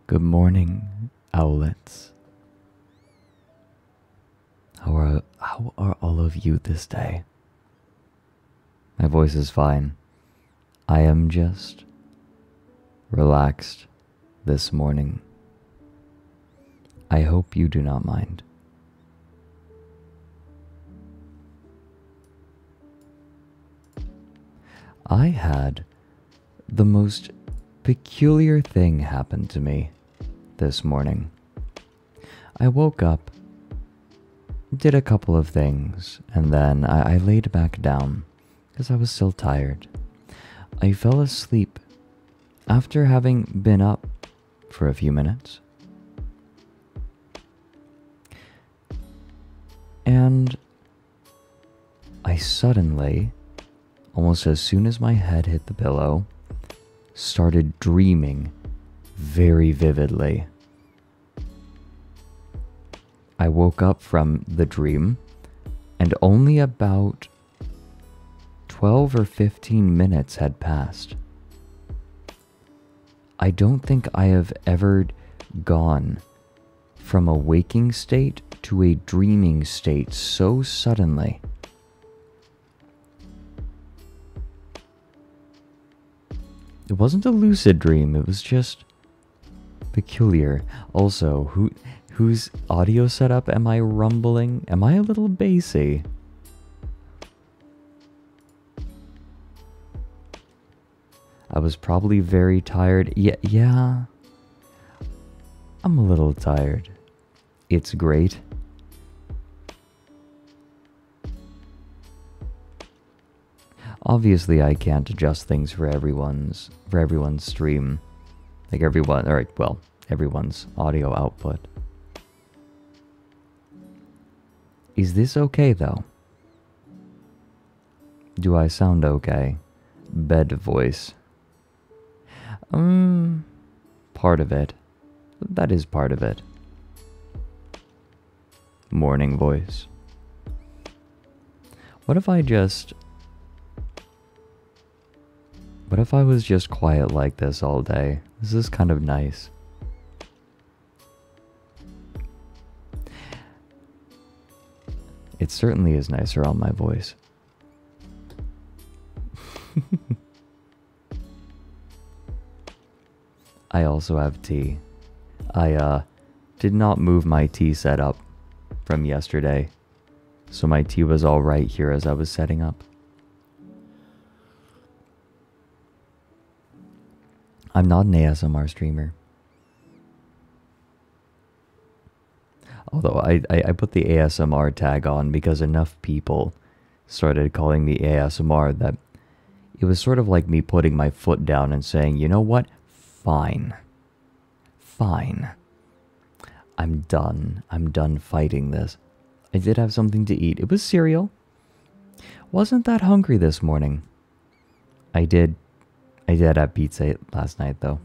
Good morning, owlets. How are all of you this day? My voice is fine. I am just relaxed this morning. I hope you do not mind. I had the most peculiar thing happen to me this morning. I woke up, did a couple of things, and then I laid back down because I was still tired. I fell asleep after having been up for a few minutes. And I suddenly, almost as soon as my head hit the pillow, started dreaming very vividly. I woke up from the dream, and only about 12 or 15 minutes had passed. I don't think I have ever gone from a waking state to a dreaming state so suddenly. It wasn't a lucid dream, it was just peculiar. Also, whose audio setup am I rumbling? Am I a little bassy? I was probably very tired. Yeah. I'm a little tired. It's great. Obviously, I can't adjust things for everyone's stream. Like everyone's audio output. Is this okay though? Do I sound okay? Bed voice. Part of it. That is part of it. Morning voice. What if I was just quiet like this all day? This is kind of nice. It certainly is nicer on my voice. I also have tea. I did not move my tea setup from yesterday, so my tea was all right here as I was setting up. I'm not an ASMR streamer. Although I put the ASMR tag on because enough people started calling me ASMR that it was sort of like me putting my foot down and saying, you know what? Fine. Fine. I'm done. I'm done fighting this. I did have something to eat. It was cereal. Wasn't that hungry this morning. I did have pizza last night though.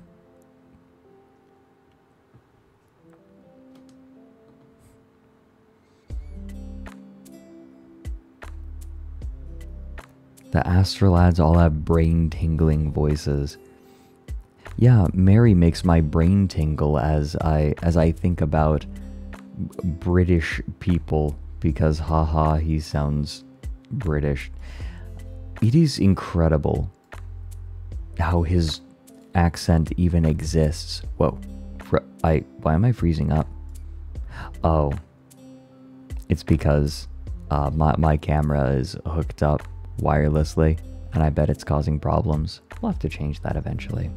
The Astralads all have brain-tingling voices. Yeah, Mary makes my brain tingle as I think about British people because haha, he sounds British. It is incredible how his accent even exists. Whoa. Why am I freezing up? Oh. It's because my camera is hooked up wirelessly, and I bet it's causing problems. We'll have to change that eventually.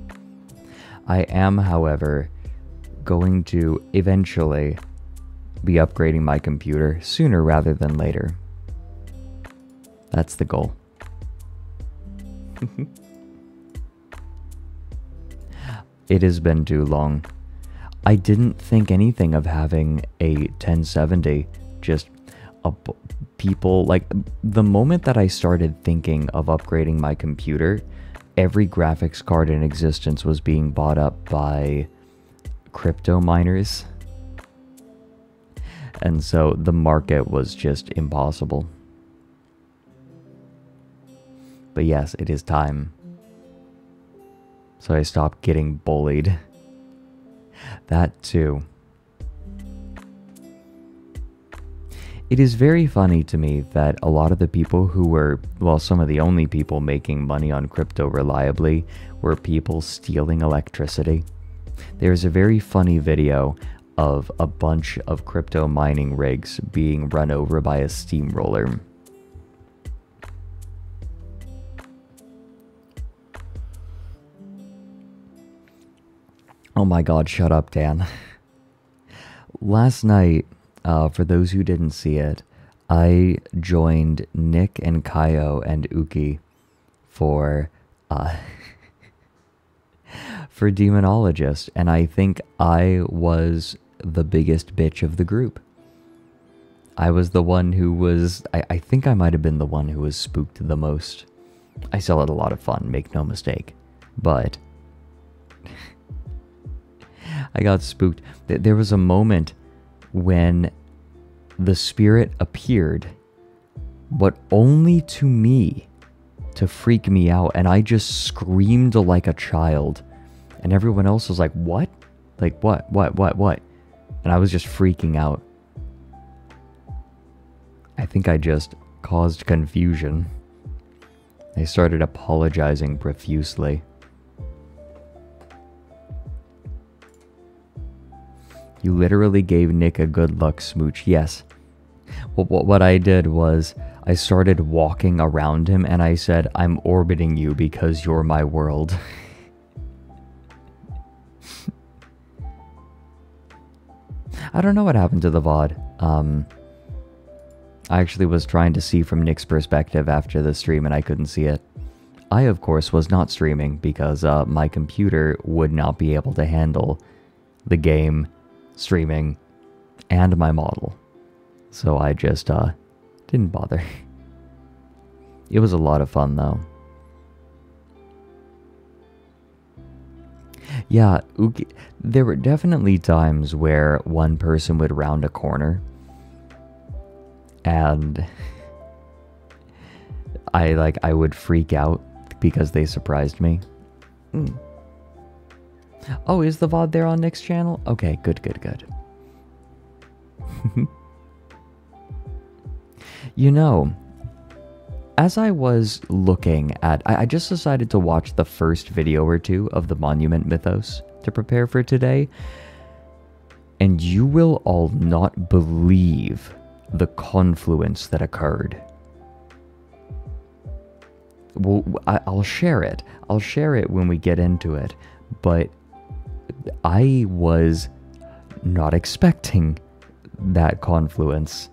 I am, however, going to eventually be upgrading my computer sooner rather than later. That's the goal. It has been too long. I didn't think anything of having a 1070, just people, like, the moment that I started thinking of upgrading my computer, every graphics card in existence was being bought up by crypto miners. And so the market was just impossible. But yes, it is time. So I stopped getting bullied. That too. It is very funny to me that a lot of the people who were, well, some of the only people making money on crypto reliably were people stealing electricity. There's a very funny video of a bunch of crypto mining rigs being run over by a steamroller. Oh my god, shut up, Dan. Last night, for those who didn't see it, I joined Nick and Kaio and Uki for for Demonologist, and I think I was the biggest bitch of the group. I was the one who was, I think I might have been the one who was spooked the most. I still had a lot of fun, make no mistake, but I got spooked. There was a moment when the spirit appeared, but only to me, to freak me out, and I just screamed like a child, and everyone else was like, what? Like, what? And I was just freaking out. I think I just caused confusion. They started apologizing profusely. You literally gave Nick a good luck smooch. Yes. Well, what I did was I started walking around him and I said, I'm orbiting you because you're my world. I don't know what happened to the VOD. I actually was trying to see from Nick's perspective after the stream and I couldn't see it. I, of course, was not streaming because my computer would not be able to handle the game, streaming, and my model. So I just didn't bother. It was a lot of fun though. Yeah, there were definitely times where one person would round a corner and I would freak out because they surprised me. Mm. Oh, is the VOD there on Nick's channel? Okay, good. You know, as I was looking at... I just decided to watch the first video or two of the Monument Mythos to prepare for today. And you will all not believe the confluence that occurred. Well, I'll share it. I'll share it when we get into it. But I was not expecting that confluence.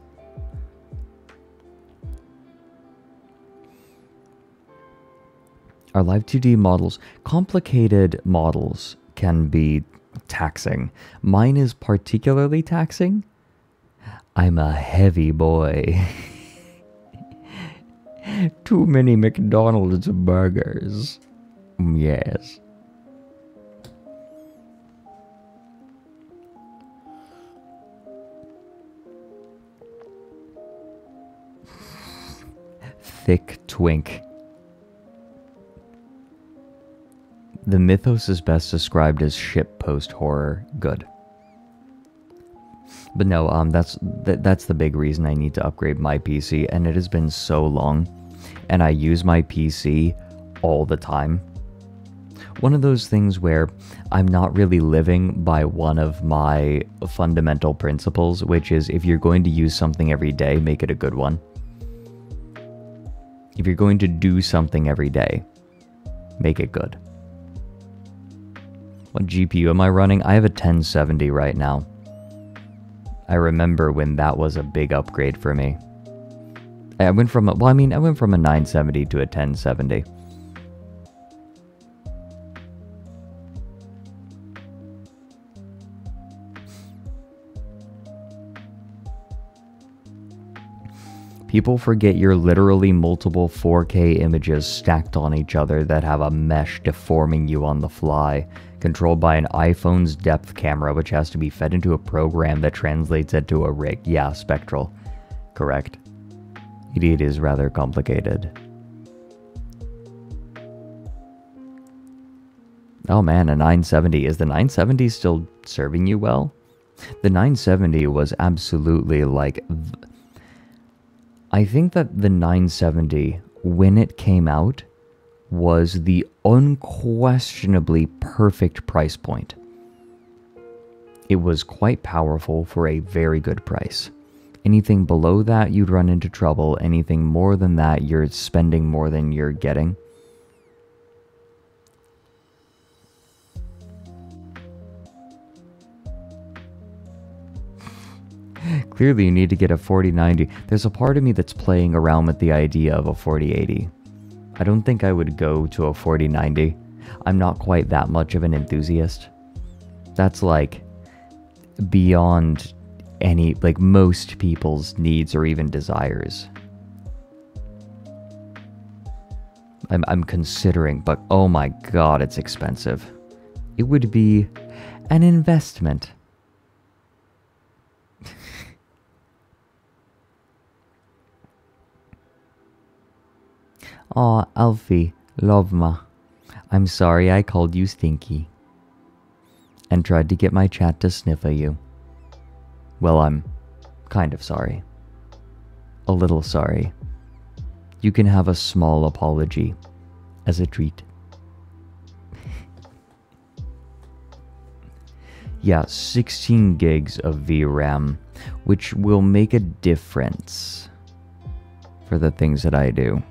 Our live 2D models, complicated models can be taxing. Mine is particularly taxing. I'm a heavy boy. Too many McDonald's burgers. Yes. Thick twink. The Mythos is best described as shitpost horror. Good. But no, that's the big reason I need to upgrade my PC, and it has been so long, and I use my PC all the time. One of those things where I'm not really living by one of my fundamental principles, which is if you're going to use something every day, make it a good one. If you're going to do something every day, make it good. What GPU am I running? I have a 1070 right now. I remember when that was a big upgrade for me. I went from a 970 to a 1070. People forget you're literally multiple 4K images stacked on each other that have a mesh deforming you on the fly, controlled by an iPhone's depth camera, which has to be fed into a program that translates it to a rig. Yeah, spectral. Correct. It is rather complicated. Oh man, a 970. Is the 970 still serving you well? The 970 was absolutely like... I think that the 970, when it came out, was the unquestionably perfect price point. It was quite powerful for a very good price. Anything below that, you'd run into trouble. Anything more than that, you're spending more than you're getting. Clearly you need to get a 4090. There's a part of me that's playing around with the idea of a 4080. I don't think I would go to a 4090. I'm not quite that much of an enthusiast. That's like beyond any, like most people's needs or even desires. I'm considering, but oh my god, it's expensive. It would be an investment. Aw, Alfie, love ma. I'm sorry I called you stinky. And tried to get my chat to sniff at you. Well, I'm kind of sorry. A little sorry. You can have a small apology as a treat. Yeah, 16 gigs of VRAM, which will make a difference for the things that I do.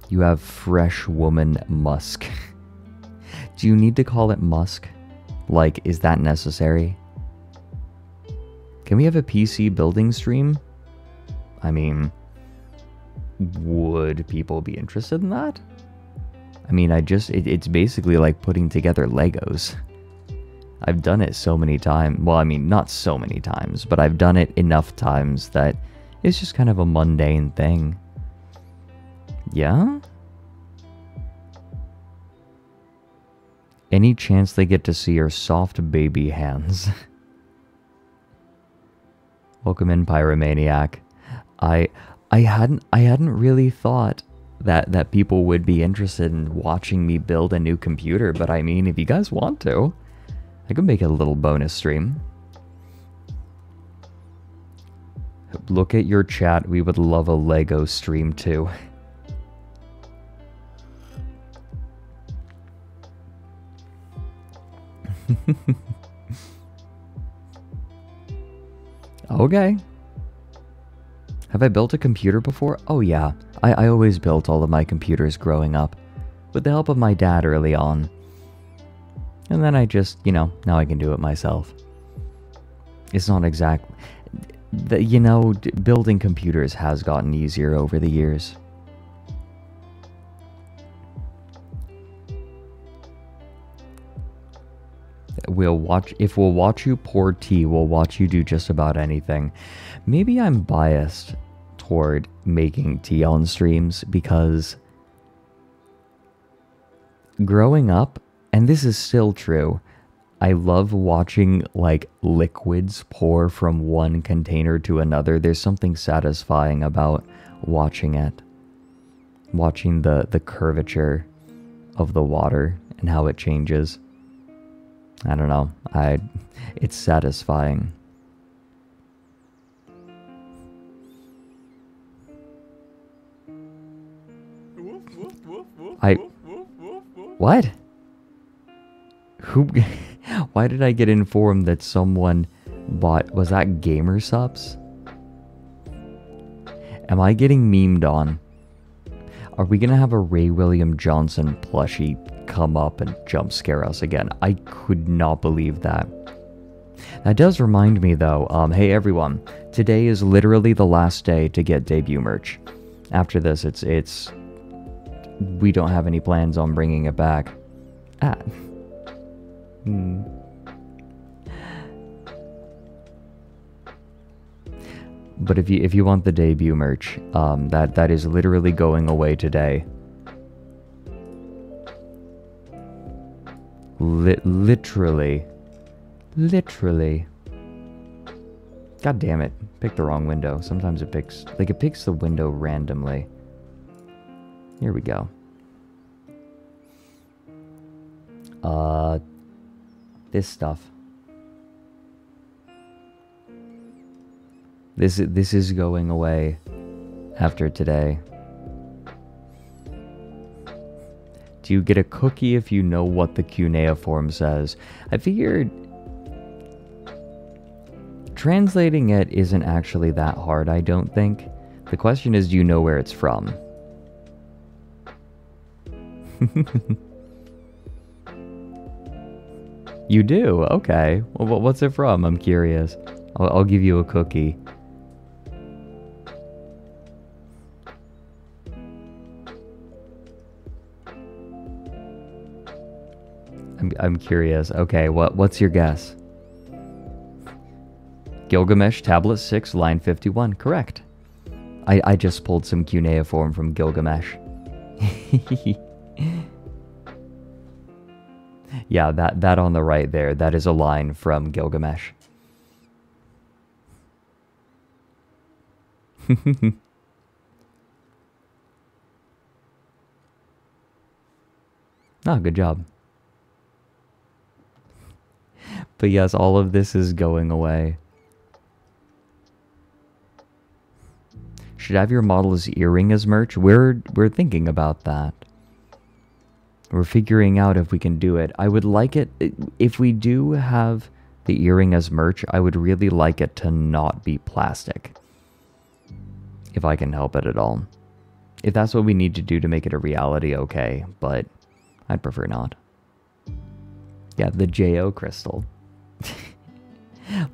You have fresh woman musk. Do you need to call it musk? Like, is that necessary? Can we have a PC building stream? I mean, would people be interested in that? I mean, it's basically like putting together Legos. I've done it so many times. Well, I mean, not so many times, but I've done it enough times that it's just kind of a mundane thing. Yeah? Any chance they get to see your soft baby hands? Welcome in, Pyromaniac. I hadn't really thought that people would be interested in watching me build a new computer, but I mean, if you guys want to, I could make a little bonus stream. Look at your chat. We would love a Lego stream too. Okay. Have I built a computer before? Oh yeah. I always built all of my computers growing up. With the help of my dad early on. And then I just, you know, now I can do it myself. It's not exactly... You know, building computers has gotten easier over the years. If we'll watch you pour tea, we'll watch you do just about anything. Maybe I'm biased toward making tea on streams because growing up, and this is still true, I love watching like liquids pour from one container to another. There's something satisfying about watching it. Watching the curvature of the water and how it changes. I don't know. It's satisfying. What? Who? Why did I get informed that someone bought... Was that Gamer Subs? Am I getting memed on? Are we gonna have a Ray William Johnson plushie come up and jump scare us again? I could not believe that. That does remind me though, hey everyone, today is literally the last day to get debut merch. After this, it's we don't have any plans on bringing it back. But if you want the debut merch, that is literally going away today. Literally. God damn it. Picked the wrong window. Sometimes it picks the window randomly. Here we go. This stuff. This is going away after today. Do you get a cookie if you know what the cuneiform says? I figured translating it isn't actually that hard, I don't think. The question is, do you know where it's from? You do? Okay. Well, what's it from? I'm curious. I'll give you a cookie. I'm curious. Okay, what's your guess? Gilgamesh, Tablet 6, line 51. Correct. I just pulled some cuneiform from Gilgamesh. Yeah, that on the right there, that is a line from Gilgamesh. Oh, good job. But yes, all of this is going away. Should have your model's earring as merch? We're thinking about that. We're figuring out if we can do it. I would like it, if we do have the earring as merch, I would really like it to not be plastic. If I can help it at all. If that's what we need to do to make it a reality, okay, but I'd prefer not. Yeah, the JO crystal.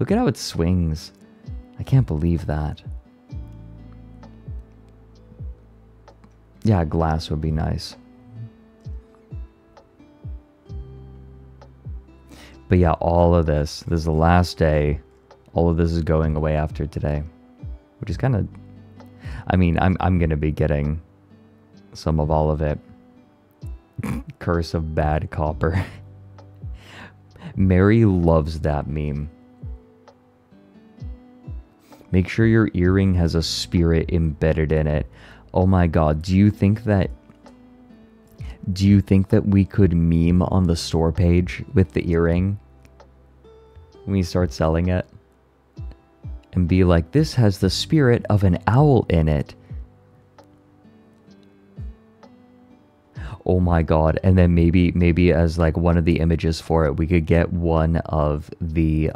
Look at how it swings. I can't believe that. Yeah, glass would be nice. But yeah, all of this is the last day. All of this is going away after today. Which is kind of... I mean, I'm going to be getting some of all of it. Curse of bad copper. Mary loves that meme. Make sure your earring has a spirit embedded in it. Oh my god, do you think that we could meme on the store page with the earring when we start selling it? And be like, this has the spirit of an owl in it. Oh my god. And then maybe as like one of the images for it, we could get one of the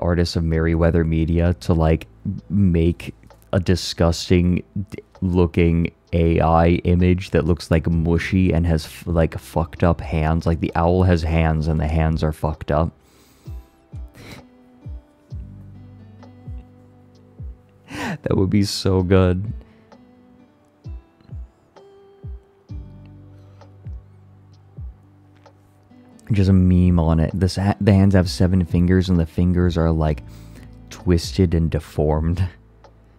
artists of Merryweather Media to like make a disgusting looking AI image that looks like mushy and has like fucked up hands. Like the owl has hands and the hands are fucked up. That would be so good. Just a meme on it. The hands have 7 fingers and the fingers are like twisted and deformed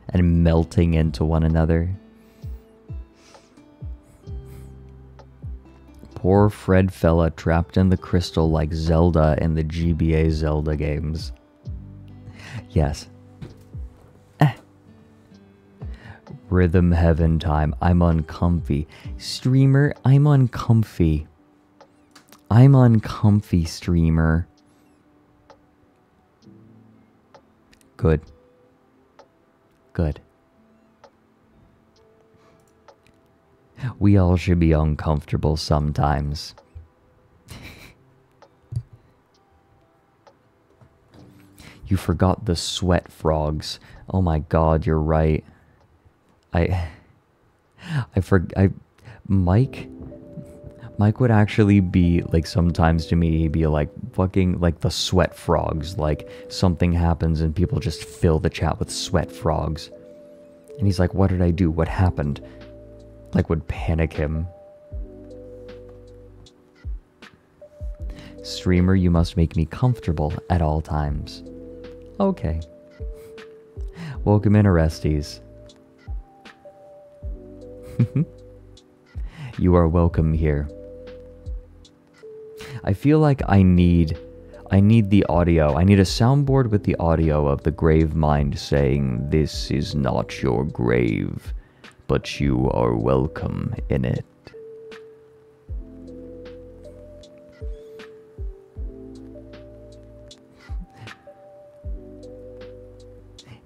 and melting into one another. Poor Fred fella trapped in the crystal like Zelda in the GBA Zelda games. Yes. Rhythm heaven time. I'm uncomfy. Streamer, I'm uncomfy. I'm uncomfy, streamer. Good. Good. We all should be uncomfortable sometimes. You forgot the sweat frogs. Oh my god, you're right. Mike would actually be like, sometimes to me, he'd be like fucking like the sweat frogs. Like something happens and people just fill the chat with sweat frogs. And he's like, what did I do? What happened? Like would panic him. Streamer, you must make me comfortable at all times. Okay. Welcome in, Orestes. You are welcome here. I feel like I need the audio. I need a soundboard with the audio of the grave mind saying, "This is not your grave, but you are welcome in it."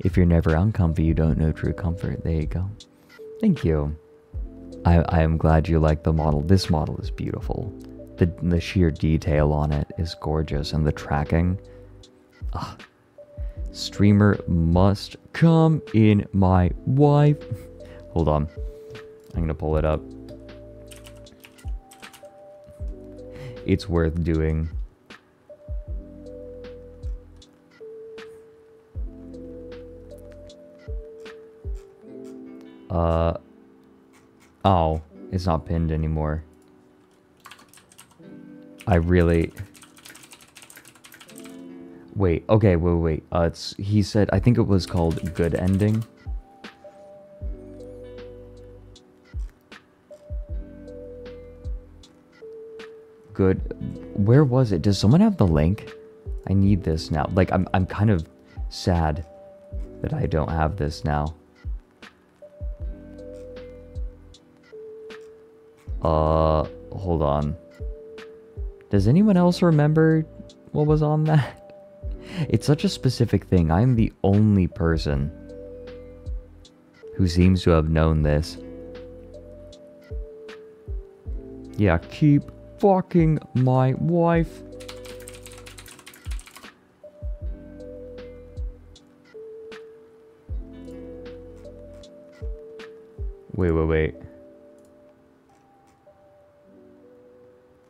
If you're never uncomfy, you don't know true comfort. There you go. Thank you. I am glad you like the model. This model is beautiful. The sheer detail on it is gorgeous, and the tracking. Ugh. Streamer must come in my wife. Hold on. I'm gonna pull it up. It's worth doing. Oh, it's not pinned anymore. I really... Wait, okay, wait. He said, I think it was called Good Ending. Good... Where was it? Does someone have the link? I need this now. Like, I'm kind of sad that I don't have this now. Hold on. Does anyone else remember what was on that? It's such a specific thing. I'm the only person who seems to have known this. Yeah, keep fucking my wife. Wait.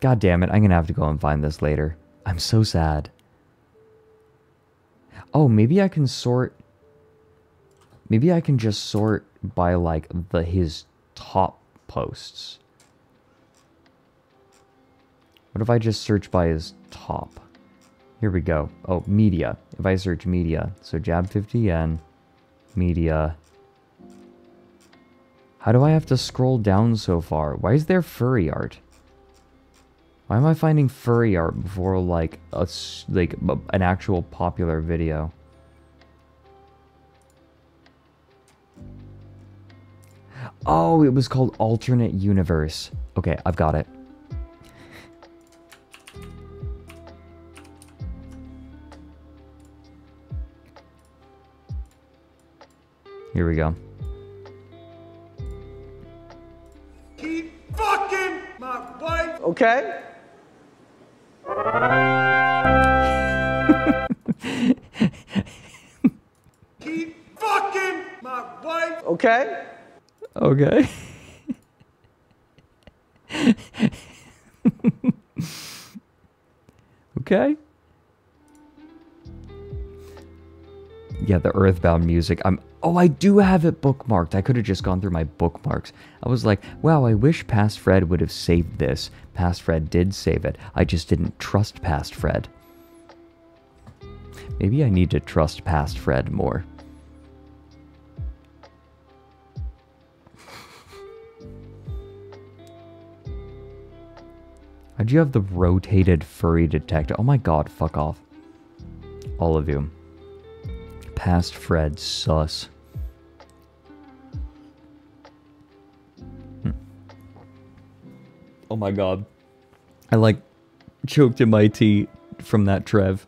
God damn it, I'm gonna have to go and find this later. I'm so sad. Oh, maybe I can sort... Maybe I can just sort by, like, his top posts. What if I just search by his top? Here we go. Oh, media. If I search media. So, Jab 50 yen. Media. How do I have to scroll down so far? Why is there furry art? Why am I finding furry art before, like, an actual popular video? Oh, it was called Alternate Universe. Okay, I've got it. Here we go. Keep fucking my wife. Okay. Keep fucking my wife. Okay. Okay. Okay. Yeah, the Earthbound music. Oh, I do have it bookmarked. I could have just gone through my bookmarks. I was like, wow, I wish Past Fred would have saved this. Past Fred did save it. I just didn't trust Past Fred. Maybe I need to trust Past Fred more. How'd you have the rotated furry detector? Oh my god, fuck off. All of you. Past Fred sus. Oh my god. I like choked in my tea from that Trev.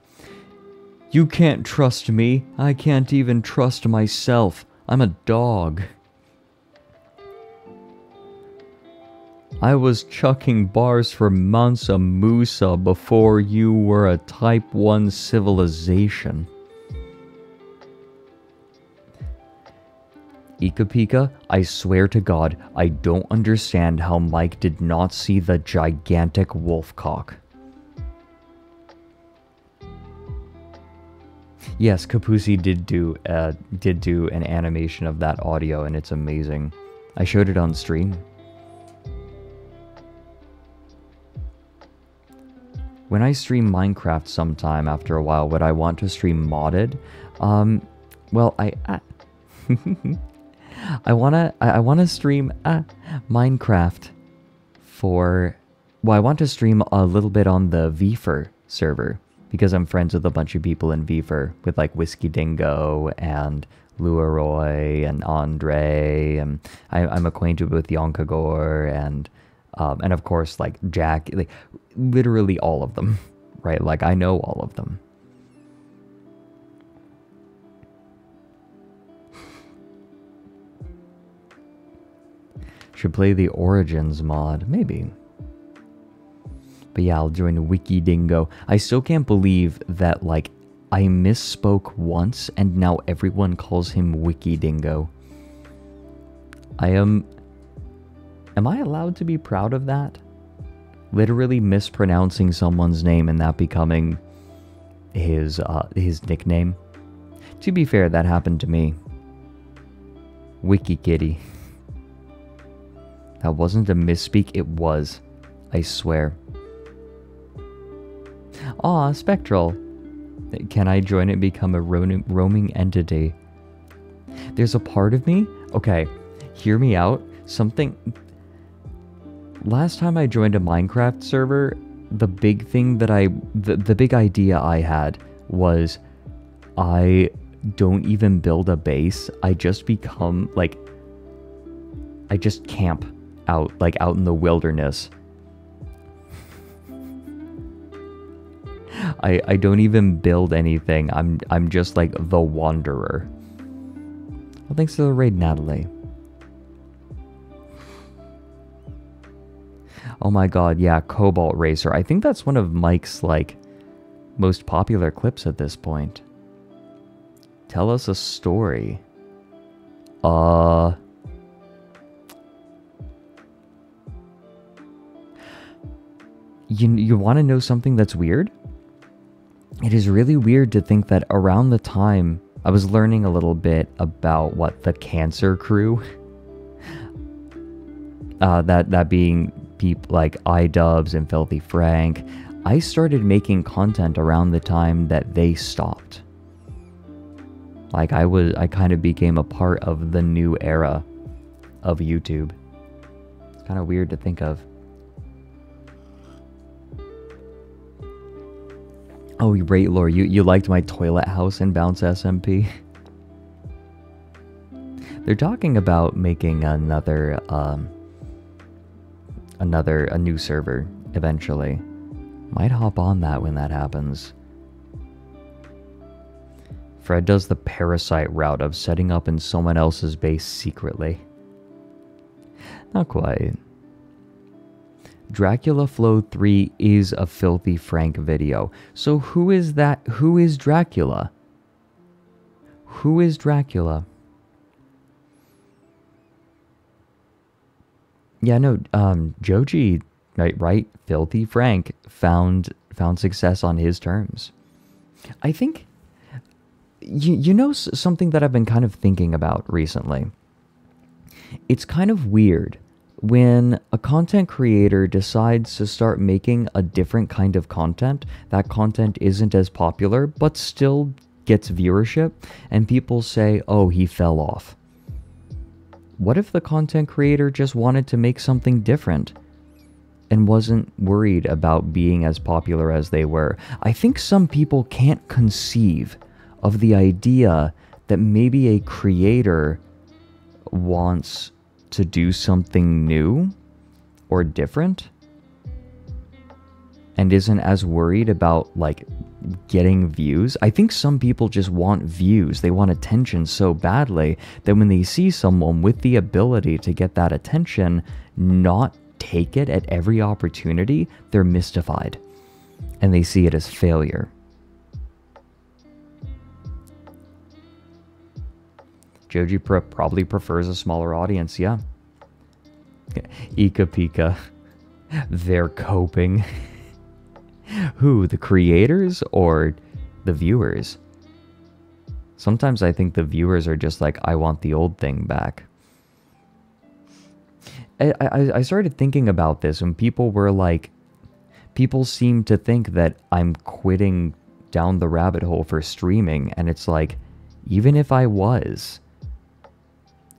You can't trust me. I can't even trust myself. I'm a dog. I was chucking bars for Mansa Musa before you were a Type 1 civilization. Ika Pika, I swear to God, I don't understand how Mike did not see the gigantic wolf cock. Yes, Kapusi did do an animation of that audio, and it's amazing. I showed it on stream. When I stream Minecraft sometime after a while, would I want to stream modded? Well, I wanna stream Minecraft for... Well, I want to stream a little bit on the VFer server, because I'm friends with a bunch of people in VFer, with like Whiskey Dingo and Luaroy and Andre, and I'm acquainted with Yonkagor and of course like Jack, like literally all of them, right? Like I know all of them. Should play the Origins mod, maybe. But yeah, I'll join Wiki Dingo. I still can't believe that, like, I misspoke once and now everyone calls him Wiki Dingo. Am I allowed to be proud of that? Literally mispronouncing someone's name and that becoming his nickname. To be fair, that happened to me. Wiki Kitty. That wasn't a misspeak, it was. I swear. Aw, Spectral. Can I join it and become a roaming entity? There's a part of me... Okay, hear me out. Something... Last time I joined a Minecraft server, the big thing that the big idea I had was I don't even build a base. I just become, like... I just camp out, like, out in the wilderness. I don't even build anything. I'm just like the wanderer. Well, thanks to the raid, Natalie. Oh my god, yeah, Cobalt Racer. I think that's one of Mike's, like, most popular clips at this point. Tell us a story. You want to know something that's weird? It is really weird to think that around the time I was learning a little bit about what the Cancer Crew, that being people like iDubbbz and Filthy Frank, I started making content around the time that they stopped. Like I kind of became a part of the new era of YouTube. It's kind of weird to think of. Oh, right, Lore, you liked my toilet house in Bounce SMP? They're talking about making a new server eventually. Might hop on that when that happens. Fred does the parasite route of setting up in someone else's base secretly. Not quite. Dracula Flow 3 is a Filthy Frank video. So who is that? Who is Dracula? Who is Dracula? Yeah, no, Joji, right? Filthy Frank found success on his terms. I think, you know something that I've been kind of thinking about recently? It's kind of weird when a content creator decides to start making a different kind of content. That content isn't as popular, but still gets viewership, and people say, oh, he fell off. What if the content creator just wanted to make something different and wasn't worried about being as popular as they were? I think some people can't conceive of the idea that maybe a creator wants to do something new or different and isn't as worried about like getting views. I think some people just want views. They want attention so badly that when they see someone with the ability to get that attention not take it at every opportunity, they're mystified and they see it as failure. Joji probably prefers a smaller audience, yeah. Ika Pika. They're coping. Who, the creators or the viewers? Sometimes I think the viewers are just like, I want the old thing back. I started thinking about this when people were like, people seem to think that I'm quitting down the rabbit hole for streaming, and it's like, even if I was,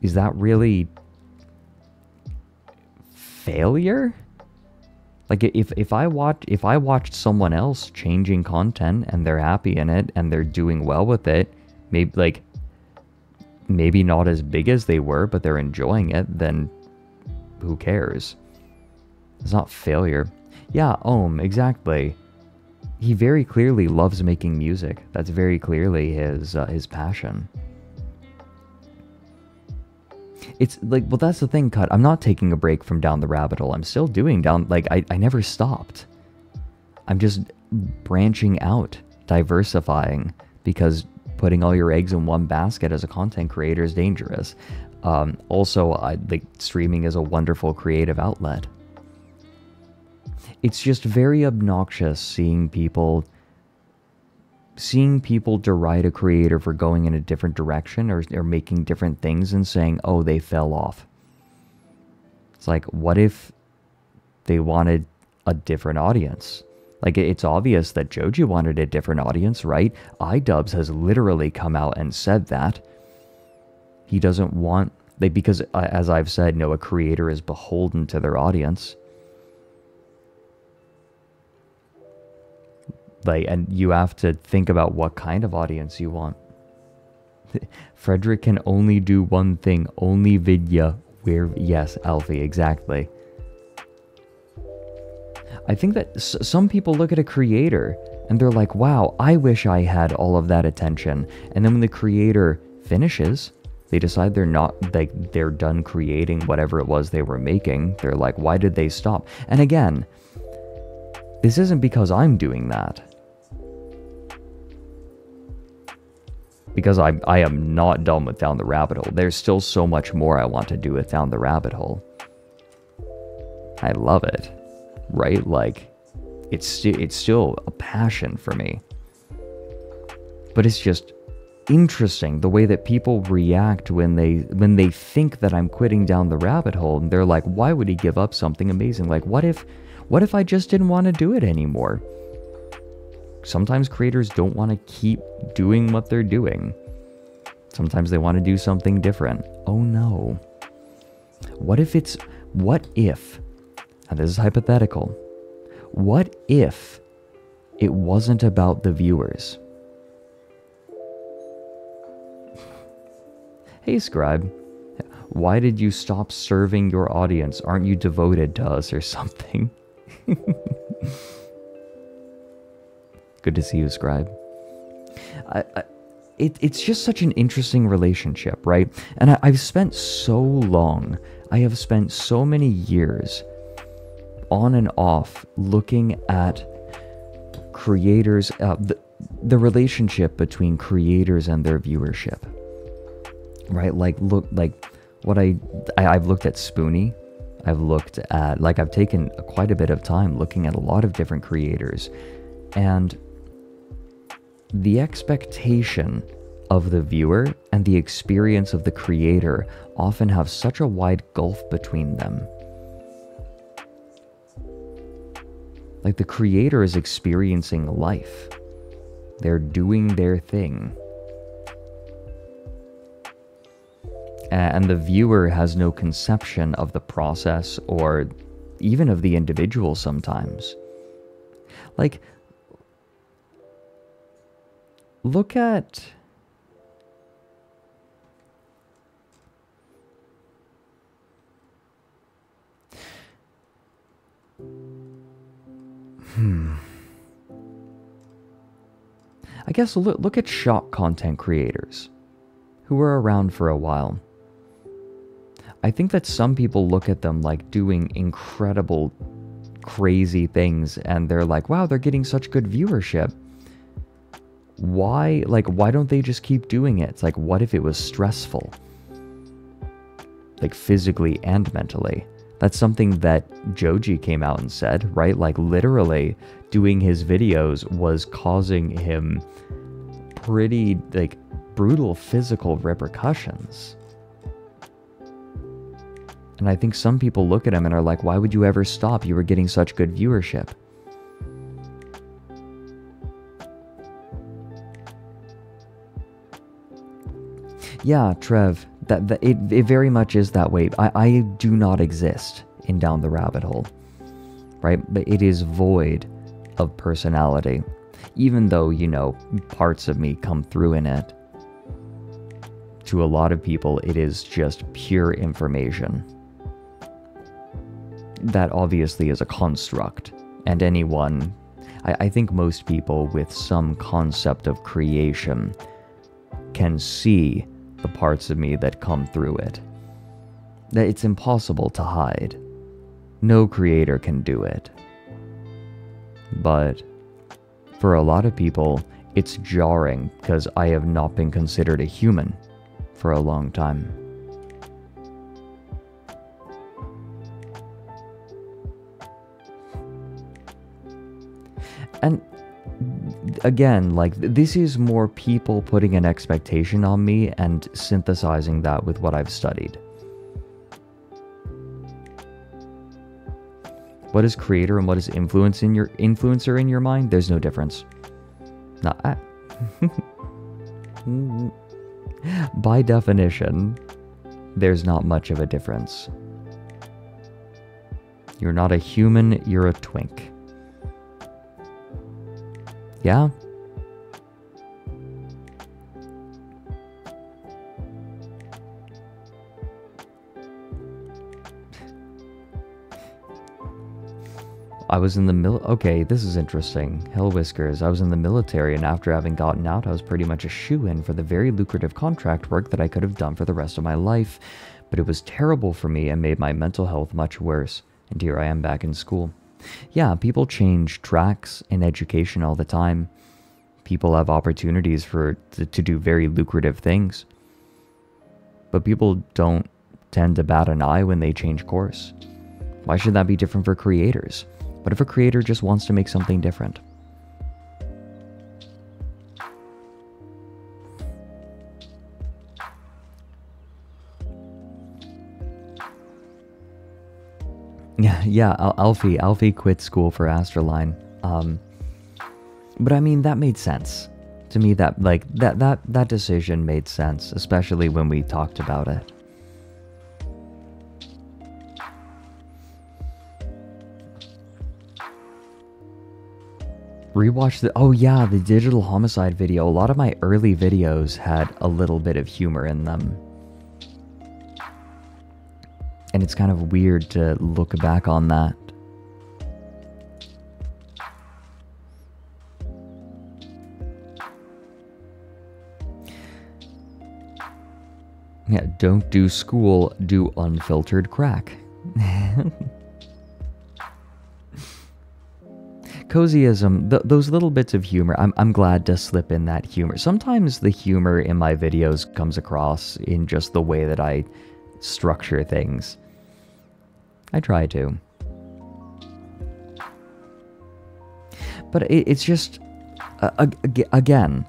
is that really failure? Like if I watched someone else changing content and they're happy in it and they're doing well with it, maybe not as big as they were, but they're enjoying it, then who cares? It's not failure. Yeah, exactly. He very clearly loves making music. That's very clearly his passion. It's like, well, that's the thing, Cut. I'm not taking a break from down the rabbit hole. I'm still doing I never stopped. I'm just branching out, diversifying, because putting all your eggs in one basket as a content creator is dangerous. Also, streaming is a wonderful creative outlet. It's just very obnoxious seeing people deride a creator for going in a different direction or making different things and saying, oh, they fell off. It's like, what if they wanted a different audience? Like, it's obvious that Joji wanted a different audience, right? iDubbbz has literally come out and said that. He doesn't want, because as I've said, no, a creator is beholden to their audience. And you have to think about what kind of audience you want. Fredrik can only do one thing, only vidya. Yes, Alfie, exactly. I think that some people look at a creator and they're like, wow, I wish I had all of that attention. And then when the creator finishes, they decide they're done creating whatever it was they were making. They're like, why did they stop? And again, this isn't because I'm doing that. Because I am not done with Down the Rabbit Hole. There's still so much more I want to do with Down the Rabbit Hole. I love it, right? Like, it's still a passion for me. But it's just interesting the way that people react when they think that I'm quitting down the rabbit hole, and they're like, why would he give up something amazing? Like, what if I just didn't want to do it anymore? Sometimes creators don't want to keep doing what they're doing. Sometimes they want to do something different. Oh no. What if, and this is hypothetical, what if it wasn't about the viewers? Hey Scribe, Why did you stop serving your audience? Aren't you devoted to us or something? Good to see you, Scribe. It's just such an interesting relationship, right? And I've spent so long, I have spent so many years on and off looking at creators, the relationship between creators and their viewership, right? Like, look, like what I've looked at Spoonie. I've looked at, like, I've taken quite a bit of time looking at a lot of different creators, and the expectation of the viewer and the experience of the creator often have such a wide gulf between them. Like, the creator is experiencing life. They're doing their thing. And the viewer has no conception of the process or even of the individual sometimes. Like, look at... I guess look at shock content creators who were around for a while. I think that some people look at them like doing incredible, crazy things, and they're like, wow, they're getting such good viewership. Why don't they just keep doing it? It's like, what if it was stressful? Like, physically and mentally. That's something that Joji came out and said, right? Like, literally doing his videos was causing him pretty, like, brutal physical repercussions. And I think some people look at him and are like, why would you ever stop? You were getting such good viewership. Yeah, Trev, it very much is that way. I do not exist in Down the Rabbit Hole, right? But it is void of personality, even though, you know, parts of me come through in it. To a lot of people, it is just pure information. That obviously is a construct, and anyone, I think most people with some concept of creation can see the parts of me that come through it. That it's impossible to hide. No creator can do it. But for a lot of people, it's jarring because I have not been considered a human for a long time. And again, like, this is more people putting an expectation on me and synthesizing that with what I've studied. What is creator and what is influencer in your mind? There's no difference. By definition, there's not much of a difference. You're not a human, you're a twink. Yeah? I was in the okay, this is interesting. Hell Whiskers. I was in the military, and after having gotten out, I was pretty much a shoo-in for the very lucrative contract work that I could have done for the rest of my life. But it was terrible for me and made my mental health much worse. And here I am back in school. Yeah, people change tracks in education all the time. People have opportunities to do very lucrative things. But people don't tend to bat an eye when they change course. Why should that be different for creators? What if a creator just wants to make something different? Yeah, Alfie quit school for ASTRALINE. But I mean, that made sense. To me, that decision made sense, especially when we talked about it. Rewatch the digital homicide video. A lot of my early videos had a little bit of humor in them. And it's kind of weird to look back on that. Yeah, don't do school, do unfiltered crack. Cozyism, those little bits of humor, I'm glad to slip in that humor. Sometimes the humor in my videos comes across in just the way that I structure things. I try to. But it's just, again,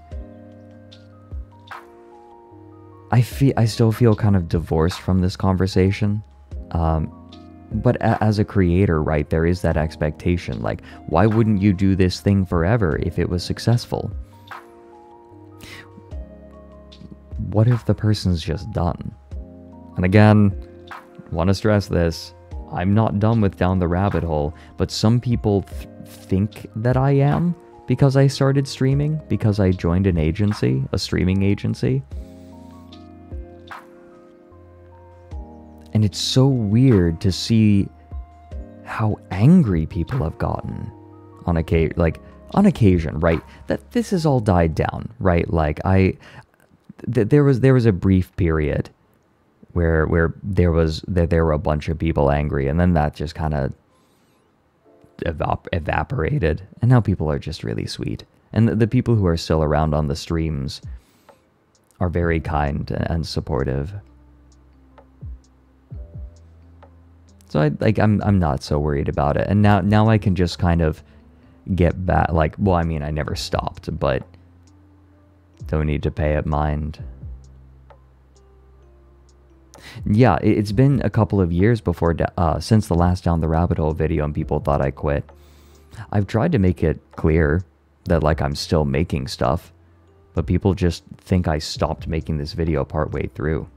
I still feel kind of divorced from this conversation. But as a creator, right, there is that expectation. Like, why wouldn't you do this thing forever if it was successful? What if the person's just done? And again, want to stress this, I'm not done with Down the Rabbit Hole, but some people think that I am because I started streaming, because I joined an agency, a streaming agency. And it's so weird to see how angry people have gotten on occasion, right? That this has all died down, right? Like there was a brief period where there were a bunch of people angry, and then that just kind of evaporated, and now people are just really sweet. And the people who are still around on the streams are very kind and supportive. So I'm not so worried about it. And now I can just kind of get back, like, well, I mean, I never stopped, but don't need to pay it mind. Yeah, it's been a couple of years before, since the last Down the Rabbit Hole video, and people thought I quit. I've tried to make it clear that, like, I'm still making stuff, but people just think I stopped making this video partway through.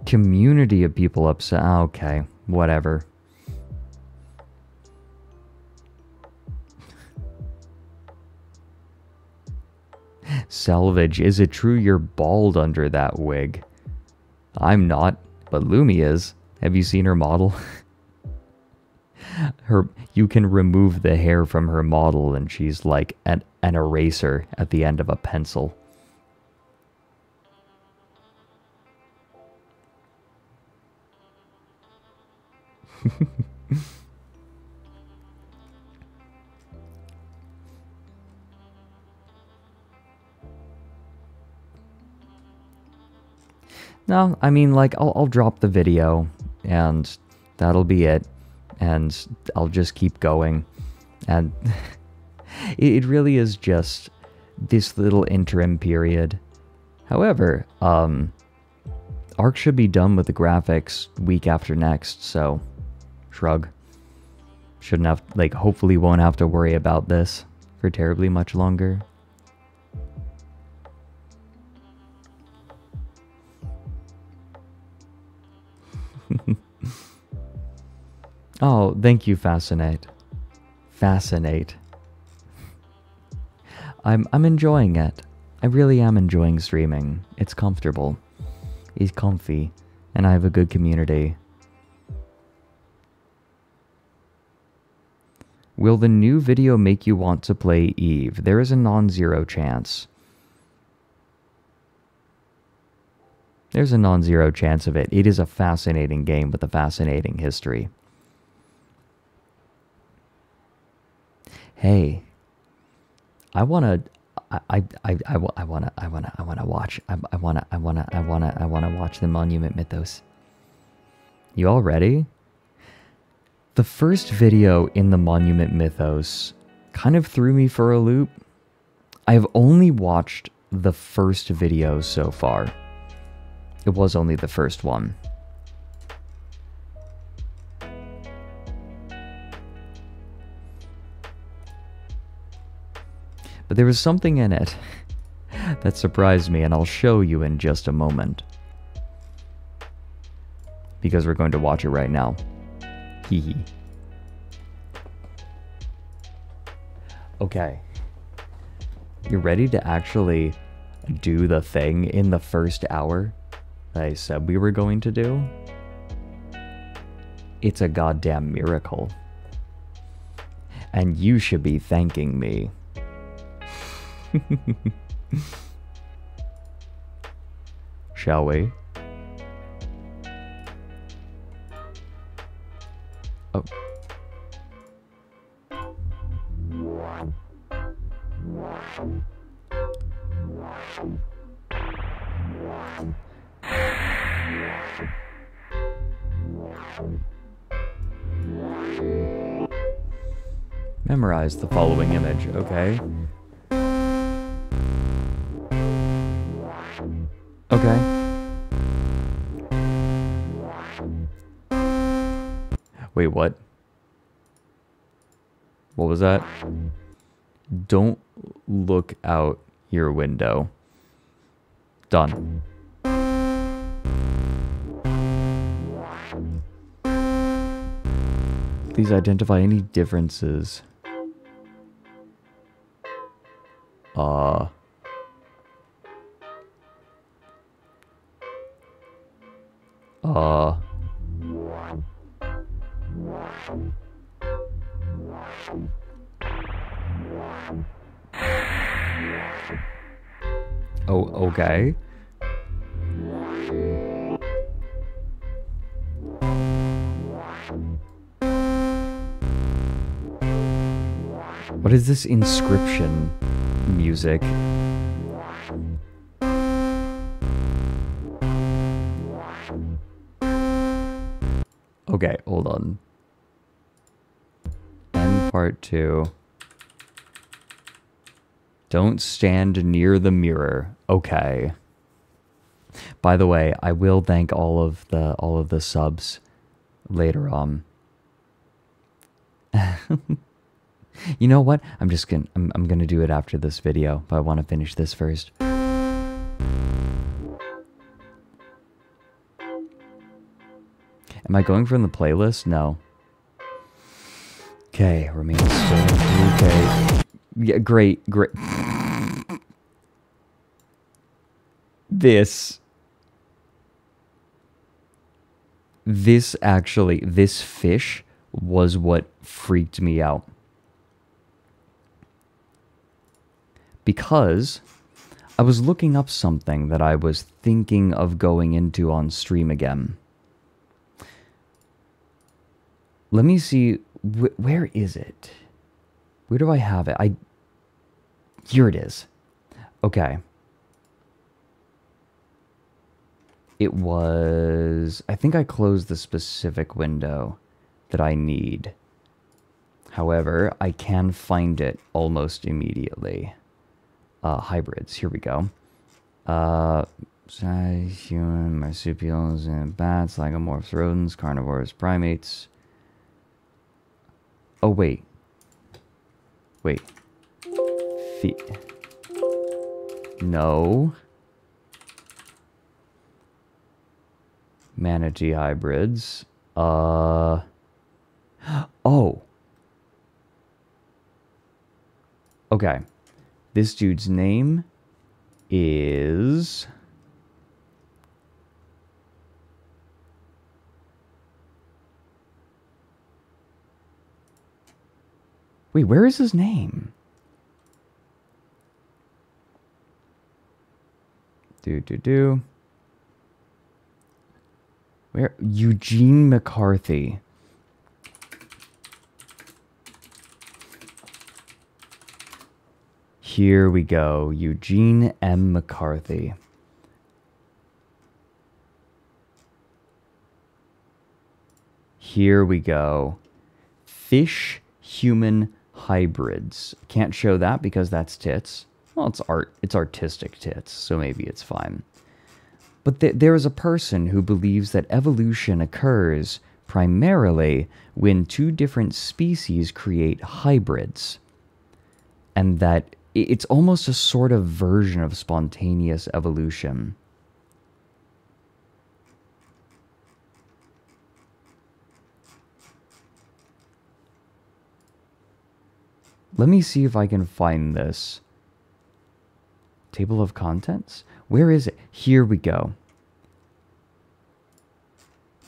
Community of people upset. Okay, whatever. Salvage, is it true you're bald under that wig? I'm not, but Lumi is. Have you seen her model? You can remove the hair from her model and she's like an eraser at the end of a pencil. No, I mean, like, I'll drop the video and that'll be it. And I'll just keep going. And it really is just this little interim period. However, Arc should be done with the graphics week after next, so shrug. Shouldn't have, like, hopefully won't have to worry about this for terribly much longer. Oh, thank you, Fascinate. Fascinate. I'm enjoying it. I really am enjoying streaming. It's comfortable. It's comfy. And I have a good community. Will the new video make you want to play Eve? There is a non-zero chance. There's a non-zero chance of it. It is a fascinating game with a fascinating history. Hey, I wanna watch the Monument Mythos. You all ready? The first video in the Monument Mythos kind of threw me for a loop. I have only watched the first video so far. It was only the first one. But there was something in it that surprised me, and I'll show you in just a moment. Because we're going to watch it right now. Hee hee. Okay. You ready to actually do the thing in the first hour that I said we were going to do? It's a goddamn miracle. And you should be thanking me. Shall we? Oh. Memorize the following image, okay? Okay. Wait, what? What was that? Don't look out your window. Done. Please identify any differences. Oh, okay. What is this inscription music? Okay, hold on. End part 2. Don't stand near the mirror. Okay. By the way, I will thank all of the subs later on. You know what? I'm gonna do it after this video, but I want to finish this first. Am I going from the playlist? No. Okay, remain still. Okay. Yeah, great. This fish was what freaked me out. Because I was looking up something that I was thinking of going into on stream again. Let me see, where is it? Where do I have it? Here it is. Okay. It was, I think I closed the specific window that I need. However, I can find it almost immediately. Hybrids, here we go. Human, marsupials, and bats, lagomorphs, rodents, carnivores, primates. Oh, wait. Wait. No. Manatee hybrids. Oh. Okay. This dude's name is... Wait, where is his name? Where? Eugene McCarthy. Here we go. Eugene M. McCarthy. Here we go. Fish-human hybrids. Can't show that because that's tits. Well, it's art. It's artistic tits, so maybe it's fine. But there is a person who believes that evolution occurs primarily when two different species create hybrids. And that it's almost a sort of version of spontaneous evolution. Let me see if I can find this. Table of contents? Where is it? Here we go.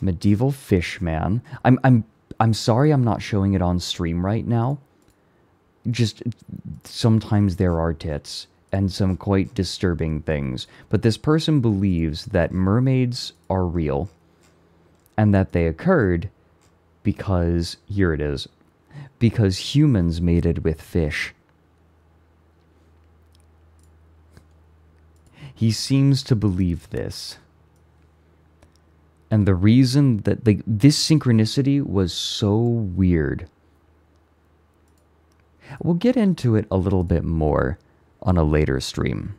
Medieval Fishman. I'm sorry I'm not showing it on stream right now. Just sometimes there are tits and some quite disturbing things. But this person believes that mermaids are real and that they occurred because, here it is, because humans mated with fish. He seems to believe this. And the reason that this synchronicity was so weird. We'll get into it a little bit more on a later stream.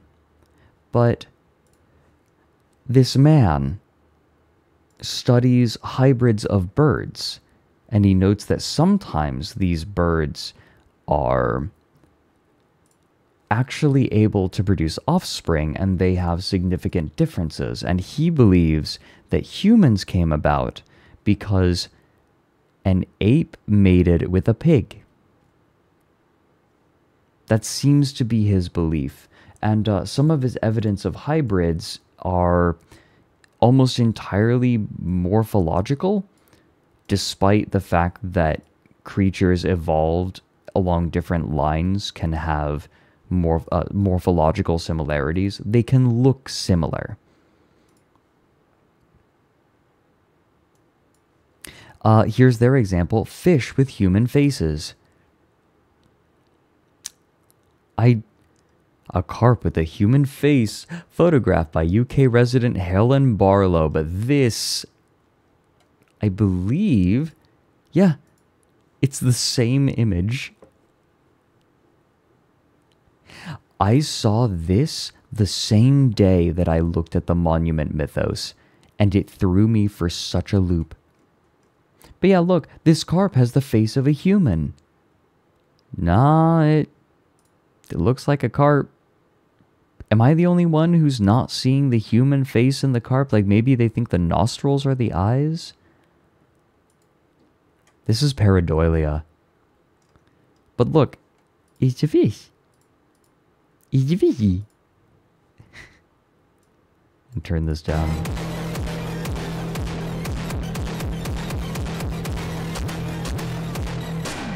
But this man studies hybrids of birds, and he notes that sometimes these birds are actually able to produce offspring, and they have significant differences. And he believes that humans came about because an ape mated with a pig. That seems to be his belief. And some of his evidence of hybrids are almost entirely morphological, despite the fact that creatures evolved along different lines can have morphological similarities. They can look similar. Here's their example. Fish with human faces. A carp with a human face, photographed by UK resident Helen Barlow. But this, I believe, yeah, it's the same image. I saw this the same day that I looked at the Monument Mythos, and it threw me for such a loop. But yeah, look, this carp has the face of a human. Nah, it looks like a carp. Am I the only one who's not seeing the human face in the carp? Like maybe they think the nostrils are the eyes? This is pareidolia. But look, it's a fish. It's a fishy. And turn this down.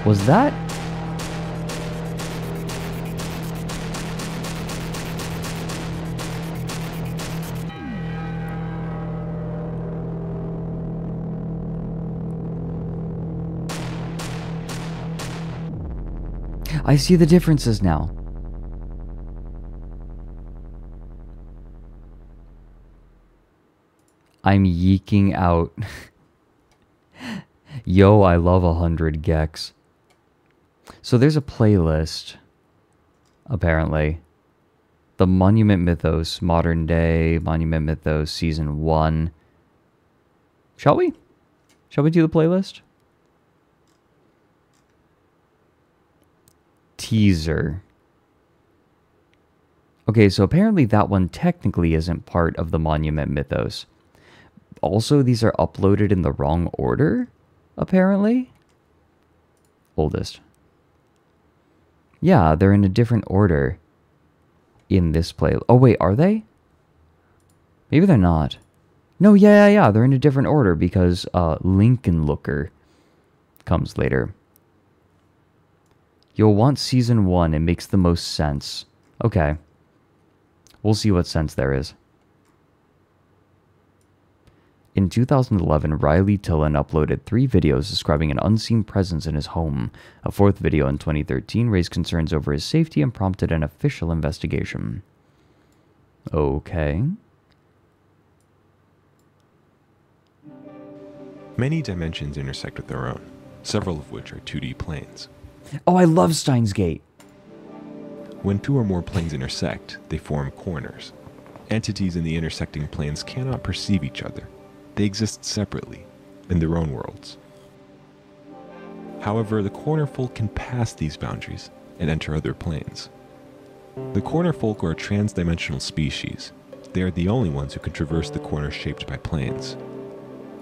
Was that? I see the differences now. I'm yeeking out. Yo, I love 100 Gex. So there's a playlist, apparently. The Monument Mythos, Modern Day, Monument Mythos, Season 1. Shall we? Shall we do the playlist? Teaser. Okay, so apparently that one technically isn't part of the Monument Mythos. Also, these are uploaded in the wrong order, apparently. Oldest. Yeah, they're in a different order in this play. Oh, wait, are they? Maybe they're not. No, yeah, they're in a different order because Lincoln Looker comes later. You'll want Season 1. It makes the most sense. Okay. We'll see what sense there is. In 2011, Riley Tillen uploaded 3 videos describing an unseen presence in his home. A 4th video in 2013 raised concerns over his safety and prompted an official investigation. Okay. Many dimensions intersect with their own, several of which are 2D planes. Oh, I love Steins Gate. When 2 or more planes intersect, they form corners. Entities in the intersecting planes cannot perceive each other. They exist separately, in their own worlds. However, the corner folk can pass these boundaries and enter other planes. The corner folk are a trans-dimensional species. They are the only ones who can traverse the corners shaped by planes.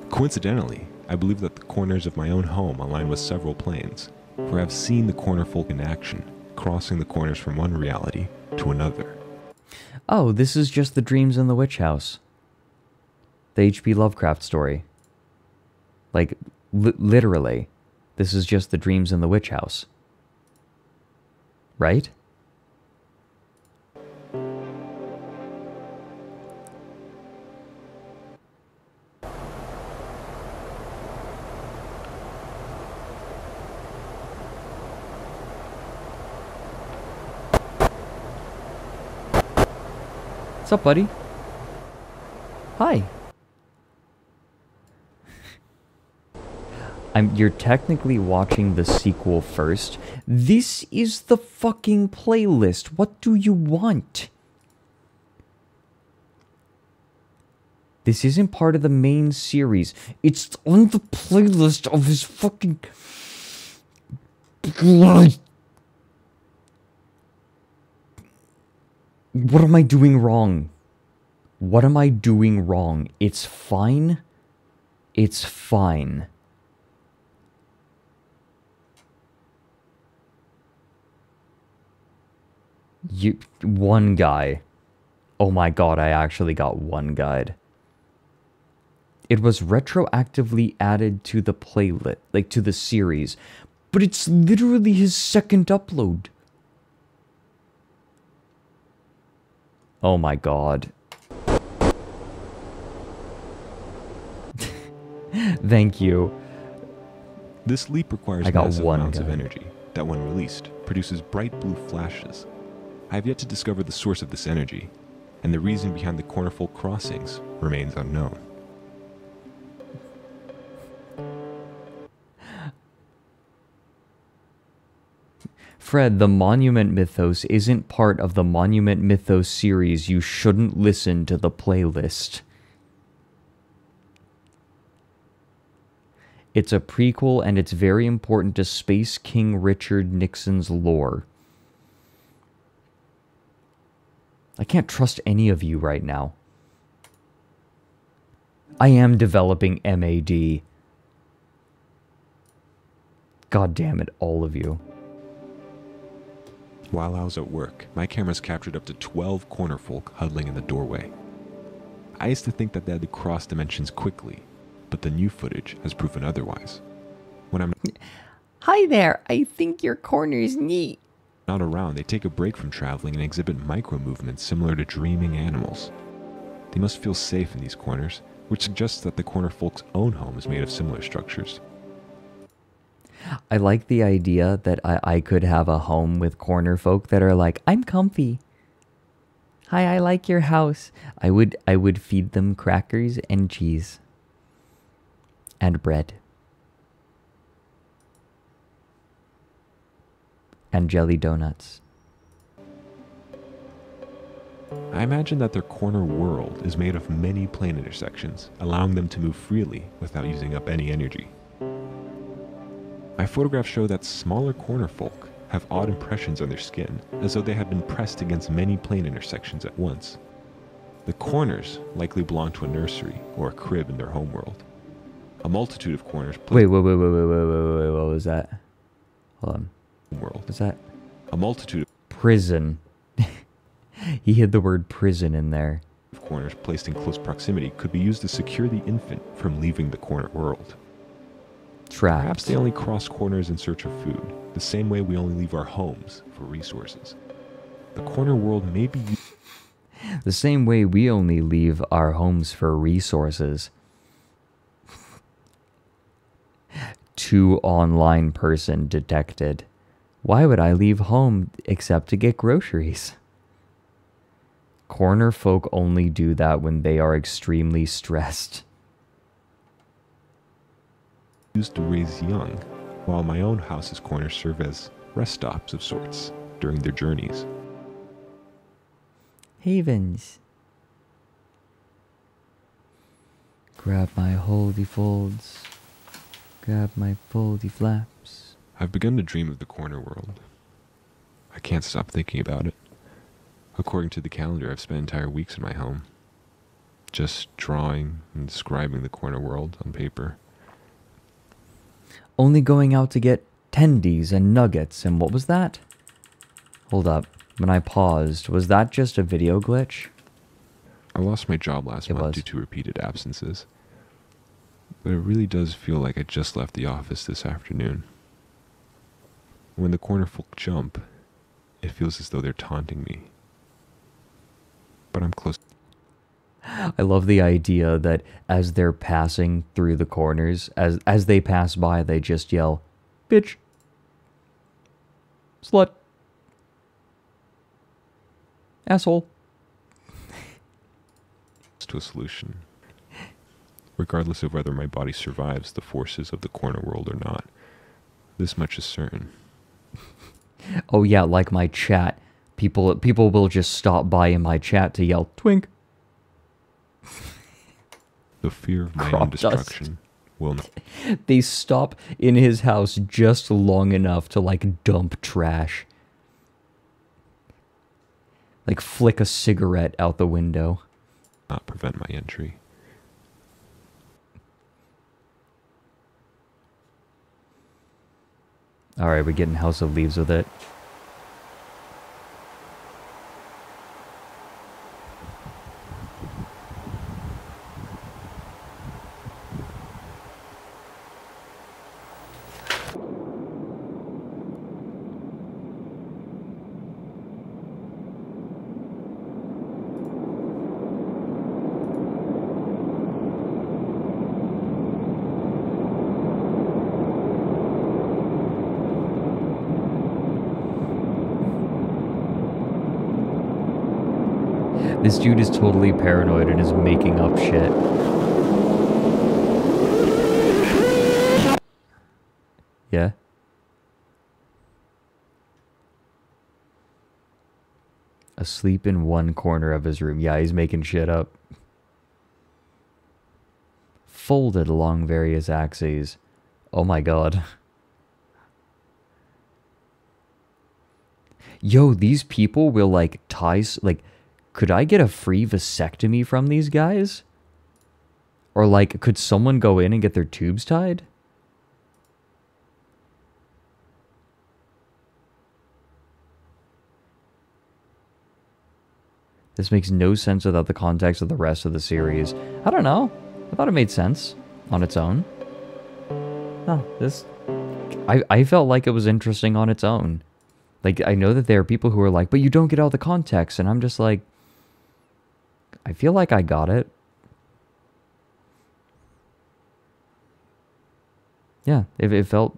Coincidentally, I believe that the corners of my own home align with several planes, for I've seen the corner folk in action, crossing the corners from one reality to another. Oh, this is just the dreams in the witch house. The H.P. Lovecraft story. Like, literally. This is just the dreams in the witch house. Right? What's up, buddy? Hi. You're technically watching the sequel first. This is the fucking playlist. What do you want? This isn't part of the main series. It's on the playlist of his fucking... What am I doing wrong? What am I doing wrong? It's fine. It's fine. One guy. Oh my god, I actually got one guide. It was retroactively added to the playlist, like to the series, but it's literally his second upload. Oh my god. Thank you. This leap requires massive amounts of energy that, when released, produces bright blue flashes. I have yet to discover the source of this energy, and the reason behind the cornerfolk crossings remains unknown. Fred, the Monument Mythos isn't part of the Monument Mythos series. You shouldn't listen to the playlist. It's a prequel, and it's very important to Space King Richard Nixon's lore. I can't trust any of you right now. I am developing MAD. God damn it, all of you. While I was at work, my cameras captured up to 12 cornerfolk huddling in the doorway. I used to think that they had to cross dimensions quickly, but the new footage has proven otherwise. When I'm Hi there, I think your corner's neat. not around, they take a break from traveling and exhibit micro-movements similar to dreaming animals. They must feel safe in these corners, which suggests that the cornerfolk's own home is made of similar structures. I like the idea that I could have a home with corner folk that are like, I'm comfy. Hi, I like your house. I would feed them crackers and cheese. And bread. And jelly donuts. I imagine that their corner world is made of many plane intersections, allowing them to move freely without using up any energy. My photographs show that smaller corner folk have odd impressions on their skin, as though they have been pressed against many plane intersections at once. The corners likely belong to a nursery or a crib in their homeworld. A multitude of corners... Wait, what was that? Hold on. World. What's that? A multitude of... Prison. He hid the word prison in there. Corners placed in close proximity could be used to secure the infant from leaving the corner world. Traps. Perhaps they only cross corners in search of food, the same way we only leave our homes for resources. The corner world may be... The same way we only leave our homes for resources. To online person detected. Why would I leave home except to get groceries? Corner folk only do that when they are extremely stressed. Used to raise young, while my own house's corners serve as rest stops of sorts during their journeys. Havens. Grab my holdy folds. Grab my foldy flaps. I've begun to dream of the corner world. I can't stop thinking about it. According to the calendar, I've spent entire weeks in my home, just drawing and describing the corner world on paper. Only going out to get tendies and nuggets, and what was that? Hold up. when I paused, was that just a video glitch? I lost my job last month due to repeated absences. But it really does feel like I just left the office this afternoon. When the corner folk jump, it feels as though they're taunting me. But I'm close. I love the idea that as they're passing through the corners, as they pass by, they just yell, "Bitch! Slut! Asshole!" To a solution. Regardless of whether my body survives the forces of the corner world or not, this much is certain. Oh yeah, like my chat. People will just stop by in my chat to yell, "Twink!" The fear of my own destruction will not. They stop in his house just long enough to, like, dump trash. Like, flick a cigarette out the window. Not prevent my entry. Alright, we're getting House of Leaves with it. This dude is totally paranoid and is making up shit. Yeah? Asleep in one corner of his room. Yeah, he's making shit up. Folded along various axes. Oh my god. Yo, these people will, like, could I get a free vasectomy from these guys? Or, like, could someone go in and get their tubes tied? This makes no sense without the context of the rest of the series. I don't know. I thought it made sense on its own. No, I felt like it was interesting on its own. Like, I know that there are people who are like, but you don't get all the context, and I'm just like, I feel like I got it. Yeah, it felt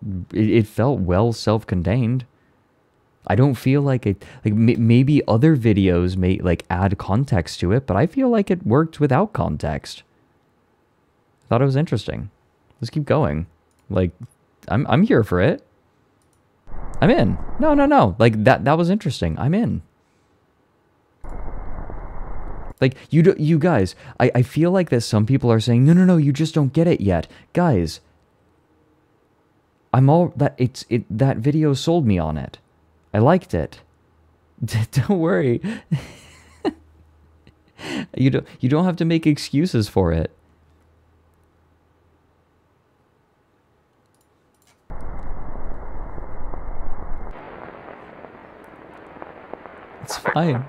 well self-contained. I don't feel like it, like, maybe other videos may, like, add context to it, but I feel like it worked without context. I thought it was interesting. Let's keep going. Like, I'm here for it. I'm in. No. Like, that was interesting. I'm in. Like, you guys, I feel like that some people are saying, no, you just don't get it yet. Guys, that video sold me on it. I liked it. Don't worry. You don't have to make excuses for it. It's fine.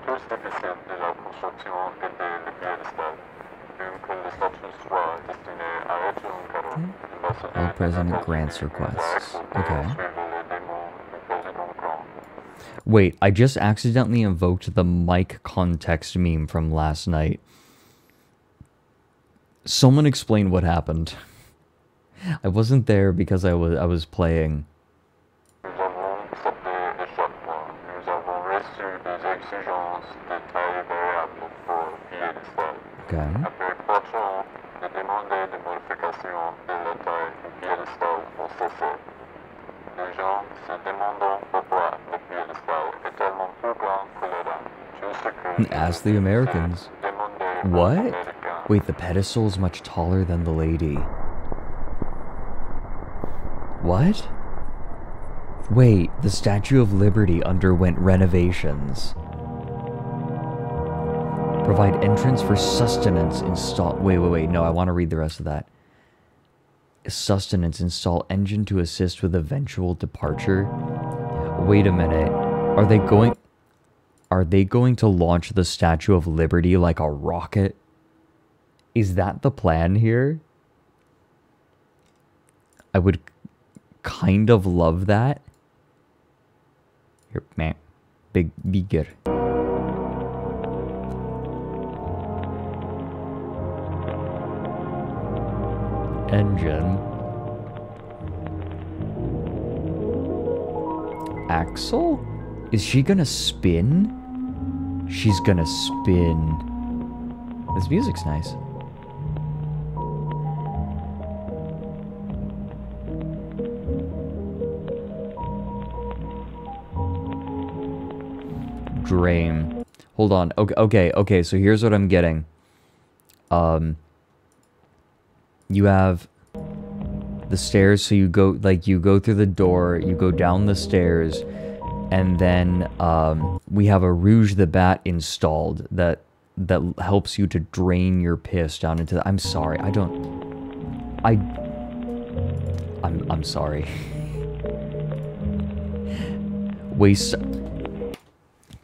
All President grants requests. Okay. Wait, I just accidentally invoked the mic context meme from last night. Someone explain what happened. I wasn't there because I was playing. Okay. Ask the Americans. What? Wait, the pedestal is much taller than the lady. What? Wait, the Statue of Liberty underwent renovations. Provide entrance for sustenance install. Wait. No, I want to read the rest of that. Sustenance install engine to assist with eventual departure. Wait a minute. Are are they going to launch the Statue of Liberty like a rocket? Is that the plan here? I would kind of love that. Here, man. Bigger. Engine. Axle? Is she gonna spin? She's gonna spin. This music's nice. Drain. Hold on. Okay, so here's what I'm getting. You have the stairs, so you go through the door, you go down the stairs, and then we have a Rouge the Bat installed that helps you to drain your piss down into the... I'm sorry, I'm sorry.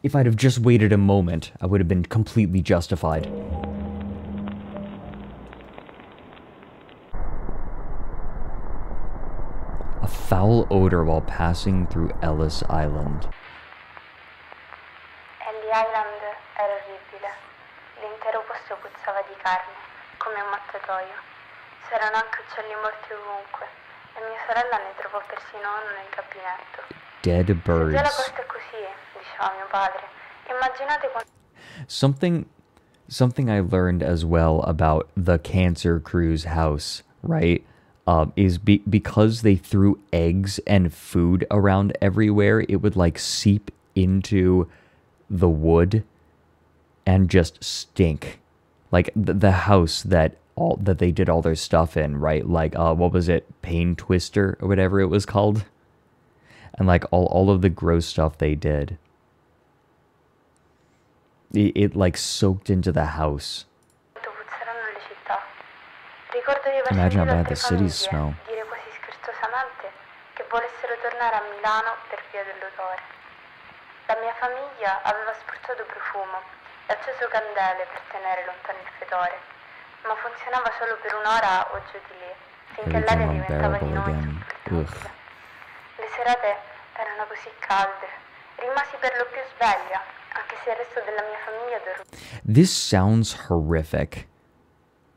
If I'd have just waited a moment, I would have been completely justified. A foul odor while passing through Ellis Island. Ellis Island era orribile. L'intero posto puzzava di carne, come un mattatoio. C'erano anche uccelli morti ovunque, e mia sorella ne trovò persino uno nel gabinetto. Dead birds. Se già la costa è così, diceva mio padre, immaginate quando... Something I learned as well about the Cancer Crew's house, right? Is because they threw eggs and food around everywhere, it would like seep into the wood and just stink. Like the house that they did all their stuff in, right? Like what was it, Pain Twister or whatever it was called, and like all of the gross stuff they did. It like soaked into the house. Imagine how bad the cities smell. Dire quasi scherzosamente che volessero tornare a Milano per via dell'odore. La mia famiglia aveva spruzzato profumo e acceso candele per tenere lontano il fetore, ma funzionava solo per un'ora o giù di lì, finché l'aria diventava di nuovo insopportabile. Le serate erano così calde, rimasi per lo più sveglia, anche se il resto della mia famiglia dormiva. This sounds horrific.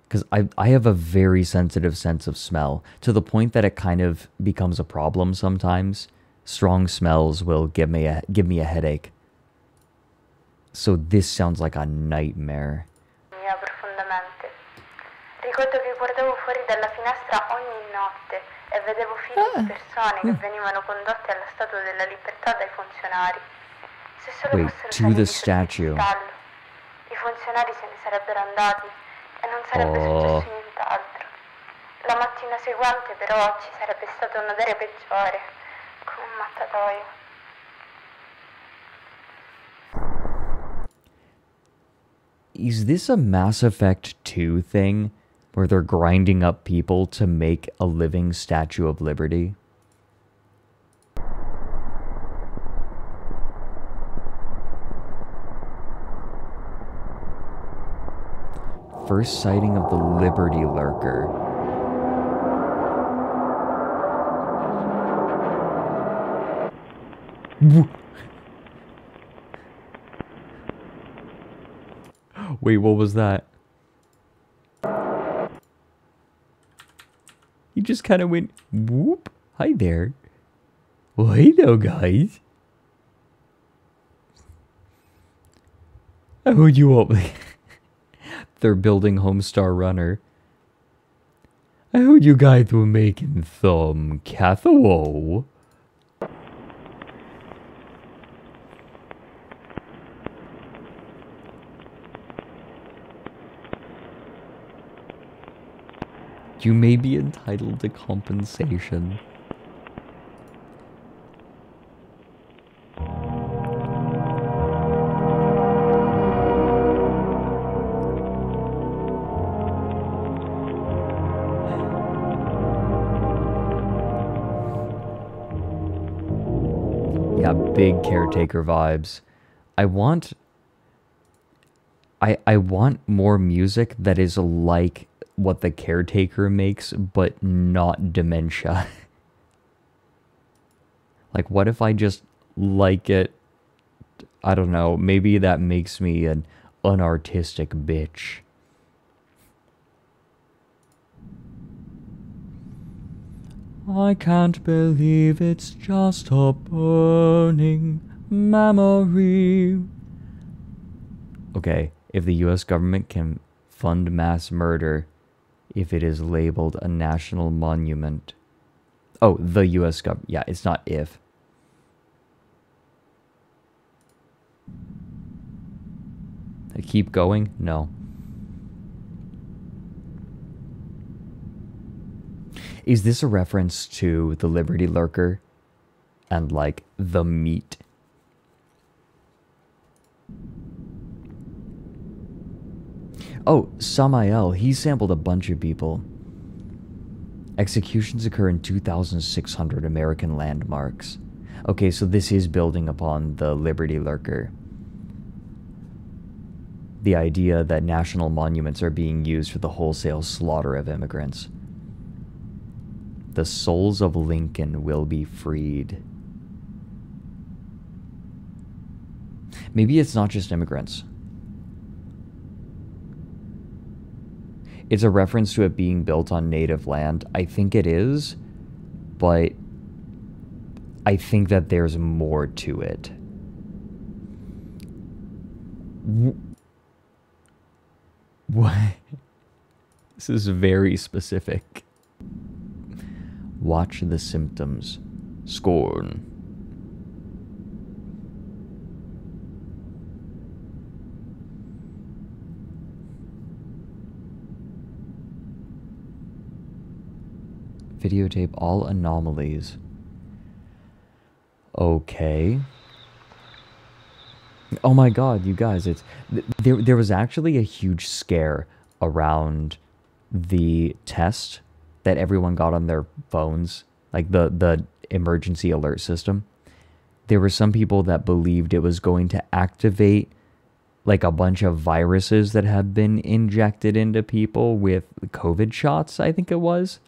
Because I have a very sensitive sense of smell, to the point that it kind of becomes a problem sometimes. Strong smells will give me a headache. So this sounds like a nightmare. Profondamente. Ricordo che guardavo fuori dalla finestra ogni notte e vedevo file di persone che venivano condotte alla Statua della Libertà dai funzionari. Se solo fossero saliti the sul statue. piedistallo, i funzionari se ne sarebbero andati e non sarebbe successo nient'altro. La mattina seguente però ci sarebbe stato un odore peggiore, come un mattatoio. Is this a Mass Effect 2 thing, where they're grinding up people to make a living Statue of Liberty? First sighting of the Liberty Lurker. Wait, what was that? He just kind of went, whoop. Hi there. Well, hey there, guys. I heard you up. They're building Homestar Runner. I heard you guys were making some casserole. You may be entitled to compensation. Yeah, big caretaker vibes. I want I want more music that is like what the Caretaker makes, but not dementia. Like, what if I just like it? I don't know. Maybe that makes me an unartistic bitch. I can't believe it's just a burning memory. Okay, if the US government can fund mass murder if it is labeled a national monument. Oh, the US government. Yeah, it's not if. I keep going? No. Is this a reference to the Liberty Lurker and like the meat? Oh, Samael, he sampled a bunch of people. Executions occur in 2,600 American landmarks. Okay, so this is building upon the Liberty Lurker. The idea that national monuments are being used for the wholesale slaughter of immigrants. The souls of Lincoln will be freed. Maybe it's not just immigrants. It's a reference to it being built on native land. I think it is, but I think that there's more to it. What? This is very specific. Watch the symptoms. Scorn. Videotape all anomalies. Okay. Oh my god, you guys, it's there was actually a huge scare around the test that everyone got on their phones, like the emergency alert system. There were some people that believed it was going to activate like a bunch of viruses that have been injected into people with COVID shots, I think it was.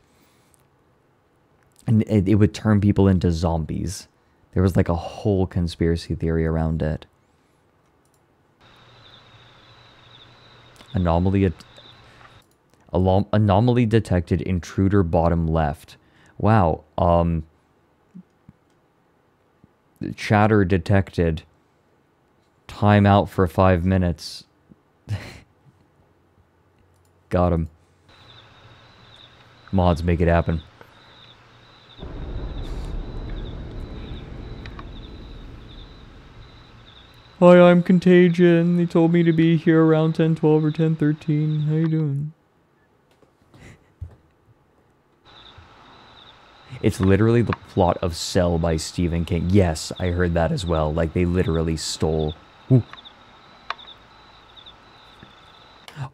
And it would turn people into zombies. There was like a whole conspiracy theory around it. Anomaly detected, intruder bottom left. Wow. Chatter detected. Time out for 5 minutes. Got him. Mods, make it happen. Hi, I'm Contagion. They told me to be here around 10:12 or 10:13. How you doing? It's literally the plot of Cell by Stephen King. Yes, I heard that as well. Like, they literally stole... Ooh.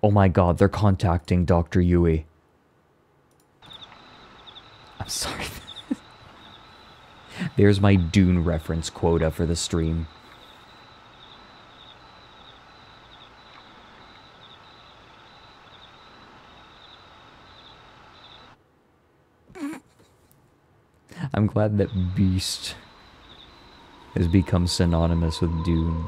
Oh my god, they're contacting Dr. Yui. I'm sorry. There's my Dune reference quota for the stream. I'm glad that Beast has become synonymous with Dune.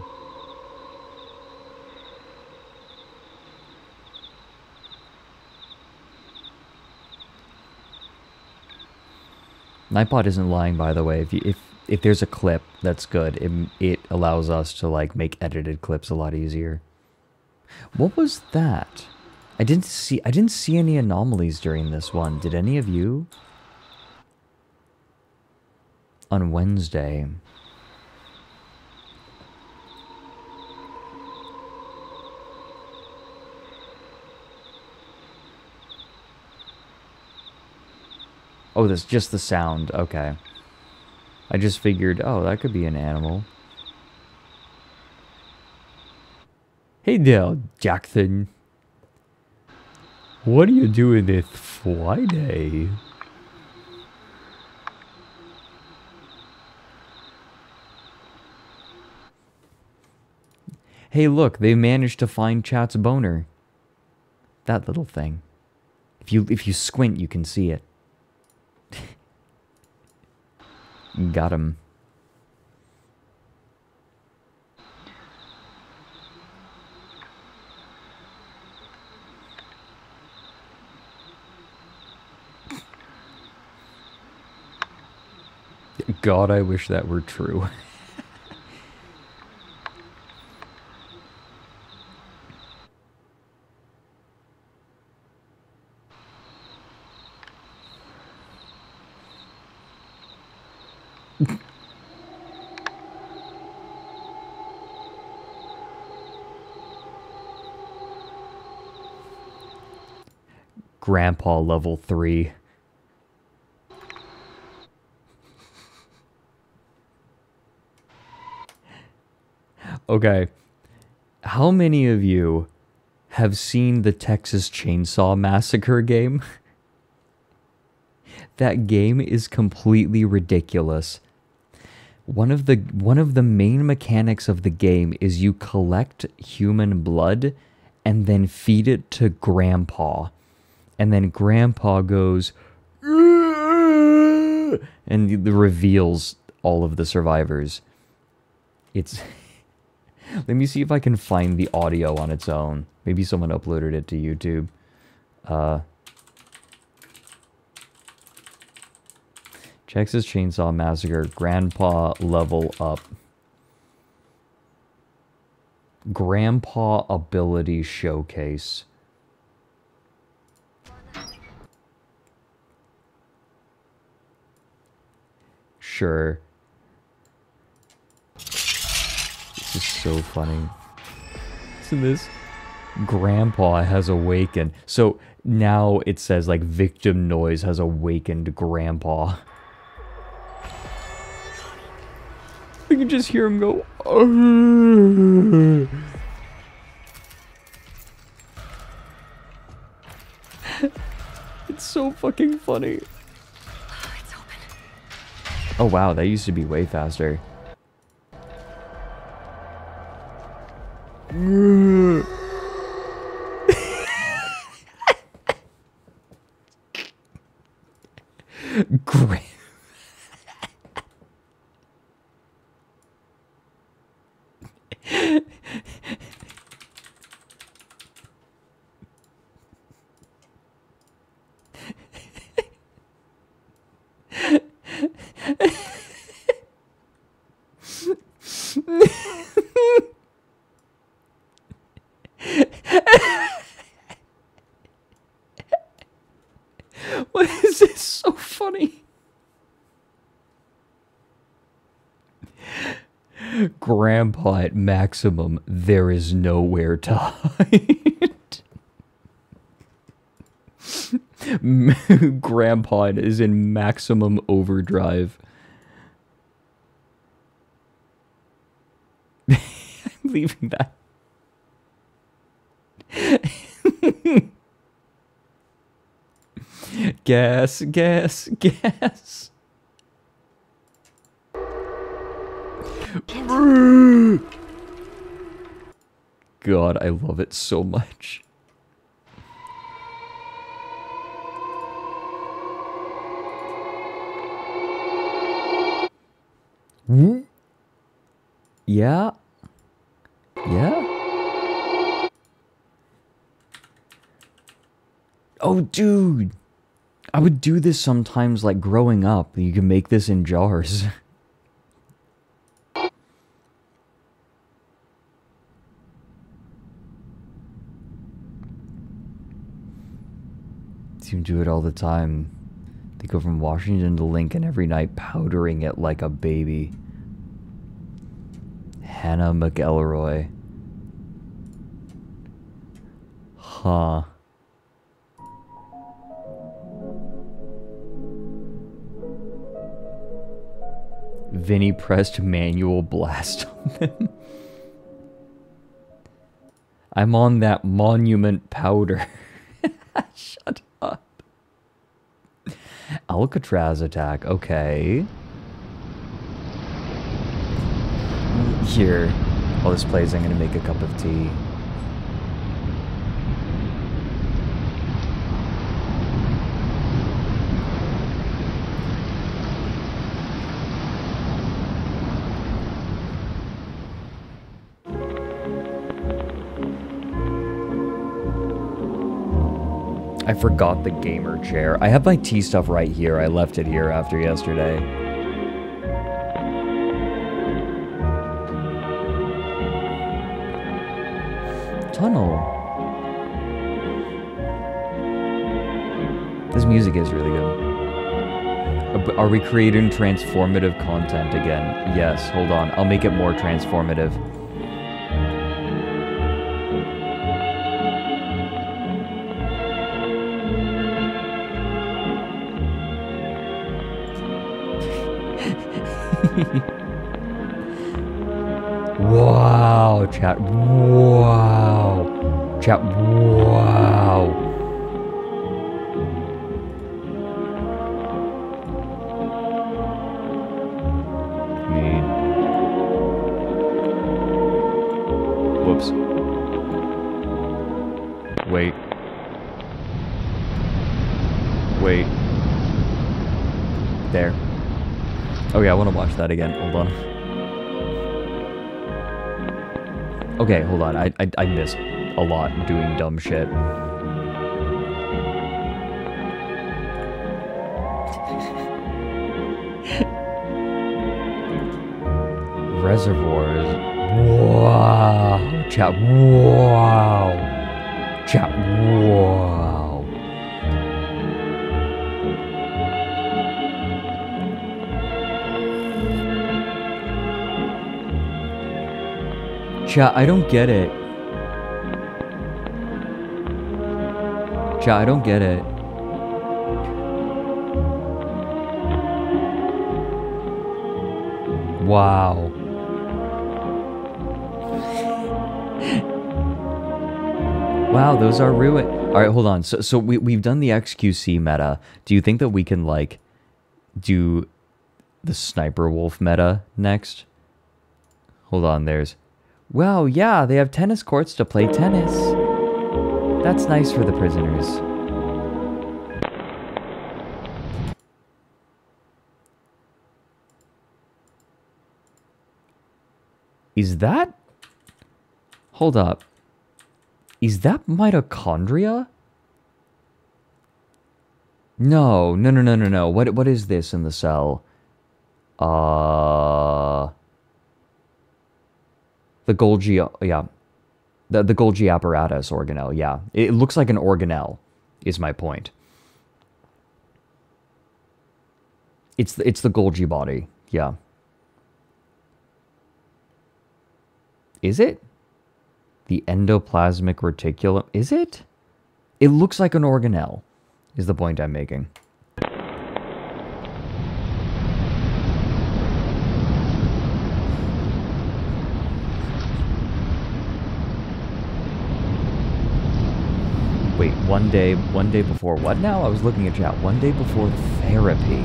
Nightbot isn't lying, by the way. If there's a clip that's good, it allows us to like make edited clips a lot easier. What was that? I didn't see any anomalies during this one. Did any of you? On Wednesday. Oh, that's just the sound. Okay. I just figured, oh, that could be an animal. Hey there, Jackson. What are you doing this Friday? Hey, look, they managed to find Chat's boner. That little thing. If you squint, you can see it. Got him. God, I wish that were true. Grandpa level 3. Okay. How many of you have seen the Texas Chainsaw Massacre game? That game is completely ridiculous. One of the main mechanics of the game is you collect human blood and then feed it to Grandpa. And then Grandpa goes and reveals all of the survivors. It's let me see if I can find the audio on its own. Maybe someone uploaded it to YouTube. Texas Chainsaw Massacre, Grandpa level up. Grandpa ability showcase. Sure. This is so funny. Listen to this. Grandpa has awakened. So now it says like victim noise has awakened Grandpa. You can just hear him go. "Argh." It's so fucking funny. Oh wow, that used to be way faster. Great. What is this? So funny. Grandpa at maximum, there is nowhere to hide. Grandpa is in maximum overdrive. I'm leaving that. Gas, gas, gas. God, I love it so much. Yeah. Yeah. Oh, dude. I would do this sometimes, like, growing up. You can make this in jars. You do it all the time. They go from Washington to Lincoln every night, powdering it like a baby. Hannah McElroy. Huh. Vinny pressed manual blast on them. I'm on that monument powder. Shut up. Alcatraz attack, okay. Here. While this plays, I'm gonna make a cup of tea. I forgot the gamer chair. I have my tea stuff right here. I left it here after yesterday. Tunnel. This music is really good. Are we creating transformative content again? Yes, hold on. I'll make it more transformative. Wow, chat. Wow. Chat. Wow. Whoops. Wait. Wait. There. Oh yeah, I want to watch that again. Hold on. Okay, hold on. I missed a lot doing dumb shit. Reservoirs. Wow. Chat. Wow. Chat. Wow. Chat, I don't get it. Chat, I don't get it. Wow. Wow, those are ruined. Alright, hold on. So we've done the XQC meta. Do you think that we can, like, do the Sniper Wolf meta next? Hold on, there's... Wow, yeah, they have tennis courts to play tennis. That's nice for the prisoners. Is that... Hold up. Is that mitochondria? No. What is this in the cell? The Golgi, yeah. The Golgi apparatus organelle, yeah. It looks like an organelle, is my point. It's the Golgi body, yeah. Is it? The endoplasmic reticulum, is it? It looks like an organelle, is the point I'm making. Wait, one day before what now? I was looking at chat. One day before therapy.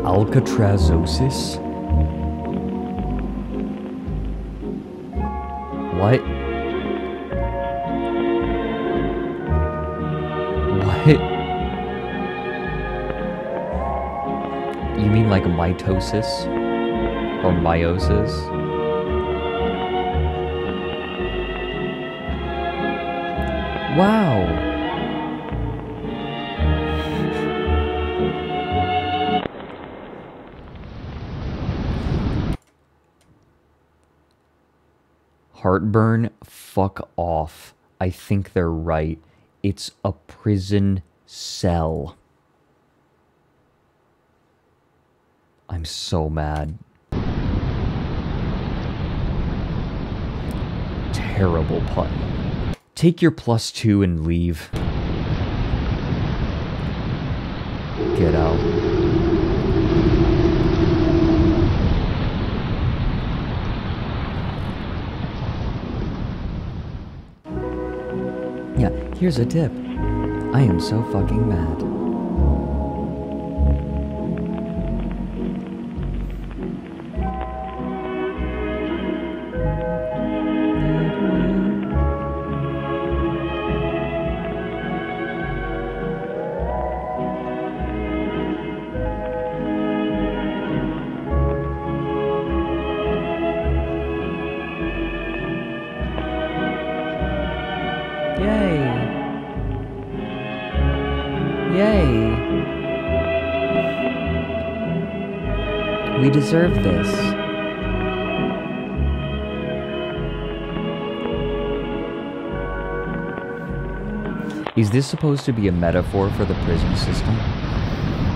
Alcatrazosis? What? What? You mean like mitosis? Or meiosis? Wow! Heartburn? Fuck off. I think they're right. It's a prison cell. I'm so mad. Terrible pun. Take your +2 and leave. Get out. Yeah, here's a tip. I am so fucking mad. Yay! We deserve this. Is this supposed to be a metaphor for the prison system?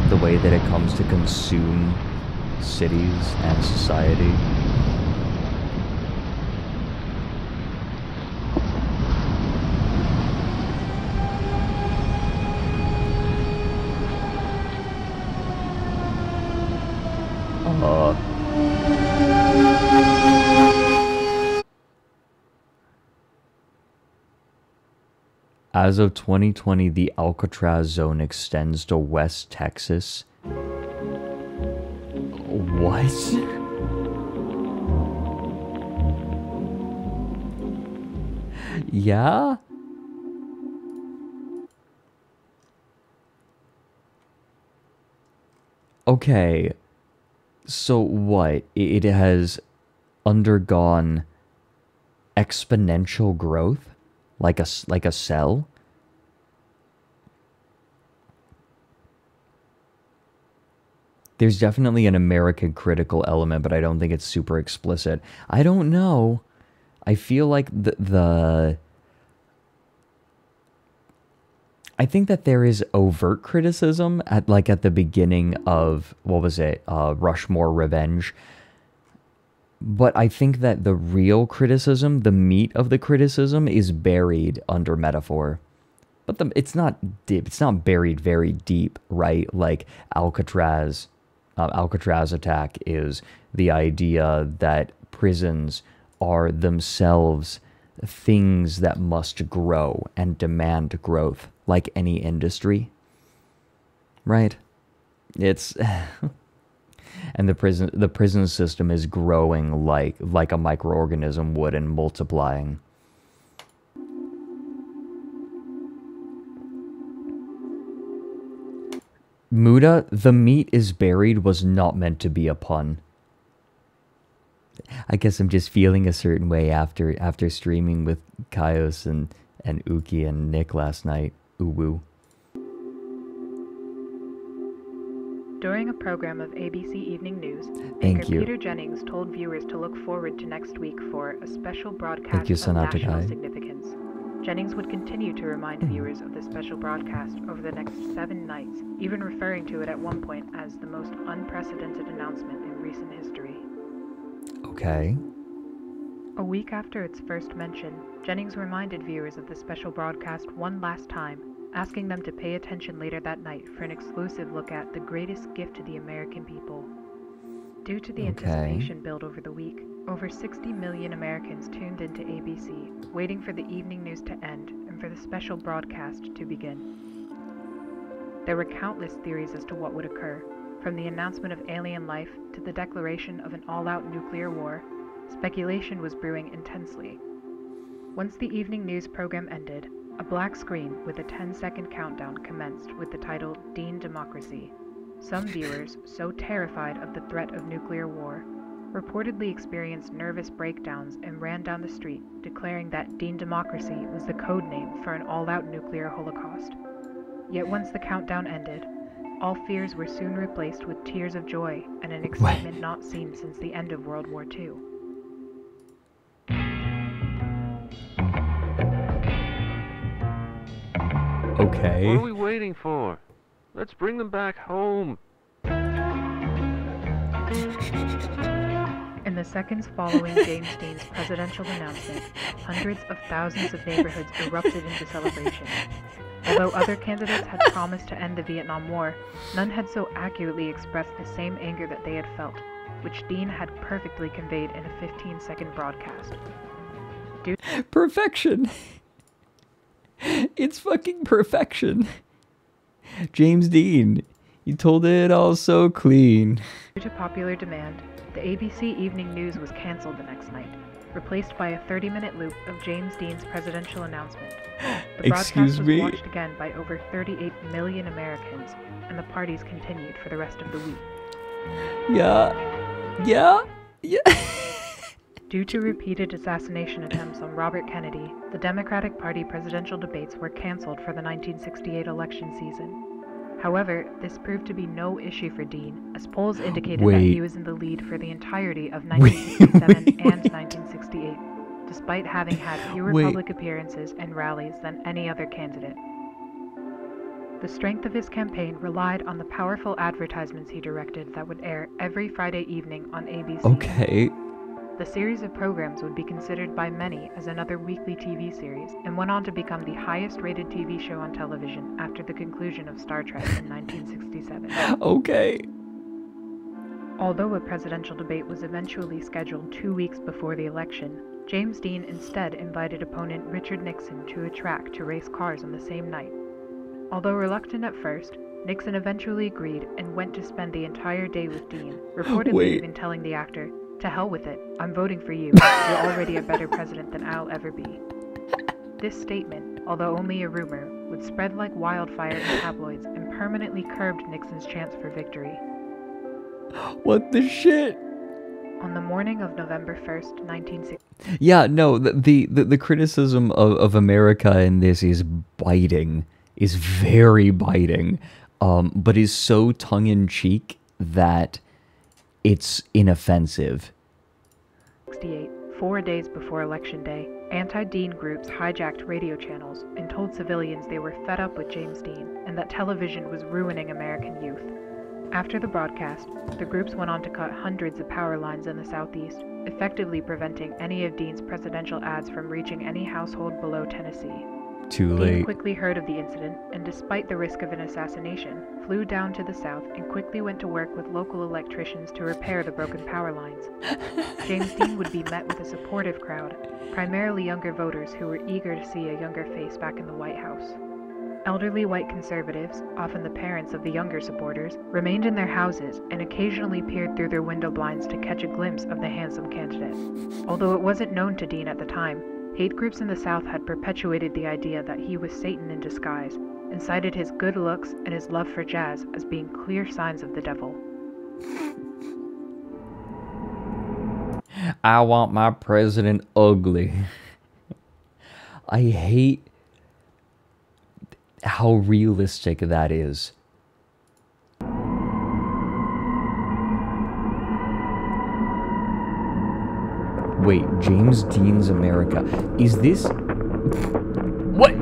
The way that it comes to consume cities and society? As of 2020, the Alcatraz zone extends to West Texas. What? Yeah? Okay. So what? It has undergone exponential growth? Like a cell? There's definitely an American critical element, but I don't think it's super explicit. I don't know. I feel like I think that there is overt criticism at the beginning of, what was it, Rushmore Revenge. But I think that the real criticism, the meat of the criticism, is buried under metaphor. But it's not deep. It's not buried very deep, right? Like Alcatraz attack is the idea that prisons are themselves things that must grow and demand growth, like any industry, right? It's and the prison system is growing like a microorganism would and multiplying. Muda, the meat is buried was not meant to be a pun. I guess I'm just feeling a certain way after streaming with Kaios and Uki and Nick last night. Uwu. During a program of ABC Evening News, Thank Anchor you. Peter Jennings told viewers to look forward to next week for a special broadcast Thank you, of Sonata national Guy. significance. Jennings would continue to remind viewers of the special broadcast over the next 7 nights, even referring to it at one point as the most unprecedented announcement in recent history. Okay. A week after its first mention, Jennings reminded viewers of the special broadcast one last time, asking them to pay attention later that night for an exclusive look at the greatest gift to the American people. Due to the anticipation built over the week, over 60 million Americans tuned into ABC, waiting for the evening news to end and for the special broadcast to begin. There were countless theories as to what would occur, from the announcement of alien life to the declaration of an all-out nuclear war. Speculation was brewing intensely. Once the evening news program ended, a black screen with a 10-second countdown commenced with the title Dean Democracy. Some viewers, so terrified of the threat of nuclear war, reportedly experienced nervous breakdowns and ran down the street, declaring that Dean Democracy was the code name for an all-out nuclear holocaust. Yet once the countdown ended, all fears were soon replaced with tears of joy and an excitement not seen since the end of World War II. Okay. What are we waiting for? Let's bring them back home. In the seconds following James Dean's presidential announcement, hundreds of thousands of neighborhoods erupted into celebration. Although other candidates had promised to end the Vietnam War, none had so accurately expressed the same anger that they had felt, which Dean had perfectly conveyed in a 15-second broadcast. Perfection. It's fucking perfection. James Dean, you told it all so clean. Due to popular demand, the ABC Evening News was cancelled the next night, replaced by a 30-minute loop of James Dean's presidential announcement. The Excuse broadcast was me? watched again by over 38 million Americans, and the parties continued for the rest of the week. Yeah. Due to repeated assassination attempts on Robert Kennedy, the Democratic Party presidential debates were cancelled for the 1968 election season. However, this proved to be no issue for Dean, as polls indicated that he was in the lead for the entirety of 1967 and 1968, despite having had fewer public appearances and rallies than any other candidate. The strength of his campaign relied on the powerful advertisements he directed that would air every Friday evening on ABC. Okay. The series of programs would be considered by many as another weekly TV series, and went on to become the highest-rated TV show on television after the conclusion of Star Trek in 1967. Okay. Although a presidential debate was eventually scheduled 2 weeks before the election, James Dean instead invited opponent Richard Nixon to a track to race cars on the same night. Although reluctant at first, Nixon eventually agreed and went to spend the entire day with Dean, reportedly even telling the actor, "To hell with it, I'm voting for you. You're already a better president than I'll ever be." This statement, although only a rumor, would spread like wildfire in tabloids and permanently curbed Nixon's chance for victory. What the shit? On the morning of November 1st, 1960... Yeah, no, the criticism of America in this is biting. Is very biting. But is so tongue-in-cheek that it's inoffensive. 1968, 4 days before Election Day, anti-Dean groups hijacked radio channels and told civilians they were fed up with James Dean and that television was ruining American youth. After the broadcast, the groups went on to cut hundreds of power lines in the southeast, effectively preventing any of Dean's presidential ads from reaching any household below Tennessee. Too Dean late. quickly heard of the incident, and despite the risk of an assassination, flew down to the south and quickly went to work with local electricians to repair the broken power lines. James Dean would be met with a supportive crowd, primarily younger voters who were eager to see a younger face back in the White House. Elderly white conservatives, often the parents of the younger supporters, remained in their houses and occasionally peered through their window blinds to catch a glimpse of the handsome candidate. Although it wasn't known to Dean at the time, hate groups in the South had perpetuated the idea that he was Satan in disguise, and cited his good looks and his love for jazz as being clear signs of the devil. I want my president ugly. I hate how realistic that is. Wait, James Dean's America. Is this... What?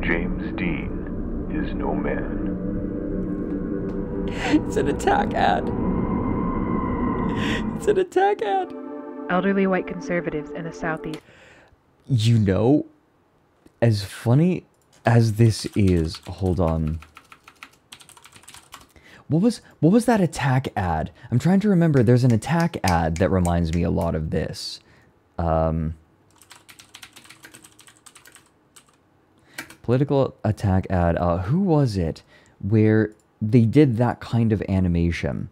James Dean is no man. It's an attack ad. It's an attack ad. Elderly white conservatives in the Southeast. You know, as funny as this is, hold on. What was that attack ad? I'm trying to remember. There's an attack ad that reminds me a lot of this. Political attack ad. Who was it where they did that kind of animation?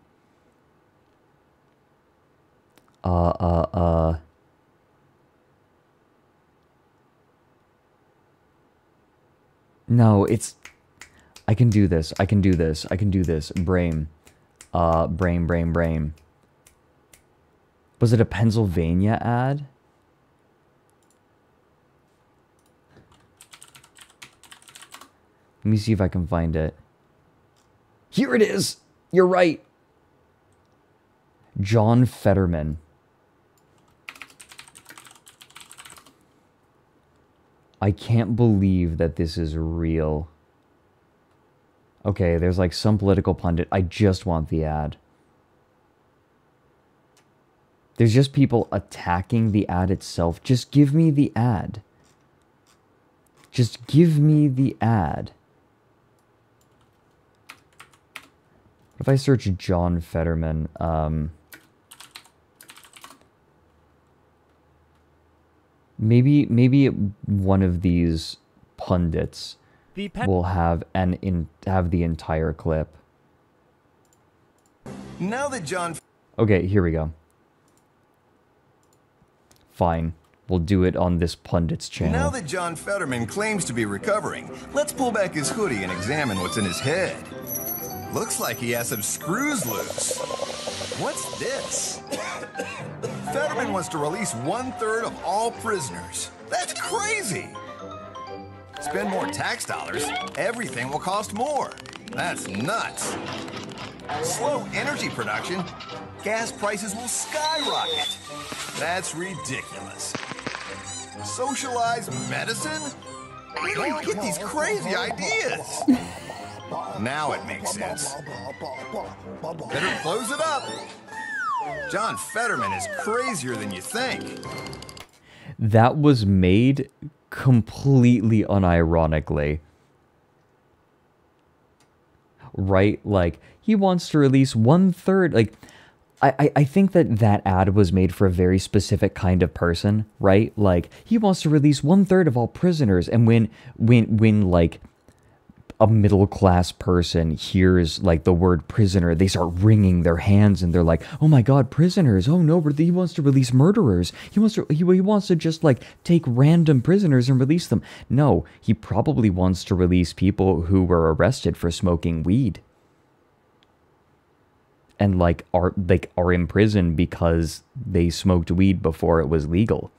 No, it's... I can do this. I can do this. I can do this. Brain. Brain. Was it a Pennsylvania ad? Let me see if I can find it. Here it is! You're right! John Fetterman. I can't believe that this is real. Okay, there's like some political pundit. I just want the ad. There's just people attacking the ad itself. Just give me the ad. Just give me the ad. What if I search John Fetterman? Maybe one of these pundits will have the entire clip. Now that John... Okay, here we go. Fine. We'll do it on this pundit's channel. Now that John Fetterman claims to be recovering, let's pull back his hoodie and examine what's in his head. Looks like he has some screws loose. What's this? Fetterman wants to release 1/3 of all prisoners. That's crazy! Spend more tax dollars, everything will cost more. That's nuts. Slow energy production, gas prices will skyrocket. That's ridiculous. Socialized medicine? Where do you get these crazy ideas? Now it makes sense. Better close it up. John Fetterman is crazier than you think. That was made completely unironically. Right? Like, he wants to release 1/3. Like, I think that ad was made for a very specific kind of person, right? Like, he wants to release 1/3 of all prisoners. And when like, a middle-class person hears, like, the word prisoner, they start wringing their hands and they're like, oh my god, prisoners, oh no, he wants to release murderers. He wants to just, like, take random prisoners and release them. No, he probably wants to release people who were arrested for smoking weed. And, like, are in prison because they smoked weed before it was legal.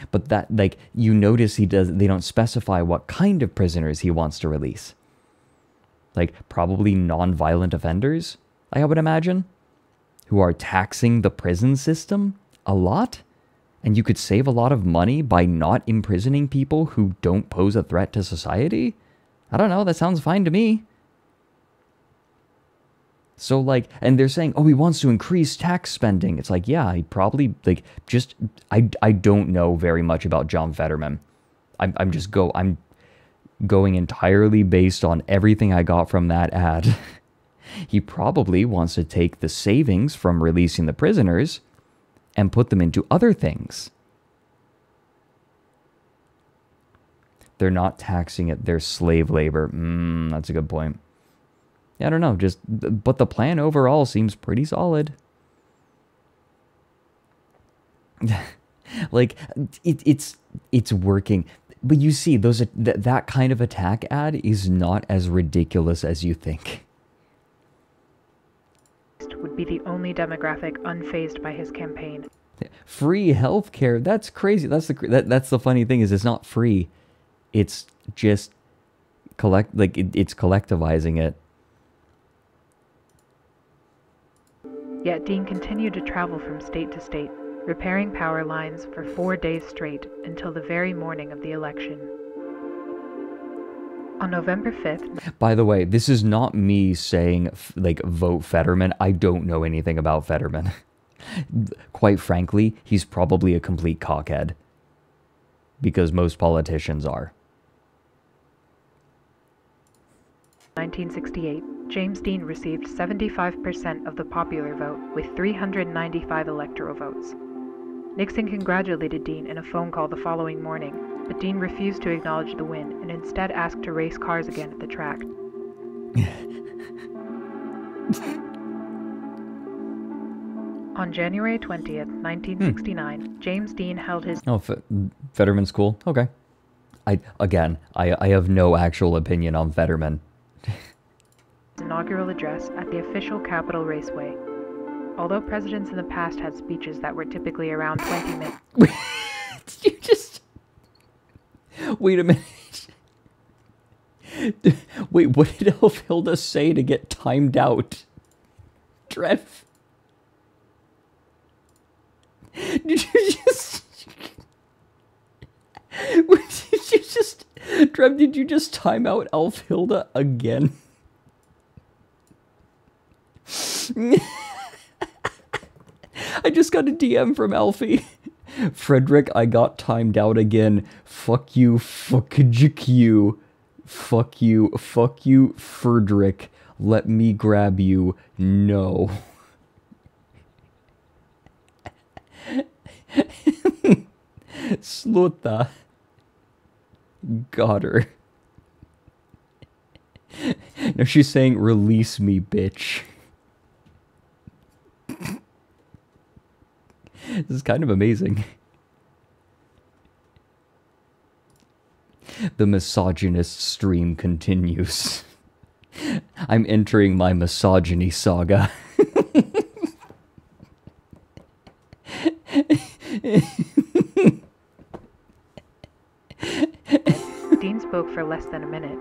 But that, like, you notice they don't specify what kind of prisoners he wants to release. Like, probably non-violent offenders, I would imagine, who are taxing the prison system a lot. And you could save a lot of money by not imprisoning people who don't pose a threat to society. I don't know, that sounds fine to me. So, like, and they're saying, oh, he wants to increase tax spending. It's like, yeah, he probably, like, just, I don't know very much about John Fetterman. I'm going entirely based on everything I got from that ad. He probably wants to take the savings from releasing the prisoners and put them into other things. They're not taxing it, they're slave labor. That's a good point. I don't know, but the plan overall seems pretty solid. Like, it's working. But you see, that kind of attack ad is not as ridiculous as you think. Would be the only demographic unfazed by his campaign. Free healthcare, that's crazy. That's the funny thing, is it's not free. It's just it's collectivizing it. Yet Dean continued to travel from state to state, repairing power lines for 4 days straight until the very morning of the election. On November 5th... By the way, this is not me saying, like, vote Fetterman. I don't know anything about Fetterman. Quite frankly, he's probably a complete cockhead. Because most politicians are. 1968, James Dean received 75% of the popular vote with 395 electoral votes. Nixon congratulated Dean in a phone call the following morning, but Dean refused to acknowledge the win and instead asked to race cars again at the track. On January 20th, 1969, James Dean held his... Oh, Fetterman's cool. Okay. I have no actual opinion on Fetterman. Inaugural address at the official Capitol Raceway. Although presidents in the past had speeches that were typically around 20 minutes... You just... Wait a minute. Wait, what did Elfhilda say to get timed out? Trev? Did you just... Trev, did you just time out Elfhilda again? I just got a DM from Alfie. Fredrik, I got timed out again. Fuck you, fuck you. Fuck you, Fredrik. Let me grab you. No. Sluta. Got her. No, she's saying, release me, bitch. This is kind of amazing. The misogynist stream continues. I'm entering my misogyny saga. Dean spoke for less than a minute.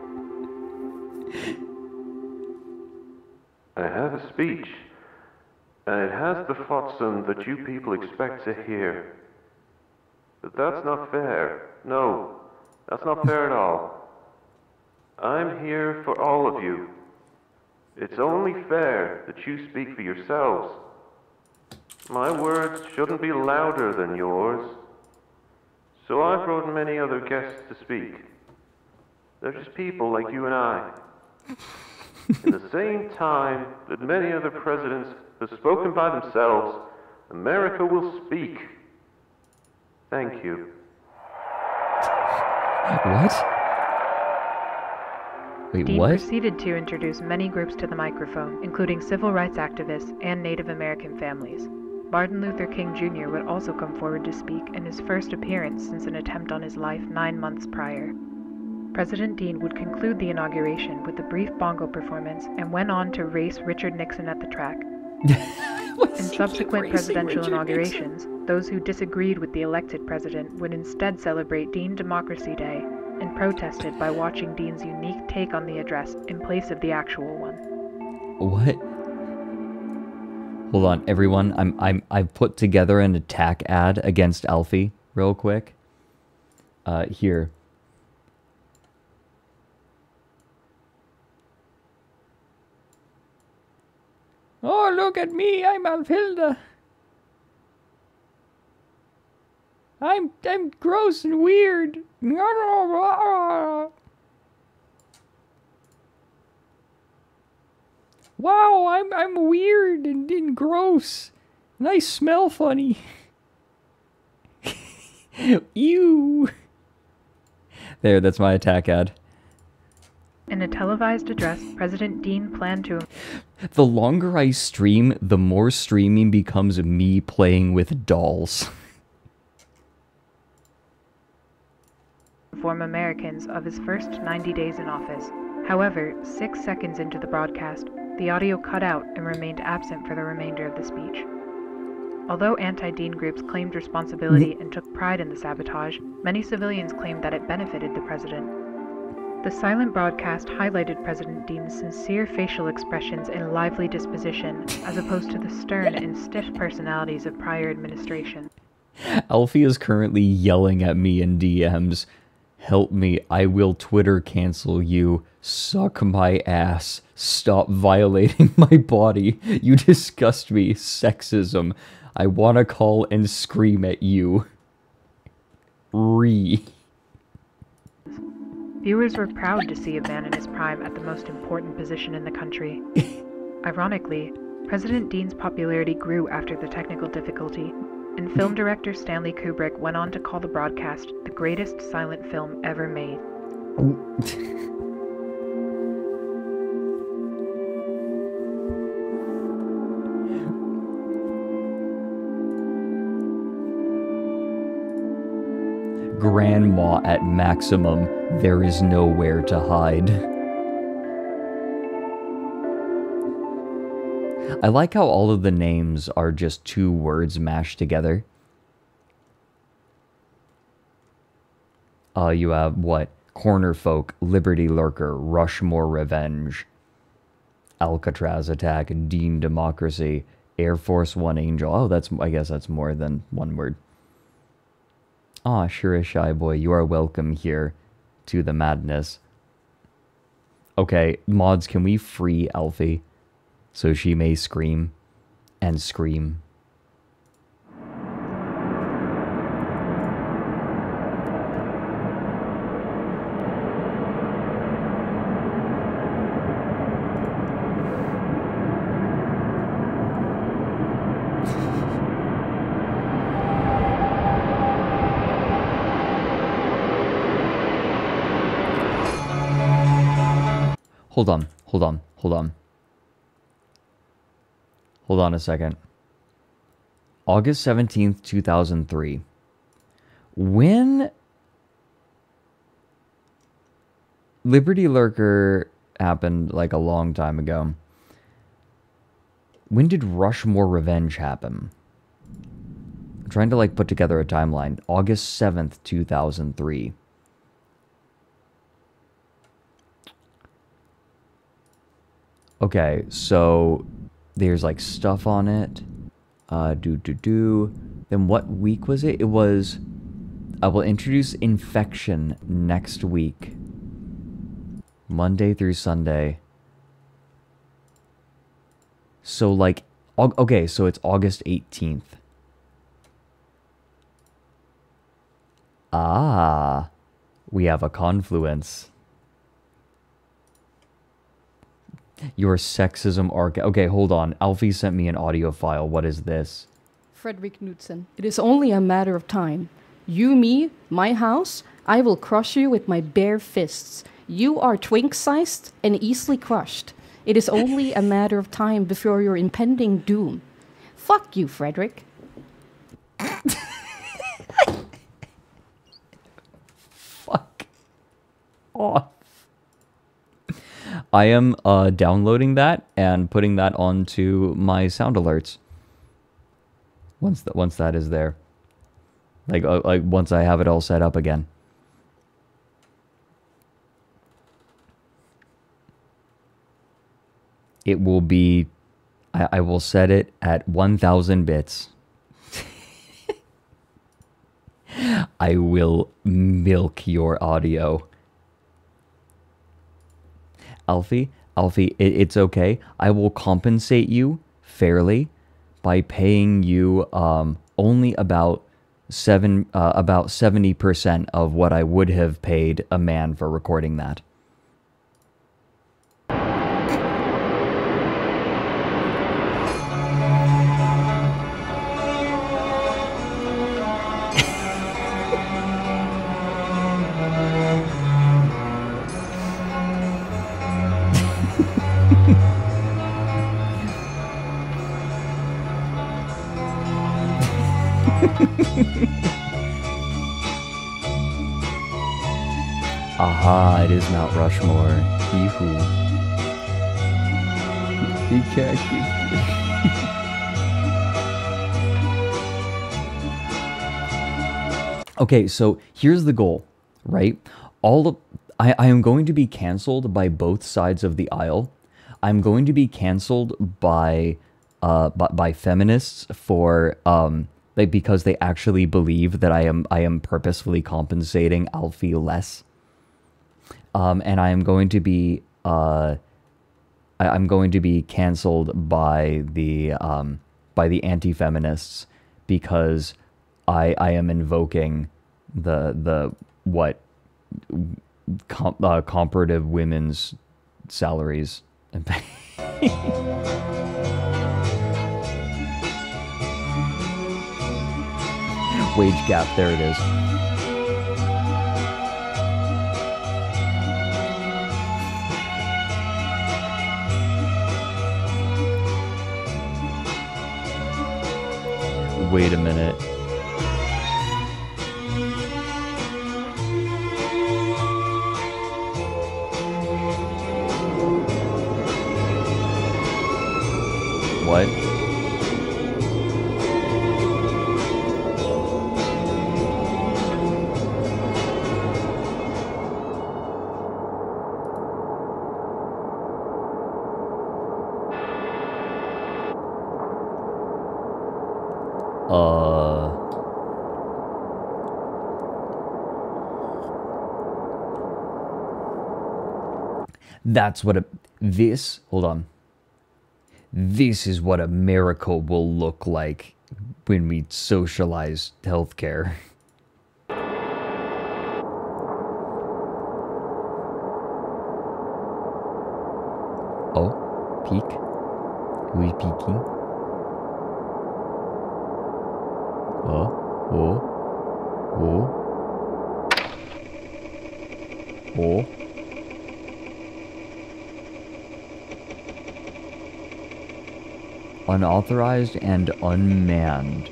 I have a speech, and it has the flotsam that you people expect to hear. But that's not fair. No, that's not fair at all. I'm here for all of you. It's only fair that you speak for yourselves. My words shouldn't be louder than yours. So I brought many other guests to speak. They're just people like you and I. In the same time that many other presidents have spoken by themselves, America will speak. Thank you. What? Wait, Dean what? proceeded to introduce many groups to the microphone, including civil rights activists and Native American families. Martin Luther King Jr. would also come forward to speak in his first appearance since an attempt on his life 9 months prior. President Dean would conclude the inauguration with a brief bongo performance and went on to race Richard Nixon at the track. In subsequent presidential inaugurations, those who disagreed with the elected president would instead celebrate Dean Democracy Day and protested by watching Dean's unique take on the address in place of the actual one. What? Hold on, everyone. I've put together an attack ad against Alfie real quick. Here. Oh, look at me, I'm Alfilda. I'm gross and weird. Wow, I'm weird and gross. And I smell funny. Ew. There, that's my attack ad. In a televised address, President Dean planned to The longer I stream, the more streaming becomes me playing with dolls. inform Americans of his first 90 days in office. However, 6 seconds into the broadcast, the audio cut out and remained absent for the remainder of the speech. Although anti-Dean groups claimed responsibility and took pride in the sabotage, many civilians claimed that it benefited the president. The silent broadcast highlighted President Dean's sincere facial expressions and lively disposition, as opposed to the stern and stiff personalities of prior administration. Alfie is currently yelling at me in DMs. Help me, I will Twitter cancel you. Suck my ass. Stop violating my body. You disgust me. Sexism. I wanna call and scream at you. Viewers were proud to see a man in his prime at the most important position in the country. Ironically, President Dean's popularity grew after the technical difficulty, and film director Stanley Kubrick went on to call the broadcast the greatest silent film ever made. Grandma at maximum, there is nowhere to hide. I like how all of the names are just 2 words mashed together. You have, what? Corner Folk, Liberty Lurker, Rushmore Revenge, Alcatraz Attack, Dean Democracy, Air Force One Angel. Oh, I guess that's more than 1 word. Ah, sure is, Shy Boy. You are welcome here to the madness. Okay, mods, can we free Alfie so she may scream and scream? Hold on. Hold on a second. August 17th, 2003. When Liberty Lurker happened like a long time ago, when did Rushmore Revenge happen? I'm trying to like put together a timeline. August 7th, 2003. Okay, so there's like stuff on it. Then what week was it? It was, I will introduce Infection next week. Monday through Sunday. So like, okay, so it's August 18th. Ah, we have a confluence. Your sexism arc. Okay, hold on. Alfie sent me an audio file. What is this? Fredrik Knudsen. It is only a matter of time. You, me, my house, I will crush you with my bare fists. You are twink-sized and easily crushed. It is only a matter of time before your impending doom. Fuck you, Fredrik. Fuck off. I am downloading that and putting that onto my sound alerts. Once that is there, like once I have it all set up again. It will be. I will set it at 1,000 bits. I will milk your audio. Alfie, it's okay. I will compensate you fairly by paying you only about 70% of what I would have paid a man for recording that. Aha, it is Mount Rushmore. Hee-hoo. He can't keep... Okay, so here's the goal, right? I am going to be canceled by both sides of the aisle. I'm going to be canceled by feminists for because they actually believe that I am purposefully compensating Alfie less. And I am going to be I'm going to be canceled by the anti-feminists because I am invoking the comparative women's salaries and pay. Wage gap, there it is. Wait a minute. What? That's what hold on. This is what America will look like when we socialize healthcare. Oh, peek. Who is peeking? Oh. unauthorized and unmanned.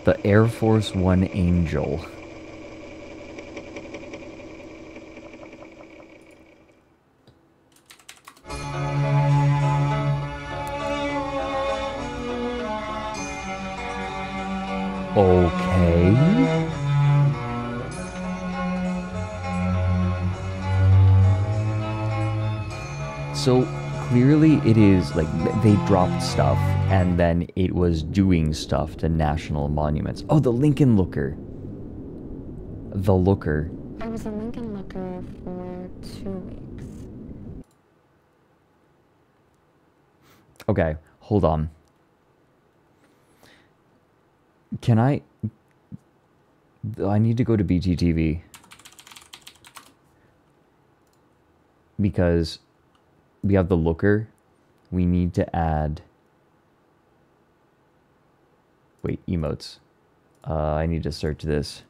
The Air Force One Angel. Okay. So clearly it is like they dropped stuff and then it was doing stuff to national monuments. Oh, the Lincoln Looker. The Looker. I was a Lincoln Looker for 2 weeks. Okay, hold on. Can I need to go to BTTV. Because we have the Looker. We need to add... Wait, emotes. I need to search this.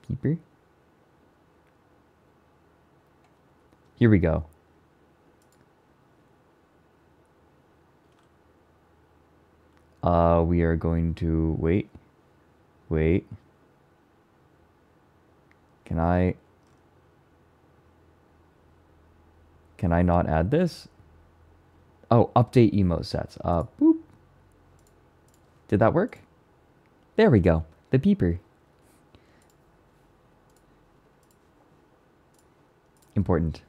Keeper? Here we go. We are going to... Wait. Can I not add this? Oh, update emote sets. Boop. Did that work? There we go. The peeper. Important.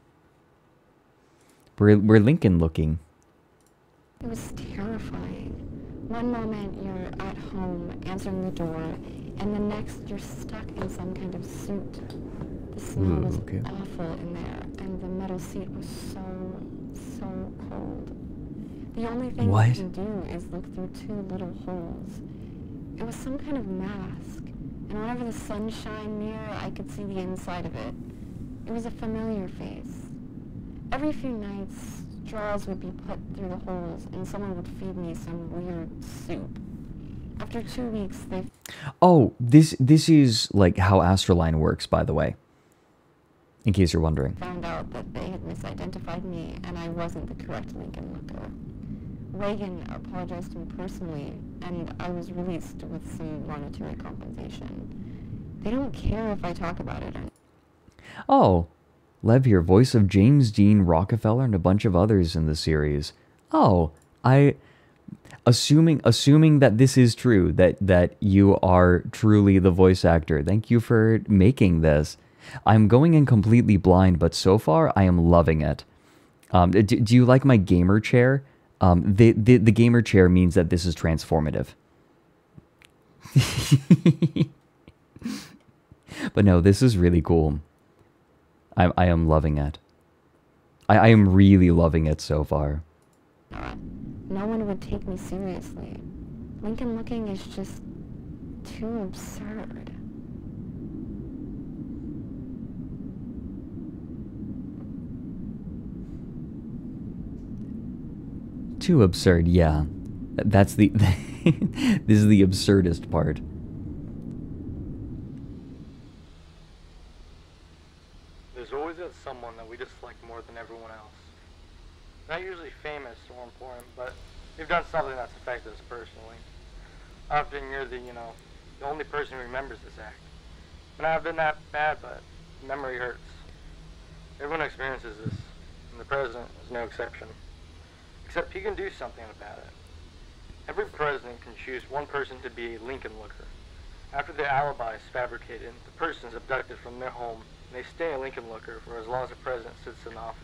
We're Lincoln looking. It was terrifying. One moment you're at home answering the door, and the next you're stuck in some kind of suit. The smell was awful in there, and the metal seat was so cold. The only thing you can do is look through 2 little holes. It was some kind of mask, and whenever the sun shined near, I could see the inside of it. It was a familiar face. Every few nights, straws would be put through the holes, and someone would feed me some weird soup. After 2 weeks, they... Oh, this is like how ASTRALINE works, by the way. In case you're wondering. Found out that they had misidentified me, and I wasn't the correct Lincoln Looker. Reagan apologized to me personally, and I was released with some monetary compensation. They don't care if I talk about it. Oh, Lev here, voice of James Dean Rockefeller and a bunch of others in the series. Oh, assuming that this is true, that you are truly the voice actor. Thank you for making this. I'm going in completely blind, but so far I am loving it. Do you like my gamer chair? The gamer chair means that this is transformative. But no, this is really cool. I am loving it. I am really loving it so far. No one would take me seriously. Lincoln looking is just too absurd. Too absurd, yeah. That's the... This is the absurdist part. There's always that someone that we dislike more than everyone else. Not usually famous or important, but they've done something that's affected us personally. Often you're the only person who remembers this act. And I've been that bad, but memory hurts. Everyone experiences this, and the president is no exception. Except he can do something about it. Every president can choose one person to be a Lincoln Looker. After the alibi is fabricated, the person is abducted from their home, and they stay a Lincoln Looker for as long as the president sits in office.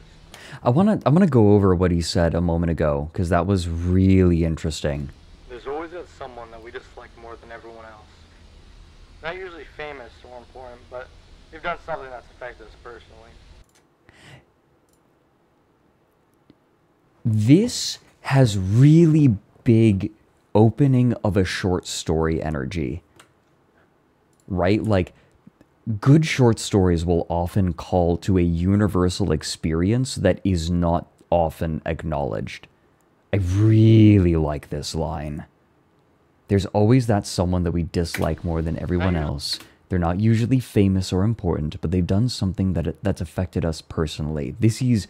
I wanna go over what he said a moment ago, because that was really interesting. There's always that someone that we dislike more than everyone else. Not usually famous or important, but they've done something that's affected us personally. This has really big opening of a short story energy. Right? Like, good short stories will often call to a universal experience that is not often acknowledged. I really like this line. There's always that someone that we dislike more than everyone else. They're not usually famous or important, but they've done something that's affected us personally. This is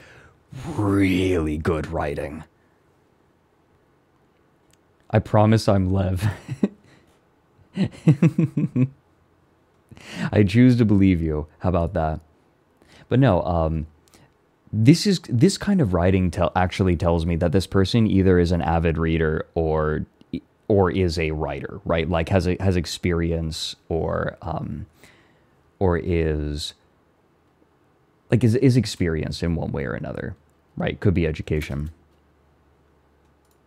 really good writing. I promise I'm Lev. I choose to believe you. How about that? But no, this kind of writing actually tells me that this person either is an avid reader or is a writer, right? Like has experience or is experienced in one way or another, right? Could be education.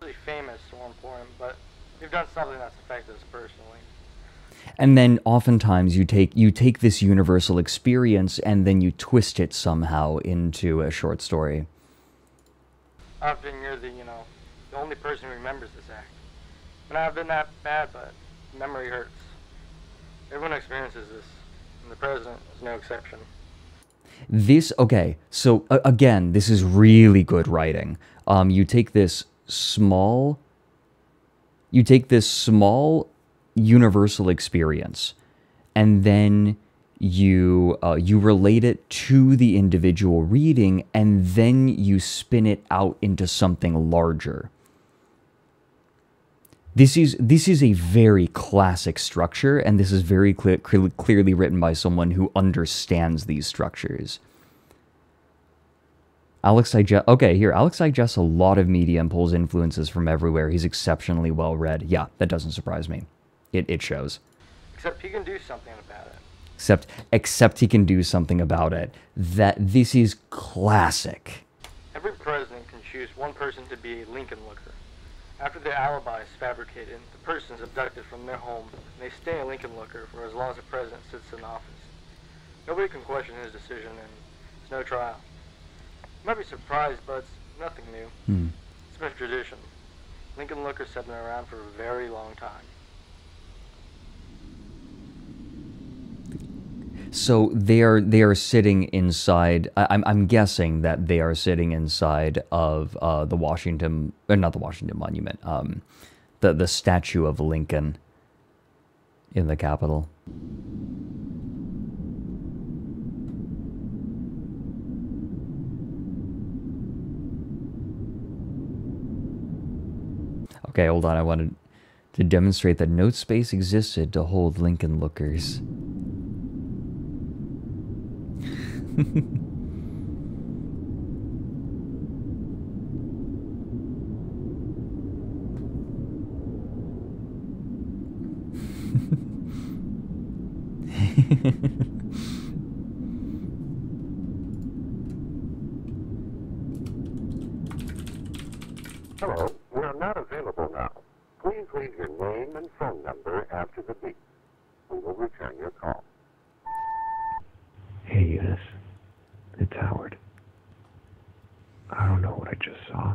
Really famous or important, but you've done something that's affected us personally. And then oftentimes you take this universal experience and then you twist it somehow into a short story. Often you're the only person who remembers this act. And I've been that bad, but memory hurts. Everyone experiences this, and the president is no exception. Okay, so again, this is really good writing. You take this small universal experience, and then you relate it to the individual reading, and then you spin it out into something larger. This is a very classic structure, and this is very clearly written by someone who understands these structures. Alex digests a lot of media and pulls influences from everywhere. He's exceptionally well read. Yeah, that doesn't surprise me. It shows. Except he can do something about it. Except he can do something about it. This is classic. Every president can choose one person to be a Lincoln looker. After their alibi is fabricated, the person is abducted from their home, and they stay a Lincoln looker for as long as the president sits in office. Nobody can question his decision, and there's no trial. You might be surprised, but it's nothing new. It's been a tradition. Lincoln lookers have been around for a very long time. So they are sitting inside. I'm guessing that they are sitting inside of the Washington, or not the Washington Monument, the statue of Lincoln in the Capitol. Okay, hold on. I wanted to demonstrate that no space existed to hold Lincoln lookers. Hello, we are not available now. Please leave your name and phone number after the beep. We will return your call. Hey, Eunice. It's Howard. I don't know what I just saw.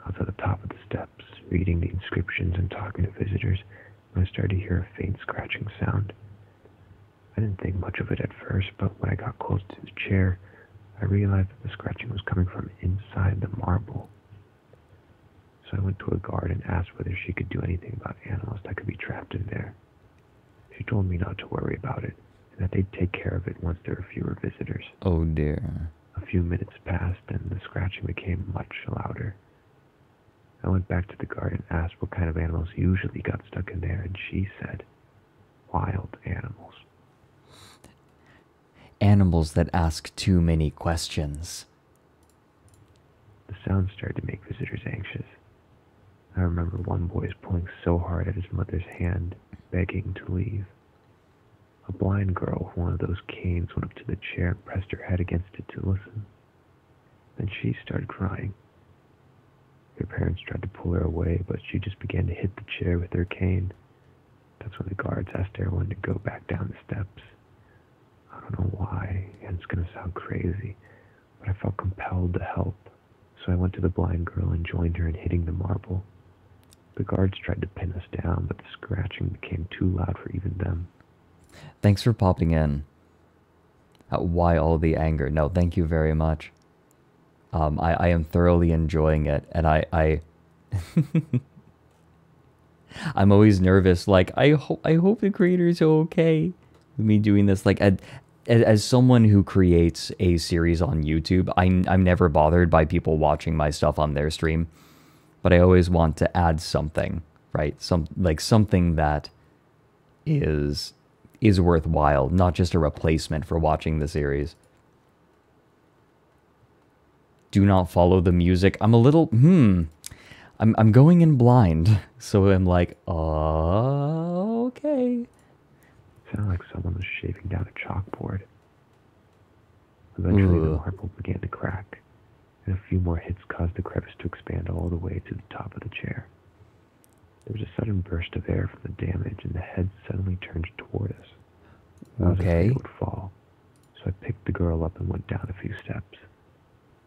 I was at the top of the steps, reading the inscriptions and talking to visitors, when I started to hear a faint scratching sound. I didn't think much of it at first, but when I got close to the chair, I realized that the scratching was coming from inside the marble. So I went to a guard and asked whether she could do anything about animals that could be trapped in there. She told me not to worry about it, and that they'd take care of it once there were fewer visitors. Oh dear. A few minutes passed, and the scratching became much louder. I went back to the guard and asked what kind of animals usually got stuck in there, and she said, wild animals. Animals that ask too many questions. The sound started to make visitors anxious. I remember one boy pulling so hard at his mother's hand, begging to leave. A blind girl with one of those canes went up to the chair and pressed her head against it to listen. Then she started crying. Her parents tried to pull her away, but she just began to hit the chair with her cane. That's when the guards asked everyone to go back down the steps. I don't know why, and it's going to sound crazy, but I felt compelled to help. So I went to the blind girl and joined her in hitting the marble. The guards tried to pin us down, but the scratching became too loud for even them. Thanks for popping in. Why all the anger? No, thank you very much. I am thoroughly enjoying it, and I'm always nervous. Like I hope the creators are okay with me doing this. Like as someone who creates a series on YouTube, I'm never bothered by people watching my stuff on their stream, but I always want to add something, right? Something that is worthwhile, not just a replacement for watching the series. Do not follow the music. I'm a little, I'm going in blind, so I'm like, okay. Sounded like someone was shaving down a chalkboard. Eventually, the marble began to crack, and a few more hits caused the crevice to expand all the way to the top of the chair. There was a sudden burst of air from the damage, and the head suddenly turned toward us. I was afraid it would fall, so I picked the girl up and went down a few steps.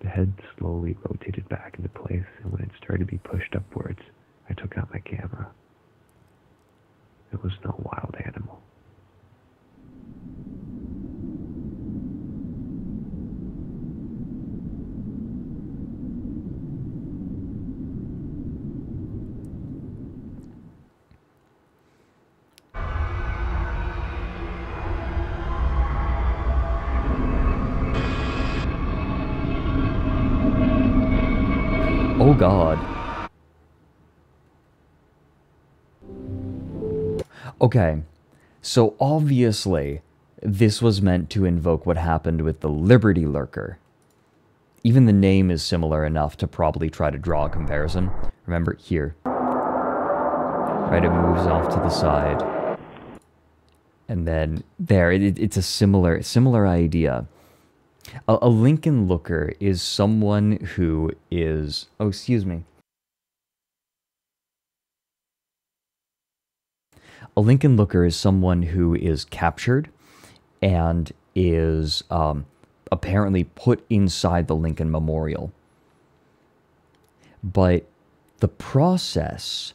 The head slowly rotated back into place, and when it started to be pushed upwards, I took out my camera. It was no wild animal. Oh God. Okay, so obviously this was meant to invoke what happened with the Liberty Lurker. Even the name is similar enough to probably try to draw a comparison. Remember, here. Right, it moves off to the side. And then there, it's a similar idea. A Lincoln Looker is someone who is... Oh, excuse me. A Lincoln Looker is someone who is captured and is apparently put inside the Lincoln Memorial. But the process...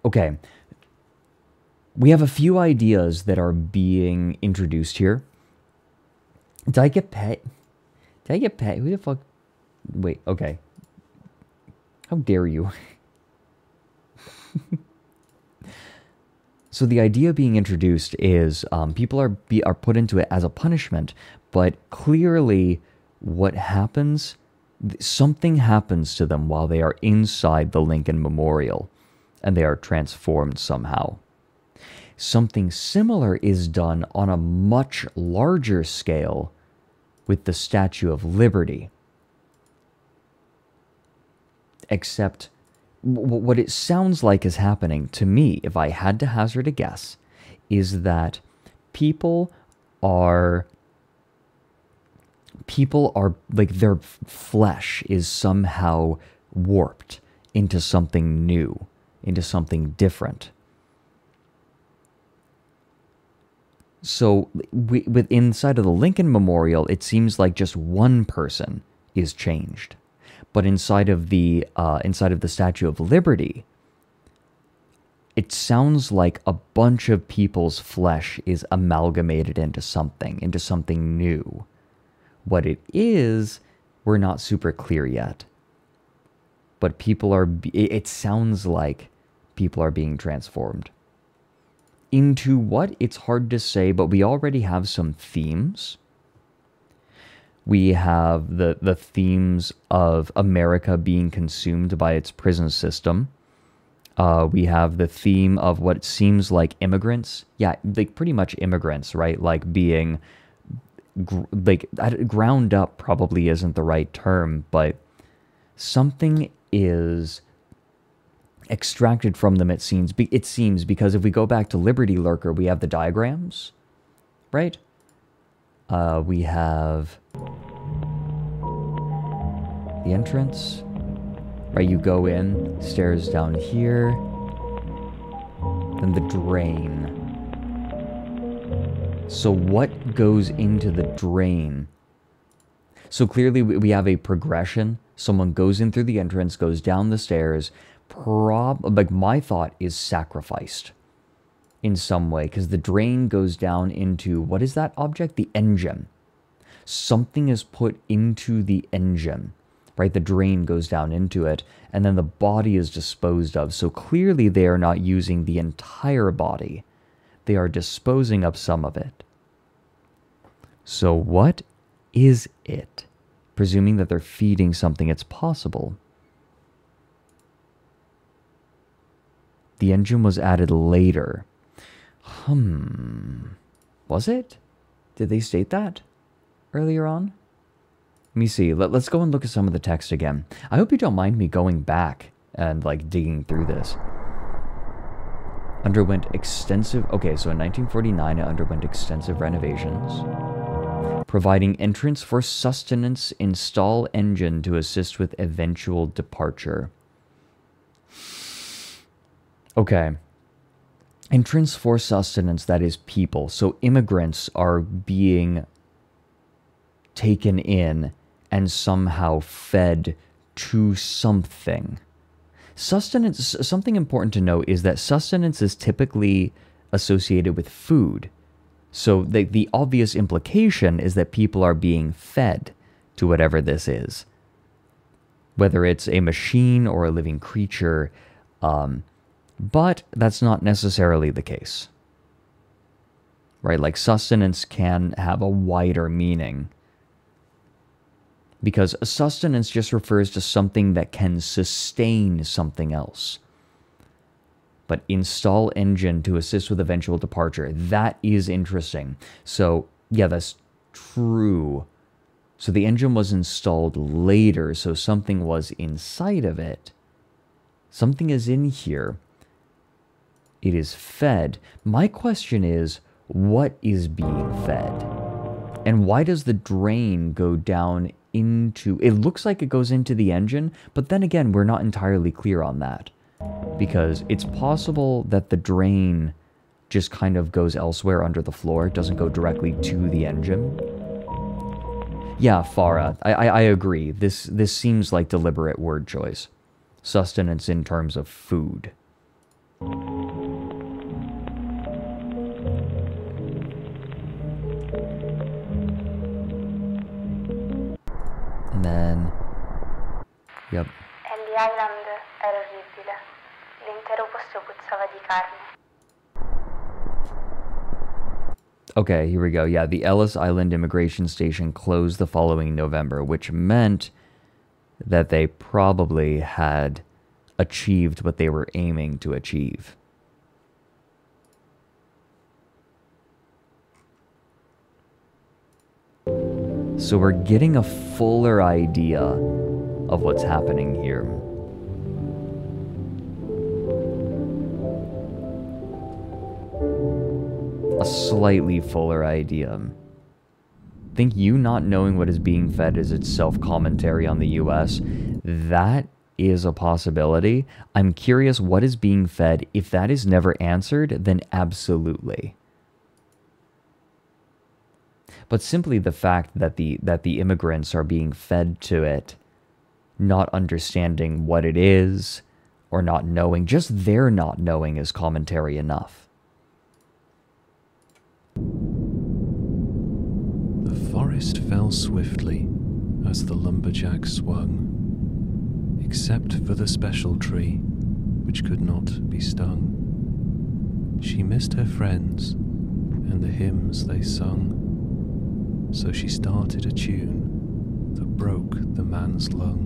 Okay. We have a few ideas that are being introduced here. Did I get paid? Did I get paid? Who the fuck? Wait, okay. How dare you? So the idea being introduced is people are put into it as a punishment, but clearly what happens, something happens to them while they are inside the Lincoln Memorial, and they are transformed somehow. Something similar is done on a much larger scale with the Statue of Liberty. Except, what it sounds like is happening to me, if I had to hazard a guess, is that people are like, their flesh is somehow warped into something new, into something different. So, with inside of the Lincoln Memorial, it seems like just one person is changed, but inside of the Statue of Liberty, it sounds like a bunch of people's flesh is amalgamated into something new. What it is, we're not super clear yet. But it sounds like people are being transformed. Into what? It's hard to say, but we already have some themes. We have the themes of America being consumed by its prison system. We have the theme of what seems like immigrants. Yeah, like pretty much immigrants, right? Like being, ground up probably isn't the right term, but something is extracted from them, it seems, because if we go back to Liberty Lurker, we have the diagrams, right? We have the entrance, right? You go in, stairs down here, then the drain. So what goes into the drain? So clearly we have a progression. Someone goes in through the entrance, goes down the stairs, like my thought is sacrificed in some way, because the drain goes down into, what is that object? The engine. Something is put into the engine, right? The drain goes down into it, and then the body is disposed of. So clearly they are not using the entire body. They are disposing of some of it. So what is it? Presuming that they're feeding something, it's possible. The engine was added later. Was it? Did they state that earlier on? Let me see. Let's go and look at some of the text again. I hope you don't mind me going back and like digging through this. Underwent extensive... Okay, so in 1949 it underwent extensive renovations. Providing entrance for sustenance, install engine to assist with eventual departure. Okay. Entrance for sustenance, that is people. So immigrants are being taken in and somehow fed to something. Sustenance, something important to note is that sustenance is typically associated with food. So the obvious implication is that people are being fed to whatever this is. Whether it's a machine or a living creature, but that's not necessarily the case. Right? Like sustenance can have a wider meaning. Because sustenance just refers to something that can sustain something else. But install engine to assist with eventual departure. That is interesting. So, yeah, that's true. So the engine was installed later, so something was inside of it. Something is in here. It is fed. My question is, what is being fed? And why does the drain go down into... It looks like it goes into the engine, but then again, we're not entirely clear on that. Because it's possible that the drain just kind of goes elsewhere under the floor. It doesn't go directly to the engine. Yeah, Farah, I agree. This seems like deliberate word choice. Sustenance in terms of food. And then... Yep. Ellie Island era orribile. L'intero posto puzzava di carne. Okay, here we go. Yeah, the Ellis Island Immigration Station closed the following November, which meant that they probably had achieved what they were aiming to achieve. So we're getting a fuller idea of what's happening here. A slightly fuller idea. I think you not knowing what is being fed is itself commentary on the US. That is a possibility. I'm curious what is being fed. If that is never answered, then absolutely. But simply the fact that the immigrants are being fed to it, not understanding what it is, or not knowing, just their not knowing is commentary enough. The forest fell swiftly as the lumberjack swung, except for the special tree, which could not be stung. She missed her friends and the hymns they sung, so she started a tune that broke the man's lung.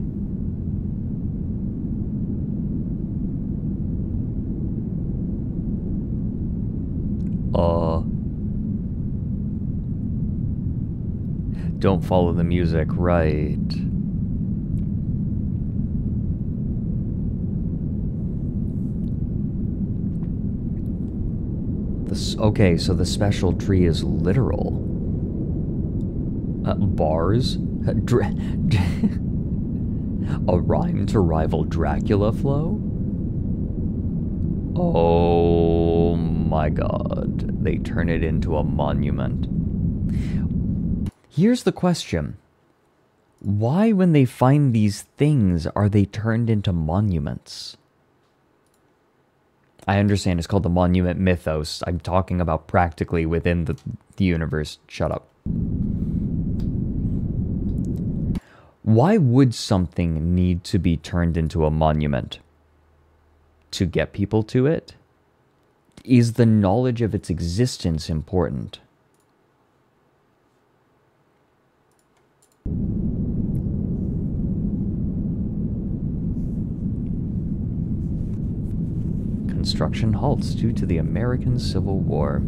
Don't follow the music, right? Okay, so the special tree is literal. Bars? A rhyme to rival Dracula flow? Oh my god. They turn it into a monument. Here's the question. Why, when they find these things, are they turned into monuments? I understand it's called the Monument Mythos. I'm talking about practically within the universe. Shut up. Why would something need to be turned into a monument? To get people to it? Is the knowledge of its existence important? construction halts due to the American Civil War.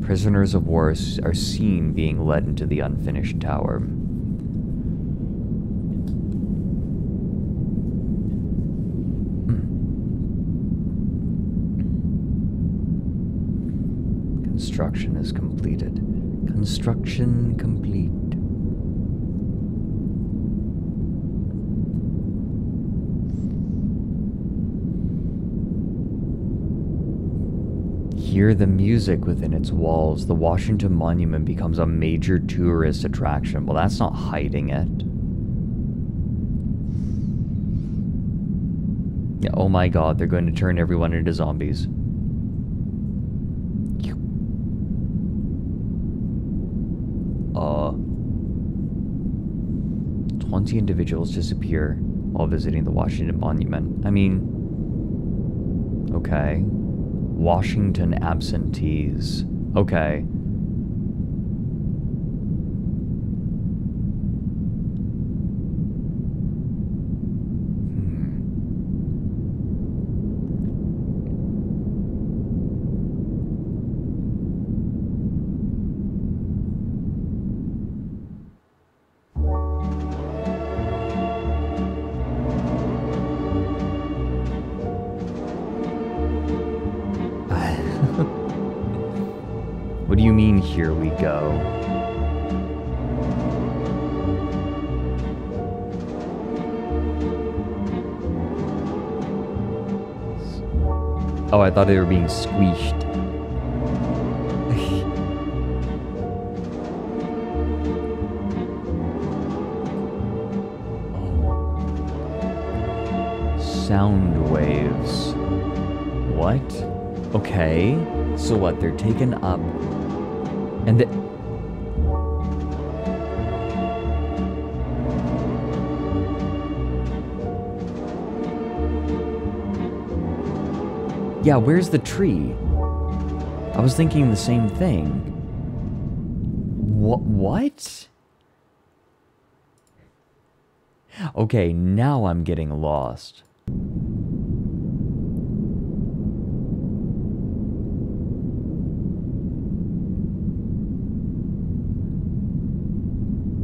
Prisoners of war are seen being led into the unfinished tower. Construction is completed. Construction complete. Hear the music within its walls. The Washington Monument becomes a major tourist attraction. Well, that's not hiding it. Yeah, oh my god, they're going to turn everyone into zombies. 20 individuals disappear while visiting the Washington Monument. I mean, okay. Washington absentees. Okay. What do you mean, here we go? Oh, I thought they were being squeezed. Oh. Sound waves. What? Okay. So what? They're taken up. And the... Yeah, where's the tree? I was thinking the same thing. What? Okay, now I'm getting lost.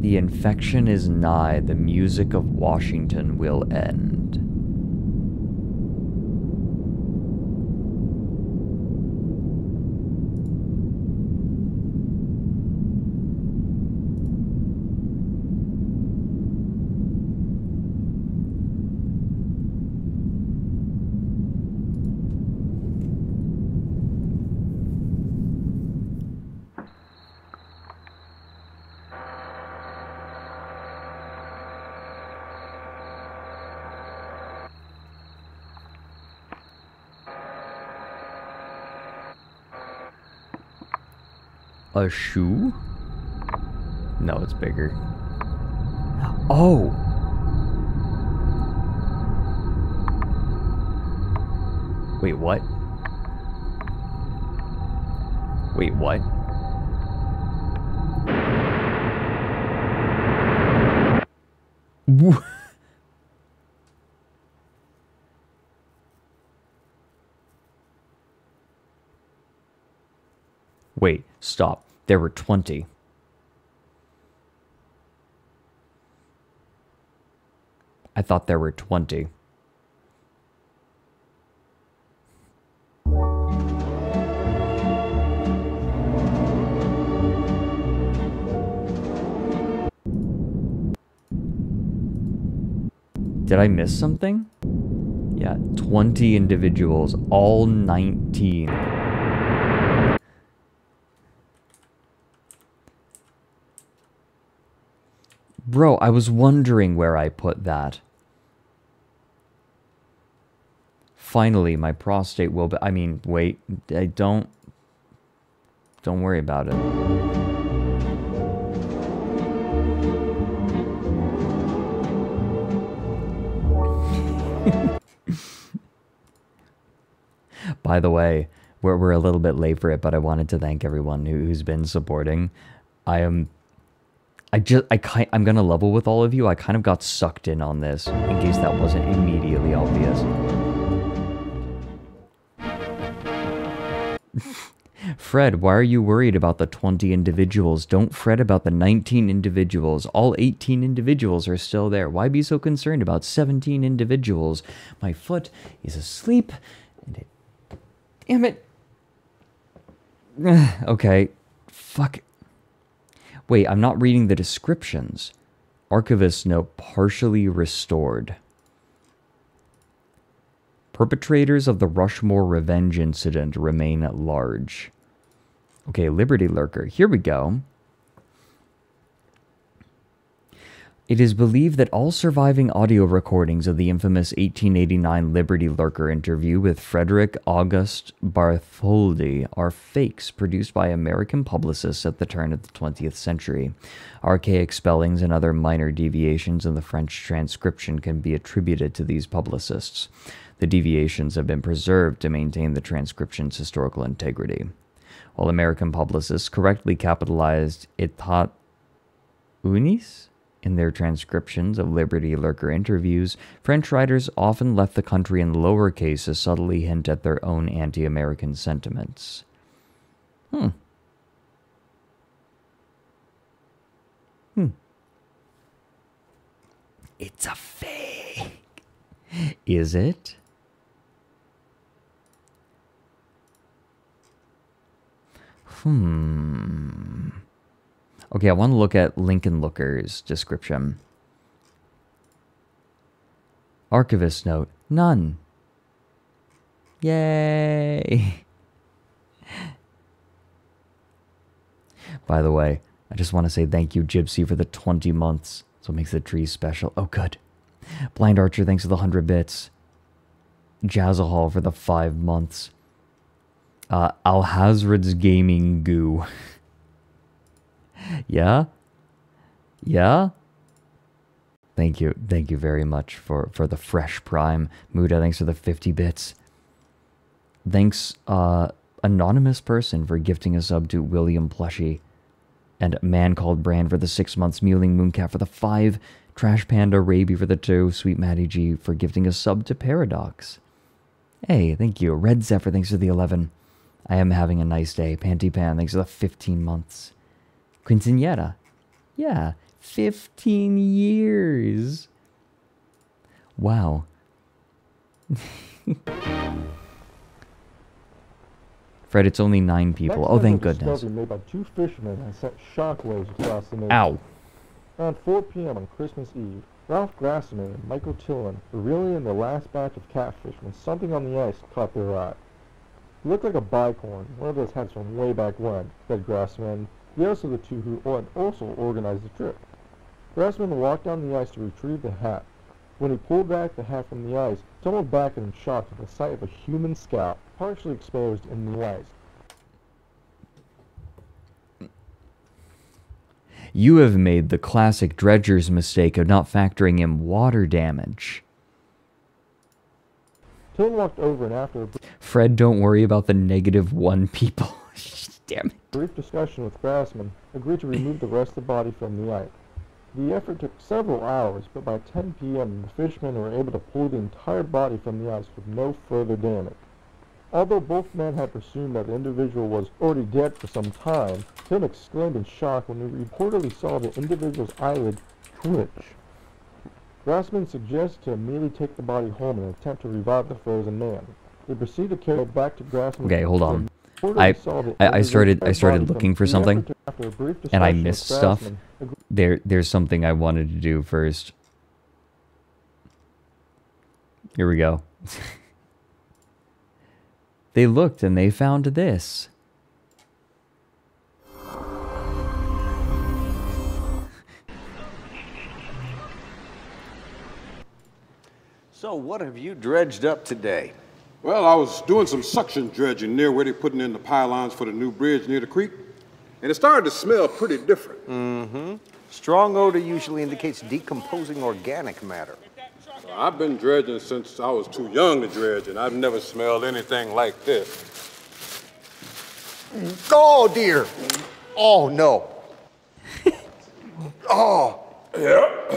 The infection is nigh, the music of Washington will end. A shoe? No, it's bigger. Oh! Wait, what? Wait, what? Wait, stop. There were 20. I thought there were 20. Did I miss something? Yeah, 20 individuals, all 19. Bro, I was wondering where I put that. Finally, my prostate will be... I mean, wait. Don't worry about it. By the way, we're a little bit late for it, but I wanted to thank everyone who's been supporting. I'm gonna level with all of you. I kind of got sucked in on this, in case that wasn't immediately obvious. Fred, why are you worried about the 20 individuals? Don't fret about the 19 individuals. All 18 individuals are still there. Why be so concerned about 17 individuals? My foot is asleep. And it... Damn it. Okay. Fuck. Wait, I'm not reading the descriptions. Archivist note, partially restored. Perpetrators of the Rushmore revenge incident remain at large. Okay, Liberty Lurker. Here we go. It is believed that all surviving audio recordings of the infamous 1889 Liberty Lurker interview with Fredrik August Bartholdi are fakes produced by American publicists at the turn of the 20th century. Archaic spellings and other minor deviations in the French transcription can be attributed to these publicists. The deviations have been preserved to maintain the transcription's historical integrity. While American publicists correctly capitalized Etat Unis in their transcriptions of Liberty Lurker interviews, French writers often left the country in lowercase to subtly hint at their own anti-American sentiments. It's a fake. Is it? Okay, I want to look at Lincoln Looker's description. Archivist note, none. Yay! By the way, I just want to say thank you, Gypsy, for the 20 months. That's what makes the tree special. Oh, good. Blind Archer, thanks for the 100 bits. Jazzahall for the 5 months. Alhazred's Gaming Goo. Yeah? Yeah? Thank you very much for the fresh prime. Muda, thanks for the 50 bits. Thanks, anonymous person, for gifting a sub to William Plushy. And Man Called Brand for the 6 months. Mewling Mooncat for the 5. Trash Panda Raby for the 2. Sweet Maddie G for gifting a sub to Paradox. Hey, thank you. Red Zephyr, thanks for the 11. I am having a nice day. Panty Pan, thanks for the 15 months. Quinceañera. Yeah, 15 years. Wow. Fred, it's only 9 people. Oh, thank goodness. Made by 2 fishermen and sent shockwaves across the nation. Ow. Around 4 p.m. on Christmas Eve, Ralph Grassman and Michael Tillman were reeling in their last batch of catfish when something on the ice caught their eye. It looked like a bicorn, one of those hats from way back when, said Grassman, the other of the two who also organized the trip. Grassman walked down the ice to retrieve the hat. When he pulled back the hat from the ice, he tumbled back in shock at the sight of a human scalp, partially exposed in the ice. You have made the classic dredger's mistake of not factoring in water damage. Tillman walked over and after a Fred, don't worry about the -1 people. Damn it. Brief discussion with Grassman, agreed to remove the rest of the body from the ice. The effort took several hours, but by 10 p.m. the fishermen were able to pull the entire body from the ice with no further damage. Although both men had presumed that the individual was already dead for some time, Tim exclaimed in shock when he reportedly saw the individual's eyelid twitch. Grassman suggested to immediately take the body home in an attempt to revive the frozen man. They proceeded to carry it back to Grassman. Okay, hold on. I started looking for something, and I missed stuff. There's something I wanted to do first. Here we go. They looked and they found this. So what have you dredged up today? Well, I was doing some suction dredging near where they're putting in the pylons for the new bridge near the creek, and it started to smell pretty different. Mm-hmm. Strong odor usually indicates decomposing organic matter. Well, I've been dredging since I was too young to dredge, and I've never smelled anything like this. Oh, dear. Oh, no. Oh. Yep.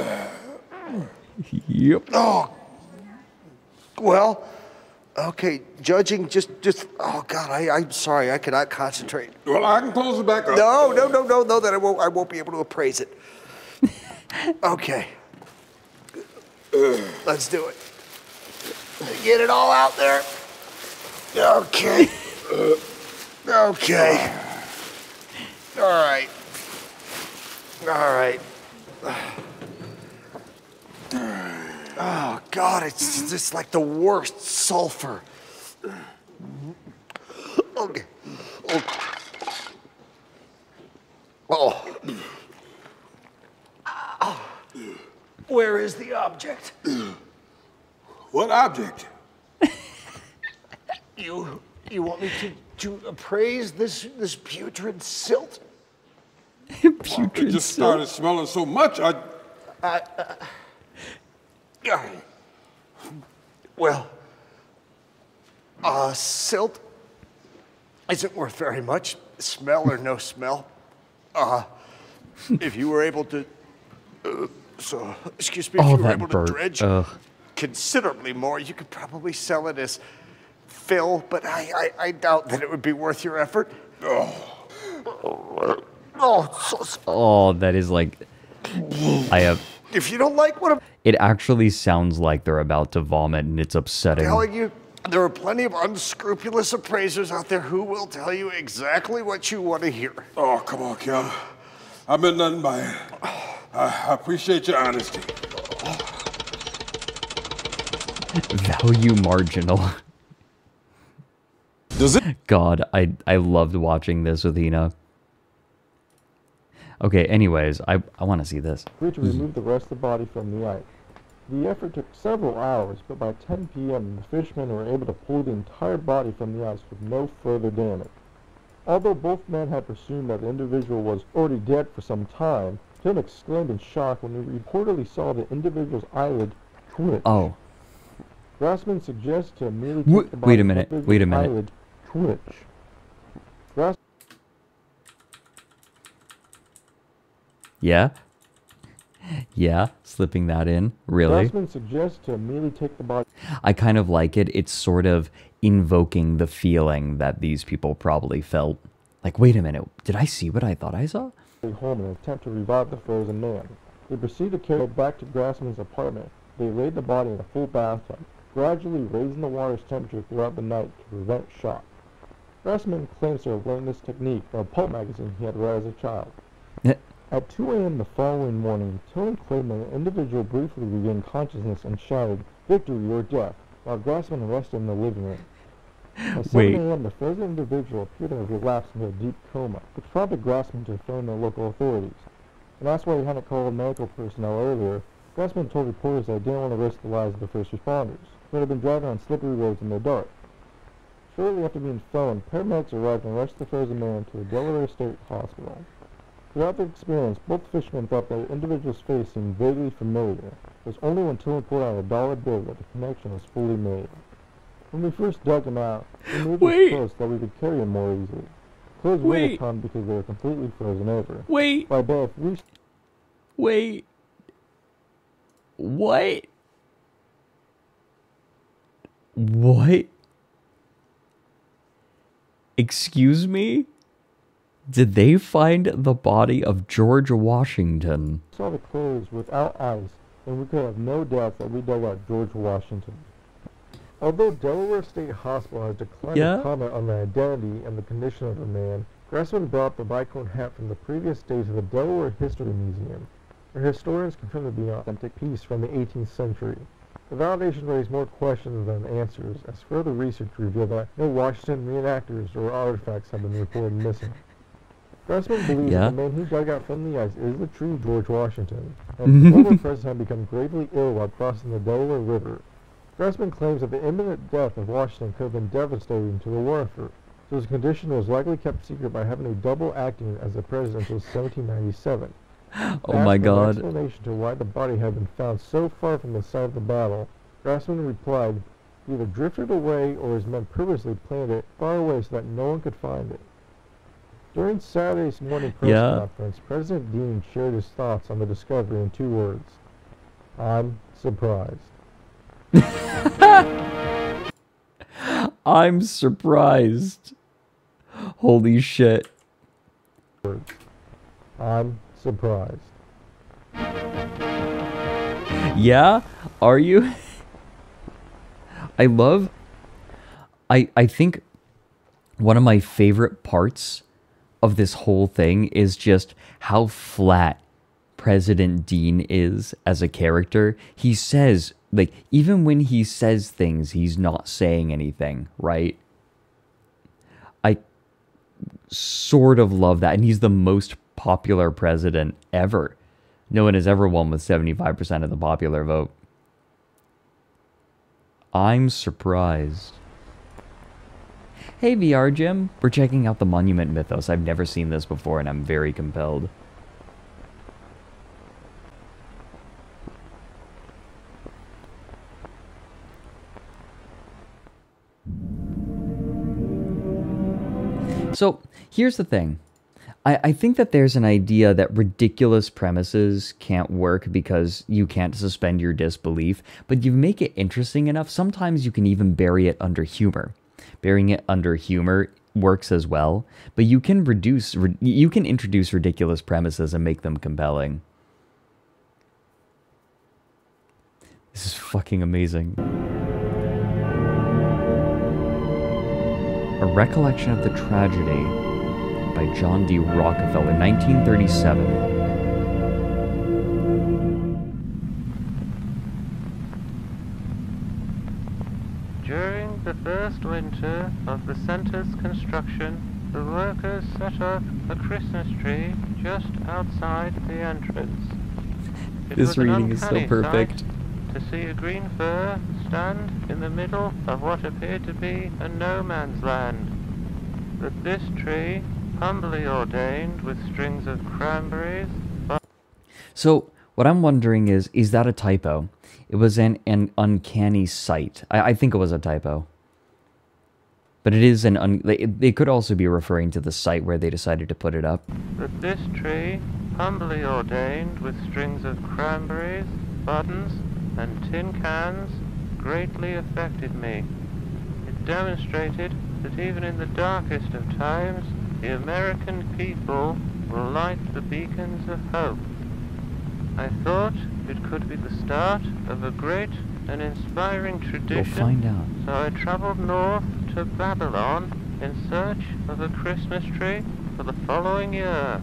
Yep. Oh. Well, Okay, judging, oh God, I'm sorry, I cannot concentrate. Well, I can close it back up. No, that I won't be able to appraise it. Okay. Let's do it. Get it all out there. Okay. Okay. All right. All right. Oh, God, it's just like the worst sulfur. Okay. Oh. Where is the object? What object? You want me to appraise this putrid silt? It just started smelling so much, Well, silt isn't worth very much, smell or no smell. If you were able to, excuse me, if you were able to dredge considerably more, you could probably sell it as fill, but I doubt that it would be worth your effort. Oh, that is like, If you don't like what I'm it actually sounds like they're about to vomit, and it's upsetting. telling you, there are plenty of unscrupulous appraisers out there who will tell you exactly what you want to hear. Oh, come on, Kel. I've been nothing by it. I appreciate your honesty. Value marginal. Does it? God, I loved watching this with Hina. Okay, anyways, I want to see this. Agreed to remove the rest of the body from the ice. The effort took several hours, but by 10 p.m. the fishermen were able to pull the entire body from the ice with no further damage. Although both men had presumed that the individual was already dead for some time, Tim exclaimed in shock when he reportedly saw the individual's eyelid twitch. Oh. Grassman suggested to immediately take the body Wait a minute, wait a minute. eyelid twitch. Yeah? Yeah, slipping that in. Really? Grassman suggests to immediately take the body. I kind of like it. It's sort of invoking the feeling that these people probably felt. Like, wait a minute, did I see what I thought I saw? Home in an attempt to revive the frozen man. They proceeded to carry it back to Grassman's apartment. They laid the body in a full bathtub, gradually raising the water's temperature throughout the night to prevent shock. Grassman claims to have learned this technique from a pulp magazine he had read as a child. At 2 a.m. the following morning, Tillman claimed that an individual briefly regained consciousness and shouted, "Victory or death," while Grassman arrested him in the living room. At 7 a.m. the frozen individual appeared to have relapsed into a deep coma, which prompted Grassman to phone the local authorities. And that's why he hadn't called medical personnel earlier. Grassman told reporters that he didn't want to risk the lives of the first responders, who had been driving on slippery roads in the dark. Shortly after being phoned, paramedics arrived and rushed the frozen man to the Delaware State Hospital. Throughout their experience, both fishermen thought that the individual's face seemed vaguely familiar. It was only when Tillman pulled out a dollar bill that the connection was fully made. When we first dug him out, we moved his clothes so that we could carry him more easily. Clothes weighed a ton because they were completely frozen over. By both, Wait. What? What? Excuse me? Did they find the body of George Washington? Saw the clothes without ice, and we could have no doubt that we dug out George Washington. Although Delaware State Hospital has declined to comment on the identity and the condition of the man, Grassman brought the bicone hat from the previous day to the Delaware History Museum, where historians confirm to be an authentic piece from the 18th century. The validation raised more questions than answers, as further research revealed that no Washington reenactors or artifacts have been reported missing. Grassman believes that the man he dug out from the ice is the true George Washington, and the former president had become gravely ill while crossing the Delaware River. Grassman claims that the imminent death of Washington could have been devastating to the war effort, so his condition was likely kept secret by having a double acting as the president until 1797. Oh my God. An explanation to why the body had been found so far from the site of the battle, Grassman replied, "He either drifted away or his men purposely planted it far away so that no one could find it." During Saturday's morning press conference, President Dean shared his thoughts on the discovery in 2 words. "I'm surprised." I'm surprised. Holy shit. I'm surprised. Yeah? Are you? I think one of my favorite parts of this whole thing is just how flat President Dean is as a character. He says, like, even when he says things, he's not saying anything, right? I sort of love that. And he's the most popular president ever. No one has ever won with 75% of the popular vote. I'm surprised. Hey VR Jim, we're checking out the Monument Mythos. I've never seen this before and I'm very compelled. So, here's the thing. I think that there's an idea that ridiculous premises can't work because you can't suspend your disbelief, but you make it interesting enough, sometimes you can even bury it under humor. Burying it under humor works as well, but you can introduce ridiculous premises and make them compelling. This is fucking amazing. A Recollection of the Tragedy by John D. Rockefeller, 1937. During the first winter of the center's construction, the workers set up a Christmas tree just outside the entrance. This reading is so perfect. To see a green fir stand in the middle of what appeared to be a no man's land. But this tree, humbly ordained with strings of cranberries. So, what I'm wondering is that a typo? It was an uncanny sight. I think it was a typo. But it is they could also be referring to the site where they decided to put it up. But this tree, humbly ordained with strings of cranberries, buttons, and tin cans, greatly affected me. It demonstrated that even in the darkest of times, the American people will light the beacons of hope. I thought it could be the start of a great and inspiring tradition. You'll find out. So I traveled north to Babylon in search of a Christmas tree for the following year.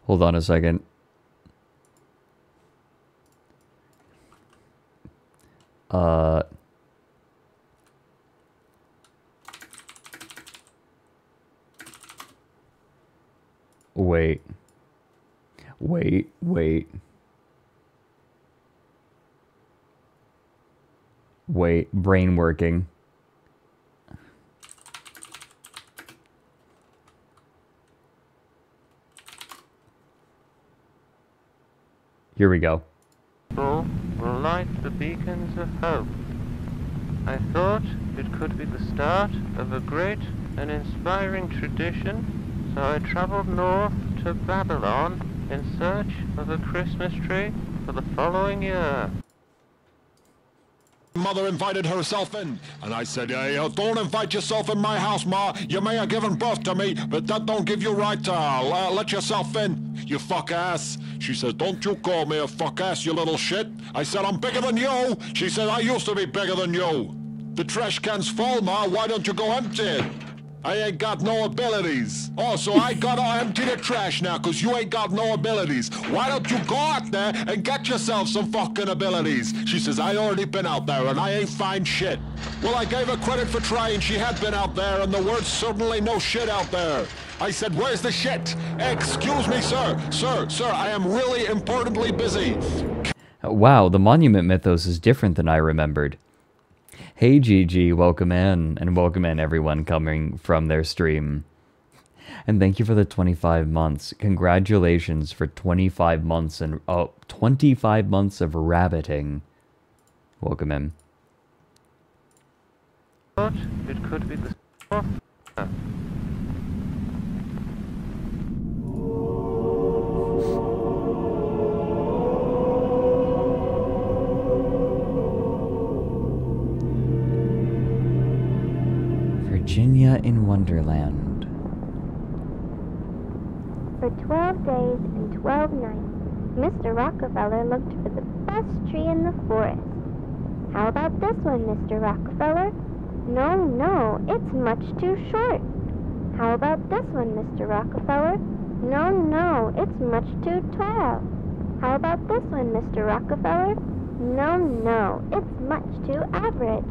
Hold on a second. Wait, brain working. Here we go. Will light the beacons of hope. I thought it could be the start of a great and inspiring tradition, so I traveled north to Babylon in search of a Christmas tree for the following year. Mother invited herself in, and I said, hey, don't invite yourself in my house, Ma. You may have given birth to me, but that don't give you right to let yourself in, you fuck ass. She says, don't you call me a fuck ass, you little shit. I said, I'm bigger than you. She said, I used to be bigger than you. The trash can's full, Ma. Why don't you go empty it? I ain't got no abilities. Oh, so I gotta empty the trash now, cause you ain't got no abilities. Why don't you go out there and get yourself some fucking abilities? She says, I already been out there and I ain't find shit. Well, I gave her credit for trying. She had been out there and the word's certainly no shit out there. I said, where's the shit? Excuse me, sir. Sir, I am really importantly busy. Wow, the Monument Mythos is different than I remembered. Hey GG, welcome in, and welcome in everyone coming from their stream. And thank you for the 25 months. Congratulations for 25 months and 25 months of rabbiting. Welcome in. Thought it could be the in Wonderland. For 12 days and 12 nights, Mr. Rockefeller looked for the best tree in the forest. How about this one, Mr. Rockefeller? No, no, it's much too short. How about this one, Mr. Rockefeller? No, no, it's much too tall. How about this one, Mr. Rockefeller? No, no, it's much too average.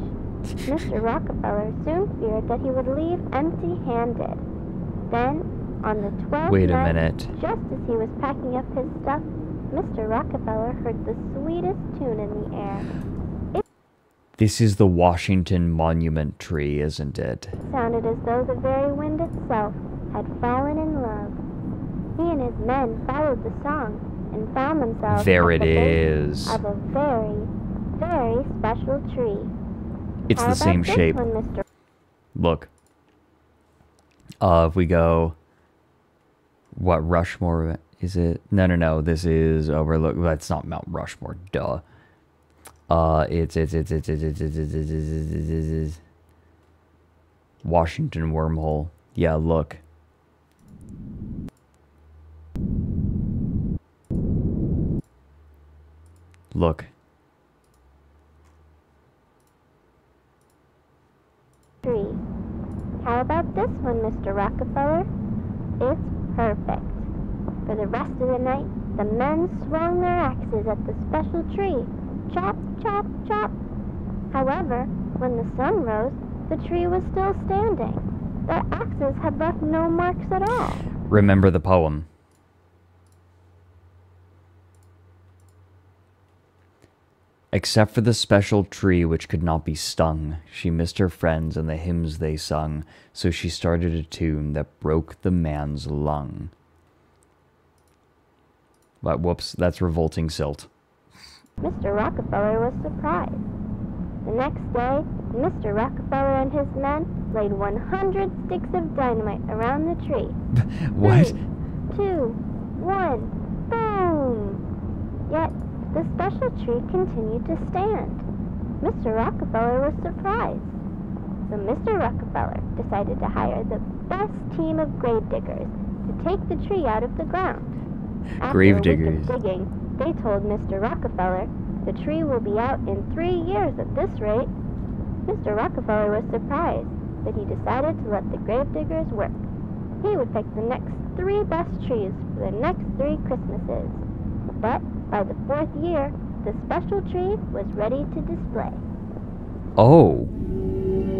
Mr. Rockefeller soon feared that he would leave empty-handed. Then, on the 12th Wait a night, minute. just as he was packing up his stuff, Mr. Rockefeller heard the sweetest tune in the air. It This is the Washington Monument tree, isn't it? sounded as though the very wind itself had fallen in love. He and his men followed the song and found themselves There at it the base is. of a very, very special tree. It's How the about same this shape. one, Mr. Look. If we go... What, Rushmore? Is it? No, no, no. This is Overlook. That's not Mount Rushmore. Duh. It's Washington Wormhole. Yeah, look. Look. Tree. How about this one, Mr. Rockefeller? It's perfect. For the rest of the night, the men swung their axes at the special tree. Chop, chop, chop. However, when the sun rose, the tree was still standing. Their axes had left no marks at all. Remember the poem. Except for the special tree which could not be stung, she missed her friends and the hymns they sung, so she started a tune that broke the man's lung. But whoops, that's revolting silt. Mr. Rockefeller was surprised. The next day, Mr. Rockefeller and his men laid 100 sticks of dynamite around the tree. What? 3, 2, 1, boom! Yet, the special tree continued to stand. Mr. Rockefeller was surprised. So Mr. Rockefeller decided to hire the best team of grave diggers to take the tree out of the ground. After Grave a week diggers. of digging, they told Mr. Rockefeller the tree will be out in 3 years at this rate. Mr. Rockefeller was surprised, but he decided to let the grave diggers work. He would pick the next 3 best trees for the next 3 Christmases. But by the 4th year, the special tree was ready to display. Oh.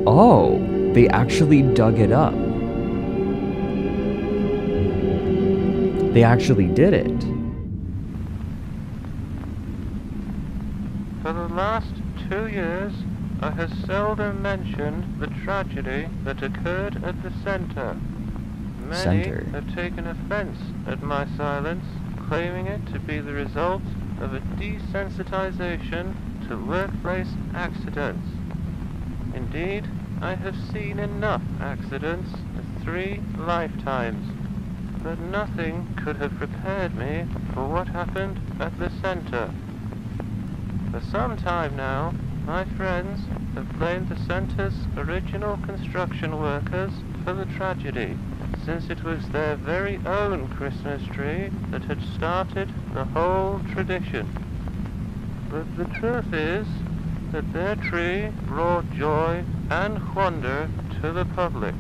Oh, they actually dug it up. They actually did it. For the last 2 years, I have seldom mentioned the tragedy that occurred at the center. Many have taken offense at my silence, claiming it to be the result of a desensitization to workplace accidents. Indeed, I have seen enough accidents in 3 lifetimes, but nothing could have prepared me for what happened at the center. For some time now, my friends have blamed the center's original construction workers for the tragedy, since it was their very own Christmas tree that had started the whole tradition. But the truth is that their tree brought joy and wonder to the public.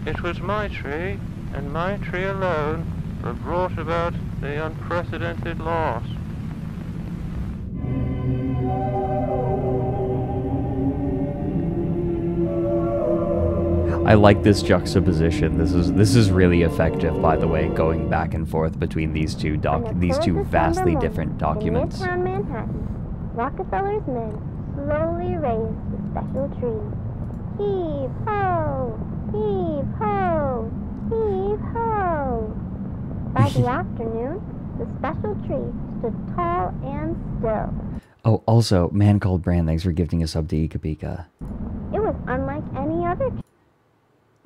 It was my tree, and my tree alone, that brought about the unprecedented loss. I like this juxtaposition. This is really effective, by the way, going back and forth between these two vastly different documents. In Midtown Manhattan, Rockefeller's men slowly raised the special tree. Heave ho! Heave ho! Heave ho! By the afternoon, the special tree stood tall and still. Oh, also, Man Called Brand, thanks for gifting a sub to Ika Pika. It was unlike any other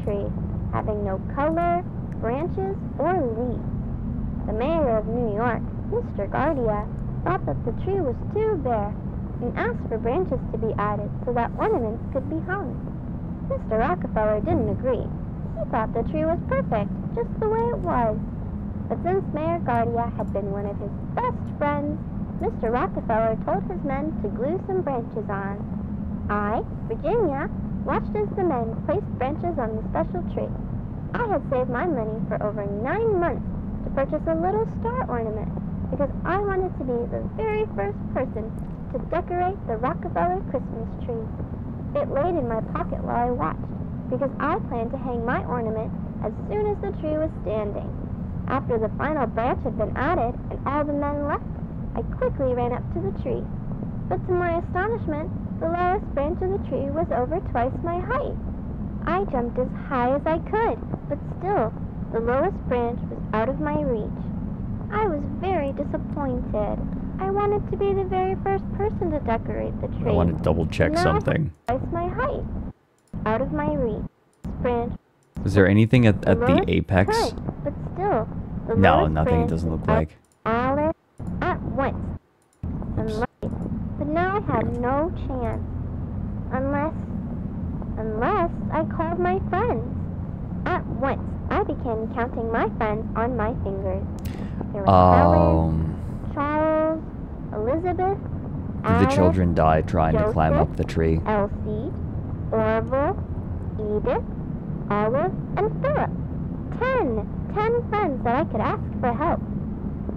tree, having no color, branches, or leaves. The mayor of New York, Mr. Guardia, thought that the tree was too bare and asked for branches to be added so that ornaments could be hung. Mr. Rockefeller didn't agree. He thought the tree was perfect, just the way it was. But since Mayor Guardia had been one of his best friends, Mr. Rockefeller told his men to glue some branches on. I, Virginia, watched as the men placed branches on the special tree. I had saved my money for over 9 months to purchase a little star ornament because I wanted to be the very first person to decorate the Rockefeller Christmas tree. It laid in my pocket while I watched because I planned to hang my ornament as soon as the tree was standing. After the final branch had been added and all the men left, I quickly ran up to the tree. But to my astonishment, the lowest branch of the tree was over twice my height. I jumped as high as I could, but still, the lowest branch was out of my reach. I was very disappointed. I wanted to be the very first person to decorate the tree. I want to double check Now something. I had twice my height. Out of my reach. Branch. Is there anything at the apex? Height, but still, the No, lowest nothing. It branch doesn't look was like. Alice at once. I'm right. But now I had no chance. Unless I called my friends. At once, I began counting my friends on my fingers. There were Helen, Charles, Elizabeth, The Alice, children died trying to climb Joseph, up the tree. Elsie, Orville, Edith, Olive, and Philip. 10 friends that I could ask for help.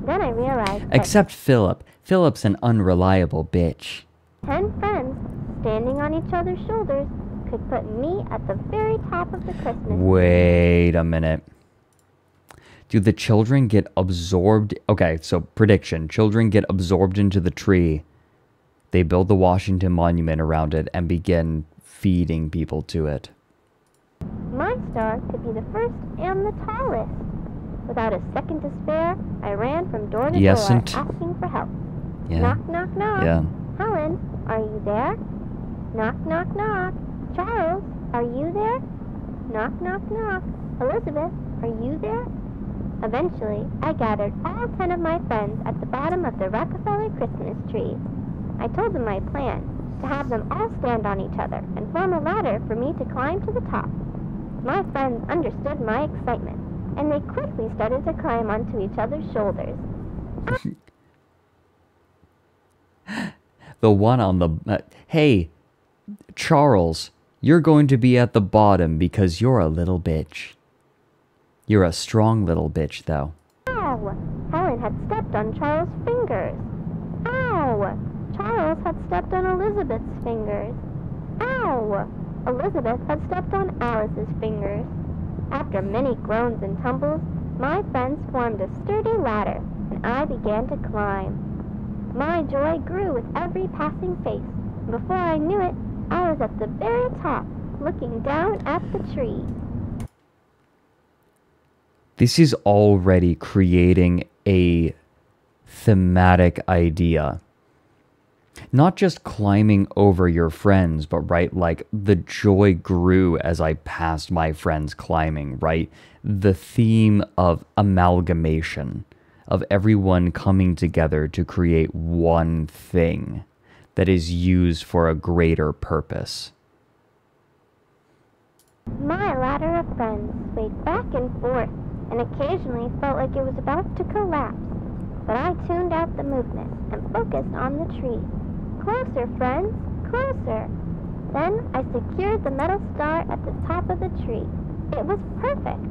Then I realized that Except Philip. Philip's an unreliable bitch. 10 friends standing on each other's shoulders could put me at the very top of the Christmas tree. Wait a minute. Do the children get absorbed? Okay, so prediction. Children get absorbed into the tree. They build the Washington Monument around it and begin feeding people to it. My star could be the first and the tallest. Without a second to spare, I ran from door to door asking for help. Yeah. Knock, knock, knock. Yeah. Helen, are you there? Knock, knock, knock. Charles, are you there? Knock, knock, knock. Elizabeth, are you there? Eventually, I gathered all 10 of my friends at the bottom of the Rockefeller Christmas tree. I told them my plan, to have them all stand on each other and form a ladder for me to climb to the top. My friends understood my excitement, and they quickly started to climb onto each other's shoulders. The one on the... hey, Charles, you're going to be at the bottom because you're a little bitch. You're a strong little bitch, though. Ow! Helen had stepped on Charles' fingers. Ow! Charles had stepped on Elizabeth's fingers. Ow! Elizabeth had stepped on Alice's fingers. After many groans and tumbles, my friends formed a sturdy ladder, and I began to climb. My joy grew with every passing face, and before I knew it, I was at the very top, looking down at the tree. This is already creating a thematic idea. Not just climbing over your friends, but right, like the joy grew as I passed my friends climbing, right? The theme of amalgamation, of everyone coming together to create one thing that is used for a greater purpose. My ladder of friends swayed back and forth, and occasionally felt like it was about to collapse. But I tuned out the movement and focused on the tree. Closer, friends, closer. Then I secured the metal star at the top of the tree. It was perfect.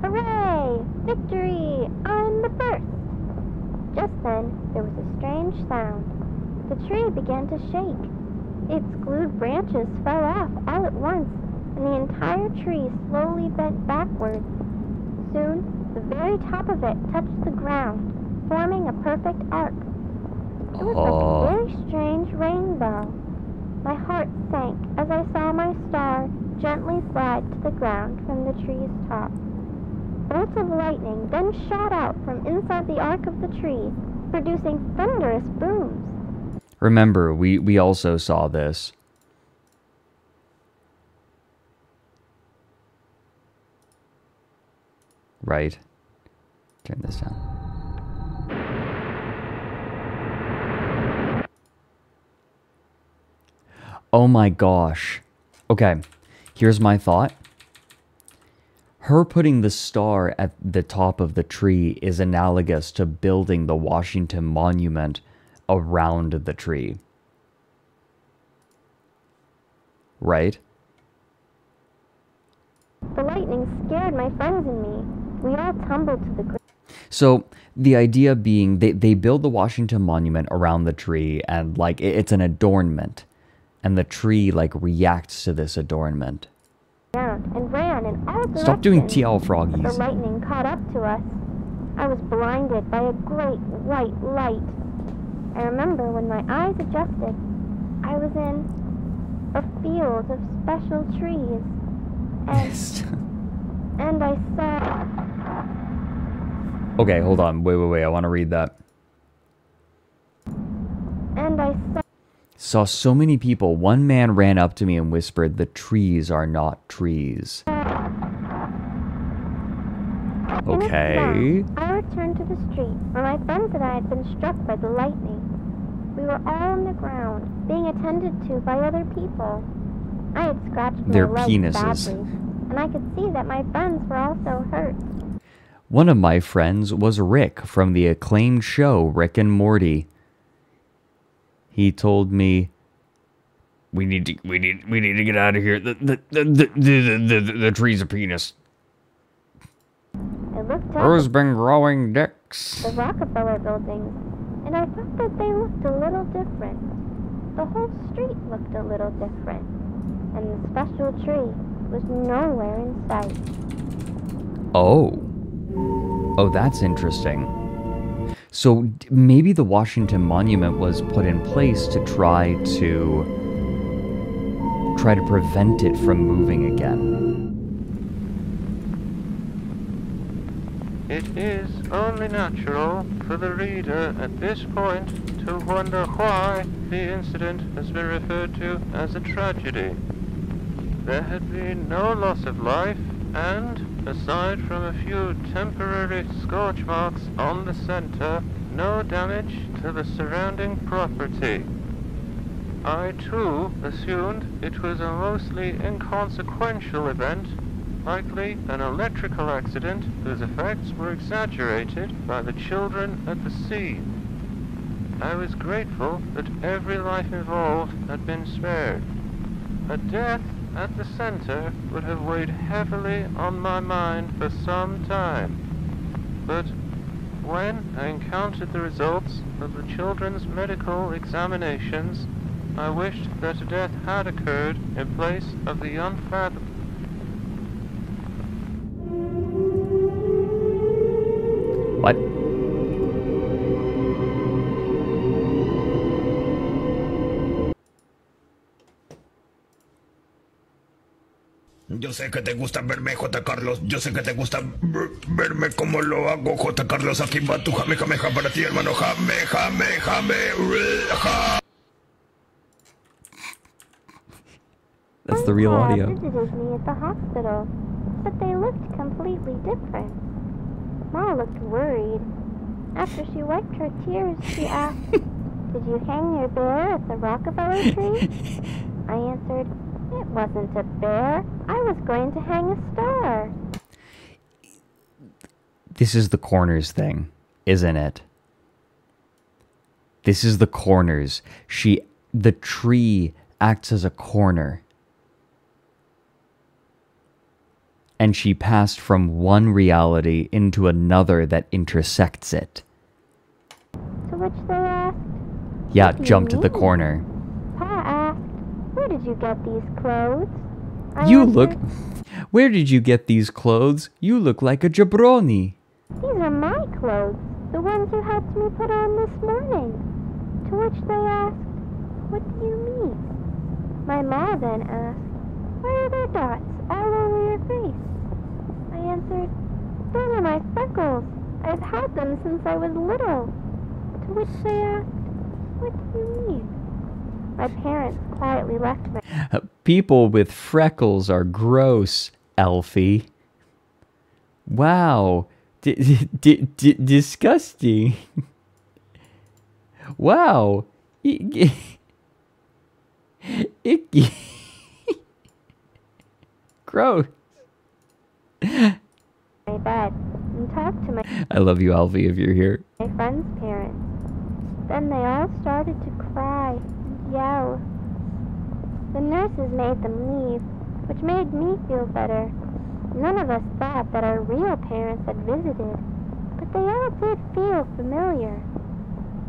Hooray! Victory! I'm the first! Just then, there was a strange sound. The tree began to shake. Its glued branches fell off all at once, and the entire tree slowly bent backwards. Soon, the very top of it touched the ground, forming a perfect arc. It was like a very strange rainbow. My heart sank as I saw my star gently slide to the ground from the tree's top. Bolts of lightning then shot out from inside the arc of the tree, producing thunderous booms. Remember, we also saw this. Right. Turn this down. Oh my gosh. Okay. Here's my thought. Her putting the star at the top of the tree is analogous to building the Washington Monument around the tree. Right? The lightning scared my friends and me. We all tumbled to the ground. So the idea being they build the Washington Monument around the tree, and like it's an adornment, and the tree like reacts to this adornment. And ran in all directions. Stop doing TL froggies. The lightning caught up to us. I was blinded by a great white light. I remember when my eyes adjusted, I was in a field of special trees. And I saw... Okay, hold on. Wait. I want to read that. And I saw so many people. One man ran up to me and whispered, "The trees are not trees." Okay. I returned to the street where my friends and I had been struck by the lightning. We were all on the ground, being attended to by other people. I had scratched Their my legs penises. badly, and I could see that my friends were also hurt. One of my friends was Rick from the acclaimed show Rick and Morty. He told me, "We need to get out of here. The tree's a penis. I looked up Who's been growing dicks?" the Rockefeller buildings, and I thought that they looked a little different. The whole street looked a little different, and the special tree was nowhere in sight. Oh, that's interesting. So maybe the Washington Monument was put in place to try to prevent it from moving again. It is only natural for the reader at this point to wonder why the incident has been referred to as a tragedy. There had been no loss of life, and, aside from a few temporary scorch marks on the center, no damage to the surrounding property. I, too, assumed it was a mostly inconsequential event, likely an electrical accident whose effects were exaggerated by the children at the scene. I was grateful that every life involved had been spared. A death at the center would have weighed heavily on my mind for some time. But when I encountered the results of the children's medical examinations, I wished that a death had occurred in place of the unfathomable. What? Yo sé que te gusta verme, J. Carlos. Yo sé que te gusta verme como lo hago, J. Carlos. Aquí va tu jame, jame, jame para ti, hermano. Jame, jame, jame. That's the real audio. Visited me at the hospital, but they looked completely different. Ma looked worried. After she wiped her tears, she asked, "Did you hang your bear at the Rockefeller tree?" I answered, "It wasn't a bear. I was going to hang a star." This is the corners thing, isn't it? This is the corners. The tree acts as a corner. And she passed from one reality into another that intersects it. To which they asked, Yeah, "What do you jump to the mean?" corner. Pa asked, "Where did you get these clothes?" Where did you get these clothes? You look like a jabroni. "These are my clothes, the ones you helped me put on this morning." To which they asked, "What do you mean?" My ma then asked, "Why are there dots all over your face?" I answered, "Those are my freckles. I've had them since I was little." To which they asked, "What do you mean?" My parents quietly left me. People with freckles are gross, Elfie. Wow. Disgusting. Wow. Icky. gross. My bed and talked to my I love you, Alfie, if you're here. friend's parents. Then they all started to cry and yell. The nurses made them leave, which made me feel better. None of us thought that our real parents had visited, but they all did feel familiar.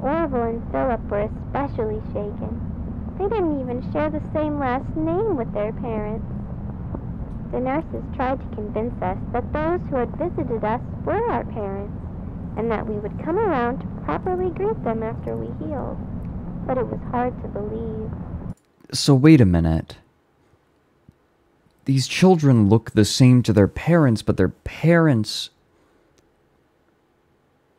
Orville and Philip were especially shaken. They didn't even share the same last name with their parents. The nurses tried to convince us that those who had visited us were our parents, and that we would come around to properly greet them after we healed. But it was hard to believe. So wait a minute. These children look the same to their parents, but their parents...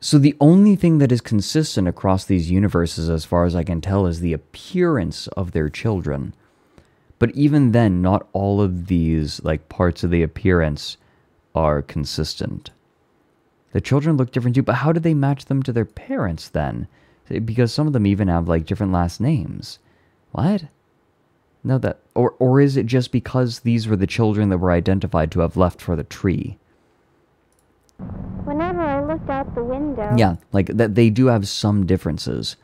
So the only thing that is consistent across these universes, as far as I can tell, is the appearance of their children. But even then, not all of these, like, parts of the appearance are consistent. The children look different too, but how do they match them to their parents then? Because some of them even have, like, different last names. What? No, that... Or is it just because these were the children that were identified to have left for the tree? Whenever I looked out the window... Yeah, like, that they do have some differences.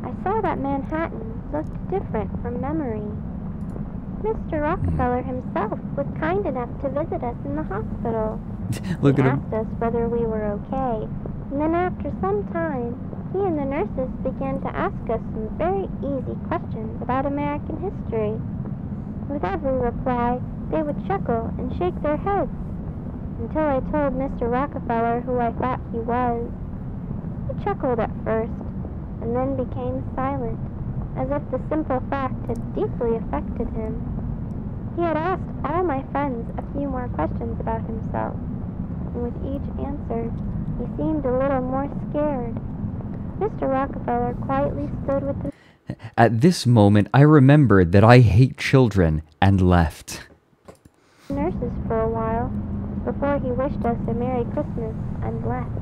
I saw that Manhattan looked different from memory. Mr. Rockefeller himself was kind enough to visit us in the hospital. Look at him. He asked us whether we were okay, and then after some time, he and the nurses began to ask us some very easy questions about American history. With every reply, they would chuckle and shake their heads, until I told Mr. Rockefeller who I thought he was. He chuckled at first, and then became silent, as if the simple fact had deeply affected him. He had asked all my friends a few more questions about himself, and with each answer, he seemed a little more scared. Mr. Rockefeller quietly stood with the... At this moment, I remembered that I hate children and left. nurses for a while, before he wished us a Merry Christmas and left.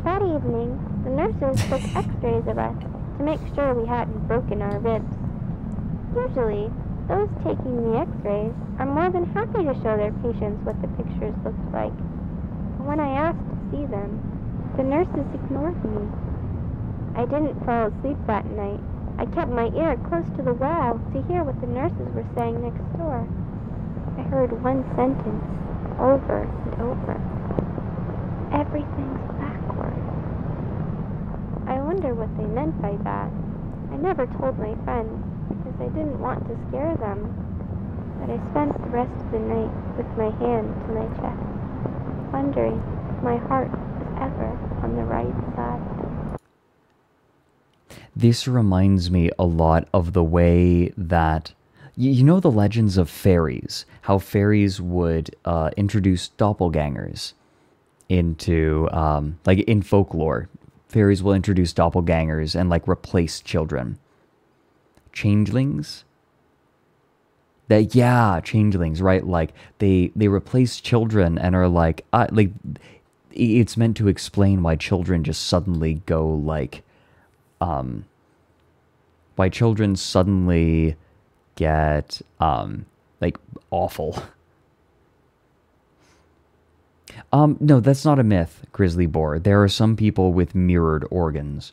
That evening, the nurses took x-rays of us to make sure we hadn't broken our ribs. Usually, those taking the x-rays are more than happy to show their patients what the pictures looked like. But when I asked to see them, the nurses ignored me. I didn't fall asleep that night. I kept my ear close to the wall to hear what the nurses were saying next door. I heard one sentence over and over. Everything's backward. I wonder what they meant by that. I never told my friends because I didn't want to scare them. But I spent the rest of the night with my hand to my chest, wondering if my heart was ever on the right side. This reminds me a lot of the way that, you know the legends of fairies, how fairies would introduce doppelgangers into, like in folklore, fairies will introduce doppelgangers and like replace children. Changelings? Changelings, right? Like they replace children and are like it's meant to explain why children just suddenly go like, why children suddenly get, like, awful. No, that's not a myth, Grizzly Boar. There are some people with mirrored organs.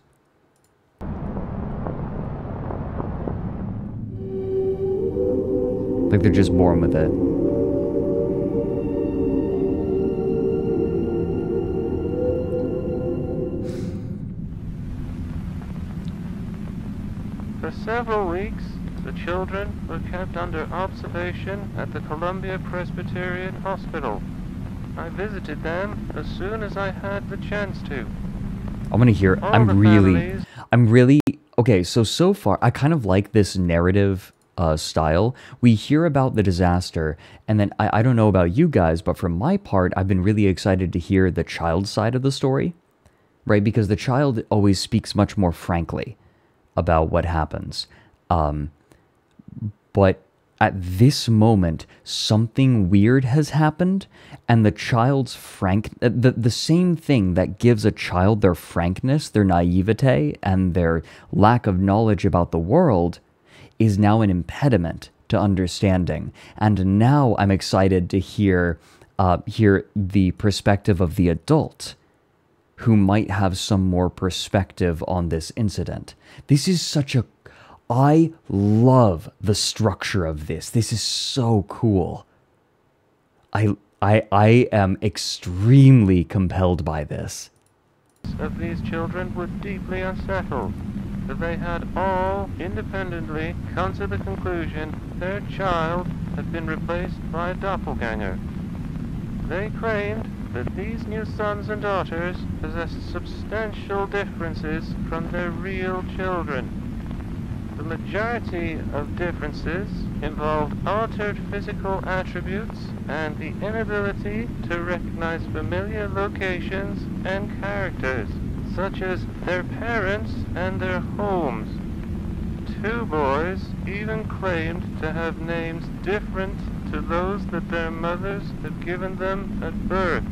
Like, they're just born with it. For several weeks, the children were kept under observation at the Columbia Presbyterian Hospital. I visited them as soon as I had the chance to. I want to hear, I'm really, okay, so far, I kind of like this narrative style. We hear about the disaster, and then, I don't know about you guys, but for my part, I've been really excited to hear the child side of the story, right? Because the child always speaks much more frankly about what happens. But at this moment, something weird has happened, and the child's the same thing that gives a child their frankness, their naivete, and their lack of knowledge about the world is now an impediment to understanding. And now I'm excited to hear the perspective of the adult who might have some more perspective on this incident. This is I love the structure of this. This is so cool. I am extremely compelled by this. Of these children were deeply unsettled, that they had all independently come to the conclusion their child had been replaced by a doppelganger. They claimed that these new sons and daughters possessed substantial differences from their real children. The majority of differences involved altered physical attributes and the inability to recognize familiar locations and characters, such as their parents and their homes. Two boys even claimed to have names different to those that their mothers had given them at birth.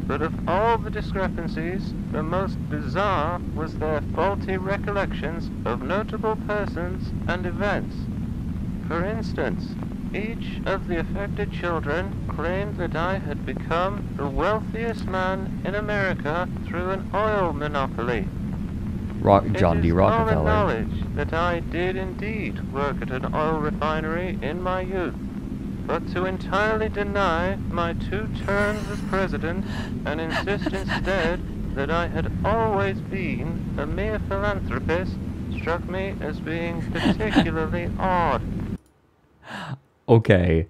But of all the discrepancies, the most bizarre was their faulty recollections of notable persons and events. For instance, each of the affected children claimed that I had become the wealthiest man in America through an oil monopoly. John D. Rockefeller. It is common knowledge that I did indeed work at an oil refinery in my youth. But to entirely deny my 2 terms as president and insist instead that I had always been a mere philanthropist struck me as being particularly odd. Okay.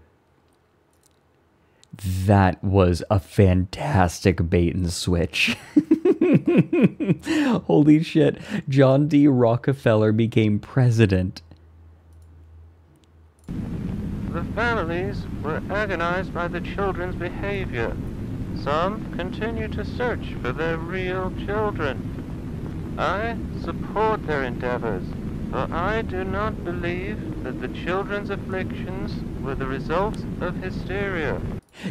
That was a fantastic bait and switch. Holy shit. John D. Rockefeller became president. The families were agonized by the children's behavior. Some continue to search for their real children. I support their endeavors, for I do not believe that the children's afflictions were the result of hysteria.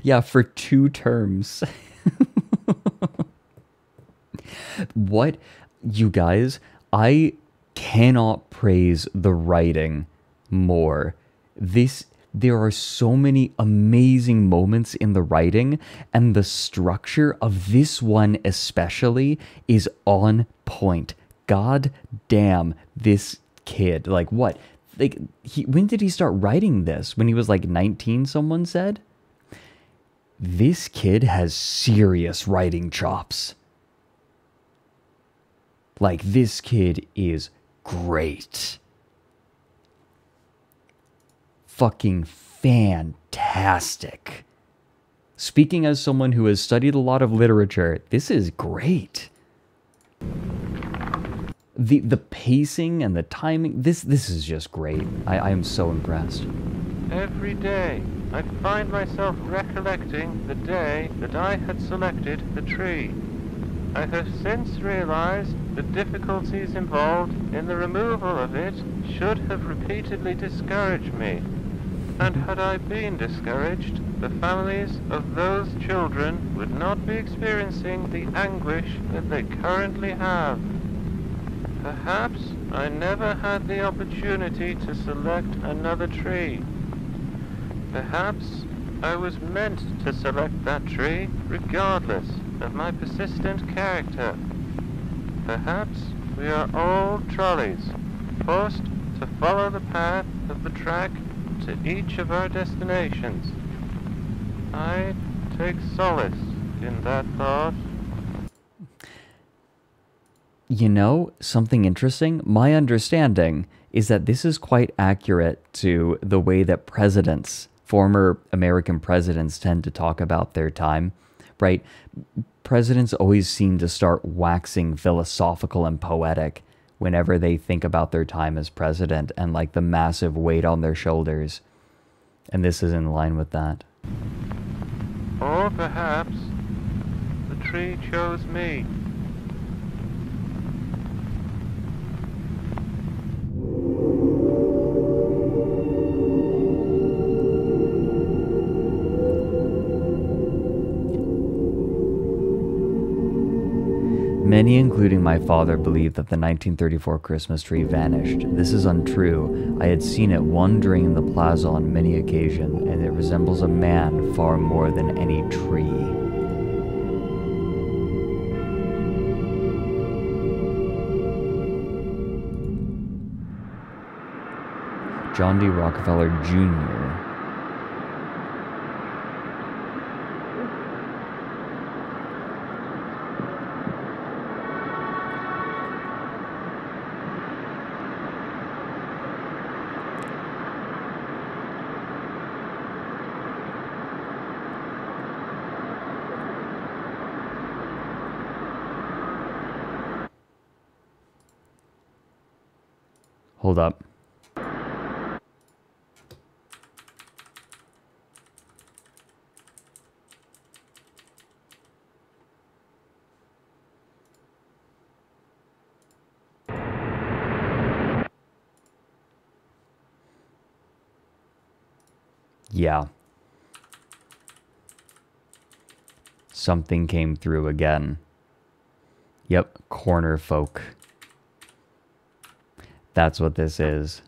Yeah, for 2 terms. What, you guys, I cannot praise the writing more. There are so many amazing moments in the writing, and the structure of this one especially is on point. God damn, this kid. Like, what? Like, when did he start writing this? When he was like 19, someone said? This kid has serious writing chops. Like, this kid is great. Fucking fantastic. Speaking as someone who has studied a lot of literature, this is great. The pacing and the timing, this is just great. I am so impressed. Every day, I find myself recollecting the day that I had selected the tree. I have since realized the difficulties involved in the removal of it should have repeatedly discouraged me. And had I been discouraged, the families of those children would not be experiencing the anguish that they currently have. Perhaps I never had the opportunity to select another tree. Perhaps I was meant to select that tree regardless of my persistent character. Perhaps we are all trolleys, forced to follow the path of the track to each of our destinations. I take solace in that thought. You know, something interesting? My understanding is that this is quite accurate to the way that presidents, former American presidents, tend to talk about their time, right? Presidents always seem to start waxing philosophical and poetic whenever they think about their time as president and like the massive weight on their shoulders. And this is in line with that. Or perhaps the tree chose me. Many, including my father, believe that the 1934 Christmas tree vanished. This is untrue. I had seen it wandering in the plaza on many occasions, and it resembles a man far more than any tree. John D. Rockefeller Jr. Hold up. Yeah. Something came through again. Yep, corner folk. That's what this is.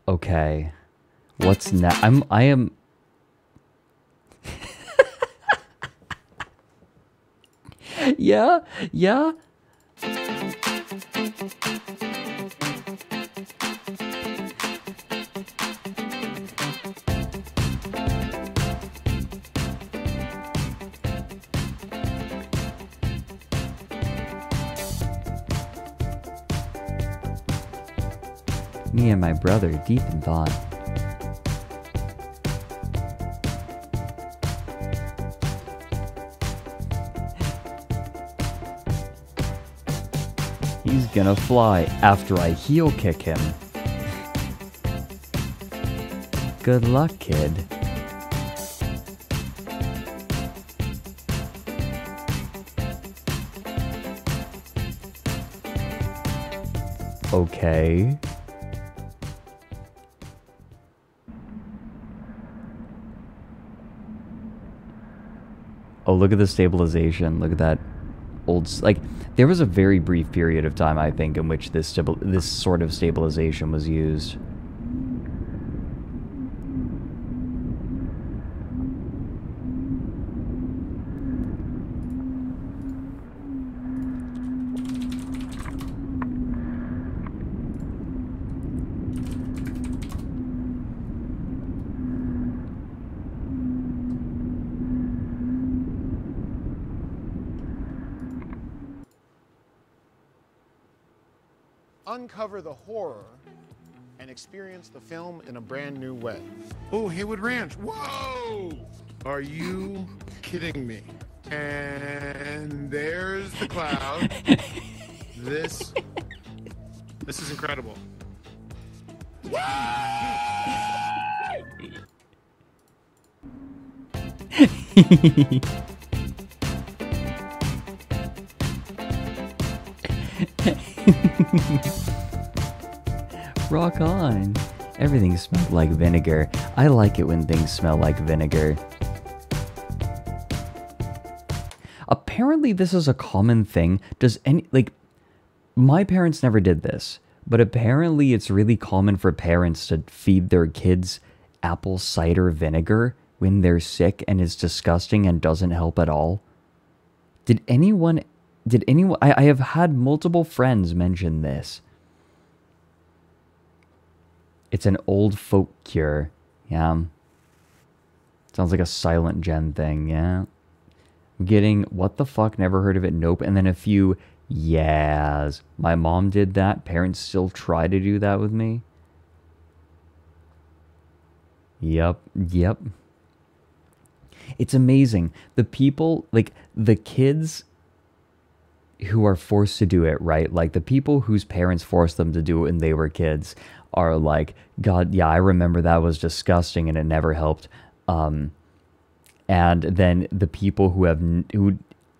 Okay. What's next? I am Yeah, yeah. Me and my brother deep in thought. He's gonna fly after I heel kick him. Good luck, kid. Okay. Oh, look at the stabilization. Look at that old... Like, there was a very brief period of time, I think, in which this sort of stabilization was used. Uncover the horror and experience the film in a brand new way. Oh, Haywood Ranch. Whoa! Are you kidding me? And there's the cloud. This is incredible. Rock on. Everything smelled like vinegar. I like it when things smell like vinegar. Apparently this is a common thing. Does any, like, my parents never did this, but apparently it's really common for parents to feed their kids apple cider vinegar when they're sick, and it's disgusting and doesn't help at all. Did anyone, I have had multiple friends mention this. It's an old folk cure. Yeah. Sounds like a Silent Gen thing, yeah. I'm getting, what the fuck, never heard of it, nope. And then a few, yes. My mom did that. Parents still try to do that with me. Yep. It's amazing. The people, like, the kids who are forced to do it, right? Like, the people whose parents forced them to do it when they were kids are like, God, yeah, I remember that was disgusting and it never helped. And then the people who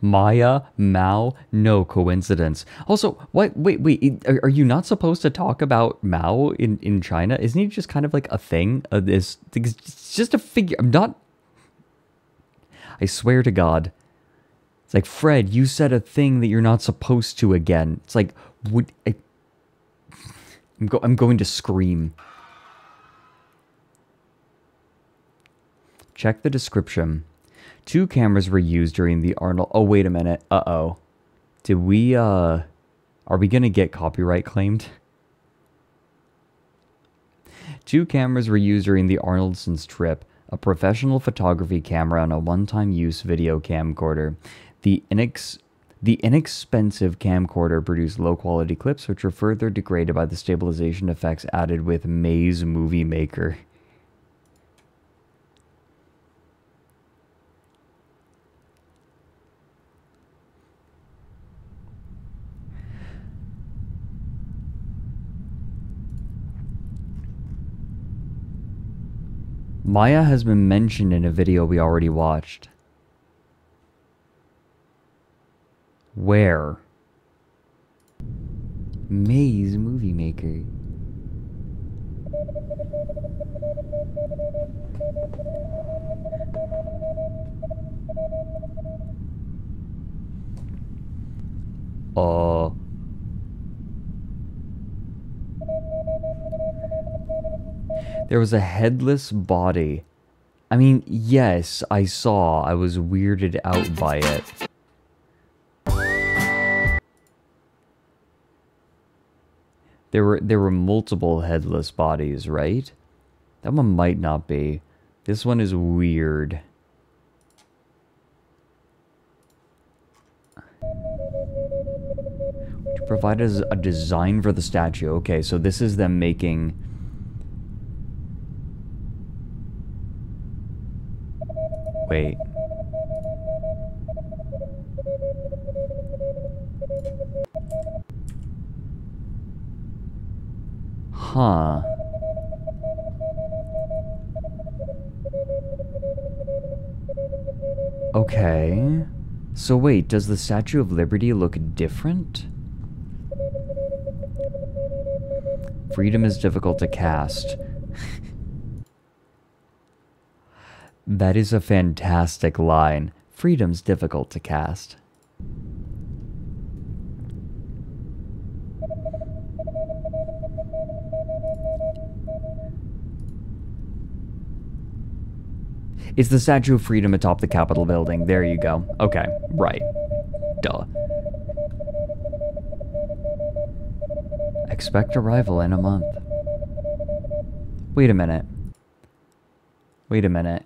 Maya, Mao, no coincidence. Also, what? Wait. Are you not supposed to talk about Mao in China? Isn't he just kind of like a thing? It's just a figure. I'm not. I swear to God. It's like, Fred, you said a thing that you're not supposed to again. It's like, I'm going to scream. Check the description. 2 cameras were used during the Arnold... Oh, wait a minute. Uh-oh. Did we, Are we gonna get copyright claimed? 2 cameras were used during the Arnoldson trip. A professional photography camera and a one-time use video camcorder. The inexpensive camcorder produced low-quality clips, which were further degraded by the stabilization effects added with Maze Movie Maker. Maya has been mentioned in a video we already watched. Where? Maze Movie Maker. There was a headless body. I mean, yes, I saw. I was weirded out by it. There were multiple headless bodies, right? That one might not be. This one is weird. To provide us a design for the statue. Okay, so this is them making... Wait. Huh. Okay. So wait, does the Statue of Liberty look different? Freedom is difficult to cast. That is a fantastic line. Freedom's difficult to cast. It's the Statue of Freedom atop the Capitol building. There you go. Okay, right. Duh. Expect arrival in a month. Wait a minute. Wait a minute.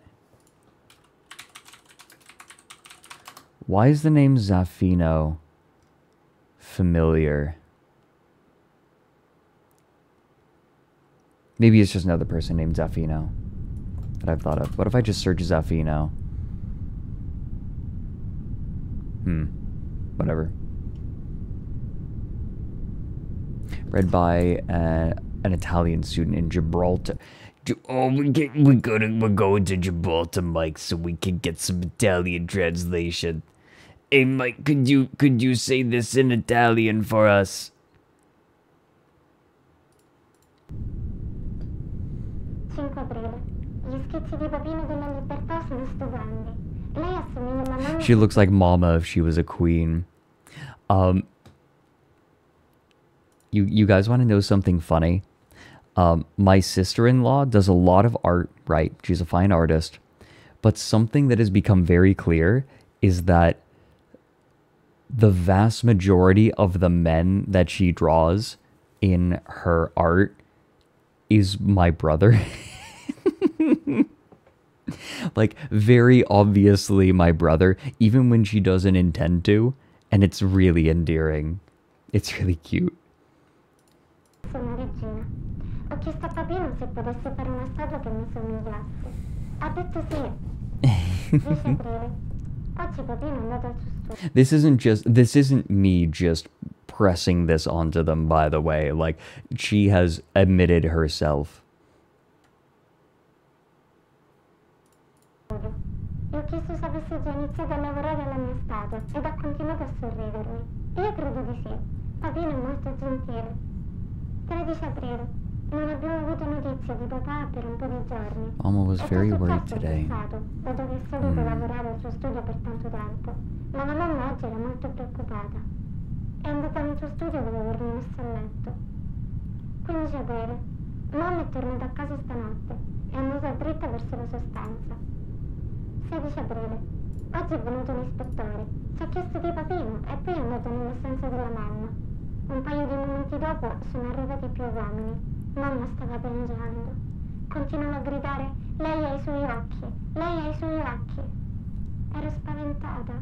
Why is the name Zaffino familiar? Maybe it's just another person named Zaffino that I've thought of. What if I just search Zaffino? Whatever. Read by an Italian student in Gibraltar. Oh, we're going to Gibraltar, Mike, so we can get some Italian translation. Hey, Mike, could you say this in Italian for us? She looks like Mama if she was a queen. You guys want to know something funny? My sister-in-law does a lot of art, right? She's a fine artist. But something that has become very clear is that the vast majority of the men that she draws in her art is my brother. Like, very obviously my brother, even when she doesn't intend to, and it's really endearing. It's really cute. Sono Regina. Ho chiesto a Papino se potesse fare una statua che mi somigliasse. Ha detto sì. 10 aprile. Oggi Papino è andato al suo studio. This isn't me just pressing this onto them, by the way. Like, she has admitted herself. gli ho chiesto se avesse già iniziato a lavorare alla mia statua ed ha continuato a sorridermi. Io credo di sì. Papino è molto gentile. 13 aprile. Non abbiamo avuto notizie di papà per un po' di giorni. Mama was very worried today. Dato che è seguito lavorare al suo studio per tanto tempo. Ma la mamma oggi era molto preoccupata. È andata nel suo studio dopo avermi messo a letto. 15 aprile. Mamma è tornata a casa stanotte. È andata dritta verso la sua stanza. 16 aprile. Oggi è venuto un ispettore. Ci ha chiesto di papino e poi è andato nella stanza della mamma. Un paio di momenti dopo sono arrivati più uomini. Mamma stava piangendo. Continuava a gridare: lei ha i suoi occhi, lei ha i suoi occhi. Ero spaventata.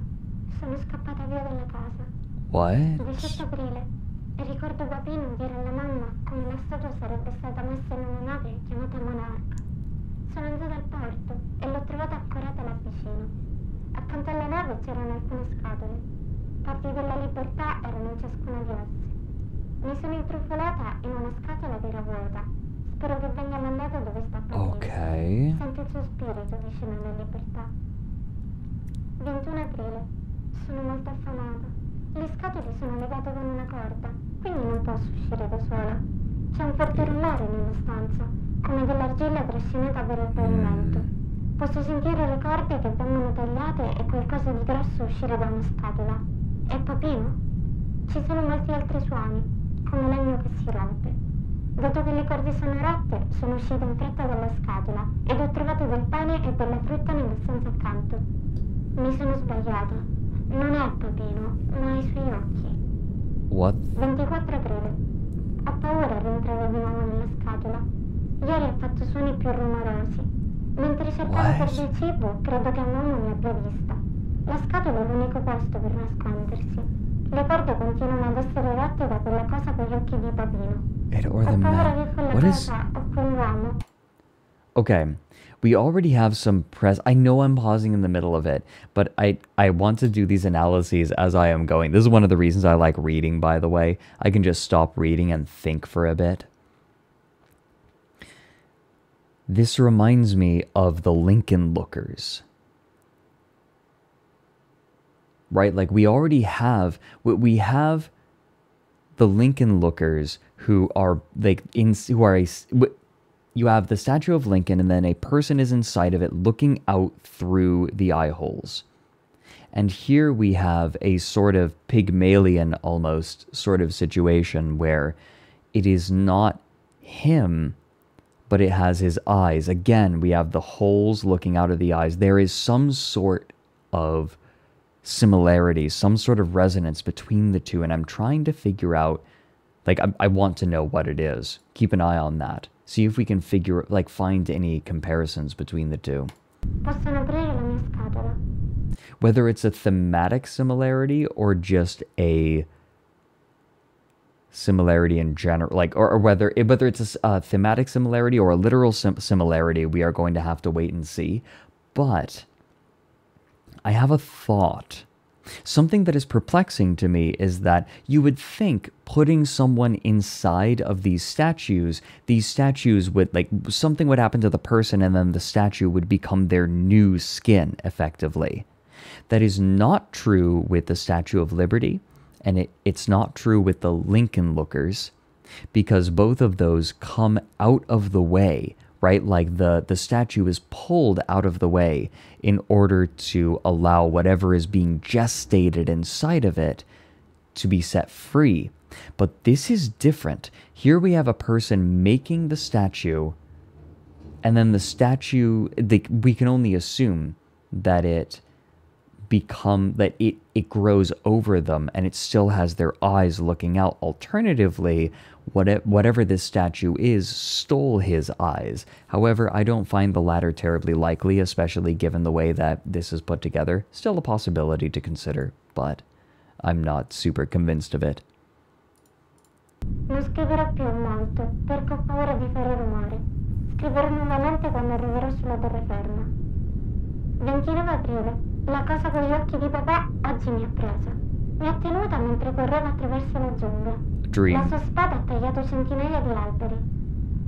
Sono scappata via dalla casa. What? 17 aprile. Ricordo papino dire alla mamma come la statua sarebbe stata messa in una nave chiamata Monarca. Sono andata al porto e l'ho trovata accorata là vicino. Accanto alla nave c'erano alcune scatole. Parti della libertà erano in ciascuna di esse. Mi sono intrufolata in una scatola che era vuota. Spero che venga mandata dove sta papino. Ok. Sento il suo spirito vicino alla libertà. 21 aprile. Sono molto affamata. Le scatole sono legate con una corda, quindi non posso uscire da sola. C'è un forte rumore nella stanza, come dell'argilla trascinata per il pavimento. Posso sentire le corde che vengono tagliate e qualcosa di grosso uscire da una scatola. È papino? Ci sono molti altri suoni, come legno che si rompe. Dato che le corde sono rotte, sono uscita in fretta dalla scatola ed ho trovato del pane e della frutta nella stanza accanto. Mi sono sbagliata. Non è papino, ma ha i suoi occhi. What? 24 aprile. Ho paura a rientrare di nuovo nella scatola. Ieri ha fatto suoni più rumorosi. Mentre cercavo per del cibo, credo che mamma mi abbia vista. La scatola è l'unico posto per nascondersi. Le corde continuano ad essere rotte da quella cosa con gli occhi di papino. Or the Ho paura che map. quella What is... cosa o quell'uomo. Okay. We already have some press. I know I'm pausing in the middle of it, but I want to do these analyses as I am going. This is one of the reasons I like reading, by the way. I can just stop reading and think for a bit. This reminds me of the Lincoln Lookers. Right? Like we already have, we have the Lincoln Lookers who are like you have the statue of Lincoln and then a person is inside of it looking out through the eye holes. And here we have a sort of Pygmalion almost sort of situation where it is not him, but it has his eyes. Again, we have the holes looking out of the eyes. There is some sort of similarity, some sort of resonance between the two, and I'm trying to figure out, like, I want to know what it is. Keep an eye on that. See if we can figure, like, find any comparisons between the two. Possono aprire la mia scatola. Whether it's a thematic similarity or just a similarity in general, like, or whether it's a thematic similarity or a literal similarity, we are going to have to wait and see. But I have a thought. Something that is perplexing to me is that you would think putting someone inside of these statues would, like, something would happen to the person and then the statue would become their new skin, effectively. That is not true with the Statue of Liberty, and it's not true with the Lincoln Lookers, because both of those come out of the way, right? Like the statue is pulled out of the way in order to allow whatever is being gestated inside of it to be set free. But this is different. Here we have a person making the statue, and then the statue, we can only assume that it grows over them and it still has their eyes looking out. Alternatively, whatever this statue is stole his eyes. However, I don't find the latter terribly likely, especially given the way that this is put together. Still a possibility to consider, but I'm not super convinced of it. Non scriverò più molto, perché ho paura di fare rumore. Scriverò nuovamente quando arriverò sulla terraferma. 29 aprile. La cosa con gli occhi di papà oggi mi ha presa. Mi ha tenuta mentre correva attraverso la giungla. Dream. La sua spada ha tagliato centinaia di alberi.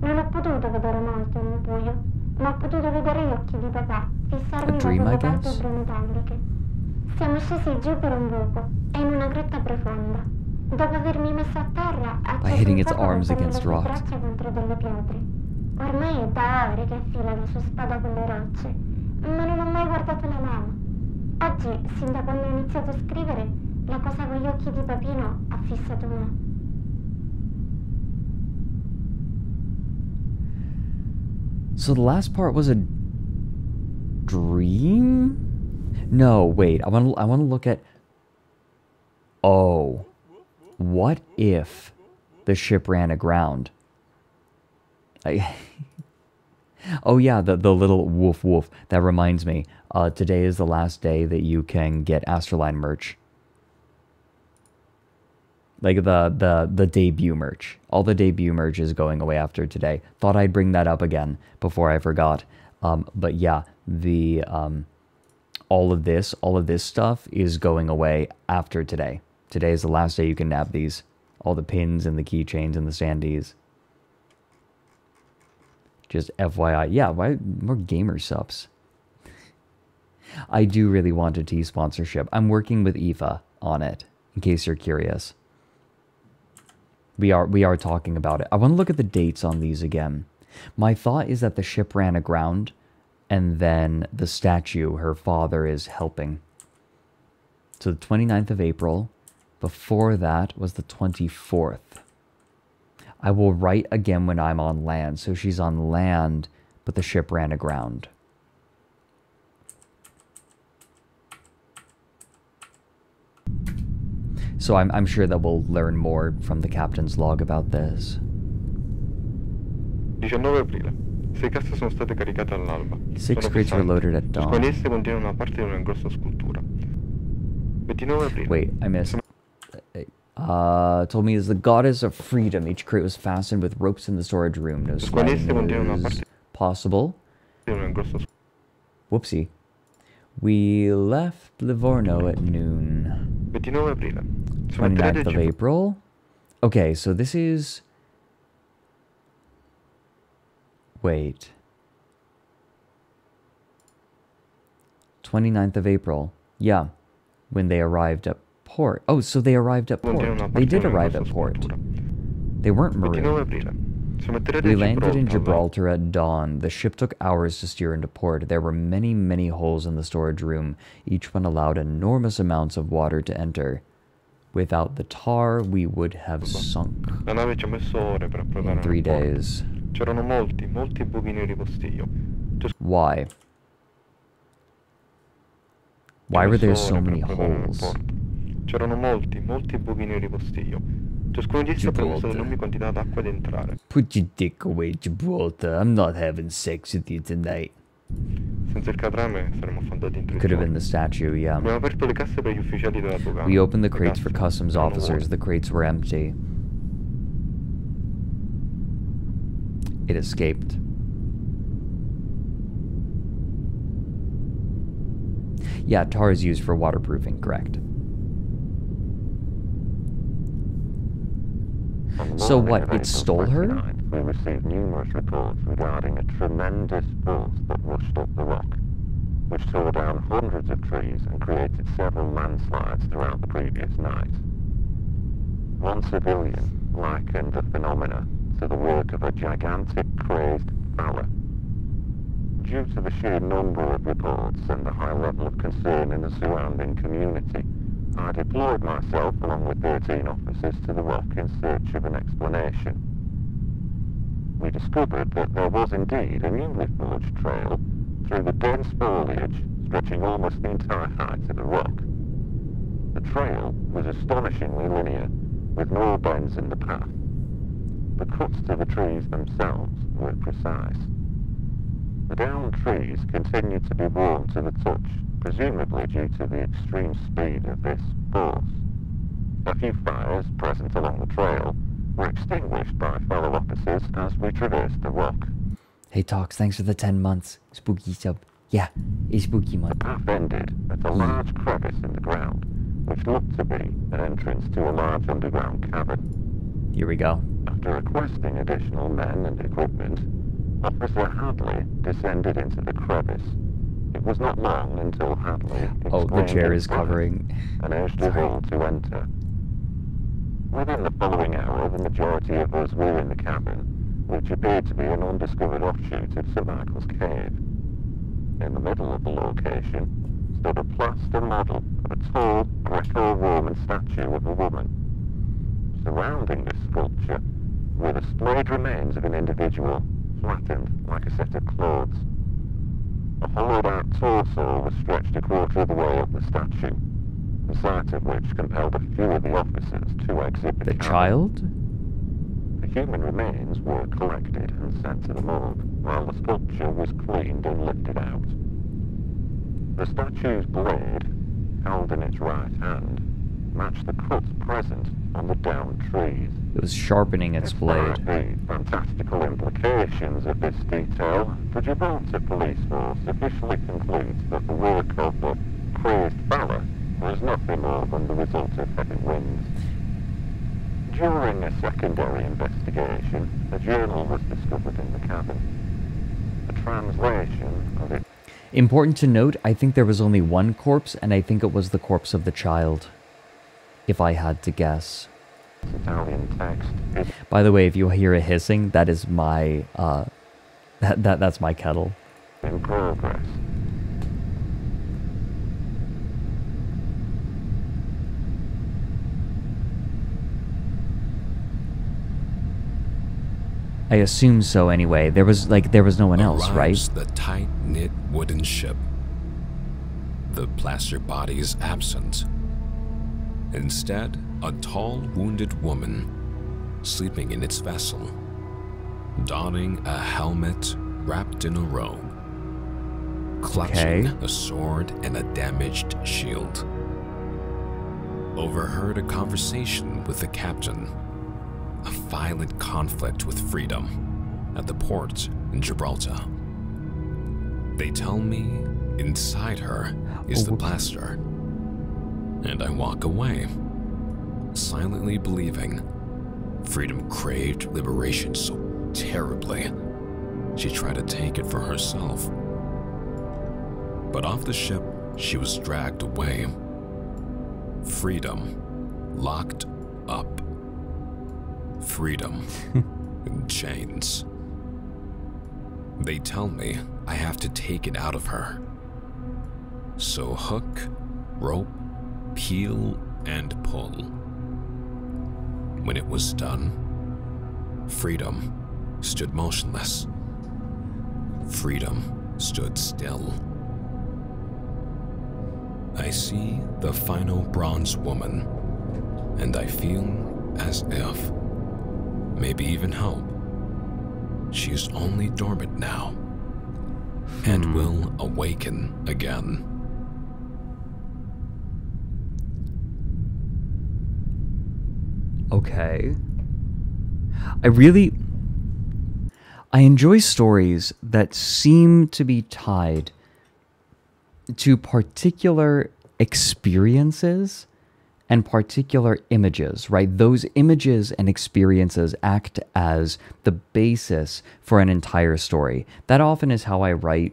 Non ho potuto vedere molto nel buio, ma ho potuto vedere gli occhi di papà fissarmi da dream, I quelle parti guess? blu metalliche. Siamo scesi giù per un buco e in una grotta profonda. Dopo avermi messo a terra, ha By hitting its cercato arms di tenere against le sue rocks. braccia contro delle pietre. Ormai è da ore che affila la sua spada con le rocce, ma non ho mai guardato la lama. Oggi, sin da quando ho iniziato a scrivere, la cosa con gli occhi di papino ha fissato me. So the last part was a dream? No, wait. I want to look at. Oh, what if the ship ran aground? Oh yeah, the little woof woof. That reminds me. Today is the last day that you can get ASTRALINE merch. Like the debut merch. All the debut merch is going away after today. Thought I'd bring that up again before I forgot. But yeah, the all of this stuff is going away after today. Today is the last day you can nab these. All the pins and the keychains and the standees. Just FYI. Yeah, why more gamer subs? I do really want a tea sponsorship. I'm working with Aoife on it, in case you're curious. We are talking about it. I want to look at the dates on these again. My thought is that the ship ran aground, and then the statue, her father, is helping. So the 29th of April. Before that was the 24th. I will write again when I'm on land. So she's on land, but the ship ran aground. So I'm sure that we'll learn more from the captain's log about this. 19 aprile. 6 casse sono state caricate all'alba. 6 crates were loaded at dawn. Ciascuna di esse contiene una parte di una grossa scultura. 29 aprile. Wait, I missed. Told me is the goddess of freedom. Each crate was fastened with ropes in the storage room. No sliding is possible. Whoopsie. We left Livorno at noon. 29 aprile. 29th of April. Okay, so this is... Wait. 29th of April. Yeah. When they arrived at port. Oh, so they arrived at port. They did arrive at port. They weren't marooned. We landed in Gibraltar at dawn. The ship took hours to steer into port. There were many, many holes in the storage room. Each one allowed enormous amounts of water to enter. Without the tar, we would have sunk. In 3 days. Why? Why were there so many holes? C'erano molti buchi neri postigno. Ciascuno di essi ha permesso un'enorme quantità d'acqua ad entrare. Put your dick away, Gibraltar. I'm not having sex with you tonight. Senza il catrame saremmo affondati in Could have been the statue, yeah. Abbiamo aperto le casse per gli ufficiali della dogana. We opened the crates for customs officers. The crates were empty. It escaped. Yeah, tar is used for waterproofing, correct. So what, it stole her? We received numerous reports regarding a tremendous force that rushed up the rock, which tore down hundreds of trees and created several landslides throughout the previous night. One civilian likened the phenomena to the work of a gigantic crazed fella. Due to the sheer number of reports and the high level of concern in the surrounding community, I deployed myself along with 13 officers to the rock in search of an explanation. We discovered that there was indeed a newly forged trail through the dense foliage stretching almost the entire height of the rock. The trail was astonishingly linear, with no bends in the path. The cuts to the trees themselves were precise. The downed trees continued to be warm to the touch, presumably due to the extreme speed of this force. A few fires present along the trail were extinguished by fellow officers as we traversed the rock. Hey Tox, thanks for the 10 months. Spooky sub. Yeah, a spooky month. The path ended at a large crevice in the ground, which looked to be an entrance to a large underground cavern. Here we go. After requesting additional men and equipment, Officer Hadley descended into the crevice. It was not long until Hadley the chair is covering. and urged us all to enter. Within the following hour, the majority of us were in the cabin, which appeared to be an undiscovered offshoot of St. Michael's Cave. In the middle of the location stood a plaster model of a tall Greco-Roman statue of a woman. Surrounding this sculpture were the splayed remains of an individual, flattened like a set of clothes. A hollowed-out torso was stretched a quarter of the way up the statue, the sight of which compelled a few of the officers to exit the cabin. Child? The human remains were collected and sent to the morgue, while the sculpture was cleaned and lifted out. The statue's blade, held in its right hand, matched the cuts present on the downed trees. It was sharpening its blade. The fantastical implications of this detail, the Gibraltar police force officially concludes that the work of the crazed fella was nothing more than the result of heavy winds. During a secondary investigation, a journal was discovered in the cabin. A translation of it. Important to note, I think there was only one corpse, and I think it was the corpse of the child, if I had to guess. Italian text. By the way, if you hear a hissing, that is my, that's my kettle. In progress. I assume so anyway. There was no one else, right? The tight-knit wooden ship. The plaster body is absent. Instead, a tall, wounded woman, sleeping in its vessel, donning a helmet wrapped in a robe, clutching a sword and a damaged shield. Overheard a conversation with the captain, a violent conflict with freedom at the port in Gibraltar. They tell me inside her is the plaster, and I walk away, silently believing freedom craved liberation so terribly she tried to take it for herself. But off the ship, she was dragged away. Freedom locked up. Freedom in chains. They tell me I have to take it out of her. So hook, rope, peel, and pull. When it was done, freedom stood motionless. Freedom stood still. I see the final bronze woman, and I feel as if, maybe even hope, she is only dormant now, and will awaken again. Okay. I enjoy stories that seem to be tied to particular experiences and particular images, right? Those images and experiences act as the basis for an entire story. That often is how I write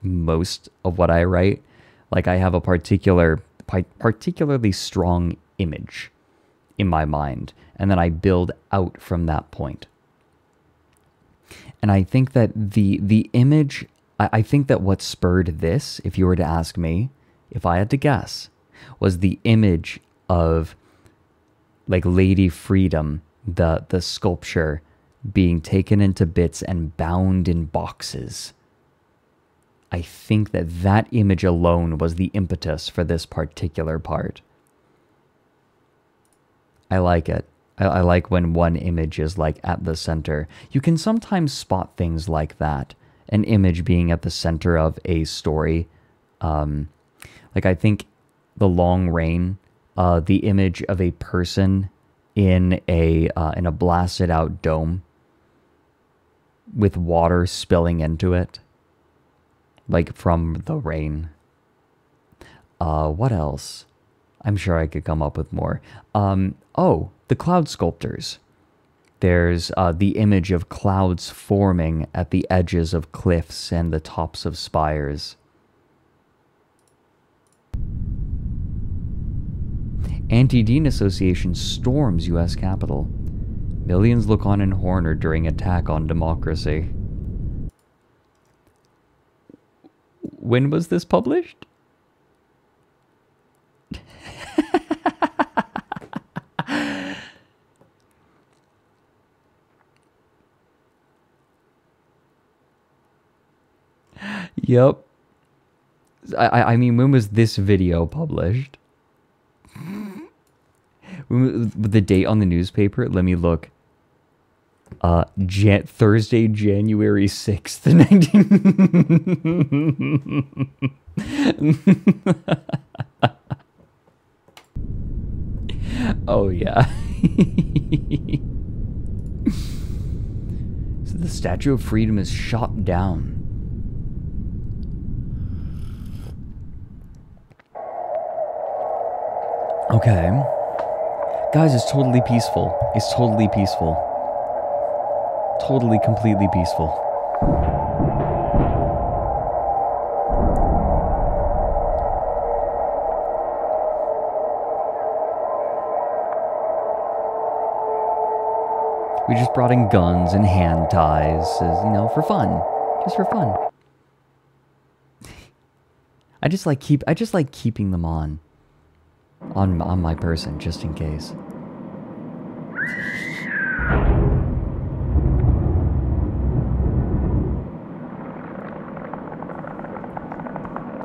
most of what I write. Like, I have a particularly strong image in my mind, and then I build out from that point. And I think that the image, I think that what spurred this, if you were to ask me, if I had to guess, was the image of, like, Lady Freedom, the sculpture being taken into bits and bound in boxes. I think that image alone was the impetus for this particular part. I like it. I like when one image is, like, at the center. You can sometimes spot things like that. An image being at the center of a story. Like, I think The Long Rain, the image of a person in a blasted out dome with water spilling into it, like from the rain. What else? I'm sure I could come up with more. Oh, the cloud sculptors. There's the image of clouds forming at the edges of cliffs and the tops of spires. Anti-Dean Association storms U.S. Capitol. Millions look on in horror during attack on democracy. When was this published? Yep. I mean, when was this video published? The date on the newspaper? Let me look. Thursday, January 6th, 19... Oh, yeah. So the Statue of Freedom is shot down. Okay. Guys, it's totally peaceful. It's totally peaceful. Totally, completely peaceful. We just brought in guns and hand ties, you know, for fun. Just for fun. I just like keeping them on my person, just in case.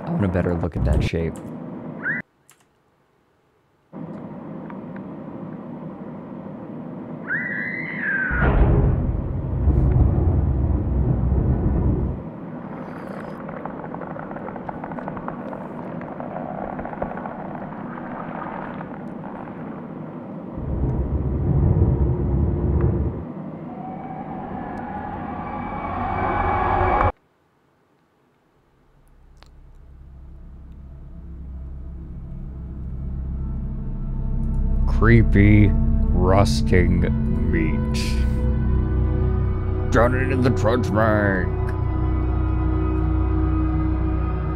I want a better look at that shape. Creepy, rusting meat. Drown it in the trudge bank.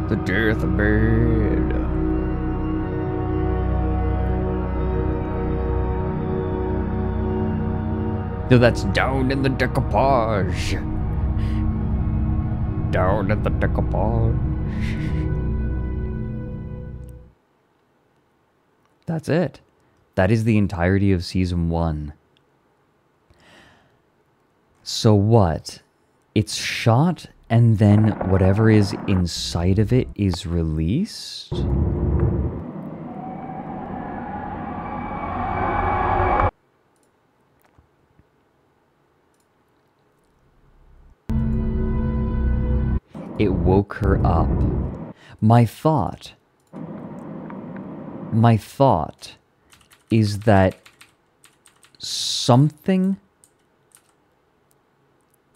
The death bed. No, that's down in the decoupage. Down in the decoupage. That's it. That is the entirety of Season 1. So what? It's shot, and then whatever is inside of it is released? It woke her up. My thought is that something...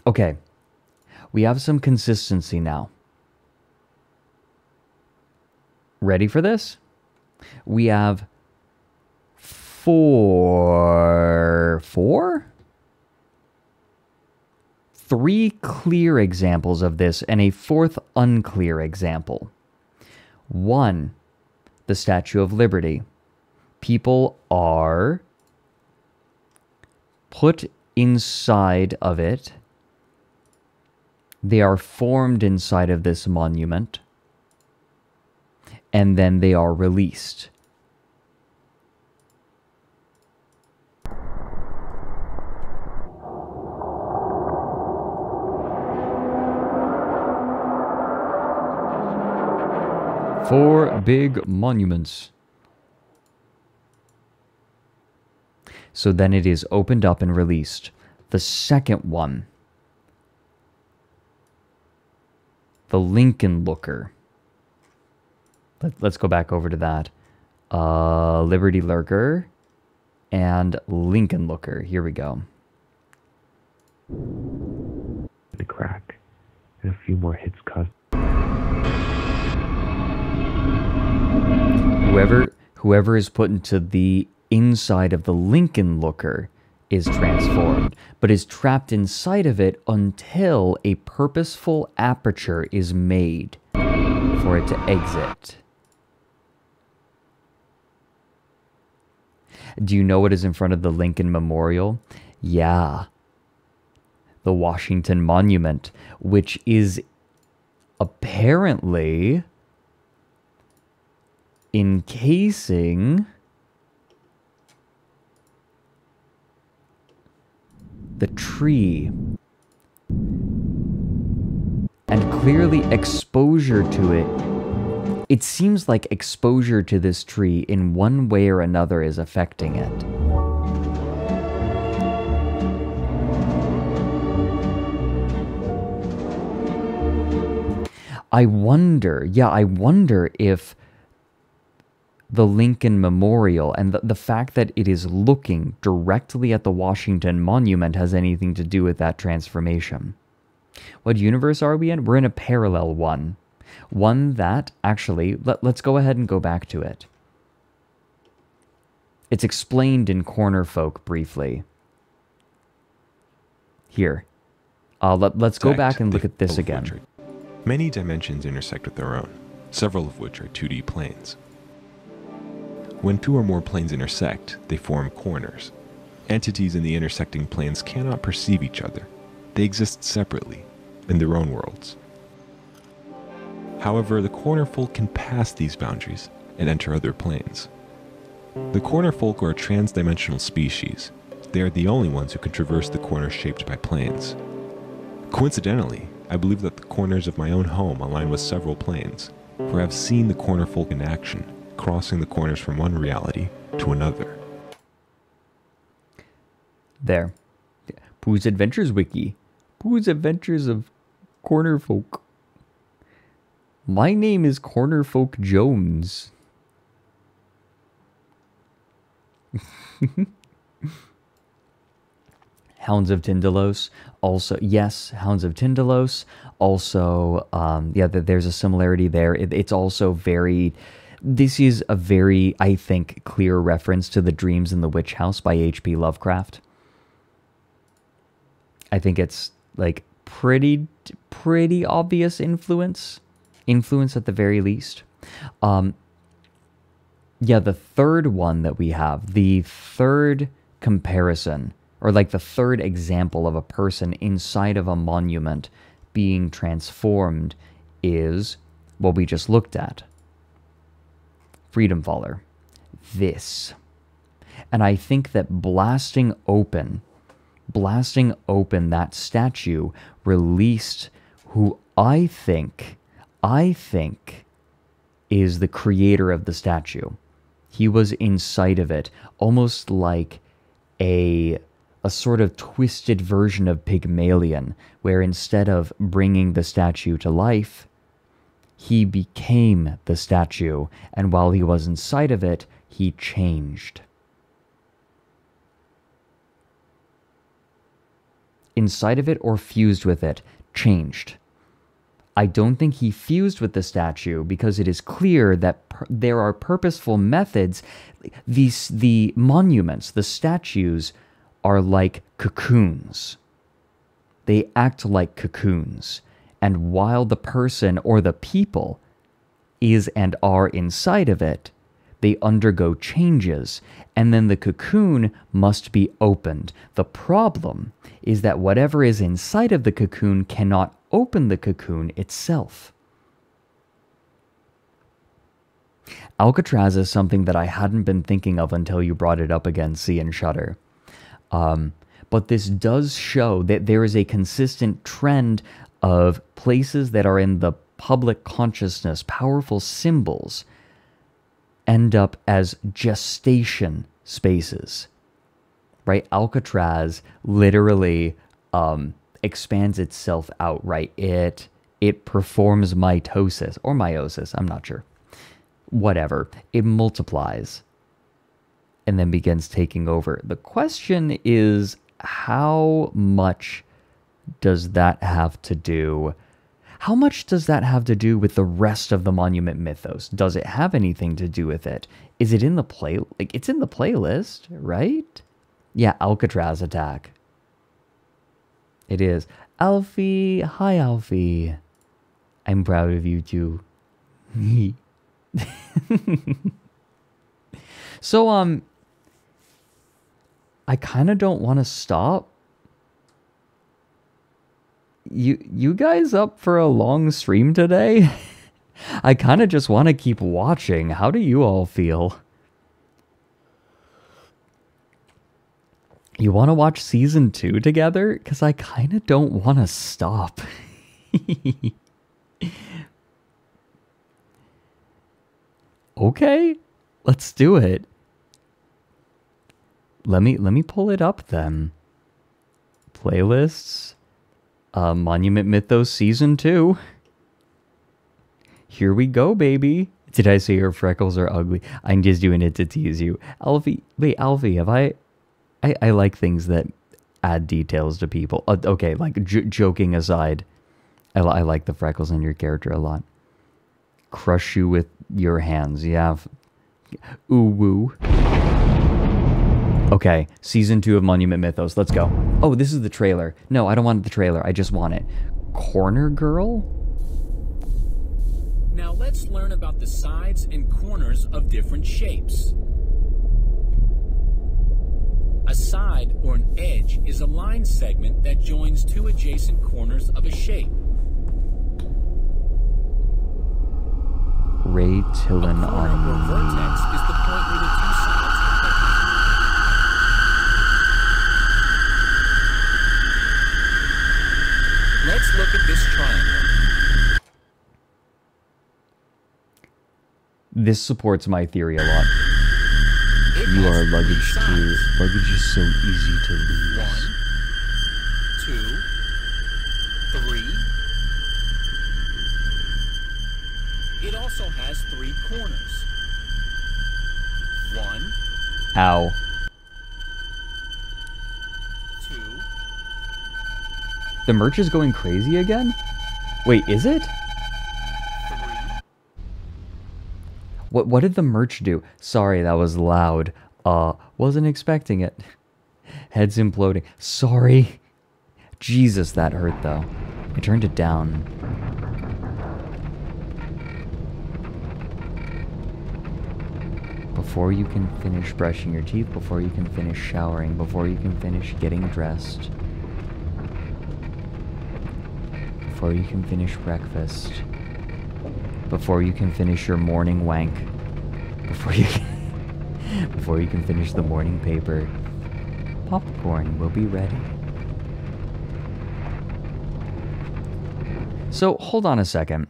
Okay, we have some consistency now. Ready for this? We have three clear examples of this and a fourth unclear example. 1, the Statue of Liberty. People are put inside of it. They are formed inside of this monument. And then they are released. Four big monuments. So then it is opened up and released. The second one. The Lincoln Looker. Let's go back over to that. Liberty Lurker and Lincoln Looker. Here we go. The crack and a few more hits caused. Whoever is put into the inside of the Lincoln Looker is transformed, but is trapped inside of it until a purposeful aperture is made for it to exit. Do you know what is in front of the Lincoln Memorial? Yeah. The Washington Monument, which is apparently encasing the tree. And clearly exposure to it. It seems like exposure to this tree in one way or another is affecting it. I wonder if the Lincoln Memorial and the fact that it is looking directly at the Washington Monument has anything to do with that transformation. What universe are we in? We're in a parallel one. One that, actually, let's go ahead and go back to it. It's explained in Corner Folk briefly. Here. Let's go back and look at this again. Many dimensions intersect with their own, several of which are 2D planes. When two or more planes intersect, they form corners. Entities in the intersecting planes cannot perceive each other. They exist separately, in their own worlds. However, the corner folk can pass these boundaries and enter other planes. The corner folk are a trans-dimensional species. They are the only ones who can traverse the corners shaped by planes. Coincidentally, I believe that the corners of my own home align with several planes, for I've seen the corner folk in action, crossing the corners from one reality to another. There. Pooh's Adventures Wiki. Pooh's Adventures of Corner Folk. My name is Corner Folk Jones. Hounds of Tindalos. Also, yes, Hounds of Tindalos. Also, yeah, there's a similarity there. It's also very... This is a very, I think, clear reference to The Dreams in the Witch House by H.P. Lovecraft. I think it's, like, pretty obvious influence. Influence at the very least. Yeah, the third one that we have, the third comparison, or like the third example of a person inside of a monument being transformed is what we just looked at. Freedom Faller. This. And I think that blasting open that statue released who I think is the creator of the statue. He was inside of it, almost like a sort of twisted version of Pygmalion, where instead of bringing the statue to life, he became the statue, and while he was inside of it, he changed. Inside of it or fused with it, changed. I don't think he fused with the statue because it is clear that there are purposeful methods. The monuments, the statues, are like cocoons. They act like cocoons. And while the person or the people is and are inside of it, they undergo changes, and then the cocoon must be opened. The problem is that whatever is inside of the cocoon cannot open the cocoon itself. Alcatraz is something that I hadn't been thinking of until you brought it up again, C and Shutter. But this does show that there is a consistent trend of places that are in the public consciousness, powerful symbols, end up as gestation spaces, right? Alcatraz literally expands itself out, right? It performs mitosis or meiosis, I'm not sure. Whatever. It multiplies and then begins taking over. The question is, how much does that have to do? How much does that have to do with the rest of the Monument Mythos? Does it have anything to do with it? Is it in the play? Like, it's in the playlist, right? Yeah, Alcatraz attack. It is. Alfie, hi Alfie. I'm proud of you too. So, I kind of don't want to stop. You guys up for a long stream today? I kind of just want to keep watching. How do you all feel? You want to watch season 2 together? Because I kind of don't want to stop. Okay, let's do it. Let me pull it up then. Playlists. Monument Mythos season 2. Here we go, baby. Did I say your freckles are ugly? I'm just doing it to tease you. Alfie, wait, Alfie, have I like things that add details to people. Okay, like joking aside, I like the freckles in your character a lot. Crush you with your hands, yeah. Ooh woo. Okay, season 2 of Monument Mythos. Let's go. Oh, this is the trailer. No, I don't want the trailer. I just want it. Corner girl? Now let's learn about the sides and corners of different shapes. A side or an edge is a line segment that joins two adjacent corners of a shape. Ray Tillin on or vertex is the point where the two sides intersect. Let's look at this triangle. This supports my theory a lot. You are luggage too. Luggage is so easy to lose. 1, 2, 3. It also has 3 corners. 1. Ow. 2. The merch is going crazy again? Wait, is it? 3. What did the merch do? Sorry, that was loud. Wasn't expecting it. Head's imploding. Sorry. Jesus, that hurt though. I turned it down. Before you can finish brushing your teeth, before you can finish showering, before you can finish getting dressed, before you can finish breakfast, before you can finish your morning wank, before you can finish the morning paper, popcorn will be ready. So, hold on a second.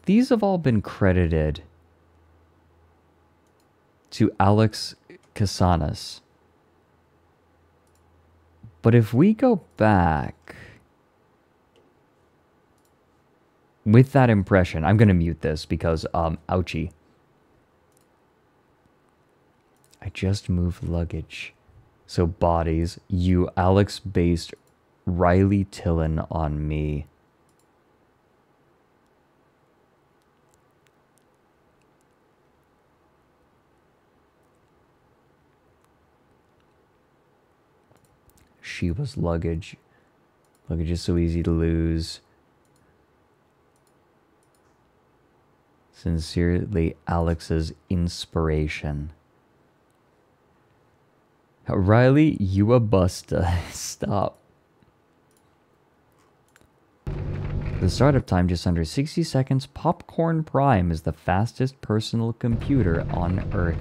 These have all been credited to Alex Casanas. But if we go back with that impression, I'm going to mute this because, ouchie. I just moved luggage. So bodies, you Alex based Riley Tillin on me. She was luggage. Luggage is so easy to lose. Sincerely, Alex's inspiration. Riley, you a busta. Stop. The startup time just under 60 seconds. Popcorn Prime is the fastest personal computer on Earth.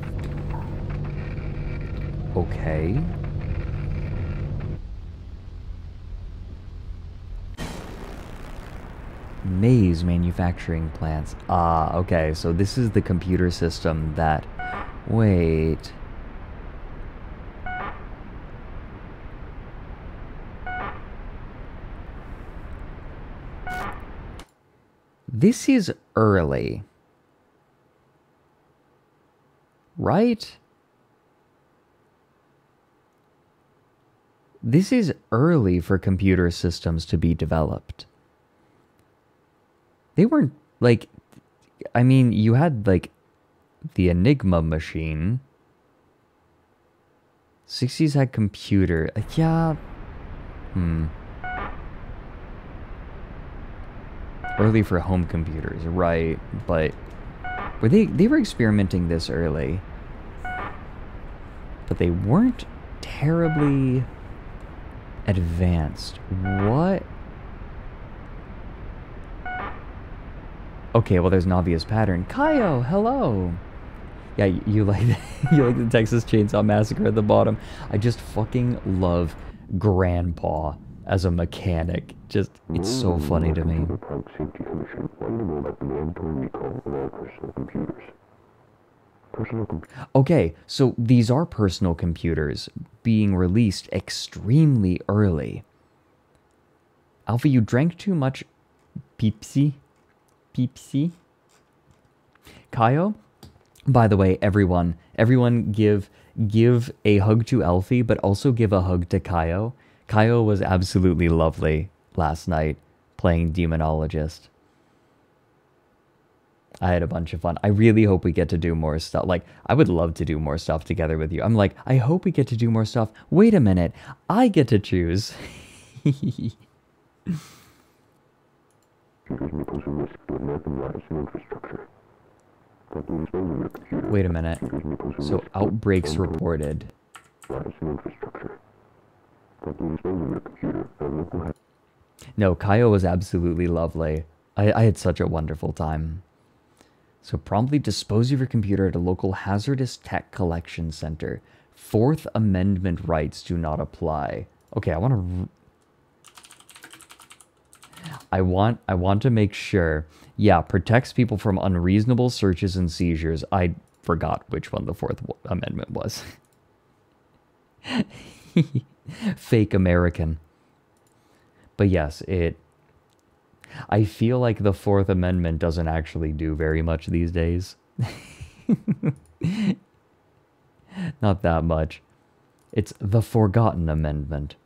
Okay. Maze manufacturing plants. Ah, okay, so this is the computer system that... Wait... This is early. Right? This is early for computer systems to be developed. They weren't, like... I mean, you had, like, the Enigma machine. 60s had computer. Yeah. Early for home computers, right? But were they were experimenting this early, but they weren't terribly advanced. What? Okay, well, there's an obvious pattern. Kaio, hello. Yeah, you like you like the Texas Chainsaw Massacre at the bottom. I just fucking love Grandpa as a mechanic. Just, it's so funny to me. Okay, so these are personal computers being released extremely early. Alpha, you drank too much Pepsi? Pepsi? Kaio? By the way, everyone give a hug to Alfie, but also give a hug to Kaio. Kaio was absolutely lovely last night playing Demonologist. I had a bunch of fun. I really hope we get to do more stuff. Like, I would love to do more stuff together with you. I'm like, I hope we get to do more stuff. Wait a minute. I get to choose. Wait a minute. So, outbreaks reported. No, Kaio was absolutely lovely. I had such a wonderful time. So promptly dispose of your computer at a local hazardous tech collection center. Fourth Amendment rights do not apply. Okay, I want to make sure. Yeah, protects people from unreasonable searches and seizures. I forgot which one the Fourth Amendment was. Fake American. But yes, I feel like the Fourth Amendment doesn't actually do very much these days. Not that much. It's the Forgotten Amendment.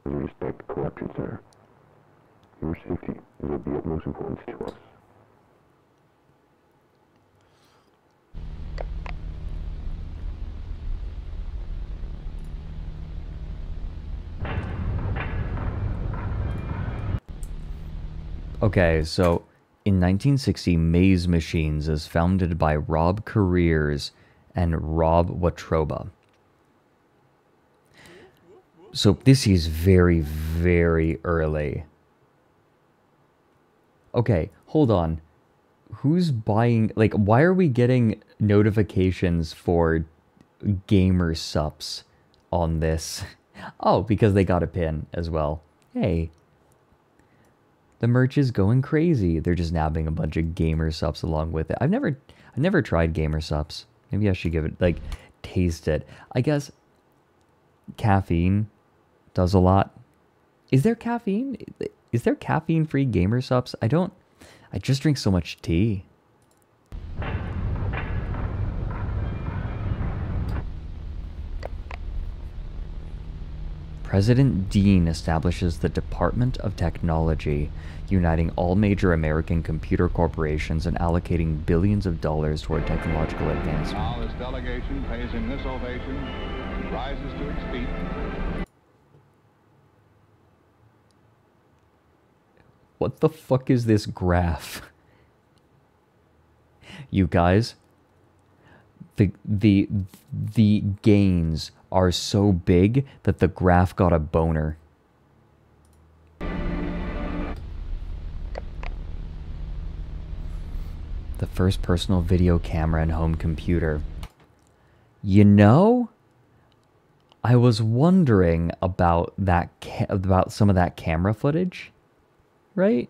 Respect the collection center. Your safety is of the utmost importance to us. Okay, so in 1960, Maze Machines is founded by Rob Careers and Rob Watroba. So this is very, very early. Okay, hold on. Who's buying... Like, why are we getting notifications for gamer subs on this? Oh, because they got a pin as well. Hey. The merch is going crazy. They're just nabbing a bunch of gamer subs along with it. I've never tried gamer subs. Maybe I should give it, like, taste it. I guess caffeine does a lot. Is there caffeine? Is there caffeine-free gamer subs? I just drink so much tea. President Dean establishes the Department of Technology, uniting all major American computer corporations and allocating billions of dollars toward technological advancement. Now this delegation pays him this ovation and rises to its feet. What the fuck is this graph? You guys, the gains are so big that the graph got a boner. The first personal video camera and home computer. You know, I was wondering about that about some of that camera footage, right?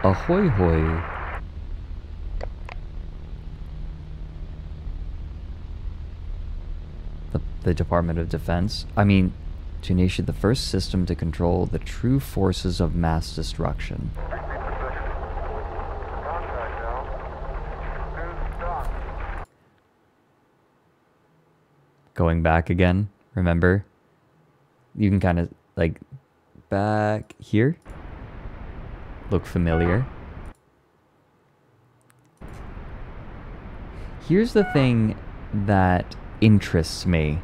Ahoy hoy. The Department of Defense. I mean, to initiate the first system to control the true forces of mass destruction. Going back again, remember? You can kind of, like, back here. Look familiar. Here's the thing that interests me.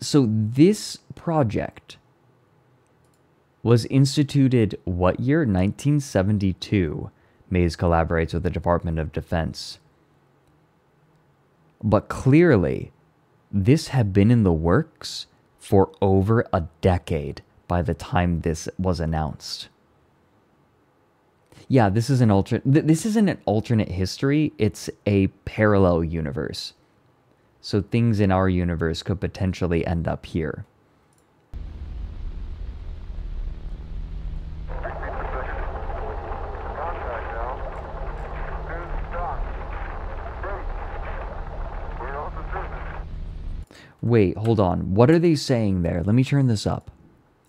So this project was instituted what year? 1972. Maze collaborates with the Department of Defense. But clearly, this had been in the works for over a decade by the time this was announced. Yeah, this is this isn't an alternate history, it's a parallel universe. So things in our universe could potentially end up here. Wait, hold on. What are they saying there? Let me turn this up.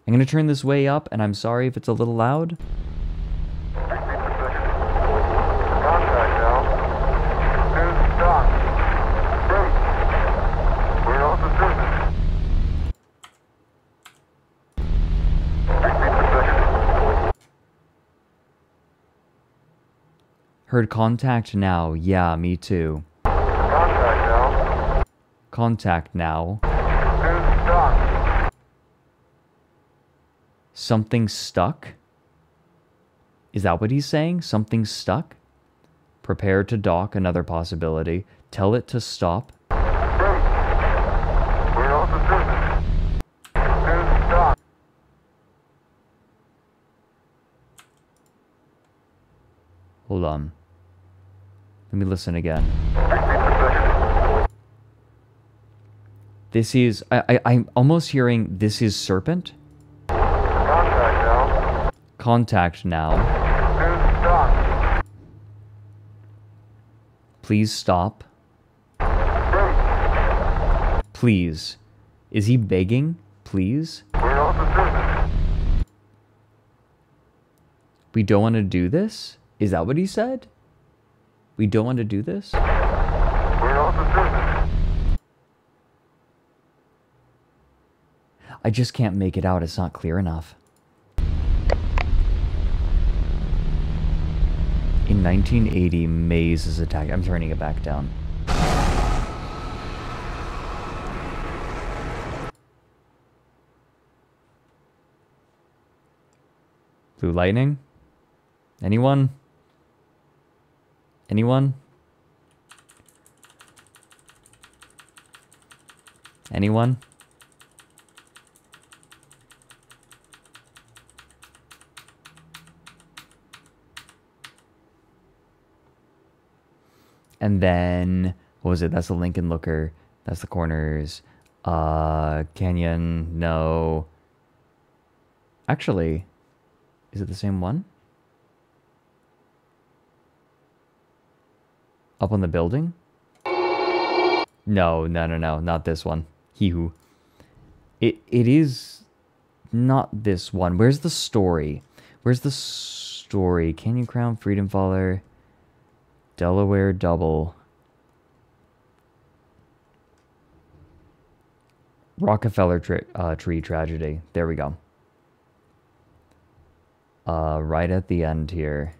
I'm going to turn this way up, and I'm sorry if it's a little loud. Heard contact now. Yeah, me too. Contact now. Something stuck? Is that what he's saying? Something stuck? Prepare to dock, another possibility. Tell it to stop. Hold on. Let me listen again. This is... I'm almost hearing this is Serpent. Contact now. Please stop. Please. Is he begging? Please? We don't want to do this? Is that what he said? We don't want to do this? I just can't make it out. It's not clear enough. In 1980, Maze is attacked. I'm turning it back down. Blue lightning? Anyone? Anyone? Anyone? And then, what was it? That's the Lincoln Looker. That's the corners. Canyon, no. Actually, is it the same one? Up on the building? No, not this one. Hee-hoo. It is not this one. Where's the story? Where's the story? Canyon Crown, Freedom Faller, Delaware Double, Rockefeller Tree Tragedy. There we go. Right at the end here.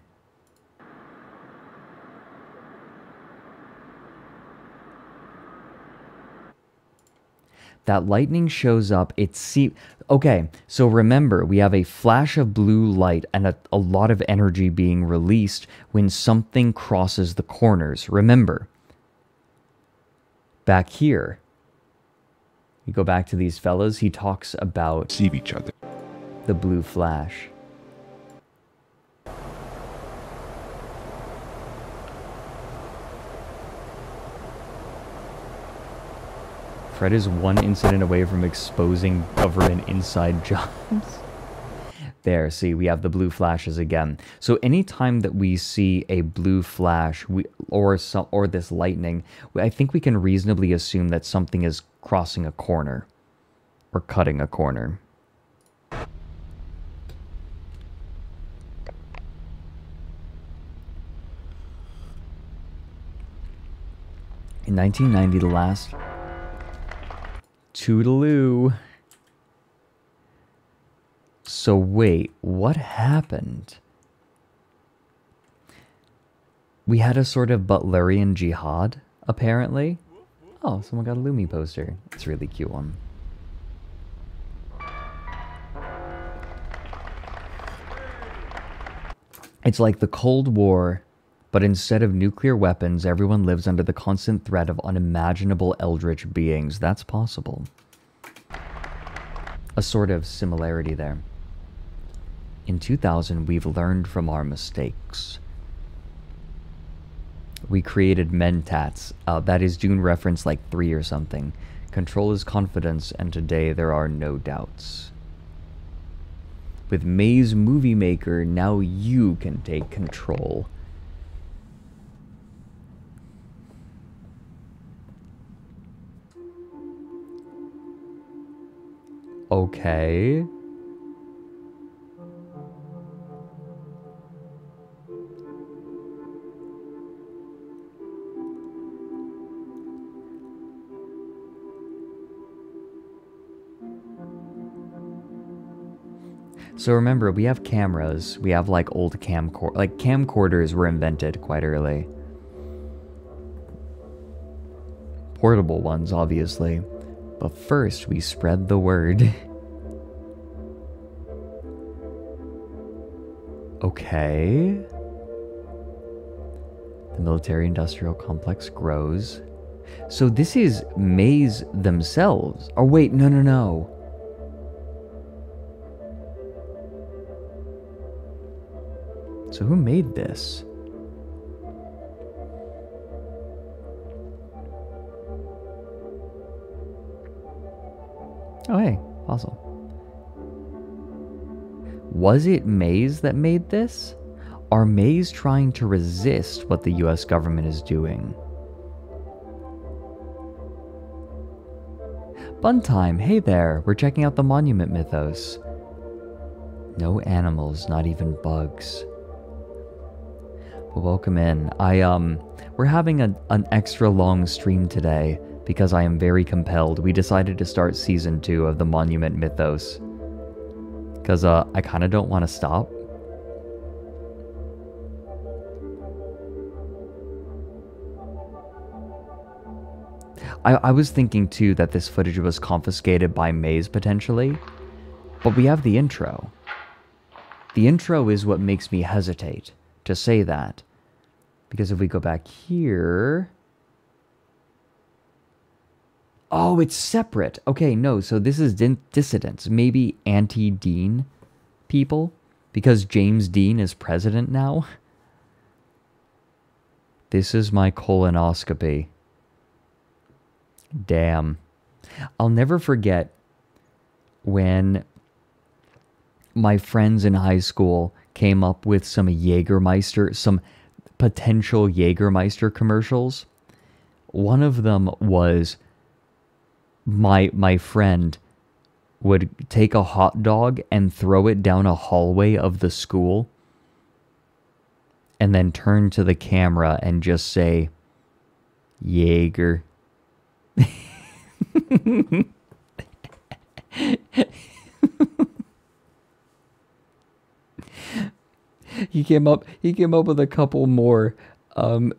That lightning shows up. Okay, so remember, we have a flash of blue light and a lot of energy being released when something crosses the corners. Remember, back here, you go back to these fellas, he talks about... See each other. The blue flash. Fred is one incident away from exposing government inside jobs. There, see, we have the blue flashes again. So anytime that we see a blue flash or this lightning, I think we can reasonably assume that something is crossing a corner or cutting a corner. In 1990, the last... Toodaloo. So wait, what happened? We had a sort of Butlerian jihad, apparently. Oh, someone got a Lumi poster. It's a really cute one. It's like the Cold War, but instead of nuclear weapons, everyone lives under the constant threat of unimaginable eldritch beings. That's possible. A sort of similarity there. In 2000, we've learned from our mistakes. We created mentats. That is Dune reference like 3 or something. Control is confidence, and today there are no doubts. With Maze Movie Maker, now you can take control. Okay. So remember, we have cameras. We have like old camcorders were invented quite early. Portable ones, obviously. But first, we spread the word. Okay. The military-industrial complex grows. So this is Maze themselves. Oh wait, no. So who made this? Oh hey, fossil. Was it Maze that made this? Are Maze trying to resist what the US government is doing? Buntime, hey there, we're checking out the monument mythos. No animals, not even bugs. Well, welcome in. We're having an extra long stream today because I am very compelled. We decided to start season 2 of the Monument Mythos because I kind of don't want to stop. I was thinking too that this footage was confiscated by Maze potentially, but we have the intro. The intro is what makes me hesitate to say that, because if we go back here, oh, it's separate. Okay, no, so this is dissidents, maybe anti-Dean people, because James Dean is president now. This is my colonoscopy. Damn. I'll never forget when my friends in high school came up with some Jägermeister, some potential Jägermeister commercials. One of them was my friend would take a hot dog and throw it down a hallway of the school and then turn to the camera and just say, Jaeger. He came up with a couple more. I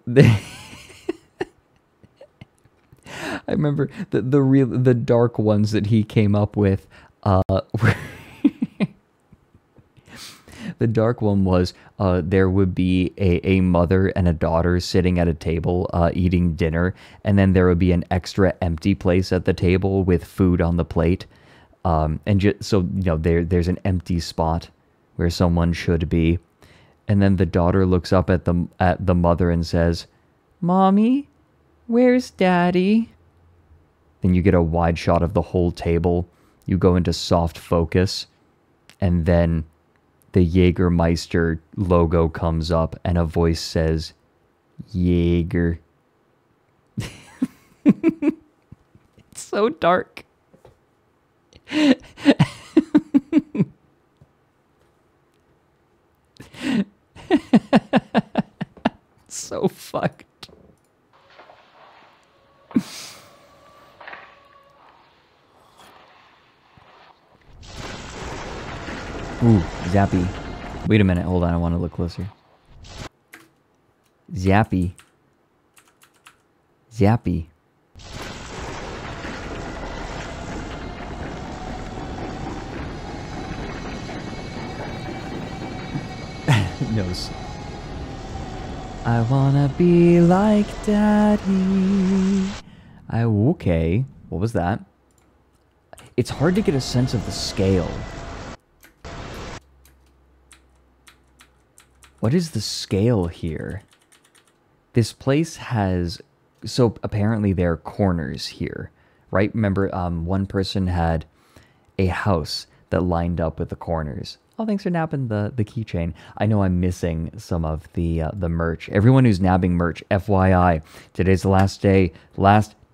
remember the dark ones that he came up with. The dark one was there would be a mother and a daughter sitting at a table eating dinner, and then there would be an extra empty place at the table with food on the plate, and just so you know, there's an empty spot where someone should be. And then the daughter looks up at the mother and says, "Mommy, where's Daddy?" Then you get a wide shot of the whole table. You go into soft focus, and then the Jägermeister logo comes up, and a voice says, Jaeger. It's so dark. So fucked. Ooh, Zappy. Wait a minute, hold on, I want to look closer. Zappy. Zappy. Nose. I wanna be like Daddy. Okay. What was that? It's hard to get a sense of the scale. What is the scale here? This place has... So apparently there are corners here, right? Remember, one person had a house that lined up with the corners. Oh, thanks for nabbing the keychain. I know I'm missing some of the merch. Everyone who's nabbing merch, FYI, today's the last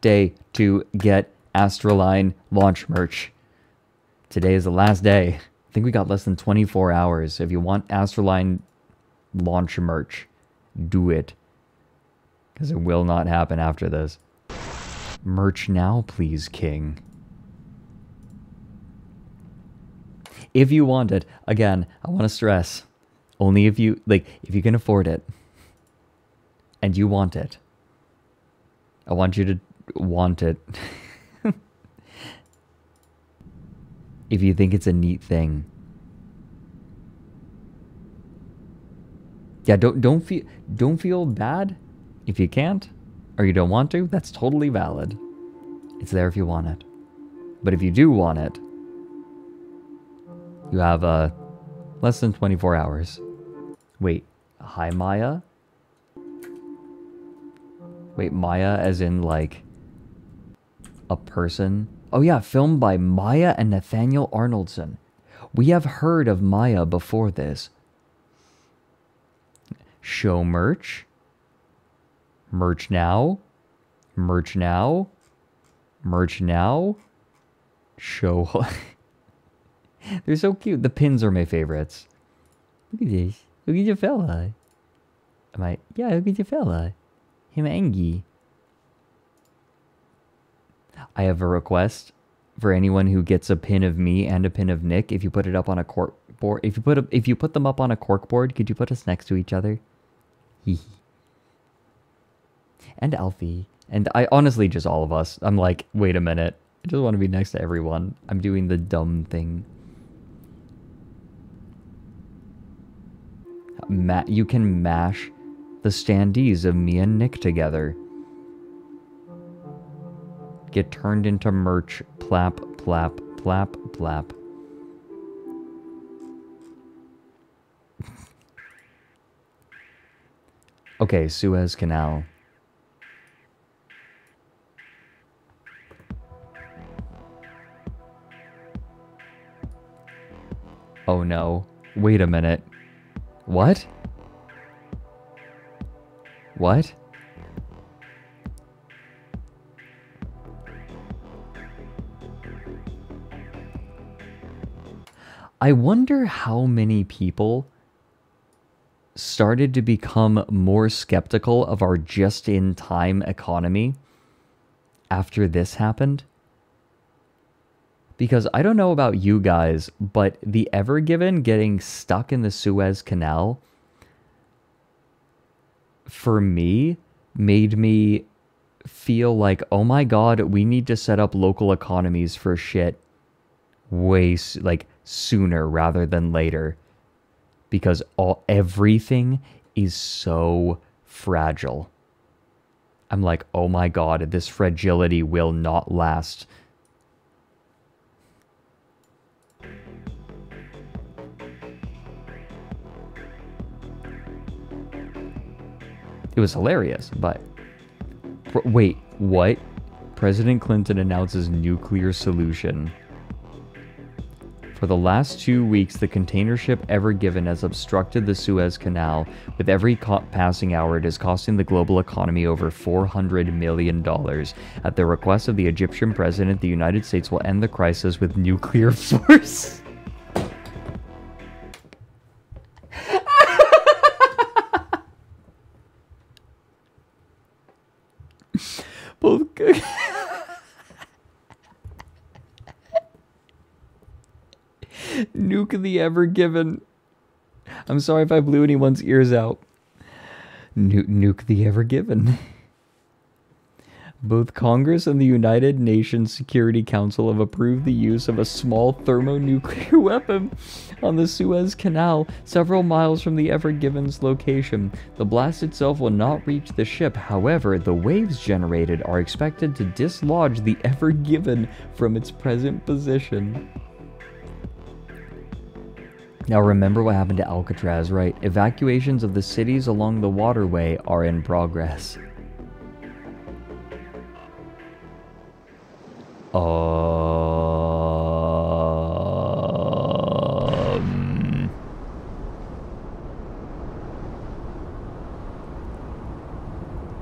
day to get ASTRALINE launch merch. Today is the last day. I think we got less than 24 hours. If you want ASTRALINE launch merch, do it. Because it will not happen after this. Merch now, please, King. If you want it, again, I want to stress, only if you, if you can afford it, and you want it. I want you to want it. If you think it's a neat thing. Yeah, don't feel bad if you can't, or you don't want to. That's totally valid. It's there if you want it. But if you do want it, you have less than 24 hours. Wait, hi Maya? Wait, Maya as in like a person? Oh yeah, filmed by Maya and Nathaniel Arnoldson. We have heard of Maya before this. Show merch? Merch now? Merch now? Merch now? Show... They're so cute. The pins are my favorites. Look at this. Look at your fella. Yeah, look at your fella. Him angry. I have a request for anyone who gets a pin of me and a pin of Nick. If you put it up on a cork board, if you put them up on a cork board, could you put us next to each other? Hee. And Alfie. And I honestly just all of us. I'm like, wait a minute. I just want to be next to everyone. I'm doing the dumb thing. You can mash the standees of me and Nick together. Get turned into merch. Plap, plap, plap, plap. Okay, Suez Canal. Oh no. Wait a minute. What? What? I wonder how many people started to become more skeptical of our just-in-time economy after this happened. Because I don't know about you guys, but the Ever Given getting stuck in the Suez Canal, for me, made me feel like, oh my god, we need to set up local economies for shit way, sooner rather than later. Because everything is so fragile. I'm like, oh my god, this fragility will not last. It was hilarious, but... Wait, what? President Clinton announces nuclear solution. For the last 2 weeks, the container ship Ever Given has obstructed the Suez Canal. With every passing hour, it is costing the global economy over $400 million. At the request of the Egyptian president, the United States will end the crisis with nuclear force. Both good. Nuke the Ever Given. I'm sorry if I blew anyone's ears out. Nuke the Ever Given. Both Congress and the United Nations Security Council have approved the use of a small thermonuclear weapon on the Suez Canal, several miles from the Ever Given's location. The blast itself will not reach the ship. However, the waves generated are expected to dislodge the Ever Given from its present position. Now remember what happened to Alcatraz, right? Evacuations of the cities along the waterway are in progress.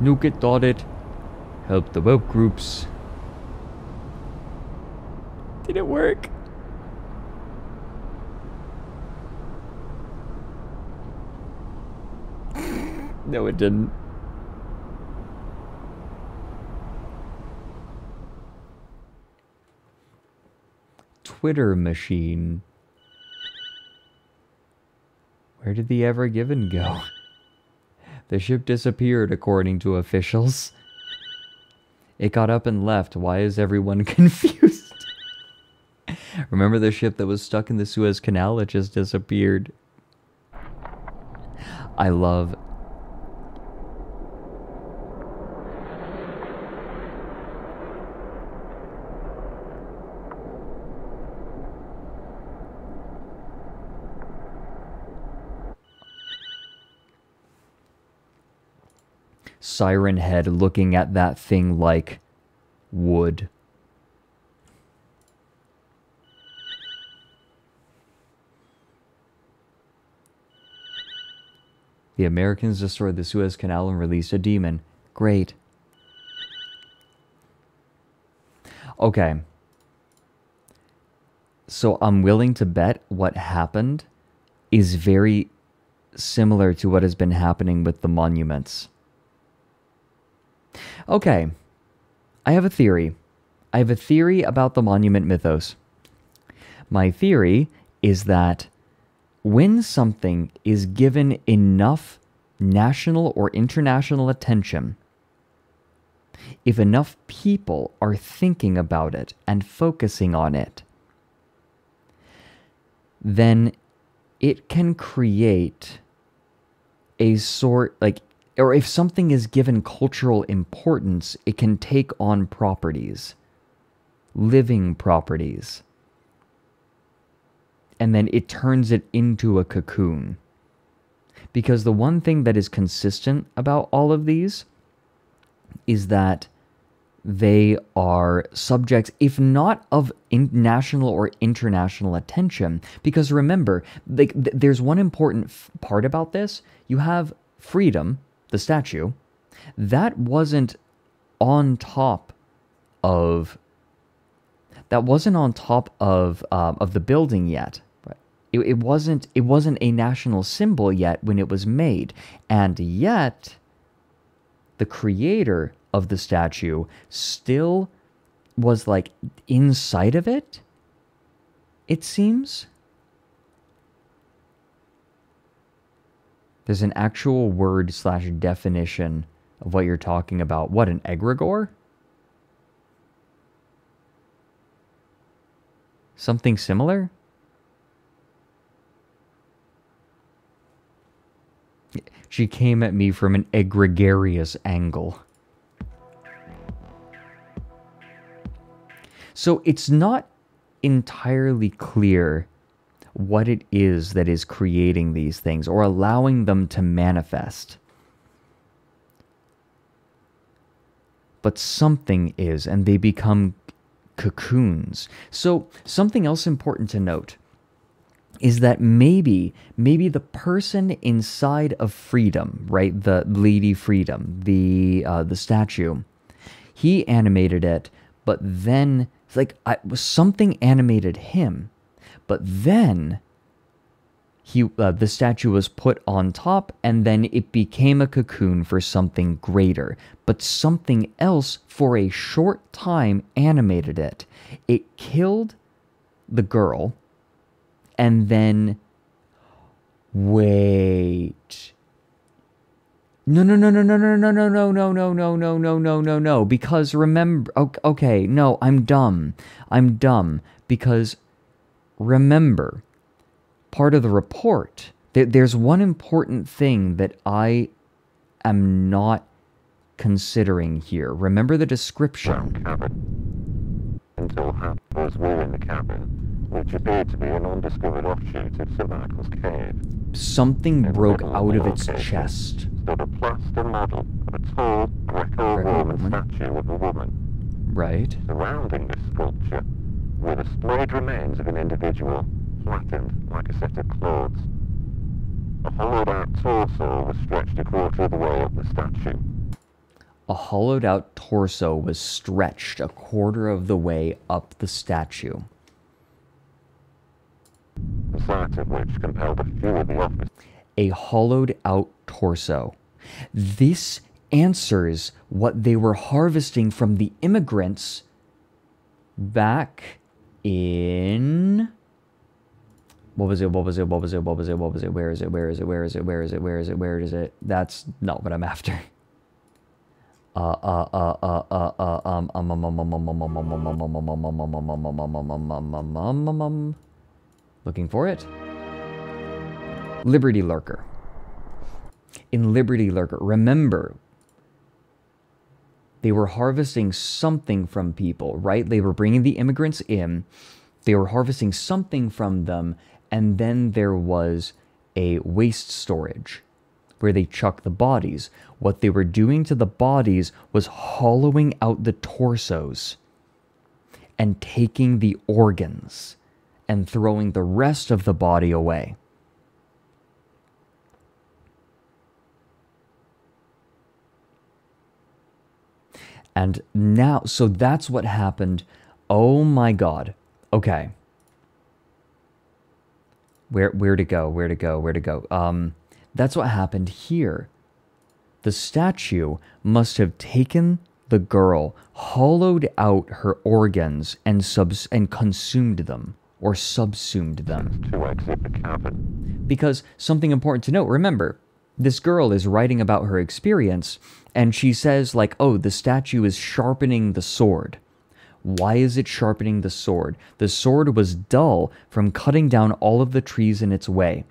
Nuke it, dot it. Help the web groups. Did it work? No, it didn't. Twitter machine. Where did the Ever Given go? The ship disappeared, according to officials. It got up and left. Why is everyone confused? Remember the ship that was stuck in the Suez Canal? It just disappeared. I love... Siren Head looking at that thing like wood. The Americans destroyed the Suez Canal and released a demon. Great. Okay. So I'm willing to bet what happened is very similar to what has been happening with the monuments. Okay, I have a theory. I have a theory about the monument mythos. My theory is that when something is given enough national or international attention, if enough people are thinking about it and focusing on it, then it can create a sort, like, or if something is given cultural importance, it can take on properties, living properties. And then it turns it into a cocoon. Because the one thing that is consistent about all of these is that they are subjects, if not of national or international attention. Because remember, there's one important part about this. You have freedom, the statue, that wasn't on top of the building yet. It wasn't a national symbol yet when it was made, and yet the creator of the statue still was like inside of it, it seems. There's an actual word / definition of what you're talking about. What, an egregore? Something similar? She came at me from an egregious angle. So it's not entirely clear what it is that is creating these things or allowing them to manifest. But something is, and they become cocoons. So something else important to note is that maybe the person inside of Freedom, right, the Lady Freedom, the statue, he animated it, but then something animated him. But then the statue was put on top, and then it became a cocoon for something greater. But something else for a short time animated it. It killed the girl, and then... Wait... No. Because remember, okay, no, I'm dumb. Because remember, part of the report, there's one important thing that I am not considering here. Remember the description. Until Hap was within the cabin, which appeared to be an undiscovered offshoot of St. Michael's Cave. Something broke out of its chest. Stood a plaster model of a tall Greco-Roman statue of a woman. Right. Surrounding this sculpture were the splayed remains of an individual, flattened like a set of clothes. A hollowed-out torso was stretched a quarter of the way up the statue. A hollowed-out torso was stretched a quarter of the way up the statue. The sight of which compelled a few of the officers. A hollowed-out torso. This answers what they were harvesting from the immigrants back in... What was it? Where is it? That's not what I'm after. Looking for it. Liberty Lurker. In Liberty Lurker, remember, they were harvesting something from people, right? They were bringing the immigrants in. They were harvesting something from them, and then there was a waste storage where they chuck the bodies. What they were doing to the bodies was hollowing out the torsos and taking the organs and throwing the rest of the body away. And now, so that's what happened. Oh my God. Okay. Where to go? That's what happened here. The statue must have taken the girl, hollowed out her organs, and consumed them, or subsumed them. To exit the cabin. Because something important to note, remember, this girl is writing about her experience, and she says, like, oh, the statue is sharpening the sword. Why is it sharpening the sword? The sword was dull from cutting down all of the trees in its way.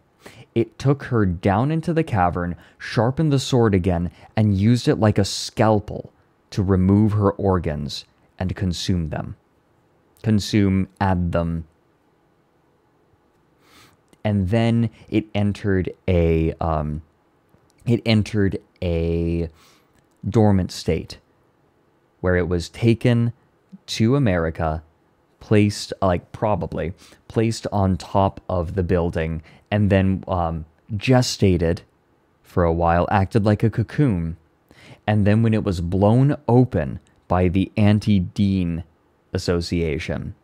It took her down into the cavern, sharpened the sword again, and used it like a scalpel to remove her organs and consume them. Add them. And then it entered a dormant state where it was taken to America, placed on top of the building, and then gestated for a while, acted like a cocoon. And then when it was blown open by the Anti-Dean Association,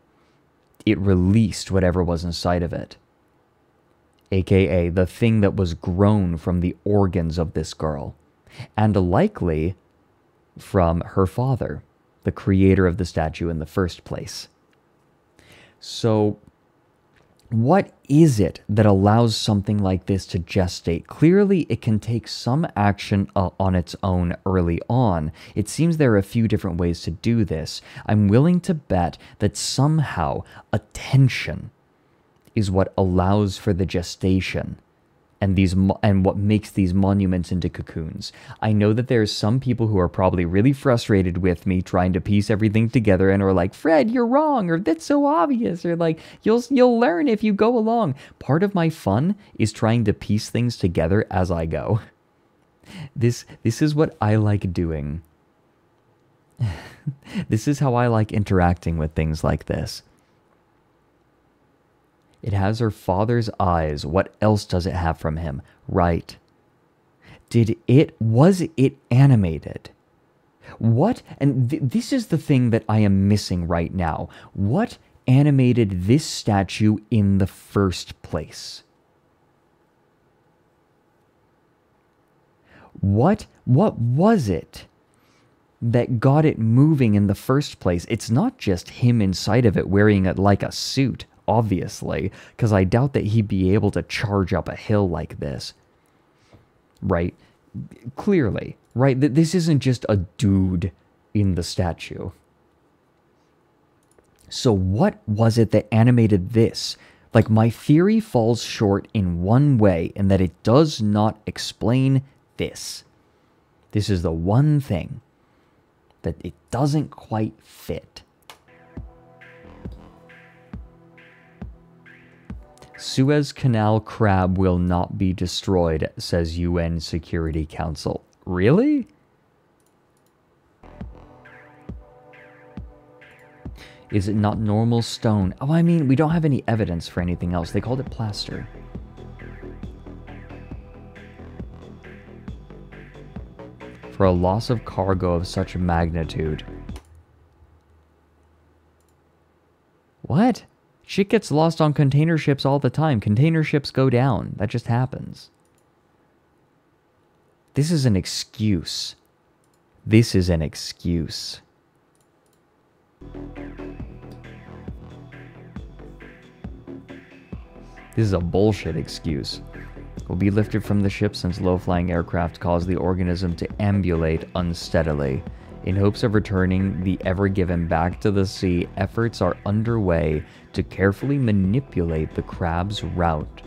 it released whatever was inside of it, aka the thing that was grown from the organs of this girl, and likely from her father, the creator of the statue in the first place. So, what is it that allows something like this to gestate? Clearly, it can take some action on its own early on. It seems there are a few different ways to do this. I'm willing to bet that somehow attention is what allows for the gestation and what makes these monuments into cocoons. I know that there's some people who are probably really frustrated with me trying to piece everything together and are like, Fred, you're wrong, or that's so obvious, or like, you'll learn if you go along. Part of my fun is trying to piece things together as I go. This is what I like doing. This is how I like interacting with things like this. It has her father's eyes. What else does it have from him? Right. Was it animated? What, and this is the thing that I am missing right now. What animated this statue in the first place? What was it that got it moving in the first place? It's not just him inside of it wearing it like a suit, obviously, because I doubt that he'd be able to charge up a hill like this. Right? Clearly, right? This isn't just a dude in the statue. So what was it that animated this? Like, my theory falls short in one way, in that it does not explain this. This is the one thing that it doesn't quite fit. Suez Canal crab will not be destroyed, says UN Security Council. Really? Is it not normal stone? Oh, I mean, we don't have any evidence for anything else. They called it plaster. For a loss of cargo of such magnitude. What? Shit gets lost on container ships all the time. Container ships go down. That just happens. This is an excuse. This is an excuse. This is a bullshit excuse. Will be lifted from the ship since low-flying aircraft cause the organism to ambulate unsteadily. In hopes of returning the Ever Given back to the sea, efforts are underway to carefully manipulate the crab's route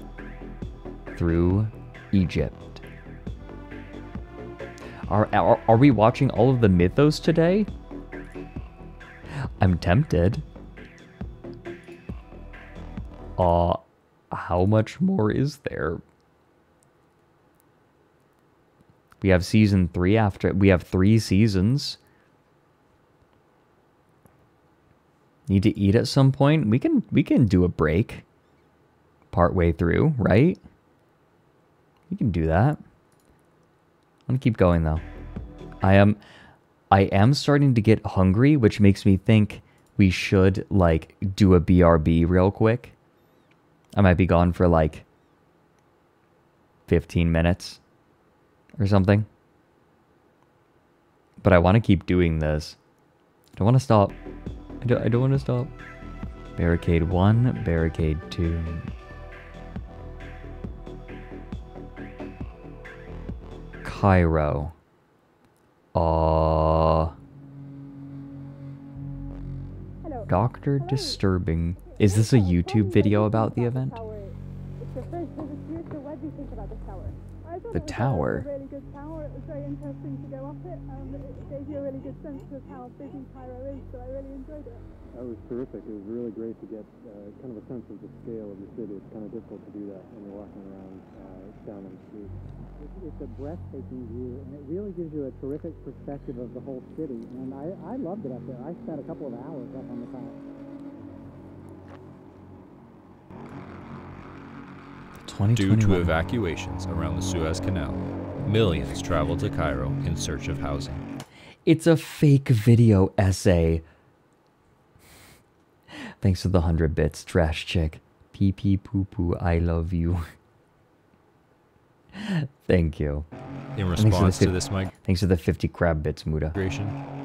through Egypt. Are we watching all of the Mythos today? I'm tempted. How much more is there? We have season 3 after. We have 3 seasons. Need to eat at some point? We can do a break. Partway through, right? We can do that. I'm gonna keep going though. I am starting to get hungry, which makes me think we should like do a BRB real quick. I might be gone for like 15 minutes or something. But I want to keep doing this. I don't want to stop. I don't want to stop. Barricade 1, barricade 2. Cairo. Doctor Disturbing. Is this a YouTube video about the event? The tower? Really good tower. It was very interesting to go up it. It gave you a really good sense of how busy Cairo is, so I really enjoyed it. That was terrific. It was really great to get kind of a sense of the scale of the city. It's kind of difficult to do that when you're walking around down on the street. It's a breathtaking view, and it really gives you a terrific perspective of the whole city. And I loved it up there. I spent a couple of hours up on the top. Due to evacuations around the Suez Canal, millions traveled to Cairo in search of housing. It's a fake video essay. Thanks for the 100 bits, trash chick. Pee pee poo poo, I love you. Thank you. In response to this thanks for the 50 crab bits, Muda.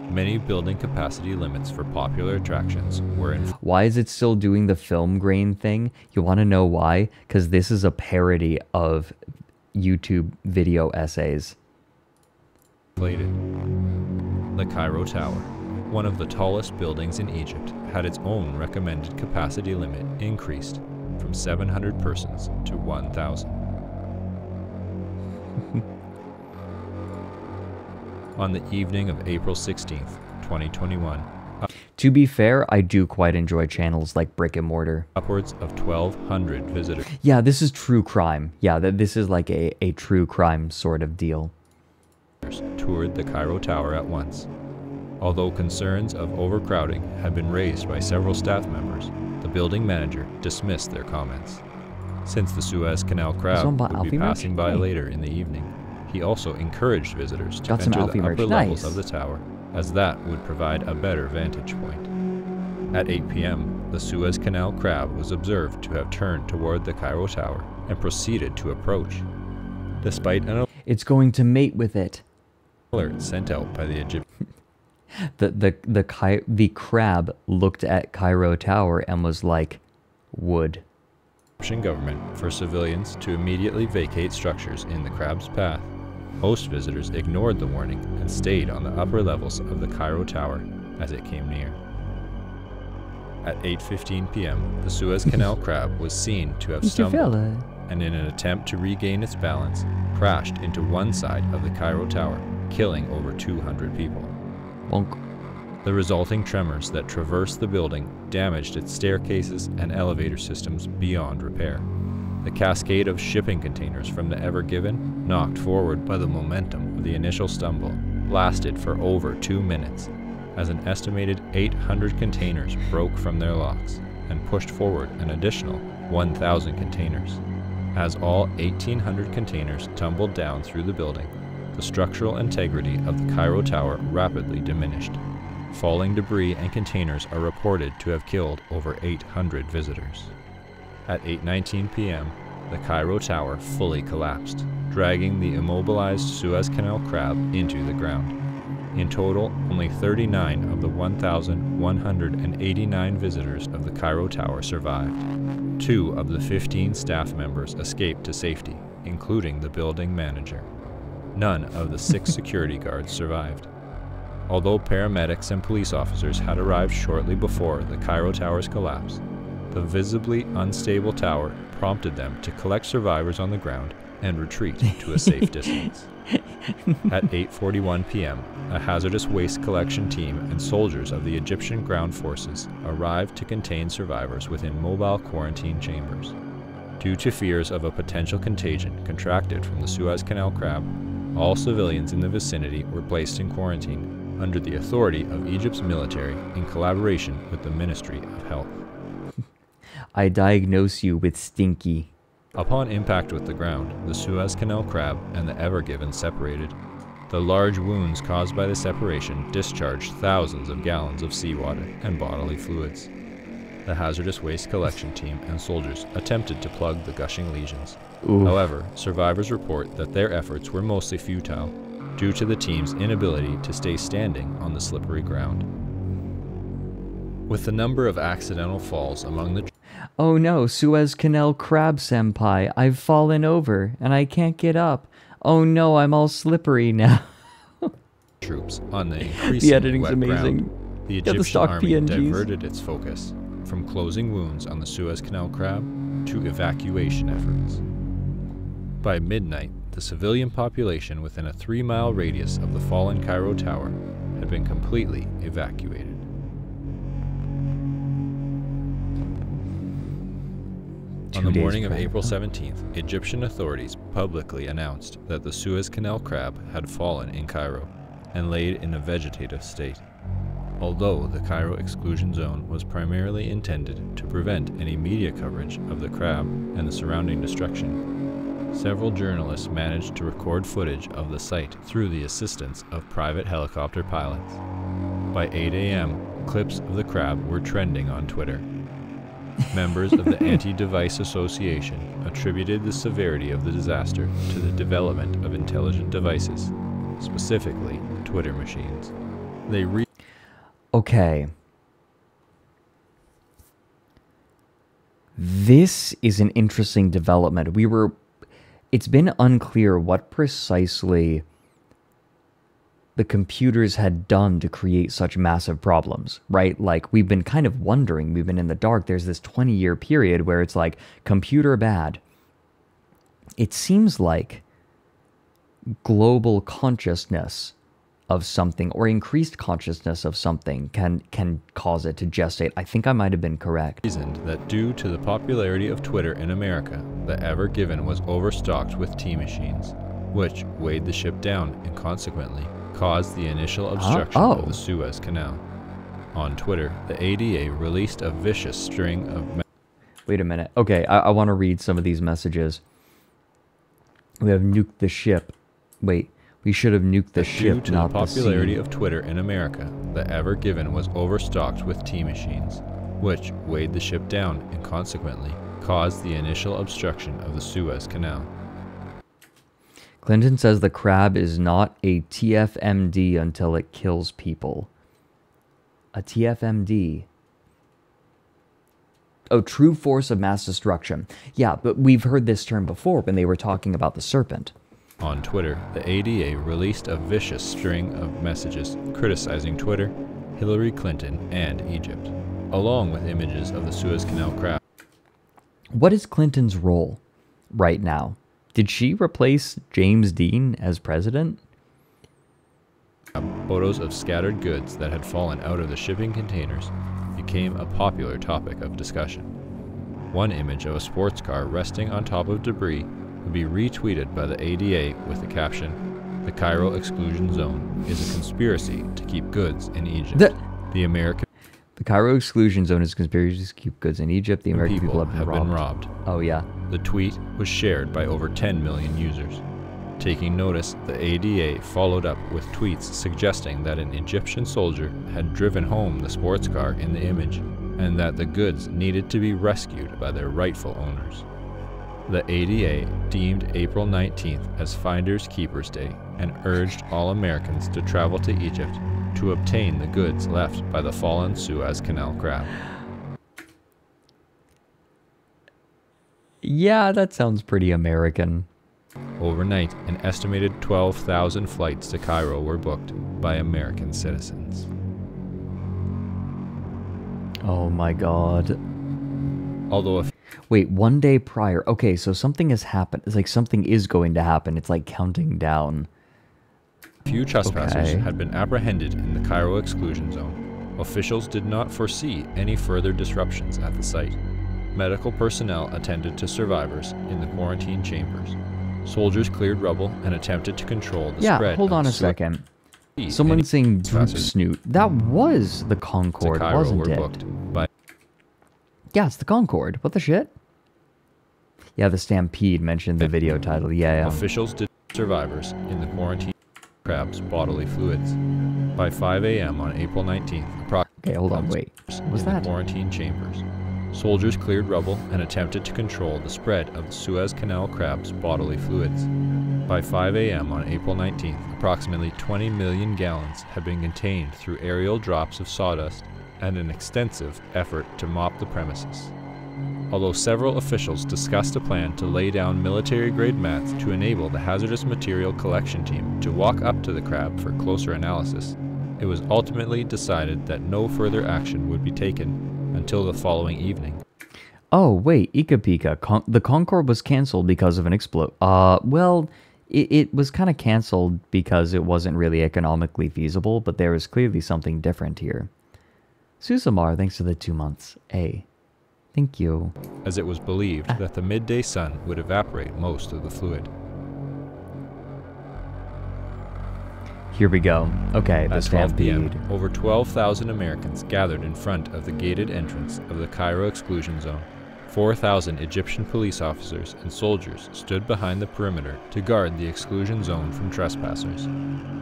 Many building capacity limits for popular attractions were in. Why is it still doing the film grain thing? You want to know why? Because this is a parody of YouTube video essays. The Cairo Tower, one of the tallest buildings in Egypt, had its own recommended capacity limit increased from 700 persons to 1,000. On the evening of April 16th, 2021. To be fair, I do quite enjoy channels like Brick and Mortar. Upwards of 1,200 visitors. Yeah, this is true crime. Yeah, this is like a true crime sort of deal. Toured the Cairo Tower at once. Although concerns of overcrowding had been raised by several staff members, the building manager dismissed their comments. Since the Suez Canal crowd would be passing by later in the evening, he also encouraged visitors to enter the upper levels of the tower, as that would provide a better vantage point. At 8 p.m., the Suez Canal crab was observed to have turned toward the Cairo Tower and proceeded to approach. Despite an it's going to mate with it. Alert sent out by the Egyptian. The crab looked at Cairo Tower and was like, wood. Egyptian government for civilians to immediately vacate structures in the crab's path. Most visitors ignored the warning and stayed on the upper levels of the Cairo Tower as it came near. At 8:15 p.m., the Suez Canal crab was seen to have stumbled and, in an attempt to regain its balance, crashed into one side of the Cairo Tower, killing over 200 people. Bonk. The resulting tremors that traversed the building damaged its staircases and elevator systems beyond repair. The cascade of shipping containers from the Ever Given, knocked forward by the momentum of the initial stumble, lasted for over 2 minutes, as an estimated 800 containers broke from their locks and pushed forward an additional 1,000 containers. As all 1,800 containers tumbled down through the building, the structural integrity of the Cairo Tower rapidly diminished. Falling debris and containers are reported to have killed over 800 visitors. At 8:19 p.m., the Cairo Tower fully collapsed, dragging the immobilized Suez Canal crab into the ground. In total, only 39 of the 1,189 visitors of the Cairo Tower survived. 2 of the 15 staff members escaped to safety, including the building manager. None of the 6 security guards survived. Although paramedics and police officers had arrived shortly before the Cairo Tower's collapse, the visibly unstable tower prompted them to collect survivors on the ground and retreat to a safe distance. At 8:41 p.m., a hazardous waste collection team and soldiers of the Egyptian ground forces arrived to contain survivors within mobile quarantine chambers. Due to fears of a potential contagion contracted from the Suez Canal crab, all civilians in the vicinity were placed in quarantine under the authority of Egypt's military in collaboration with the Ministry of Health. I diagnose you with stinky. Upon impact with the ground, the Suez Canal crab and the Ever Given separated. The large wounds caused by the separation discharged thousands of gallons of seawater and bodily fluids. The hazardous waste collection team and soldiers attempted to plug the gushing lesions. Oof. However, survivors report that their efforts were mostly futile due to the team's inability to stay standing on the slippery ground. With the number of accidental falls among the Oh no, Suez Canal crab senpai, I've fallen over and I can't get up. Oh no, I'm all slippery now. troops on the increasingly editing's wet amazing. ground, the Got the Egyptian stock army PNGs. diverted its focus from closing wounds on the Suez Canal crab to evacuation efforts. By midnight, the civilian population within a 3-mile radius of the fallen Cairo Tower had been completely evacuated. On the morning of April 17th, Egyptian authorities publicly announced that the Suez Canal crab had fallen in Cairo and laid in a vegetative state. Although the Cairo exclusion zone was primarily intended to prevent any media coverage of the crab and the surrounding destruction, several journalists managed to record footage of the site through the assistance of private helicopter pilots. By 8 a.m., clips of the crab were trending on Twitter. Members of the Anti-Device Association attributed the severity of the disaster to the development of intelligent devices, specifically Twitter machines. Okay. This is an interesting development. It's been unclear what precisely the computers had done to create such massive problems, right? Like, we've been kind of wondering, we've been in the dark. There's this 20-year period where it's like, computer bad. It seems like global consciousness of something, or increased consciousness of something, can cause it to gestate. I think I might have been correct. Reasoned that due to the popularity of Twitter in America, the Ever Given was overstocked with T-machines, which weighed the ship down and consequently caused the initial obstruction of the Suez Canal. On Twitter, the ADA released a vicious string of... Wait a minute. Okay, I want to read some of these messages. We have nuked the ship. Wait, we should have nuked the ship, Due to not the popularity sea. of Twitter in America, the Ever Given was overstocked with T-machines, which weighed the ship down and consequently caused the initial obstruction of the Suez Canal. Clinton says the crab is not a TFMD until it kills people. A TFMD. Oh, true force of mass destruction. Yeah, but we've heard this term before when they were talking about the serpent. On Twitter, the ADA released a vicious string of messages criticizing Twitter, Hillary Clinton, and Egypt, along with images of the Suez Canal crab. What is Clinton's role right now? Did she replace James Dean as president? Photos of scattered goods that had fallen out of the shipping containers became a popular topic of discussion. One image of a sports car resting on top of debris would be retweeted by the ADA with the caption, "The Cairo exclusion zone is a conspiracy to keep goods in Egypt." The Cairo exclusion zone is a conspiracy to keep goods in Egypt. The American people have been robbed. Oh, yeah. The tweet was shared by over 10 million users. Taking notice, the ADA followed up with tweets suggesting that an Egyptian soldier had driven home the sports car in the image, and that the goods needed to be rescued by their rightful owners. The ADA deemed April 19th as Finders Keepers Day and urged all Americans to travel to Egypt to obtain the goods left by the fallen Suez Canal crab. Yeah, that sounds pretty American. Overnight, an estimated 12,000 flights to Cairo were booked by American citizens. Oh my god. Although wait, 1 day prior. Okay, so something has happened. It's like something is going to happen. It's like counting down. Few trespassers had been apprehended in the Cairo exclusion zone. Officials did not foresee any further disruptions at the site. Medical personnel attended to survivors in the quarantine chambers. Soldiers cleared rubble and attempted to control the spread. Yeah, hold on a second. Someone's saying Droop Snoot. That was the Concorde, wasn't it? Yeah, it's the Concorde. What the shit? Yeah, the Stampede mentioned the video title. Yeah. Officials did survivors in the quarantine crab's bodily fluids. By 5 a.m. on April 19th, okay, hold on, wait. What was that? Quarantine chambers. Soldiers cleared rubble and attempted to control the spread of the Suez Canal crab's bodily fluids. By 5 a.m. on April 19th, approximately 20 million gallons had been contained through aerial drops of sawdust and an extensive effort to mop the premises. Although several officials discussed a plan to lay down military-grade mats to enable the hazardous material collection team to walk up to the crab for closer analysis, it was ultimately decided that no further action would be taken until the following evening. Oh, wait, Ika Pika. The Concorde was canceled because of an explosion. Well, it was kind of canceled because it wasn't really economically feasible, but there was clearly something different here. Susamar, thanks for the 2 months. Hey, thank you. As it was believed that the midday sun would evaporate most of the fluid. Here we go. Okay, the Stampede. Over 12,000 Americans gathered in front of the gated entrance of the Cairo exclusion zone. 4,000 Egyptian police officers and soldiers stood behind the perimeter to guard the exclusion zone from trespassers.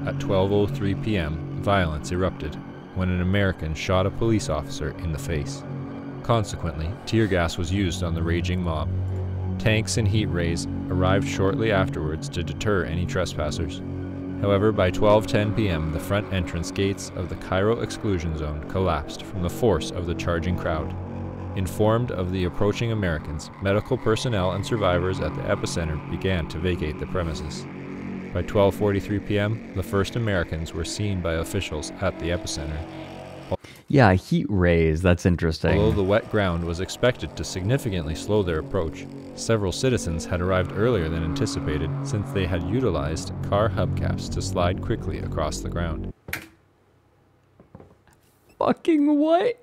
At 12:03 p.m., violence erupted when an American shot a police officer in the face. Consequently, tear gas was used on the raging mob. Tanks and heat rays arrived shortly afterwards to deter any trespassers. However, by 12:10 p.m., the front entrance gates of the Cairo exclusion zone collapsed from the force of the charging crowd. Informed of the approaching Americans, medical personnel and survivors at the epicenter began to vacate the premises. By 12:43 p.m., the first Americans were seen by officials at the epicenter. Yeah, heat rays, that's interesting. Although the wet ground was expected to significantly slow their approach, several citizens had arrived earlier than anticipated since they had utilized car hubcaps to slide quickly across the ground. Fucking what?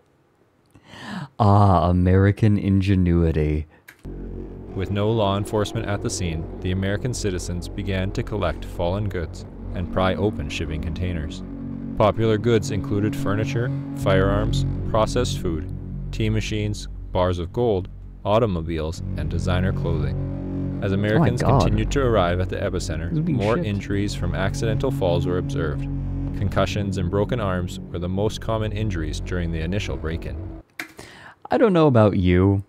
Ah, American ingenuity. With no law enforcement at the scene, the American citizens began to collect fallen goods and pry open shipping containers. Popular goods included furniture, firearms, processed food, tea machines, bars of gold, automobiles, and designer clothing. As Americans continued to arrive at the epicenter, more injuries from accidental falls were observed. Concussions and broken arms were the most common injuries during the initial break-in. I don't know about you,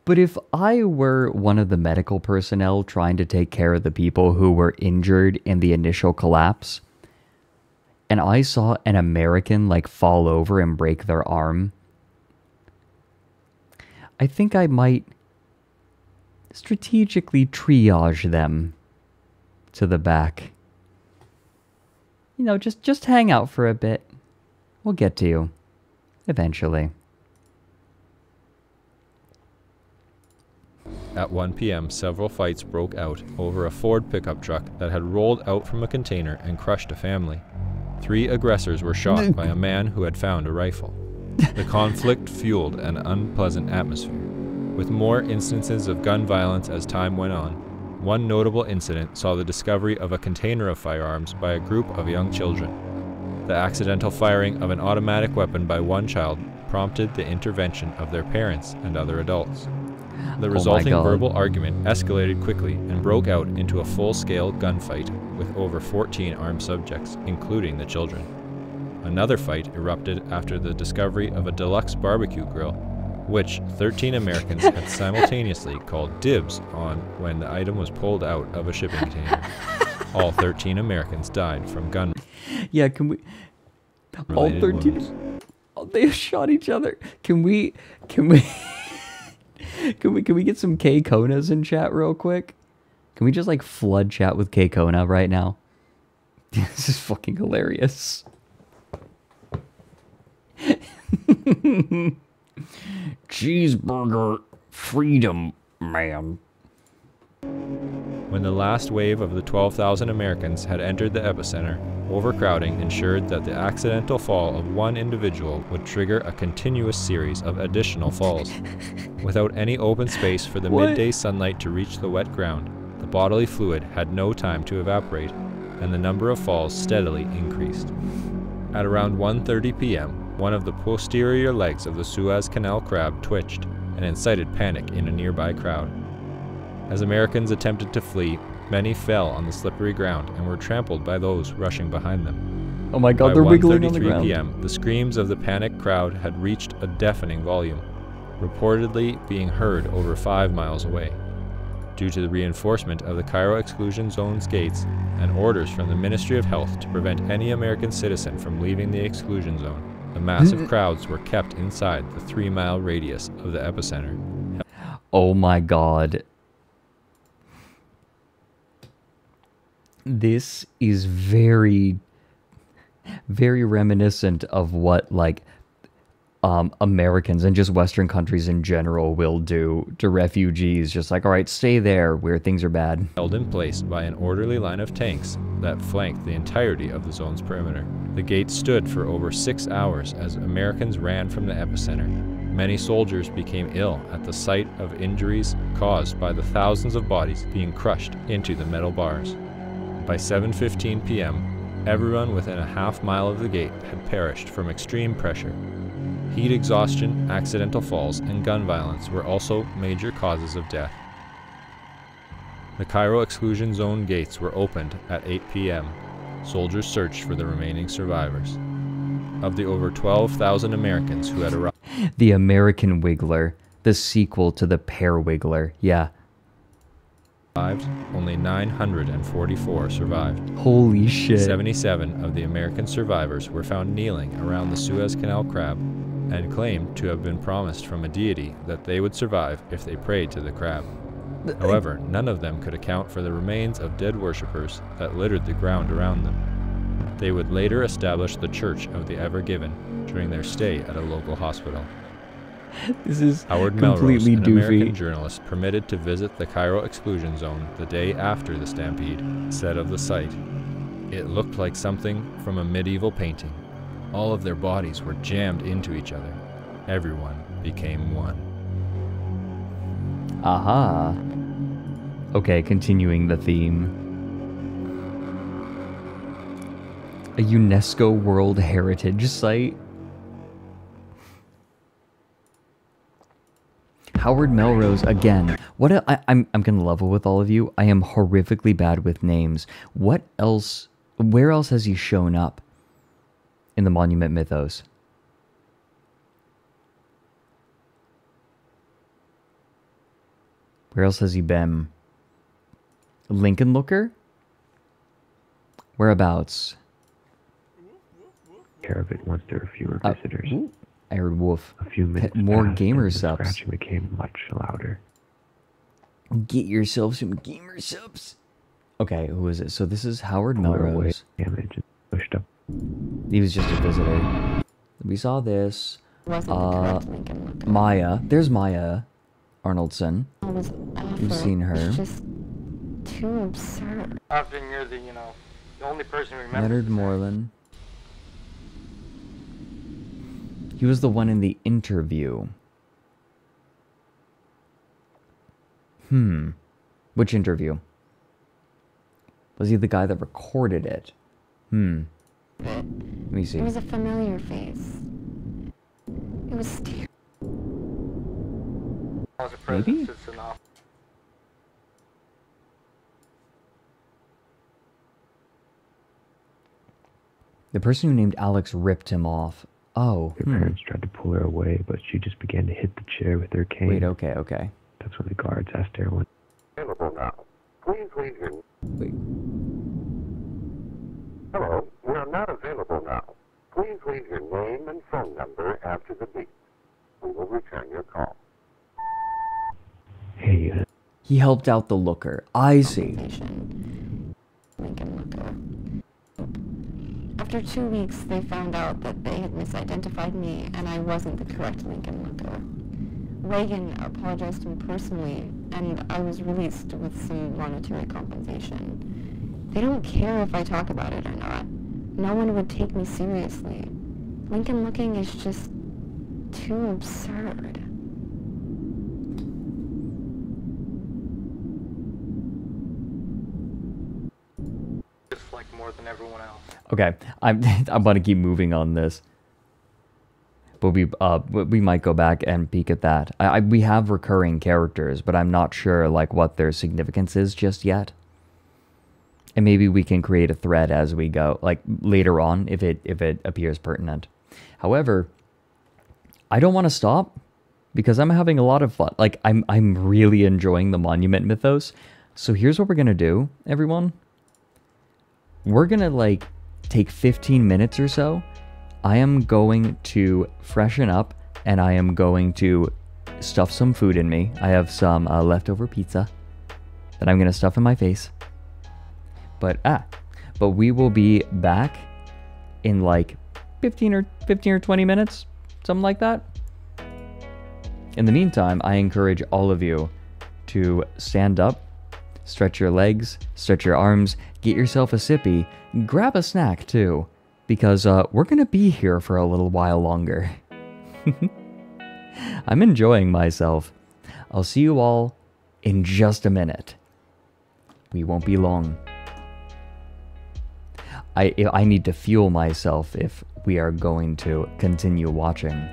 but if I were one of the medical personnel trying to take care of the people who were injured in the initial collapse, and I saw an American like fall over and break their arm, I think I might strategically triage them to the back. You know, just hang out for a bit. We'll get to you eventually. At 1 p.m., several fights broke out over a Ford pickup truck that had rolled out from a container and crushed a family. 3 aggressors were shot by a man who had found a rifle. The conflict fueled an unpleasant atmosphere, with more instances of gun violence as time went on. One notable incident saw the discovery of a container of firearms by a group of young children. The accidental firing of an automatic weapon by one child prompted the intervention of their parents and other adults. The resulting verbal argument escalated quickly and broke out into a full-scale gunfight with over 14 armed subjects, including the children. Another fight erupted after the discovery of a deluxe barbecue grill, which 13 Americans had simultaneously called dibs on when the item was pulled out of a shipping container. All 13 Americans died from gun. Yeah, can we... All 13... Oh, they shot each other. Can we... Can we get some K Konas in chat real quick? Can we just like flood chat with K Kona right now? This is fucking hilarious. Cheeseburger freedom, man. When the last wave of the 12,000 Americans had entered the epicenter, overcrowding ensured that the accidental fall of one individual would trigger a continuous series of additional falls. Without any open space for the midday sunlight to reach the wet ground, the bodily fluid had no time to evaporate, and the number of falls steadily increased. At around 1:30 p.m., one of the posterior legs of the Suez Canal crab twitched and incited panic in a nearby crowd. As Americans attempted to flee, many fell on the slippery ground and were trampled by those rushing behind them. Oh my god, they're wiggling on the ground. By 1:33 p.m., the screams of the panicked crowd had reached a deafening volume, reportedly being heard over 5 miles away. Due to the reinforcement of the Cairo exclusion zone's gates and orders from the Ministry of Health to prevent any American citizen from leaving the exclusion zone, the massive crowds were kept inside the 3-mile radius of the epicenter. Oh my god. This is very, very reminiscent of what, like, Americans and just Western countries in general will do to refugees. Just like, all right, stay there where things are bad. Held in place by an orderly line of tanks that flanked the entirety of the zone's perimeter. The gates stood for over 6 hours as Americans ran from the epicenter. Many soldiers became ill at the sight of injuries caused by the thousands of bodies being crushed into the metal bars. By 7:15 p.m., everyone within a half-mile of the gate had perished from extreme pressure. Heat exhaustion, accidental falls, and gun violence were also major causes of death. The Cairo exclusion zone gates were opened at 8 p.m. Soldiers searched for the remaining survivors. Of the over 12,000 Americans who had arrived... The American Wiggler, the sequel to the Pear Wiggler, yeah. Only 944 survived. Holy shit. 77 of the American survivors were found kneeling around the Suez Canal crab and claimed to have been promised from a deity that they would survive if they prayed to the crab. However, none of them could account for the remains of dead worshippers that littered the ground around them. They would later establish the Church of the Ever Given during their stay at a local hospital. This is Howard Melrose, an American journalist permitted to visit the Cairo exclusion zone the day after the stampede, said of the site, "It looked like something from a medieval painting. All of their bodies were jammed into each other. Everyone became one." Aha. Okay, continuing the theme. A UNESCO World Heritage Site. Howard Melrose again. I'm gonna level with all of you. I am horrifically bad with names. What else? Where else has he shown up in the Monument Mythos? Where else has he been? Lincoln Looker? Whereabouts? Care of it once there were fewer visitors. I heard wolf. A few minutes more passed, gamer and the subs. scratching became much louder. Get yourself some gamer subs. Okay, who is it? So this is Howard Pull her away, Melrose. damage, and pushed up. He was just a visitor. We saw this. Maya. There's Maya Arnoldson. We've seen her. It's just too absurd. Often you're the, the only person who remembers. Leonard Moreland. He was the one in the interview. Which interview? Was he the guy that recorded it? Let me see. It was a familiar face. It was Maybe? The person who named Alex ripped him off. Oh. Her parents tried to pull her away, but she just began to hit the chair with her cane. Wait, okay. That's when the guards asked everyone. Available now. Please leave your... Wait. Hello, we are not available now. Please leave your name and phone number after the beep. We will return your call. Hey, He helped out the looker. I see. After 2 weeks, they found out that they had misidentified me, and I wasn't the correct Lincoln Looker. Reagan apologized to me personally, and I was released with some monetary compensation. They don't care if I talk about it or not. No one would take me seriously. Lincoln looking is just too absurd. Just like more than everyone else. Okay, I'm going to keep moving on this. But we might go back and peek at that. We have recurring characters, but I'm not sure like what their significance is just yet. And maybe we can create a thread as we go, like later on, if it appears pertinent. However, I don't want to stop because I'm having a lot of fun. Like I'm really enjoying the Monument Mythos. So here's what we're gonna do, everyone. We're gonna like take 15 minutes or so. I am going to freshen up and I am going to stuff some food in me. I have some leftover pizza that I'm gonna stuff in my face. But we will be back in like 15 or 20 minutes, something like that. In the meantime, I encourage all of you to stand up, stretch your legs, stretch your arms, get yourself a sippy, grab a snack too, because we're gonna be here for a little while longer. I'm enjoying myself. I'll see you all in just a minute. We won't be long. I need to fuel myself if we are going to continue watching.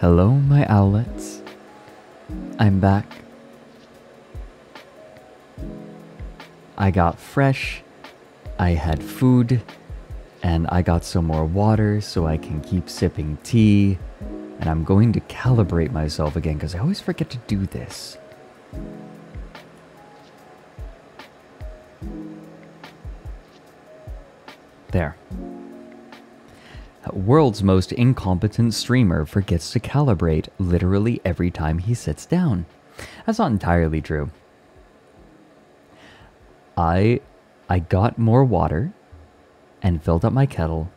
Hello, my owlets. I'm back. I got fresh, I had food, and I got some more water so I can keep sipping tea. And I'm going to calibrate myself again because I always forget to do this. There. World's most incompetent streamer forgets to calibrate literally every time he sits down. That's not entirely true. I got more water and filled up my kettle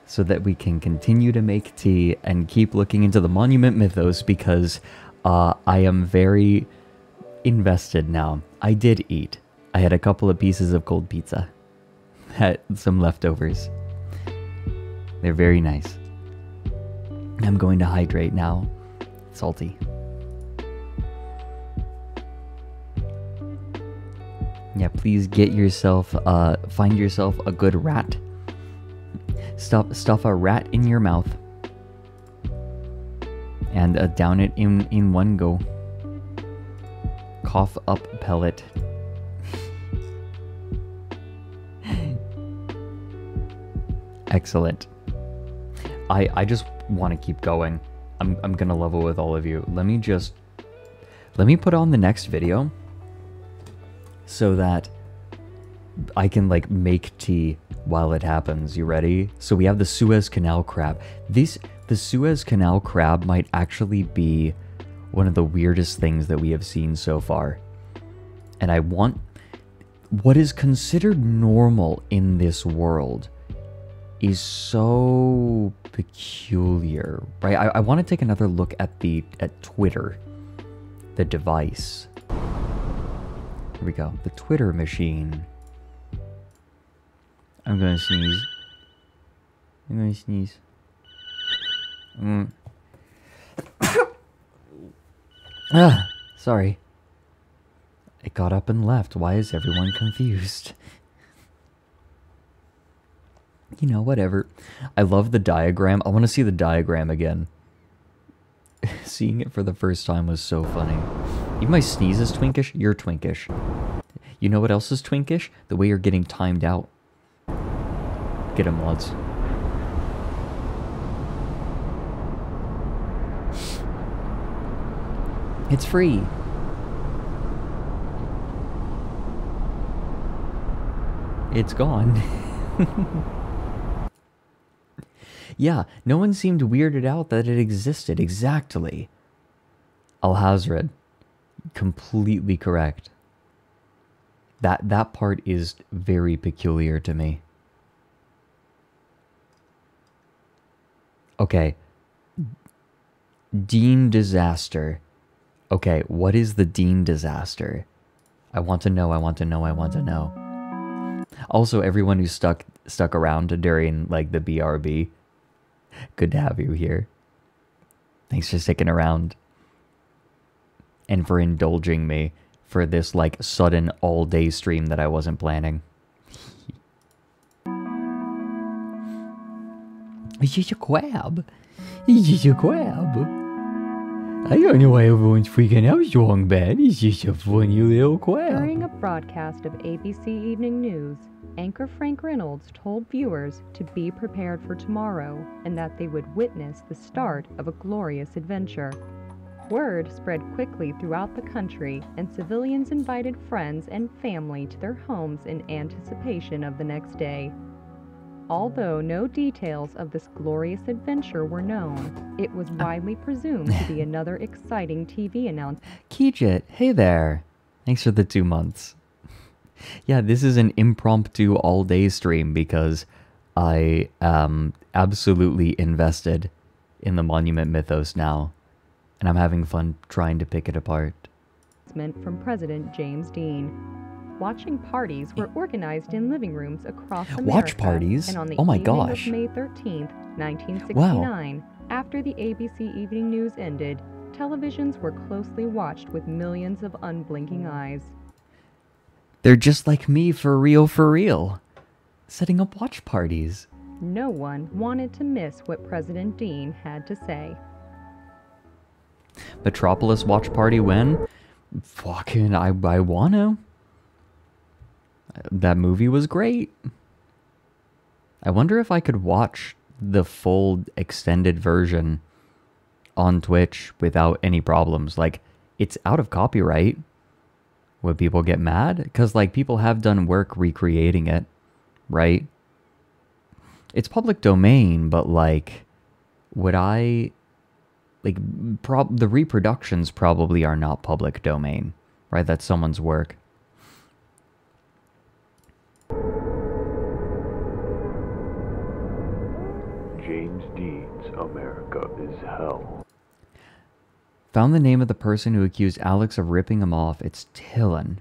so that we can continue to make tea and keep looking into the Monument Mythos because I am very invested now. I did eat. I had a couple of pieces of cold pizza. Had some leftovers. They're very nice. I'm going to hydrate now. Salty. Yeah, please get yourself, find yourself a good rat. Stuff a rat in your mouth. And down it in one go. Cough up pellet. Excellent. I just want to keep going. I'm gonna level with all of you. Let me put on the next video so that I can like make tea while it happens. You ready? So we have the Suez Canal crab. The Suez Canal crab might actually be one of the weirdest things that we have seen so far. And I want what is considered normal in this world is so peculiar, right? I want to take another look at Twitter, the device. Here we go, the Twitter machine. I'm gonna sneeze. I'm gonna sneeze. Sorry. It got up and left. Why is everyone confused? You know, whatever. I love the diagram. I want to see the diagram again. Seeing it for the first time was so funny. Even my sneeze is twinkish. You're twinkish. You know what else is twinkish? The way you're getting timed out. Get him, lads. It's free. It's gone. Yeah, no one seemed weirded out that it existed. Exactly. Al-Hazred. Completely correct. That part is very peculiar to me. Okay. Dean disaster. Okay, what is the Dean disaster? I want to know, I want to know, I want to know. Also, everyone who stuck around during, like, the BRB, good to have you here. Thanks for sticking around. And for indulging me for this, like, sudden all-day stream that I wasn't planning. It's just a crab. It's just a crab. I don't know why everyone's freaking out so long, bad. It's just a funny little crab. During a broadcast of ABC Evening News, anchor Frank Reynolds told viewers to be prepared for tomorrow and that they would witness the start of a glorious adventure. Word spread quickly throughout the country, and civilians invited friends and family to their homes in anticipation of the next day. Although no details of this glorious adventure were known, it was widely presumed to be another exciting TV announcement. Kijit, hey there. Thanks for the 2 months. Yeah, this is an impromptu all-day stream because I am absolutely invested in the Monument Mythos now, and I'm having fun trying to pick it apart. From President James Dean. Watching parties were organized in living rooms across America. Watch parties? And on the Oh my evening gosh. of May 13th, 1969, after the ABC Evening News ended, televisions were closely watched with millions of unblinking eyes. They're just like me for real. Setting up watch parties. No one wanted to miss what President Dean had to say. Metropolis watch party when? Fucking, I want to. That movie was great. I wonder if I could watch the full extended version on Twitch without any problems. Like, it's out of copyright. Would people get mad? Because, like, people have done work recreating it, right? It's public domain, but, like, would I... Like, the reproductions probably are not public domain, right? That's someone's work. James Dean's America is Hell. Found the name of the person who accused Alex of ripping him off. It's Tillin.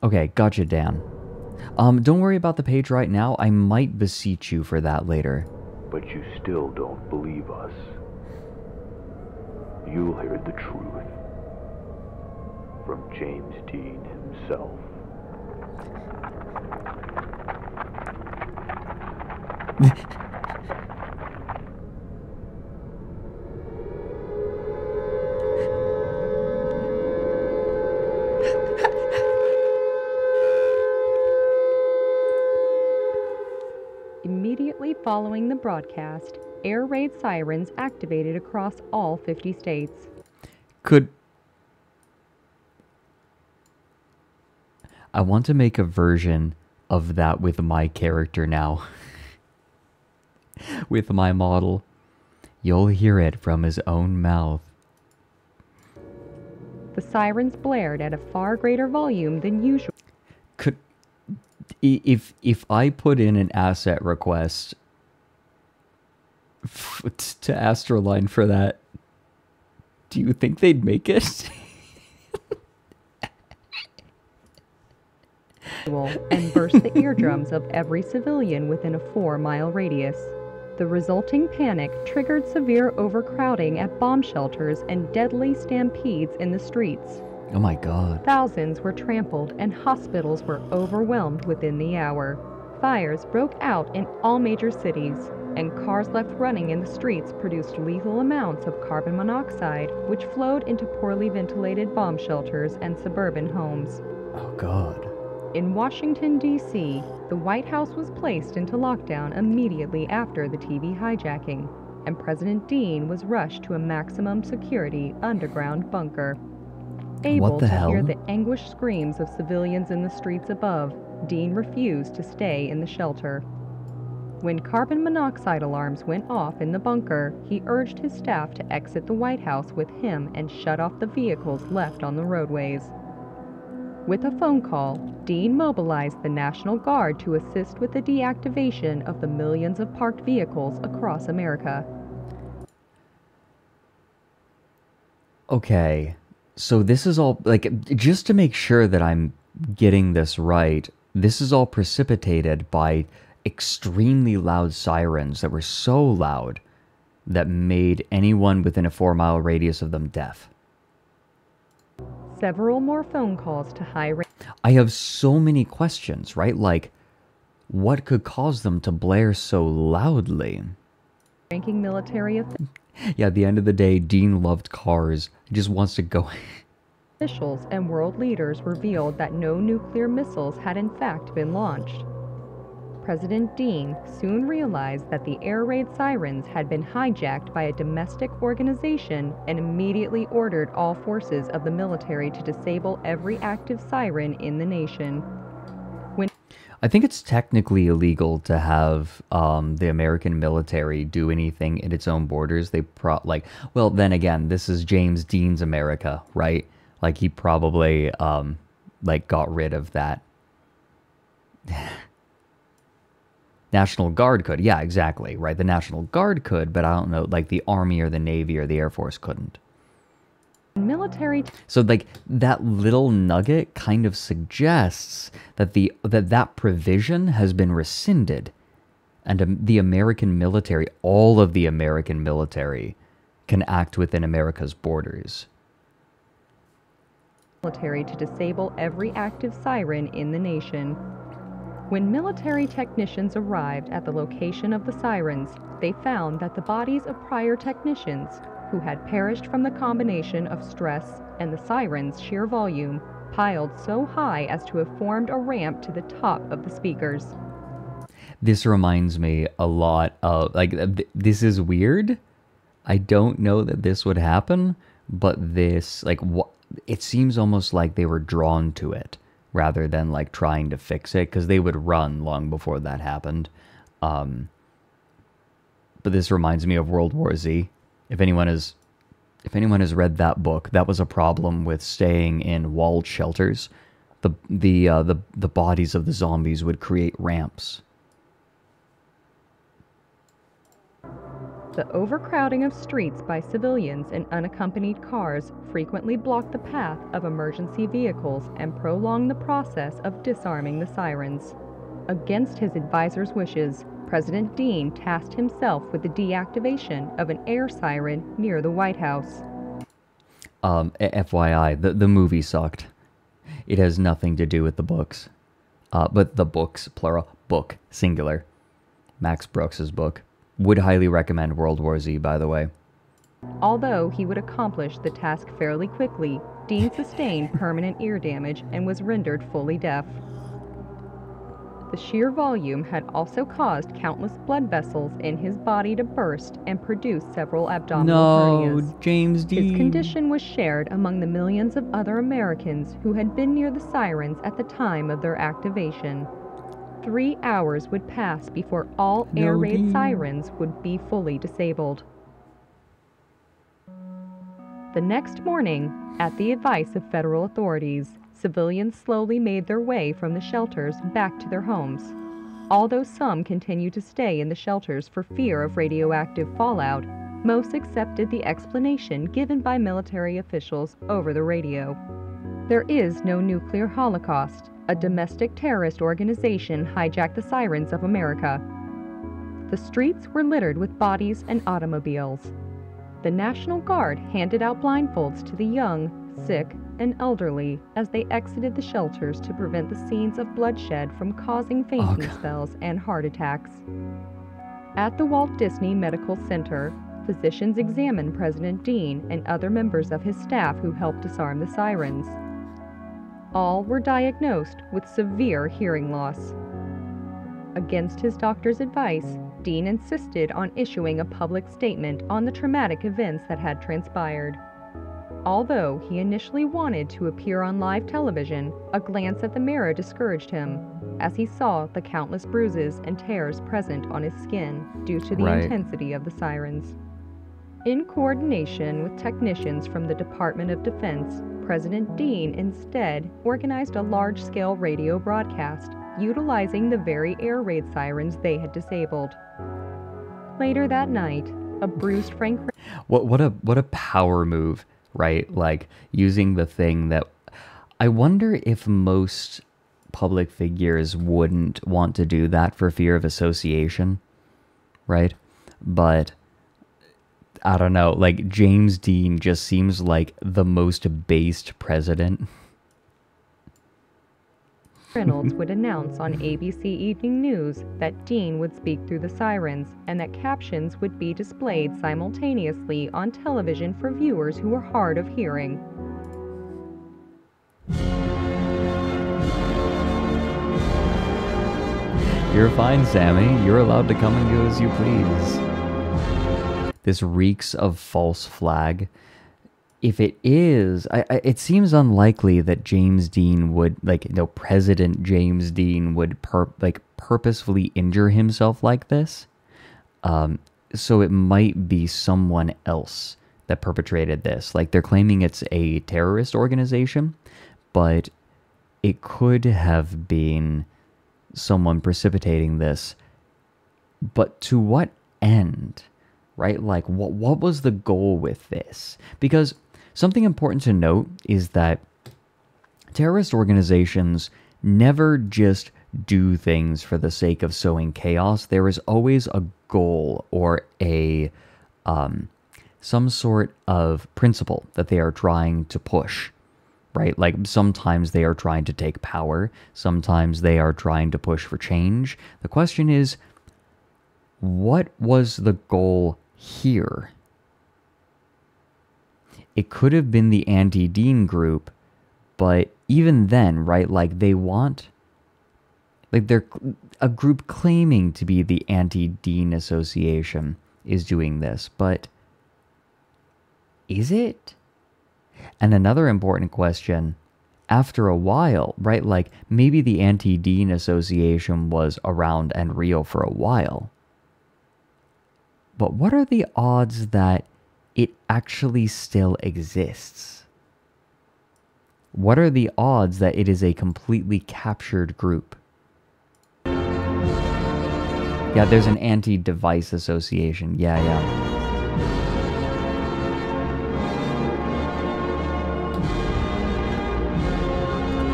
Okay, gotcha, Dan. Don't worry about the page right now. I might beseech you for that later. But you still don't believe us. You'll hear the truth from James Dean himself. Immediately following the broadcast, air raid sirens activated across all 50 states. I want to make a version of that with my character now. With my model. You'll hear it from his own mouth. The sirens blared at a far greater volume than usual. If I put in an asset request to ASTRALINE for that, do you think they'd make it? And burst the eardrums of every civilian within a 4-mile radius. The resulting panic triggered severe overcrowding at bomb shelters and deadly stampedes in the streets. Oh my God. Thousands were trampled and hospitals were overwhelmed within the hour. Fires broke out in all major cities, and cars left running in the streets produced lethal amounts of carbon monoxide, which flowed into poorly ventilated bomb shelters and suburban homes. Oh God. In Washington, D.C., the White House was placed into lockdown immediately after the TV hijacking, and President Dean was rushed to a maximum security underground bunker. Able to hear the anguished screams of civilians in the streets above, Dean refused to stay in the shelter. When carbon monoxide alarms went off in the bunker, he urged his staff to exit the White House with him and shut off the vehicles left on the roadways. With a phone call, Dean mobilized the National Guard to assist with the deactivation of the millions of parked vehicles across America. Okay, so this is all, like, just to make sure that I'm getting this right, this is all precipitated by extremely loud sirens that were so loud that made anyone within a 4-mile radius of them deaf. Several more phone calls to high-ranking... I have so many questions, right? Like, what could cause them to blare so loudly? ...ranking military Yeah, at the end of the day, Dean loved cars. He just wants to go... Officials and world leaders revealed that no nuclear missiles had in fact been launched. President Dean soon realized that the air raid sirens had been hijacked by a domestic organization and immediately ordered all forces of the military to disable every active siren in the nation. I think it's technically illegal to have the American military do anything in its own borders. They well, then again, this is James Dean's America, right? Like, he probably got rid of that. National Guard could. Yeah, exactly, right? The National Guard could, but I don't know, like, the Army or the Navy or the Air Force couldn't. Military... So, like, that little nugget kind of suggests that that provision has been rescinded, and the American military, all of the American military, can act within America's borders. Military to disable every active siren in the nation. When military technicians arrived at the location of the sirens, they found that the bodies of prior technicians, who had perished from the combination of stress and the siren's sheer volume, piled so high as to have formed a ramp to the top of the speakers. This reminds me a lot of, like, this is weird. I don't know that this would happen, but this, like, it seems almost like they were drawn to it rather than, like, trying to fix it, because they would run long before that happened. But this reminds me of World War Z. If anyone has read that book, that was a problem with staying in walled shelters. The bodies of the zombies would create ramps. The overcrowding of streets by civilians and unaccompanied cars frequently blocked the path of emergency vehicles and prolonged the process of disarming the sirens. Against his advisor's wishes, President Dean tasked himself with the deactivation of an air siren near the White House. FYI, the movie sucked. It has nothing to do with the books. But the books, plural, book, singular. Max Brooks's book. Would highly recommend World War Z, by the way. Although he would accomplish the task fairly quickly, Dean sustained permanent ear damage and was rendered fully deaf. The sheer volume had also caused countless blood vessels in his body to burst and produce several abdominal hernias. James Dean. His condition was shared among the millions of other Americans who had been near the sirens at the time of their activation. 3 hours would pass before all air raid sirens would be fully disabled. The next morning, at the advice of federal authorities, civilians slowly made their way from the shelters back to their homes. Although some continued to stay in the shelters for fear of radioactive fallout, most accepted the explanation given by military officials over the radio. There is no nuclear holocaust. A domestic terrorist organization hijacked the sirens of America. The streets were littered with bodies and automobiles. The National Guard handed out blindfolds to the young, sick, and elderly as they exited the shelters to prevent the scenes of bloodshed from causing fainting spells and heart attacks. At the Walt Disney Medical Center, physicians examined President Dean and other members of his staff who helped disarm the sirens. All were diagnosed with severe hearing loss. Against his doctor's advice, Dean insisted on issuing a public statement on the traumatic events that had transpired. Although he initially wanted to appear on live television, a glance at the mirror discouraged him, as he saw the countless bruises and tears present on his skin due to the intensity of the sirens. In coordination with technicians from the Department of Defense, President Dean instead organized a large-scale radio broadcast, utilizing the very air raid sirens they had disabled. Later that night, a bruised Frank... What a power move, right? Like, using the thing that... I wonder if most public figures wouldn't want to do that for fear of association, right? But... I don't know, like, James Dean just seems like the most based president. Reynolds would announce on ABC Evening News that Dean would speak through the sirens and that captions would be displayed simultaneously on television for viewers who were hard of hearing. You're fine, Sammy. You're allowed to come and go as you please. This reeks of false flag. If it is, it seems unlikely that James Dean would, President James Dean would purposefully injure himself like this. So it might be someone else that perpetrated this. Like, they're claiming it's a terrorist organization, but it could have been someone precipitating this. But to what end? Right? Like, what was the goal with this? Because something important to note is that terrorist organizations never just do things for the sake of sowing chaos. There is always a goal or a some sort of principle that they are trying to push, right? Like, sometimes they are trying to take power. Sometimes they are trying to push for change. The question is, what was the goal here? it could have been the anti-Dean group, but even then, right, like they want, like they're a group claiming to be the anti-Dean association is doing this, but is it? And another important question, after a while, right, like maybe the anti-Dean association was around and real for a while, but what are the odds that it actually still exists? What are the odds that it is a completely captured group? Yeah, there's an anti-device association. Yeah.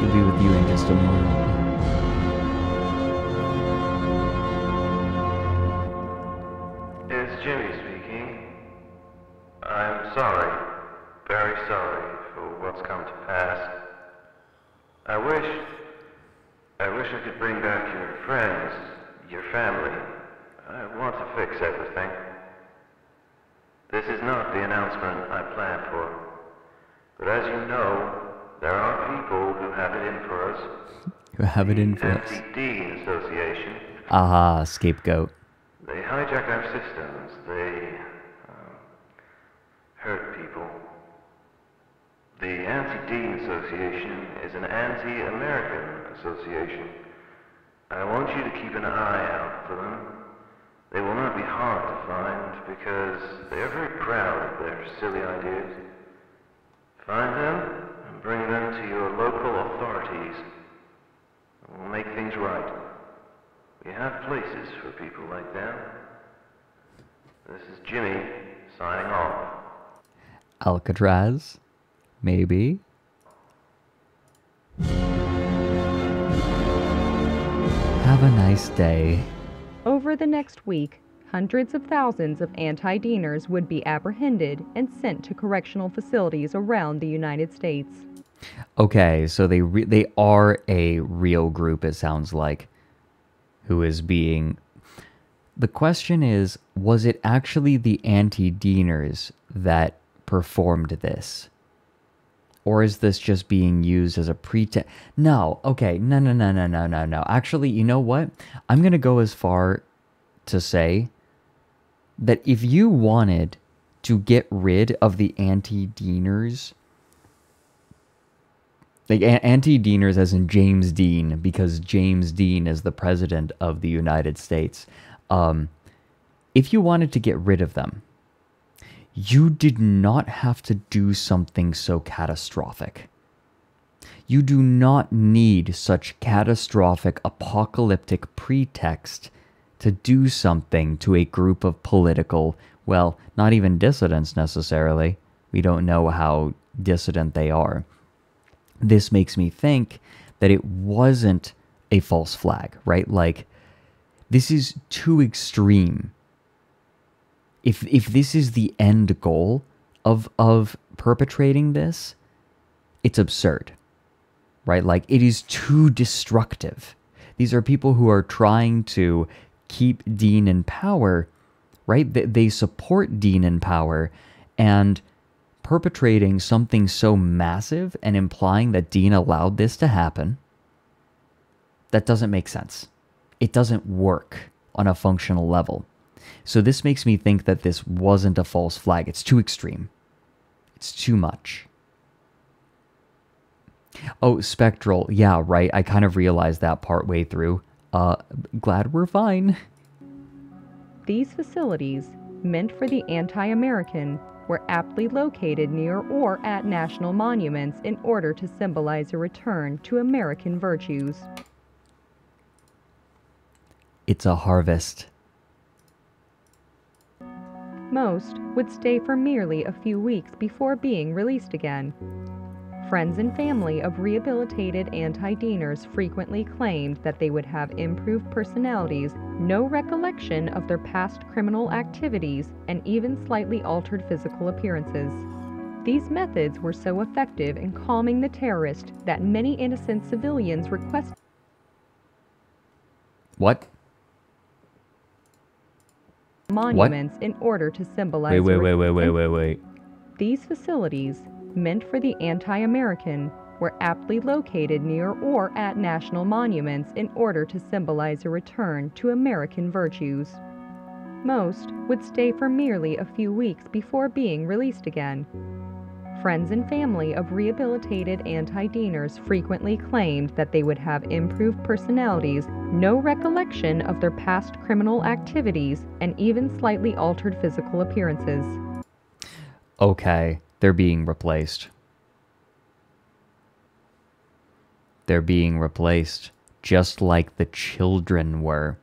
We'll be with you in just a moment. It's Jimmy speaking. I'm sorry, very sorry for what's come to pass. I wish I could bring back your friends, your family. I want to fix everything. This is not the announcement I planned for. But as you know, there are people who have it in for us. Who have it in for us. The Dean Association. Aha, scapegoat. They hijack our systems. They hurt people. The Anti-Dean Association is an anti-American association. I want you to keep an eye out for them. They will not be hard to find because they are very proud of their silly ideas. Find them and bring them to your local authorities. We'll make things right. We have places for people like them. This is Jimmy, signing off. Alcatraz? Maybe? Have a nice day. Over the next week, hundreds of thousands of anti-Deaners would be apprehended and sent to correctional facilities around the United States. Okay, so they are a real group, it sounds like, who is being... The question is, was it actually the anti-Deaners that performed this? Or is this just being used as a pretext? No, okay, no. Actually, you know what? I'm going to go as far to say that if you wanted to get rid of the anti-Deaners, like anti-Deaners as in James Dean, because James Dean is the president of the United States, if you wanted to get rid of them, you did not have to do something so catastrophic. You do not need such catastrophic apocalyptic pretext to do something to a group of political, well, not even dissidents necessarily. We don't know how dissident they are. This makes me think that it wasn't a false flag, right? Like, this is too extreme. If this is the end goal of perpetrating this, it's absurd, right? Like, it is too destructive. These are people who are trying to keep Dean in power, right? They support Dean in power, and perpetrating something so massive and implying that Dean allowed this to happen, that doesn't make sense. It doesn't work on a functional level. So this makes me think that this wasn't a false flag. It's too extreme. It's too much. Oh, Spectral. Yeah, right. I kind of realized that partway through. Glad we're fine. These facilities, meant for the anti-American, were aptly located near or at national monuments in order to symbolize a return to American virtues. It's a harvest. Most would stay for merely a few weeks before being released again. Friends and family of rehabilitated anti-Deaners frequently claimed that they would have improved personalities, no recollection of their past criminal activities, and even slightly altered physical appearances. These methods were so effective in calming the terrorist that many innocent civilians requested monuments in order to symbolize. Wait. These facilities, meant for the anti-American, were aptly located near or at national monuments in order to symbolize a return to American virtues. Most would stay for merely a few weeks before being released again. Friends and family of rehabilitated anti-Deaners frequently claimed that they would have improved personalities, no recollection of their past criminal activities, and even slightly altered physical appearances. Okay, they're being replaced. They're being replaced, just like the children were.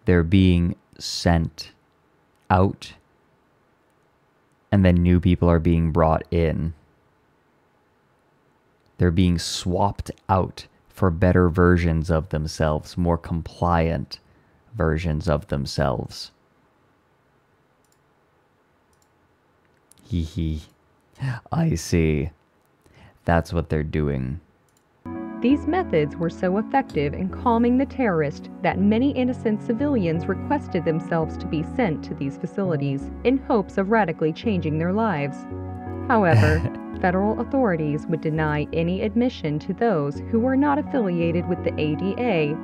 They're being sent out, and then new people are being brought in. They're being swapped out for better versions of themselves, more compliant versions of themselves. Hee hee. I see. That's what they're doing. These methods were so effective in calming the terrorist that many innocent civilians requested themselves to be sent to these facilities in hopes of radically changing their lives. However, federal authorities would deny any admission to those who were not affiliated with the ADA.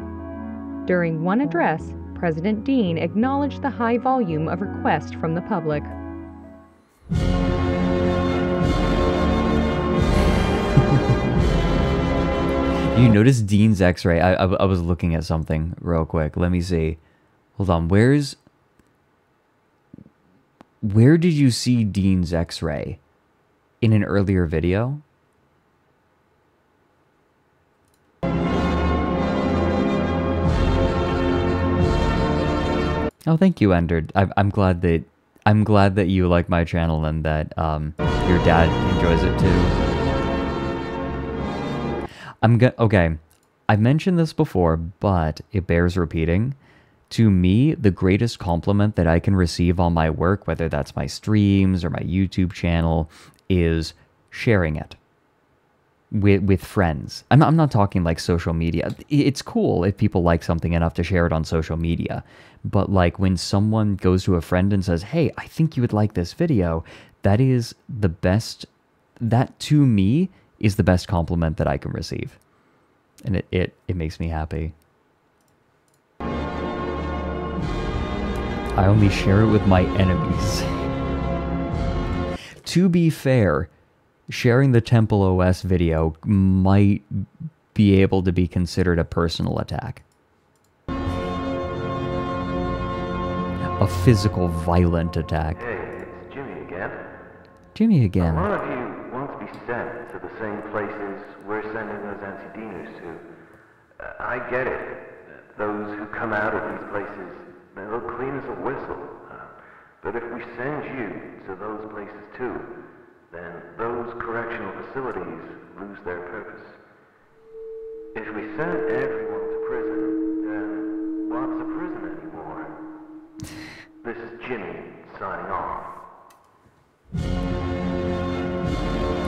During one address, President Dean acknowledged the high volume of requests from the public. You notice Dean's x-ray? I was looking at something real quick. Let me see. Hold on. Where did you see Dean's x-ray? In an earlier video? Oh, thank you, Endered. I'm glad that you like my channel and that your dad enjoys it too. Okay, I've mentioned this before, but it bears repeating. To me, the greatest compliment that I can receive on my work, whether that's my streams or my YouTube channel, is sharing it with friends. I'm not talking like social media. It's cool if people like something enough to share it on social media. But like when someone goes to a friend and says, hey, I think you would like this video, that is the best, that to me is the best compliment that I can receive. And it makes me happy. I only share it with my enemies. To be fair, sharing the Temple OS video might be able to be considered a personal attack. A physical, violent attack. Hey, it's Jimmy again. Jimmy again. A lot of you want to be sent to the same places we're sending those anti-Deaners to. I get it. Those who come out of these places, they look clean as a whistle. But if we send you to those places too, then those correctional facilities lose their purpose. If we send everyone to prison, then what's a prison anymore? This is Jimmy signing off.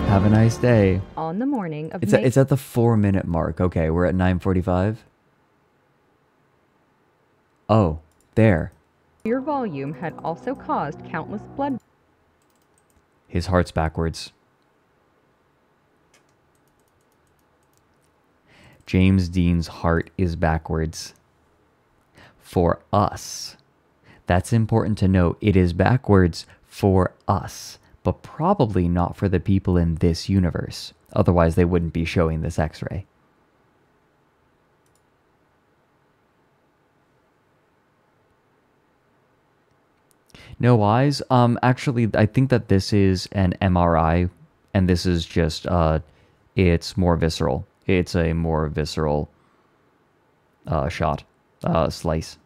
Have a nice day. On the morning of It's at the 4-minute mark. Okay, we're at 9:45. Oh, there. Your volume had also caused countless blood. His heart's backwards. James Dean's heart is backwards. For us. That's important to note. It is backwards for us, but probably not for the people in this universe. Otherwise, they wouldn't be showing this X-ray. No eyes? Actually, I think that this is an MRI, and this is just, it's more visceral. It's a more visceral shot, slice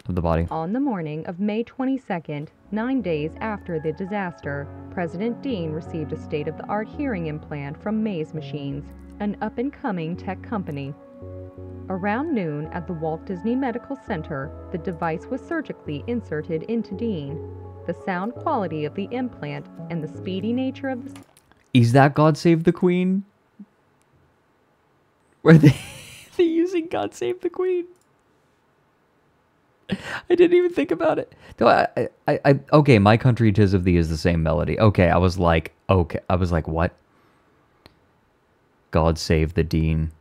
of the body. On the morning of May 22nd, 9 days after the disaster, President Dean received a state-of-the-art hearing implant from Maze Machines, an up-and-coming tech company. Around noon at the Walt Disney Medical Center, the device was surgically inserted into Dean. The sound quality of the implant and the speedy nature of the... Is that God Save the Queen? Were they using God Save the Queen? I didn't even think about it. No, okay, My Country 'Tis of Thee is the same melody. Okay, I was like, what? God Save the Dean.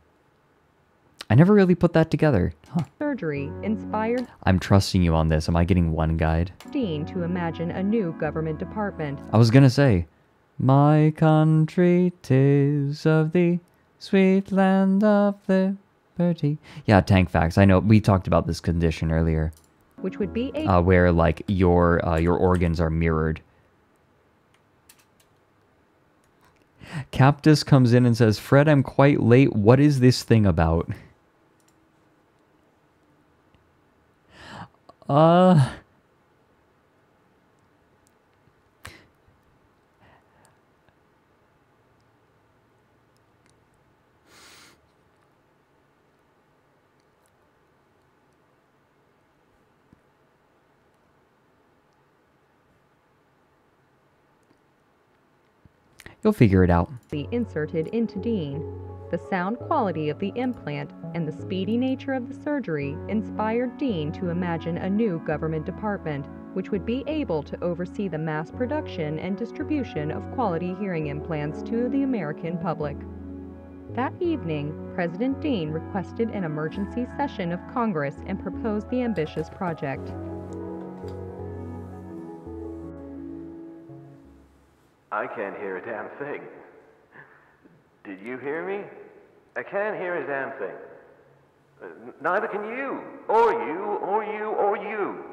I never really put that together. Huh. Surgery inspired I'm trusting you on this. Am I getting one guide? Dean to imagine a new government department. I was gonna say, my country 'tis of thee, sweet land of liberty. Yeah, tank facts. I know, we talked about this condition earlier. Which would be a... where, like, your organs are mirrored. Captus comes in and says, Fred, I'm quite late. What is this thing about? You'll figure it out. Inserted into Dean. The sound quality of the implant and the speedy nature of the surgery inspired Dean to imagine a new government department, which would be able to oversee the mass production and distribution of quality hearing implants to the American public. That evening, President Dean requested an emergency session of Congress and proposed the ambitious project. I can't hear a damn thing. Did you hear me? I can't hear a damn thing. Neither can you, or you, or you, or you.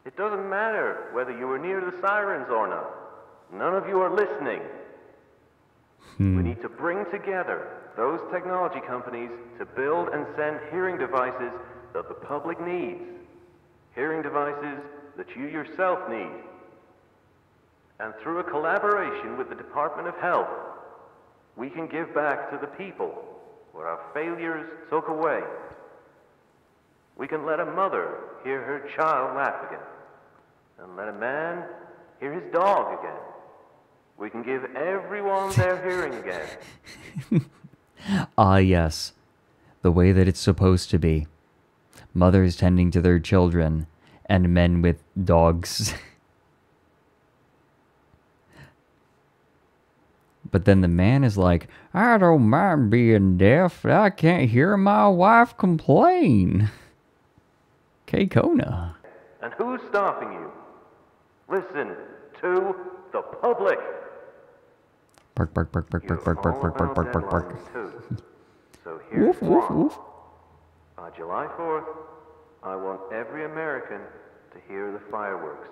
It doesn't matter whether you were near the sirens or not. None of you are listening. We need to bring together those technology companies to build and send hearing devices that the public needs. Hearing devices that you yourself need. And through a collaboration with the Department of Health, we can give back to the people what our failures took away. We can let a mother hear her child laugh again, and let a man hear his dog again. We can give everyone their hearing again. Ah, yes. The way that it's supposed to be. Mothers tending to their children, and men with dogs. But then the man is like, I don't mind being deaf. I can't hear my wife complain. K-Kona. And who's stopping you? Listen to the public. Bark, bark, bark, bark, bark, bark, bark, bark, bark, bark, bark, bark. So here's Woof, woof, woof. By July 4th, I want every American to hear the fireworks.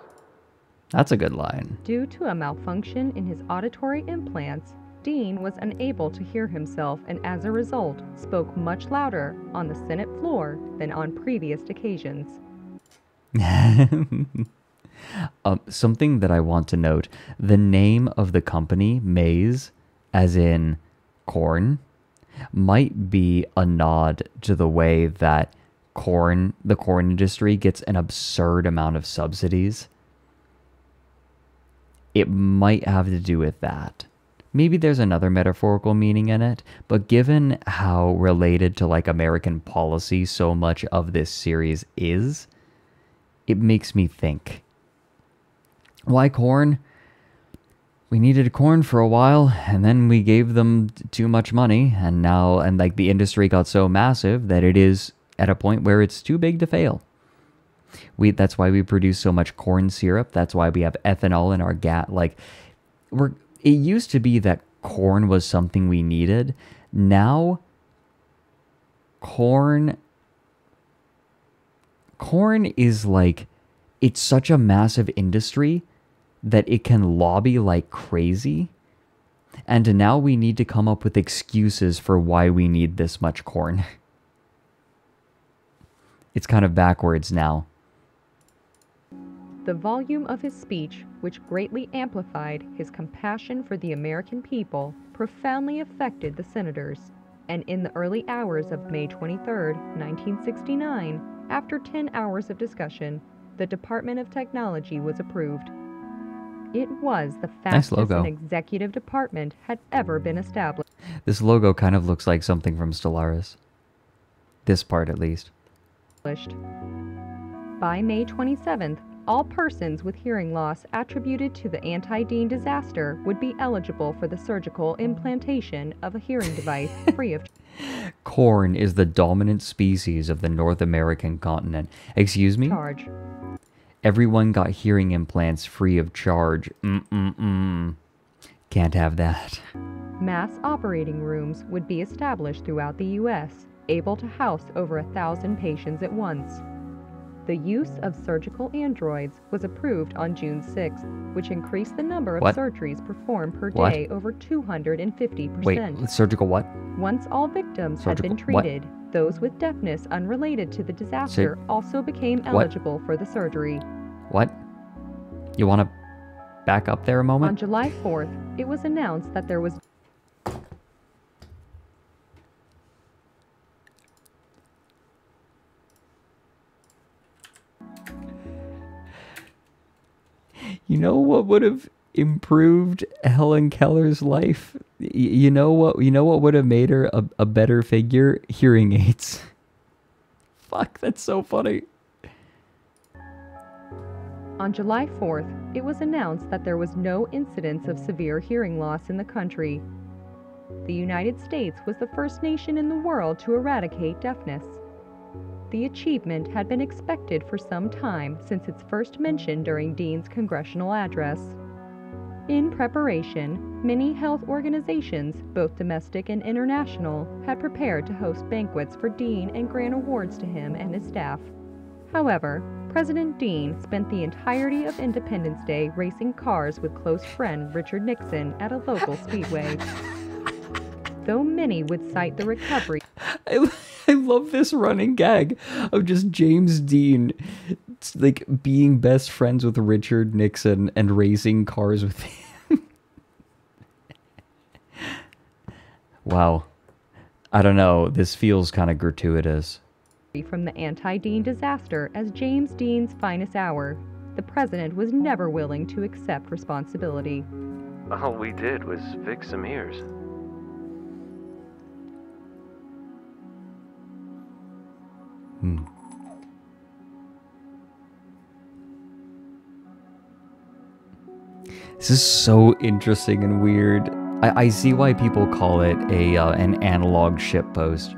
That's a good line. Due to a malfunction in his auditory implants, Dean was unable to hear himself and as a result spoke much louder on the Senate floor than on previous occasions. Something that I want to note, the name of the company, maize, as in corn, might be a nod to the way that the corn industry gets an absurd amount of subsidies. It might have to do with that. Maybe there's another metaphorical meaning in it, but given how related to like American policy so much of this series is, it makes me think. Why corn? We needed corn for a while, and then we gave them too much money, and like the industry got so massive that it is at a point where it's too big to fail. That's why we produce so much corn syrup. That's why we have ethanol in our gas. Like, it used to be that corn was something we needed. Now, corn is like, it's such a massive industry that it can lobby like crazy. And now we need to come up with excuses for why we need this much corn. It's kind of backwards now. The volume of his speech, which greatly amplified his compassion for the American people, profoundly affected the senators. And in the early hours of May 23, 1969, after 10 hours of discussion, the Department of Technology was approved. It was the fastest an executive department had ever been established. This logo kind of looks like something from Stellaris. This part, at least. by May 27th, all persons with hearing loss attributed to the anti-Dean disaster would be eligible for the surgical implantation of a hearing device free of Corn is the dominant species of the North American continent. Excuse me? charge. Everyone got hearing implants free of charge. Can't have that. Mass operating rooms would be established throughout the U.S., able to house over 1,000 patients at once. The use of surgical androids was approved on June 6th, which increased the number of What? surgeries performed per What? day over 250%. Wait, surgical what? Once all victims Surgical had been what? treated, those with deafness unrelated to the disaster also became What? eligible for the surgery. What? You want to back up there a On moment? July 4th, it was announced that there was You know what would have improved Helen Keller's life? You know what? You know what would have made her a better figure? Hearing aids. Fuck, that's so funny. On July 4th, it was announced that there was no incidence of severe hearing loss in the country. The United States was the first nation in the world to eradicate deafness. The achievement had been expected for some time since its first mention during Dean's congressional address. In preparation, many health organizations, both domestic and international, had prepared to host banquets for Dean and grant awards to him and his staff. However, President Dean spent the entirety of Independence Day racing cars with close friend Richard Nixon at a local speedway. Though many would cite the recovery. I love this running gag of just James Dean like being best friends with Richard Nixon and racing cars with him. Wow. I don't know. This feels kind of gratuitous. From the anti-Dean disaster as James Dean's finest hour, the president was never willing to accept responsibility. All we did was fix some ears. This is so interesting and weird. I see why people call it an analog shitpost.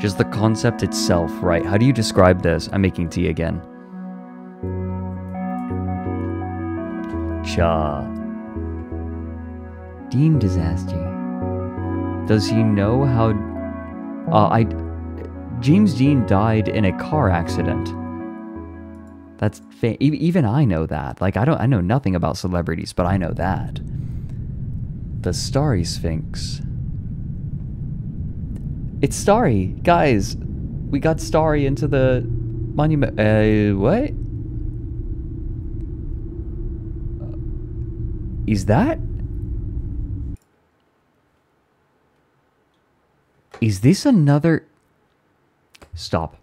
Just the concept itself, right? How do you describe this? I'm making tea again. Cha. Dean disaster. Does he know how... James Dean died in a car accident. That's even I know that. Like I know nothing about celebrities, but I know that. The Starry Sphinx. It's Starry, guys. We got Starry into the monument. What? Is that? Is this another? Stop.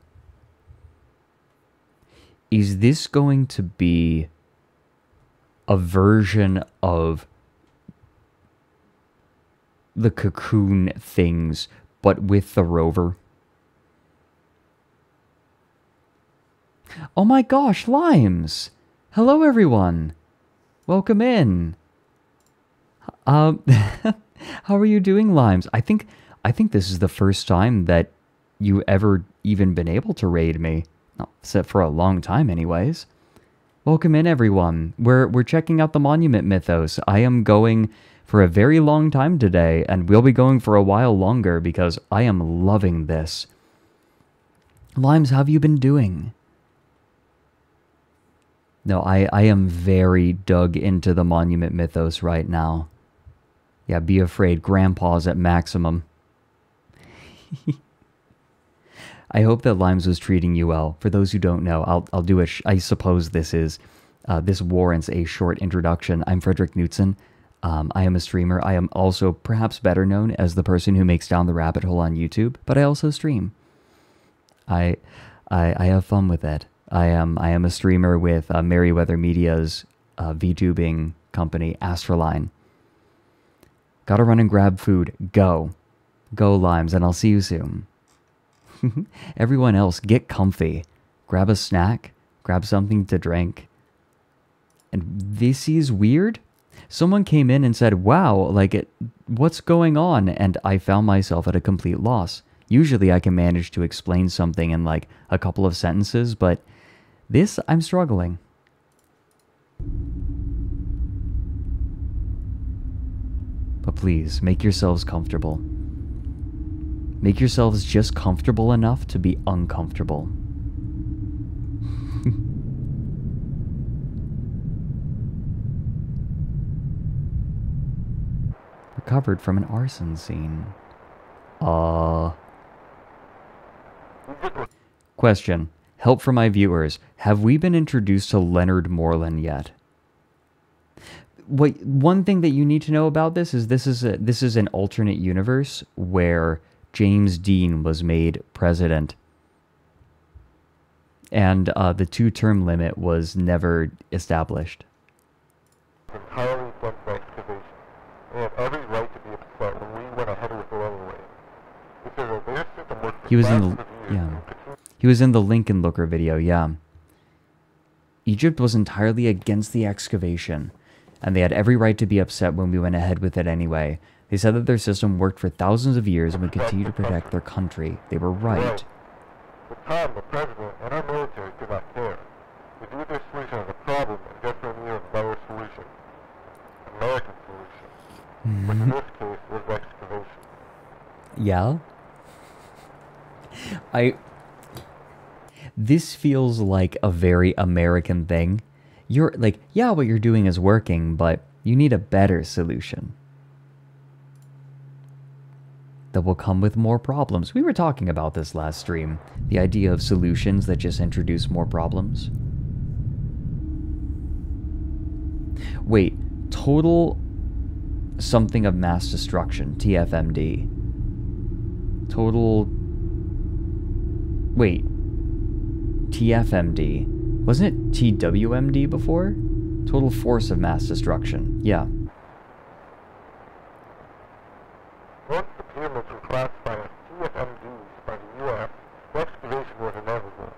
Is this going to be a version of the Cocoon things, but with the rover? Oh my gosh, Limes! Hello everyone! Welcome in! How are you doing, Limes? I think this is the first time that you ever even been able to raid me. Not set for a long time anyways. Welcome in everyone. We're checking out the Monument Mythos. I am going for a very long time today, and we'll be going for a while longer because I am loving this. Limes, how have you been doing? No, I am very dug into the Monument Mythos right now. Yeah, be afraid. Grandpa's at maximum. I hope that Limes was treating you well. For those who don't know, I'll do it. I suppose this warrants a short introduction. I'm Fredrik Knudsen. I am a streamer. I am also perhaps better known as the person who makes Down the Rabbit Hole on YouTube, but I also stream. I have fun with it. I am a streamer with Merryweather Media's VTubing company, ASTRALINE. Gotta run and grab food. Go, Limes, and I'll see you soon. Everyone else, get comfy. Grab a snack. Grab something to drink. And this is weird. Someone came in and said, wow, like, what's going on? And I found myself at a complete loss. Usually I can manage to explain something in like a couple of sentences, but this, I'm struggling. But please, make yourselves comfortable. Make yourselves just comfortable enough to be uncomfortable. Recovered from an arson scene. Question. Help for my viewers. Have we been introduced to Leonard Moreland yet? One thing that you need to know about this is an alternate universe where James Dean was made president. And the 2-term limit was never established. Entirely done by excavation. They have every right to be upset when we went ahead with it anyway. They said that their system worked for thousands of years. He was in the Lincoln Looker video, yeah. Egypt was entirely against the excavation, and they had every right to be upset when we went ahead with it anyway. They said that their system worked for thousands of years and would continue to protect their country. They were right. The time the president and our military did not care. They viewed their solution as a problem and desperately needed a better solution. American solution. Which in this case was excavation. Yeah? This feels like a very American thing. You're like, yeah, what you're doing is working, but you need a better solution that will come with more problems. We were talking about this last stream. The idea of solutions that just introduce more problems. Wait, total something of mass destruction, TFMD. Total... Wait. TFMD. Wasn't it TWMD before? Total force of mass destruction. Yeah. Once the pyramids were classified as TFMDs by the U.S., excavation was inevitable.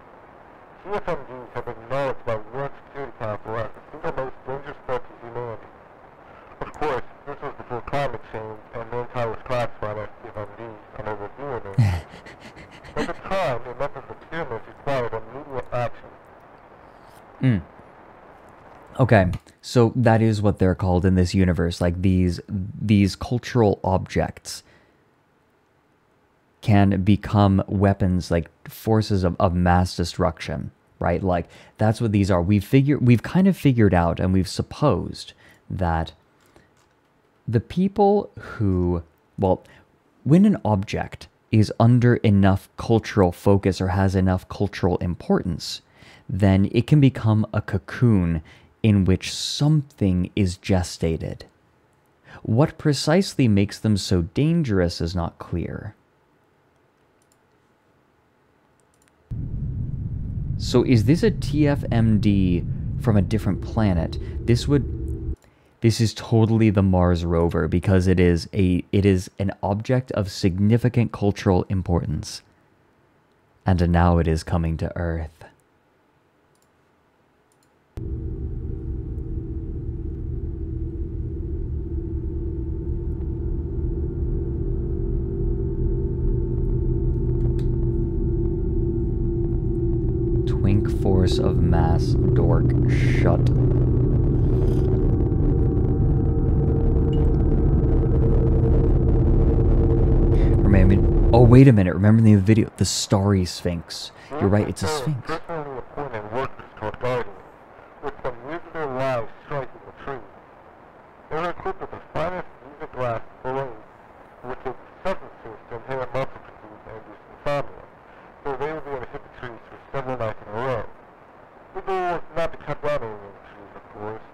TFMDs have been acknowledged by the UN Security Council as the single most dangerous threat to humanity. Of course, this was before climate change and mankind was classified as TFMDs under the DNA. At the time, it meant that the pyramids required immediate action. Okay, so that is what they're called in this universe. Like these cultural objects can become weapons, like forces of mass destruction, right? Like that's what these are. We've kind of figured out, and we've supposed that the people who, well, when an object is under enough cultural focus or has enough cultural importance, then it can become a cocoon in which something is gestated. What precisely makes them so dangerous is not clear. So is this a TFMD from a different planet? This is totally the Mars rover because it is an object of significant cultural importance. And now it is coming to Earth. Twink force of mass dork shut. Oh, wait a minute. Remember the video? The starry sphinx. You're right, it's a sphinx. Personally appointed workers called guardians, with some years of their lives striking the trees. They were equipped with the finest music glass balloons, which had substances to inhibit muscle fatigue and induce insomnia, so they would be able to hit the trees for several nights in a row. The goal was not to cut down any of the trees, of course.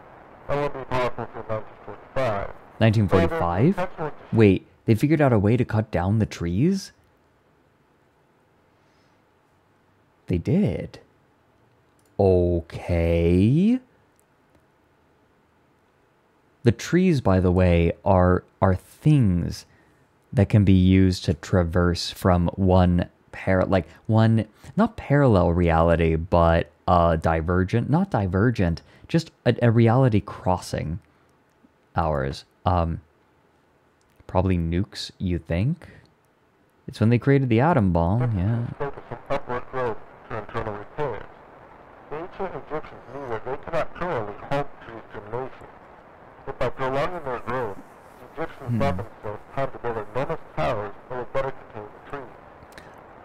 That wouldn't be possible until 1945. 1945? Wait, they figured out a way to cut down the trees? They did. Okay. The trees, by the way, are things that can be used to traverse from one like one, not parallel reality, but divergent, not divergent, just a reality crossing ours. Probably nukes, you think? It's when they created the atom bomb, yeah. Focus on upward growth to internal repairs. The ancient Egyptians knew that they could not permanently halt trees germination, but by prolonging their growth, the Egyptians bought themselves time to build enormous towers that would better contain the trees.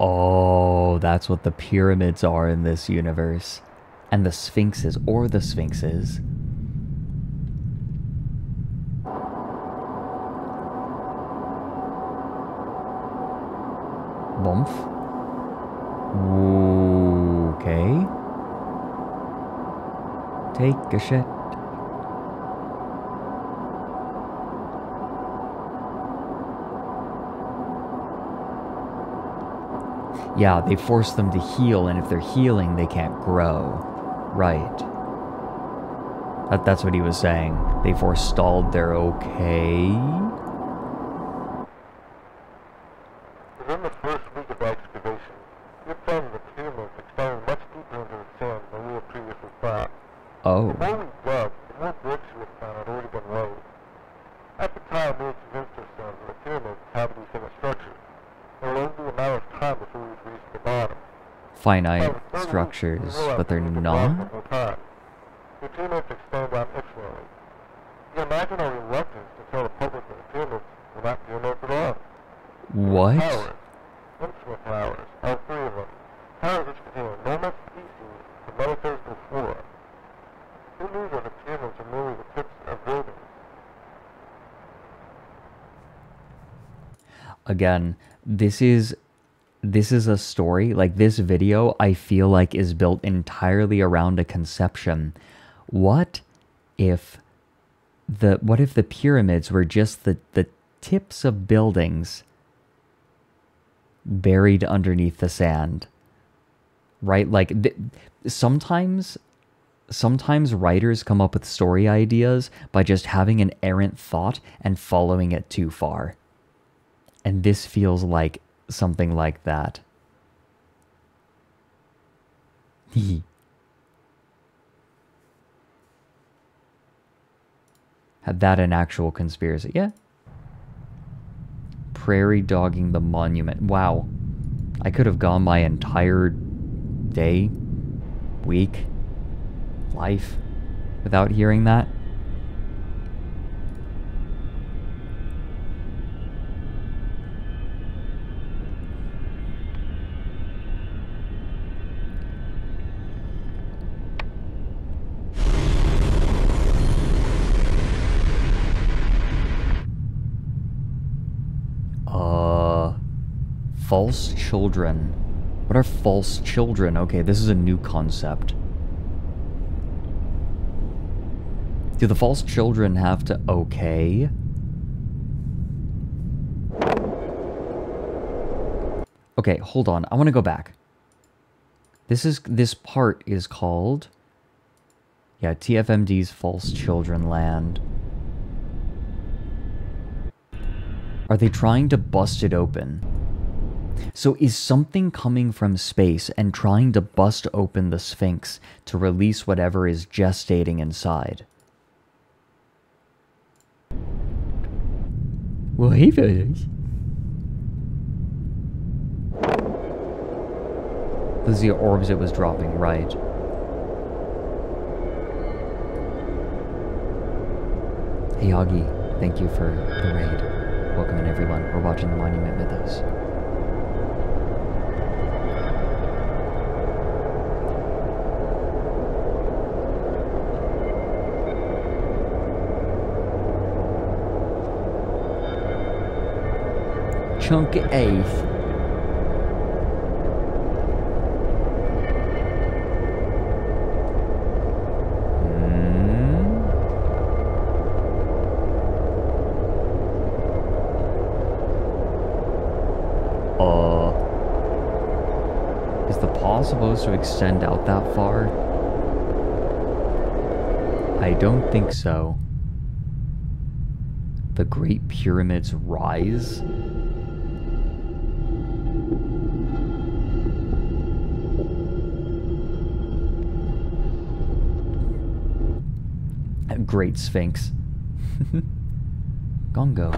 Oh, that's what the pyramids are in this universe. And the sphinxes, or the sphinxes. Bomph. Okay. Take a shit. Yeah, they force them to heal, and if they're healing, they can't grow. Right. That's what he was saying. They forestalled their okay. Within the first week of excavation, we found the pyramids extended much deeper into the sand than we had previously thought. Oh. The more we dug, the more bricks we had found had already been laid. At the time, we had convinced ourselves that the pyramids had to be single structures. It would only be a matter of time before we would reach the bottom. Finite structures, but they're not? The pyramids expand down infinitely. You can imagine our reluctance to tell the public that the pyramids were not pyramids at all. What? Towers, infinite towers, all three of them. Towers which contain enormous species of metaphysical flora. Who knew that the pyramids are merely the tips of buildings? Again, this is a story, like this video, I feel like is built entirely around a conception. What if the pyramids were just the tips of buildings buried underneath the sand? Right? Like sometimes writers come up with story ideas by just having an errant thought and following it too far. And this feels like something like that. Had that an actual conspiracy? Yeah. Prairie dogging the monument. Wow. I could have gone my entire day, week, life without hearing that. False children. What are false children? Okay, this is a new concept. Do the false children have to okay? Okay, hold on. I want to go back. This part is called, yeah, TFMD's False Children Land. Are they trying to bust it open? So is something coming from space and trying to bust open the Sphinx to release whatever is gestating inside? Well, hey, fellas. Those are the orbs it was dropping, right? Hey, Augie, thank you for the raid. Welcome in, everyone. We're watching the Monument Mythos. Chunk eighth. Is the paw supposed to extend out that far? I don't think so. The Great Pyramids rise? Great Sphinx. Gongo.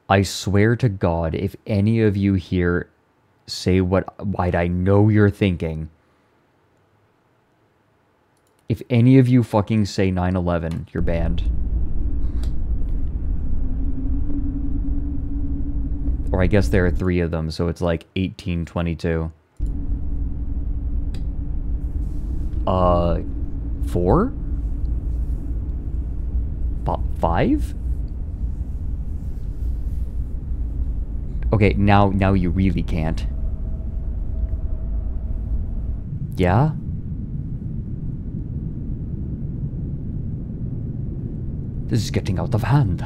I swear to God, if any of you here say what I know you're thinking, if any of you fucking say 9/11, you're banned. Or I guess there are 3 of them, so it's like 1822. 4? 5? Okay, now you really can't. Yeah? This is getting out of hand.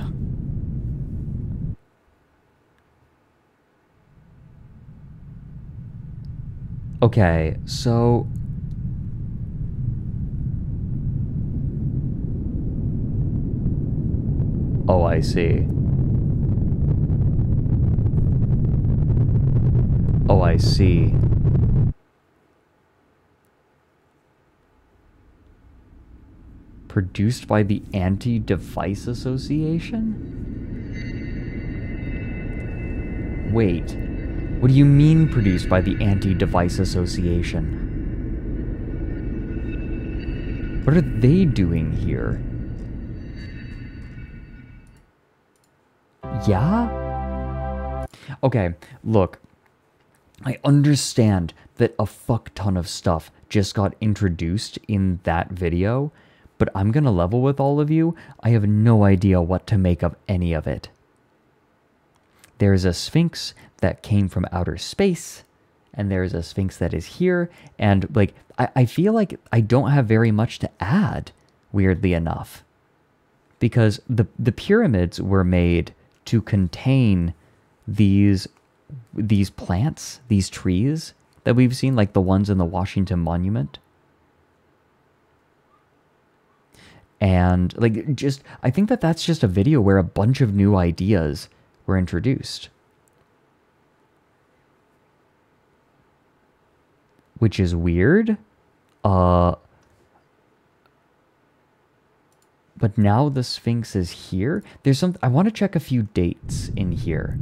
Okay, so... Oh, I see. Oh, I see. Produced by the Anti-Device Association? Wait. What do you mean produced by the Anti-Device Association? What are they doing here? Yeah? Okay, look. I understand that a fuck ton of stuff just got introduced in that video, but I'm gonna level with all of you. I have no idea what to make of any of it. There's a Sphinx that came from outer space, and there's a Sphinx that is here, and like I feel like I don't have very much to add, weirdly enough. Because the pyramids were made to contain these plants, these trees that we've seen, like the ones in the Washington Monument. And like just I think that's just a video where a bunch of new ideas were introduced. Which is weird. But now the Sphinx is here. There's some. I want to check a few dates in here.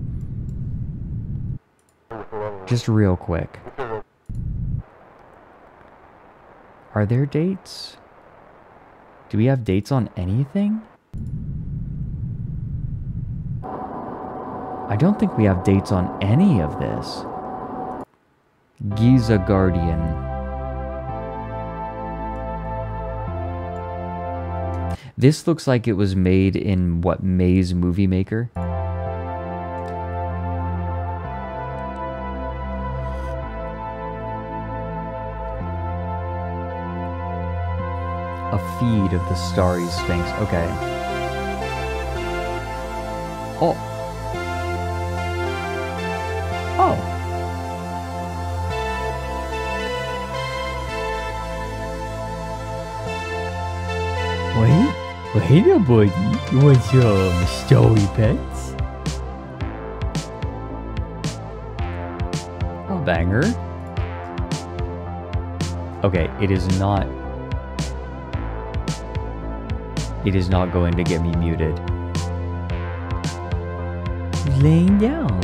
Just real quick. Are there dates? Do we have dates on anything? I don't think we have dates on any of this. Giza Guardian. This looks like it was made in, what, Maze Movie Maker? A feed of the starry Sphinx. Okay. Oh. Oh. Hey there, buddy. You want some story pets? Oh, banger. Okay, it is not going to get me muted. He's laying down.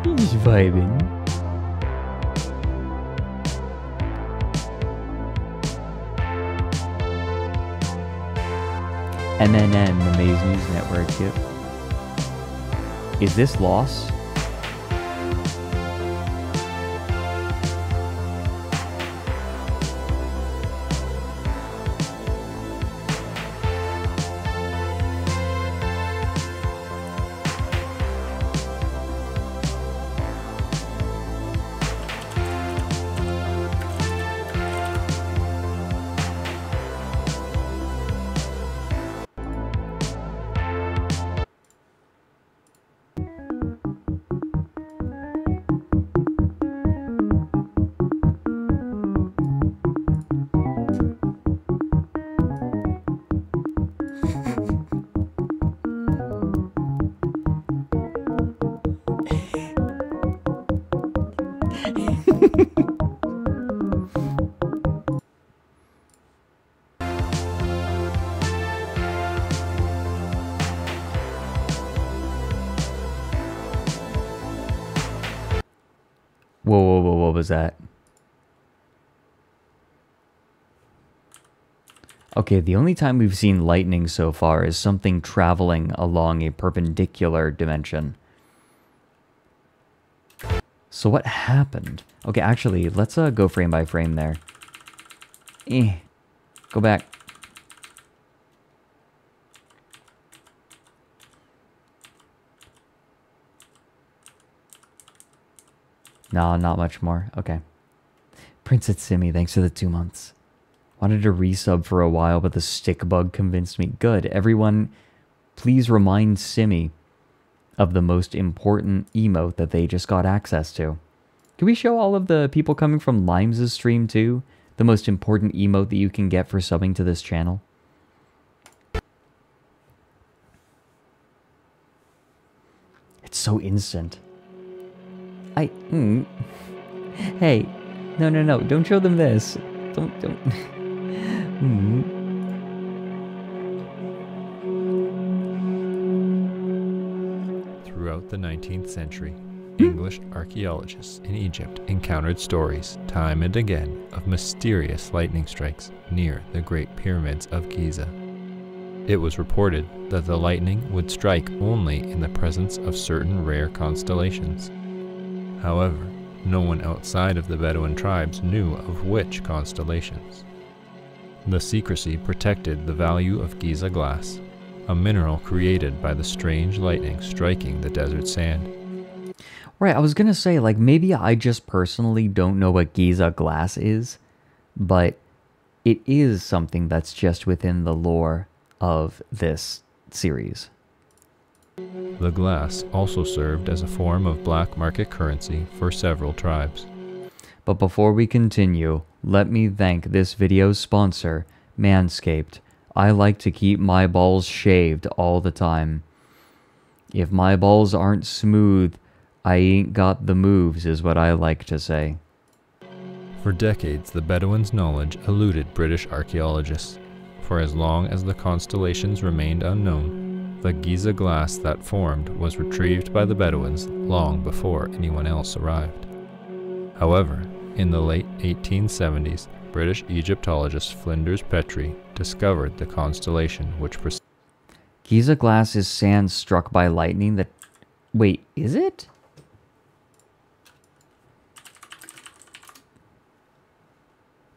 He's vibing. MNN, the Maze News Network, yep. Is this loss? Whoa, whoa, whoa, what was that? Okay, the only time we've seen lightning so far is something traveling along a perpendicular dimension. So what happened? Okay, actually, let's go frame by frame there. Go back. No, not much more. Okay. Princess Simi, thanks for the 2 months. Wanted to resub for a while, but the stick bug convinced me. Good. Everyone, please remind Simi of the most important emote that they just got access to. Can we show all of the people coming from Limes' stream too? The most important emote that you can get for subbing to this channel? It's so instant. Hey, no, don't show them this. Don't. Throughout the 19th century, English archaeologists in Egypt encountered stories, time and again, of mysterious lightning strikes near the Great Pyramids of Giza. It was reported that the lightning would strike only in the presence of certain rare constellations. However, no one outside of the Bedouin tribes knew of which constellations. The secrecy protected the value of Giza glass, a mineral created by the strange lightning striking the desert sand. Right, I was gonna say, like, maybe I just personally don't know what Giza glass is, but it is something that's just within the lore of this series. The glass also served as a form of black market currency for several tribes. But before we continue, let me thank this video's sponsor, Manscaped. I like to keep my balls shaved all the time. If my balls aren't smooth, I ain't got the moves, is what I like to say. For decades, the Bedouins' knowledge eluded British archaeologists. For as long as the constellations remained unknown, the Giza glass that formed was retrieved by the Bedouins long before anyone else arrived. However, in the late 1870s, British Egyptologist Flinders Petrie discovered the constellation which preceded. Giza glass is sand struck by lightning that... Wait, is it?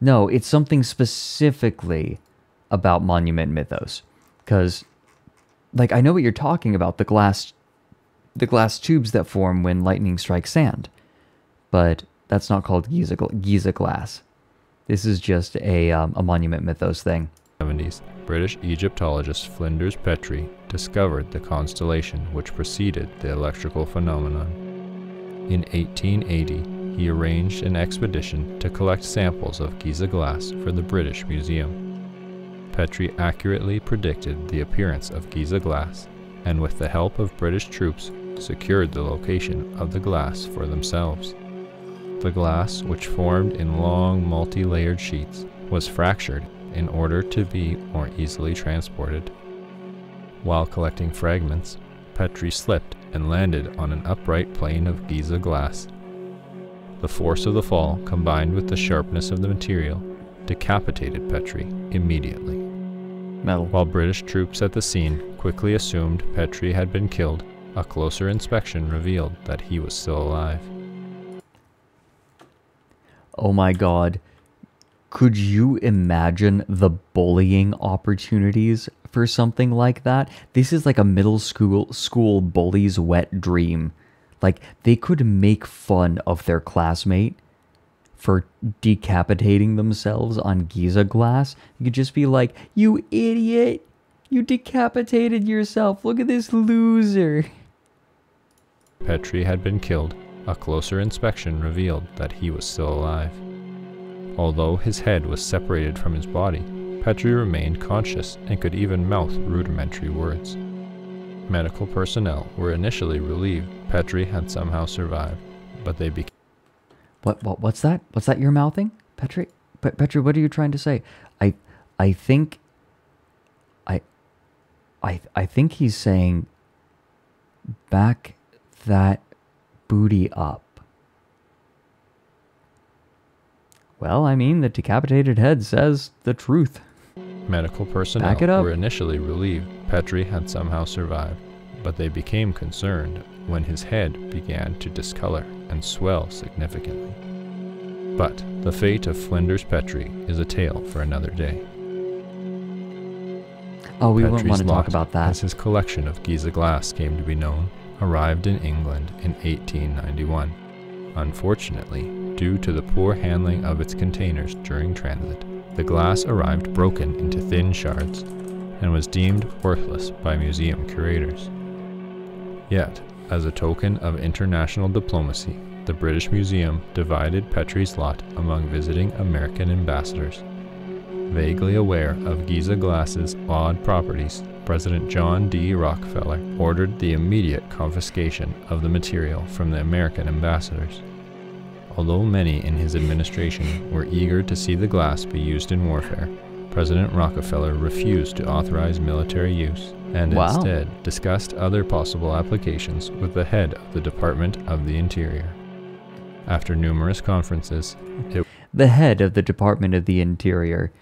No, it's something specifically about Monument Mythos. Because, like, I know what you're talking about, the glass tubes that form when lightning strikes sand. But that's not called Giza glass. This is just a Monument Mythos thing. 70s, British Egyptologist Flinders Petrie discovered the constellation which preceded the electrical phenomenon. In 1880, he arranged an expedition to collect samples of Giza glass for the British Museum. Petrie accurately predicted the appearance of Giza glass, and with the help of British troops, secured the location of the glass for themselves. The glass, which formed in long, multi-layered sheets, was fractured in order to be more easily transported. While collecting fragments, Petrie slipped and landed on an upright plane of Giza glass. The force of the fall, combined with the sharpness of the material, decapitated Petrie immediately. Metal. While British troops at the scene quickly assumed Petrie had been killed, a closer inspection revealed that he was still alive. Oh my god. Could you imagine the bullying opportunities for something like that? This is like a middle school bully's wet dream. Like, they could make fun of their classmate for decapitating themselves on Giza glass. You could just be like, you idiot! You decapitated yourself! Look at this loser! Petrie had been killed. A closer inspection revealed that he was still alive. Although his head was separated from his body, Petrie remained conscious and could even mouth rudimentary words. Medical personnel were initially relieved Petrie had somehow survived, but they became... What's that? What's that you're mouthing? Petrie, what are you trying to say? I think he's saying, back that booty up. Well, I mean, the decapitated head says the truth. Medical personnel Back it up. were initially relieved Petrie had somehow survived, but they became concerned when his head began to discolor and swell significantly. But the fate of Flinders Petrie is a tale for another day. Oh, we wouldn't Petrie's want to talk lot, about that. as his collection of Giza glass came to be known, arrived in England in 1891. Unfortunately, due to the poor handling of its containers during transit, the glass arrived broken into thin shards and was deemed worthless by museum curators. Yet, as a token of international diplomacy, the British Museum divided Petrie's lot among visiting American ambassadors. Vaguely aware of Giza glass's odd properties, President John D. Rockefeller ordered the immediate confiscation of the material from the American ambassadors. Although many in his administration were eager to see the glass be used in warfare, President Rockefeller refused to authorize military use and instead discussed other possible applications with the head of the Department of the Interior. After numerous conferences, the head of the Department of the Interior,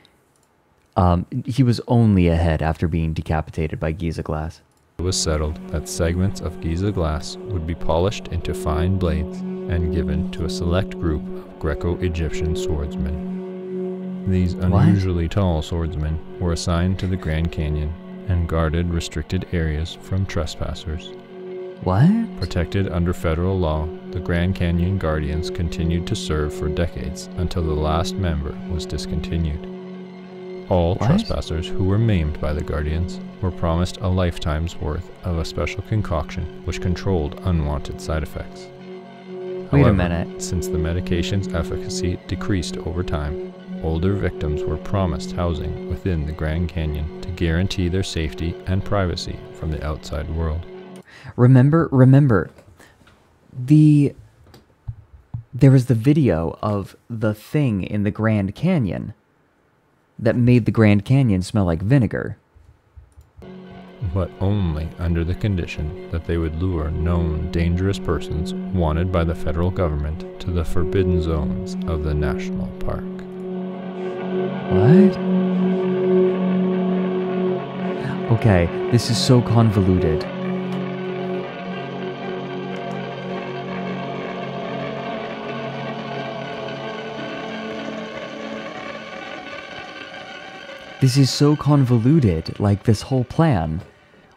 he was only a head after being decapitated by Giza glass. It was settled that segments of Giza glass would be polished into fine blades and given to a select group of Greco-Egyptian swordsmen. These unusually tall swordsmen were assigned to the Grand Canyon and guarded restricted areas from trespassers. What? Protected under federal law, the Grand Canyon Guardians continued to serve for decades until the last member was discontinued. All trespassers who were maimed by the Guardians were promised a lifetime's worth of a special concoction which controlled unwanted side effects. Wait However, a minute. Since the medication's efficacy decreased over time, older victims were promised housing within the Grand Canyon to guarantee their safety and privacy from the outside world. Remember, there was the video of the thing in the Grand Canyon that made the Grand Canyon smell like vinegar. But only under the condition that they would lure known dangerous persons wanted by the federal government to the forbidden zones of the national park. What? Okay, this is so convoluted. This is so convoluted, like this whole plan.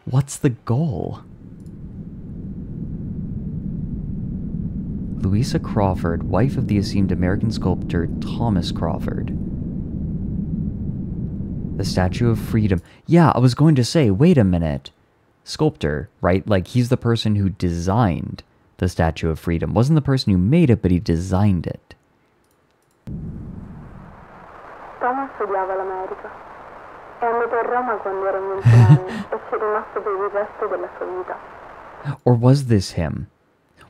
What's the goal? Louisa Crawford, wife of the esteemed American sculptor Thomas Crawford. The Statue of Freedom. Yeah, I was going to say, wait a minute. Sculptor, right? Like, he's the person who designed the Statue of Freedom. Wasn't the person who made it, but he designed it. Thomas odiava l'America. È andato a Roma quando era 20 anni e ci è rimasto per il resto della sua vita. Or was this him?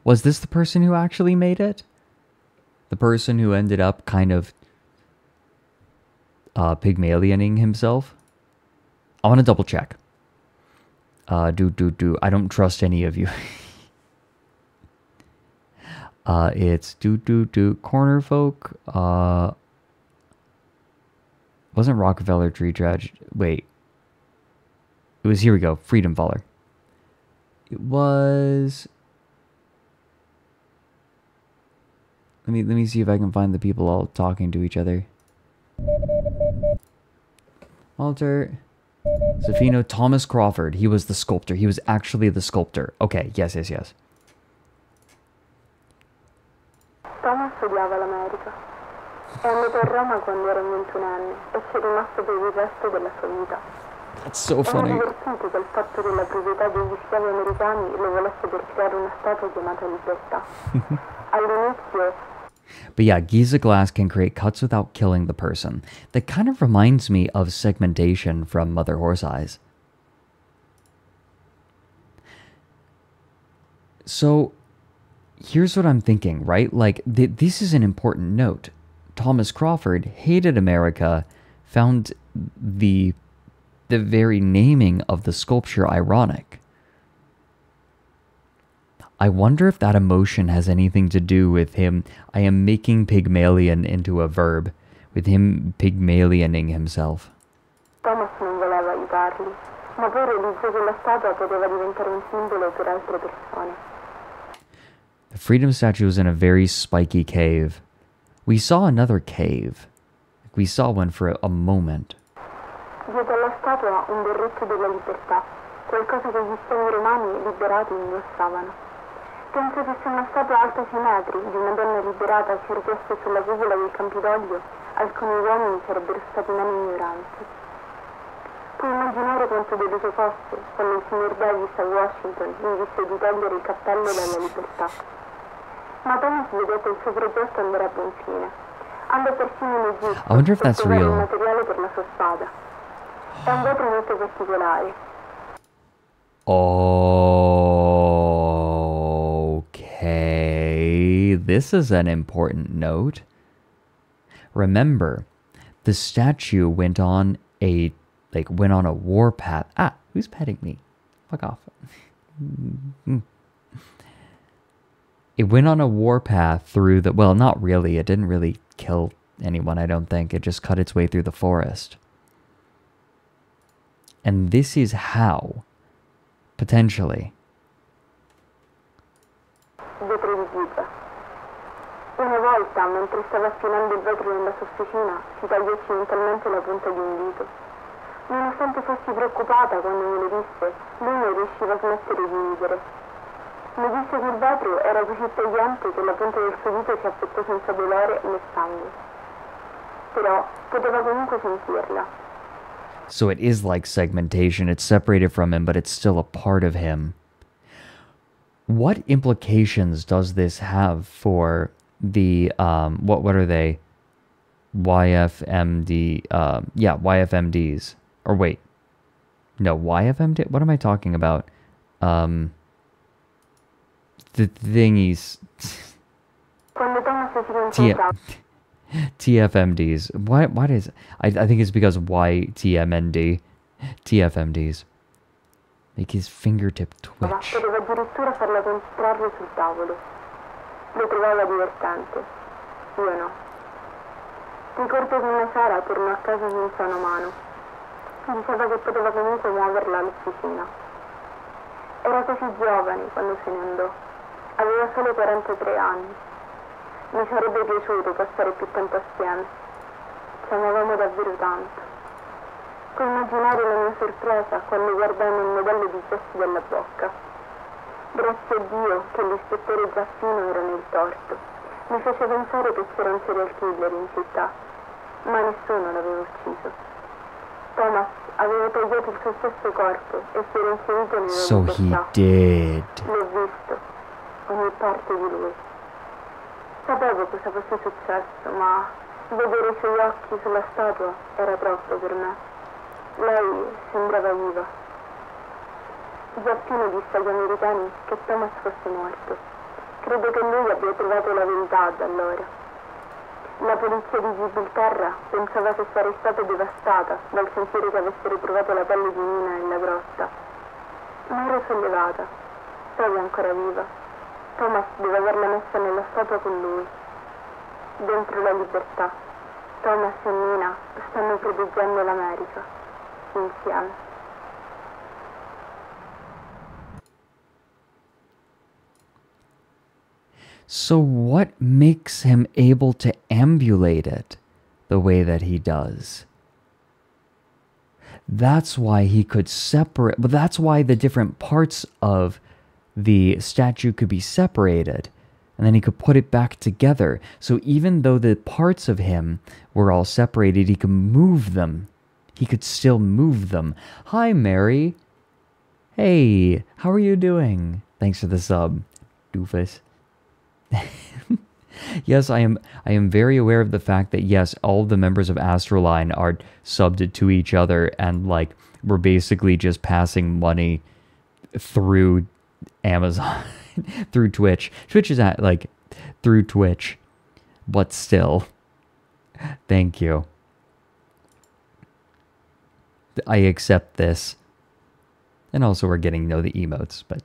Was this the person who actually made it? The person who ended up kind of Pygmalioning himself? I want to double check. I don't trust any of you. It's corner folk. Wasn't Rockefeller tree tragedy? Wait. It was, here we go, Freedom Faller. It was... Let me see if I can find the people all talking to each other. Walter. Zafino, Thomas Crawford. He was the sculptor. He was actually the sculptor. Okay, yes. Thomas odiava l'America. È andato a Roma quando era 21 anni e ci è rimasto per il resto della sua vita. That's so funny. Era divertito che il fatto della proprietà degli schiavi americani lo volesse per creare una statua chiamata Libertà. All'inizio... But yeah, Giza glass can create cuts without killing the person. That kind of reminds me of segmentation from Mother Horse Eyes. So, here's what I'm thinking, right? Like, this is an important note. Thomas Crawford hated America, found the very naming of the sculpture ironic. I wonder if that emotion has anything to do with him. I am making Pygmalion into a verb, with him Pygmalioning himself. Thomas non voleva aiutarli, ma poi realizzò che la statua poteva diventare un simbolo per altre persone. The freedom statue was in a very spiky cave. We saw another cave. We saw one for a moment. Dietro alla statua un berretto della libertà, qualcosa che gli schiavi romani liberati indossavano. Penso che se una statua alta 6 metri di una donna liberata si ergesse sulla cupola del Campidoglio, alcuni uomini sarebbero stati meno ignoranti. Puoi immaginare quanto deluso fosse quando il signor Davis a Washington gli disse di togliere il cappello dalla libertà. Ma Thomas vedette che il suo progetto andrà a buon fine. Andò persino in Egitto I wonder if that's per trovare il real. materiale per la sua spada. È un vetro molto particolare. Okay, this is an important note. Remember, the statue went on a warpath. Ah, who's petting me? Fuck off. It went on a warpath through the, well, not really. It didn't really kill anyone, I don't think. It just cut its way through the forest. And this is how, potentially. Vetro di pietra. Una volta, mentre stava affinando il vetro nella sua officina, si tagliò accidentalmente la punta di un dito. Nonostante fossi preoccupata quando me lo disse, lui non riusciva a smettere di ridere. Mi disse che il vetro era così tagliente che la punta del suo dito si affettò senza dolore né sangue. Però poteva comunque sentirla. So it is like segmentation. It's separated from him, but it's still a part of him. What implications does this have for the, what are they? YFMD, yeah, YFMDs. Or wait. No, YFMD? What am I talking about? The thingies. TFMDs. What is... I think it's because YTMND. TFMDs. Make his fingertip twitch. Poteva addirittura farla concentrarlo sul tavolo. Lo trovava divertente. Io no. Ricordo che una sera tornò a casa senza una mano. Diceva che poteva comunque muoverla all'officina. Era così giovane quando se ne andò. Aveva solo 43 anni. Mi sarebbe piaciuto passare più tempo assieme. Ci amavamo davvero tanto. Puoi immaginare la mia sorpresa quando guardai nel modello di gesto della bocca. Grazie a Dio che l'ispettore Giaffino era nel torto. Mi fece pensare che c'era un serial killer in città, ma nessuno l'aveva ucciso. Thomas aveva tagliato il suo stesso corpo e si era inserito nella So he libertà. did. L'ho visto, ogni parte di lui. Sapevo cosa fosse successo, ma vedere i suoi occhi sulla statua era troppo per me. Lei sembrava viva. Giappino disse agli americani che Thomas fosse morto. Credo che lui abbia trovato la verità da allora. La polizia di Gibilterra pensava che sarei stata devastata dal sentire che avessero trovato la pelle di Nina nella grotta. Ma ero sollevata. Sei ancora viva. Thomas deve averla messa nella statua con lui. Dentro la libertà. Thomas e Nina stanno proteggendo l'America. Insieme. So what makes him able to ambulate it the way that he does? That's why he could separate, but that's why the different parts of the statue could be separated, and then he could put it back together. So even though the parts of him were all separated, he could move them. He could still move them. Hi, Mary. Hey, how are you doing? Thanks for the sub, doofus. Yes, I am very aware of the fact that, yes, all the members of ASTRALINE are subbed to each other, and, like, we're basically just passing money through Amazon, through Twitch. Twitch is at, like, through Twitch. But still, thank you. I accept this. And also we're getting, the emotes, but,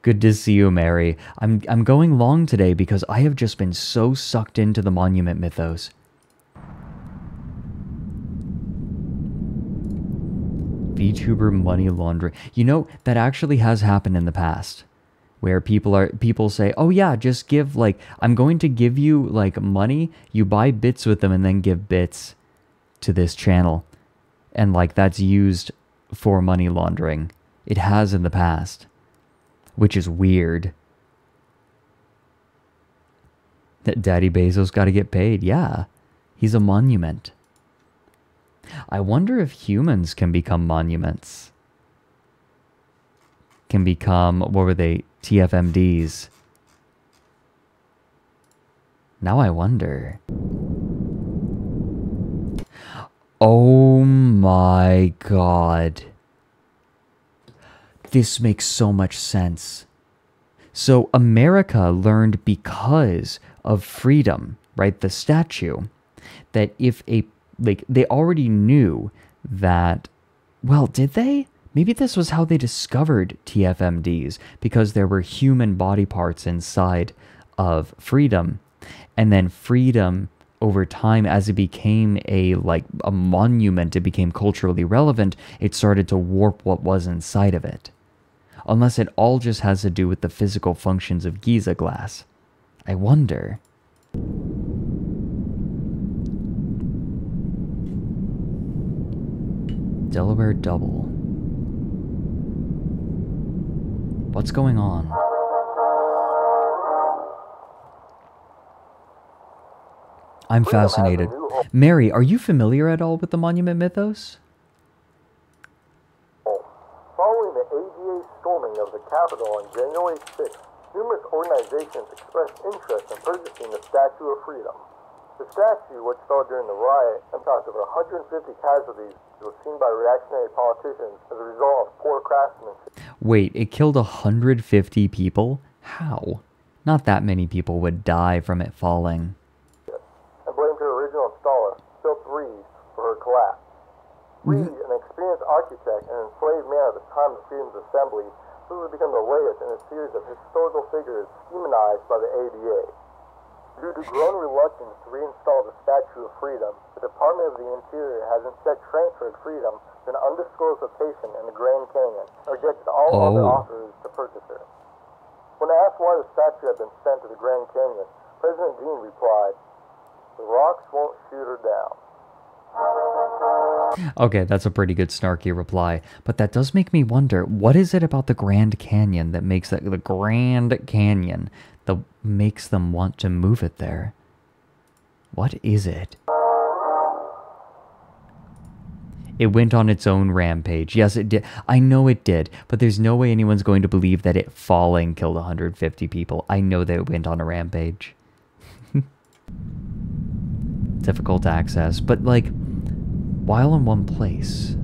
Good to see you, Mary. I'm going long today because I have just been so sucked into the monument mythos. VTuber money laundering. You know, that actually has happened in the past. Where people say, oh yeah, just give, like, I'm going to give you, like, money, you buy bits with them and then give bits to this channel. And, like, that's used for money laundering. It has in the past. Which is weird. That Daddy Bezos got to get paid. Yeah, he's a monument. I wonder if humans can become monuments. Can become, what were they? TFMDs. Now I wonder. Oh my god. This makes so much sense. So America learned because of freedom, right? The statue, that if they already knew that, well, did they? Maybe this was how they discovered TFMDs, because there were human body parts inside of freedom. And then freedom, over time, as it became a monument, it became culturally relevant, it started to warp what was inside of it. Unless it all just has to do with the physical functions of Giza glass. I wonder. Delaware Double. What's going on? I'm fascinated. Mary, are you familiar at all with the monument mythos? Following the ADA storming of the Capitol on January 6th, numerous organizations expressed interest in purchasing the Statue of Freedom. The statue, which fell during the riot and caused over 150 casualties, was seen by reactionary politicians as a result of poor craftsmanship. Wait, it killed 150 people? How? Not that many people would die from it falling. And blamed her original installer, Philip Reed, for her collapse. Reed, an experienced architect and enslaved man at the time of Freedom's assembly, this has become the latest in a series of historical figures demonized by the ADA. Due to growing reluctance to reinstall the Statue of Freedom, the Department of the Interior has instead transferred Freedom to an undisclosed location in the Grand Canyon and rejected all other offers to purchase her. When asked why the statue had been sent to the Grand Canyon, President Dean replied, "The rocks won't shoot her down." Okay, that's a pretty good snarky reply, but that does make me wonder, what is it about the Grand Canyon that makes the Grand Canyon that makes them want to move it there? What is it? It went on its own rampage. Yes, it did. I know it did, but there's no way anyone's going to believe that it falling killed 150 people. I know that it went on a rampage. Difficult access, but like, while in one place.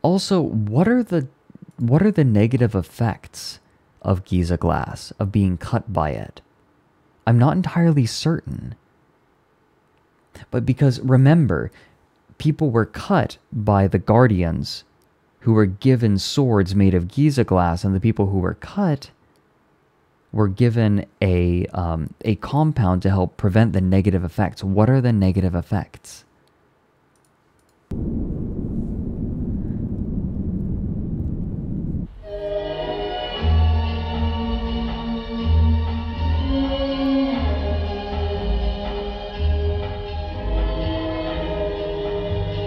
Also, what are the negative effects of Giza glass, of being cut by it? I'm not entirely certain. But because, remember, people were cut by the Guardians, who were given swords made of Giza glass, and the people who were cut were given a compound to help prevent the negative effects. What are the negative effects?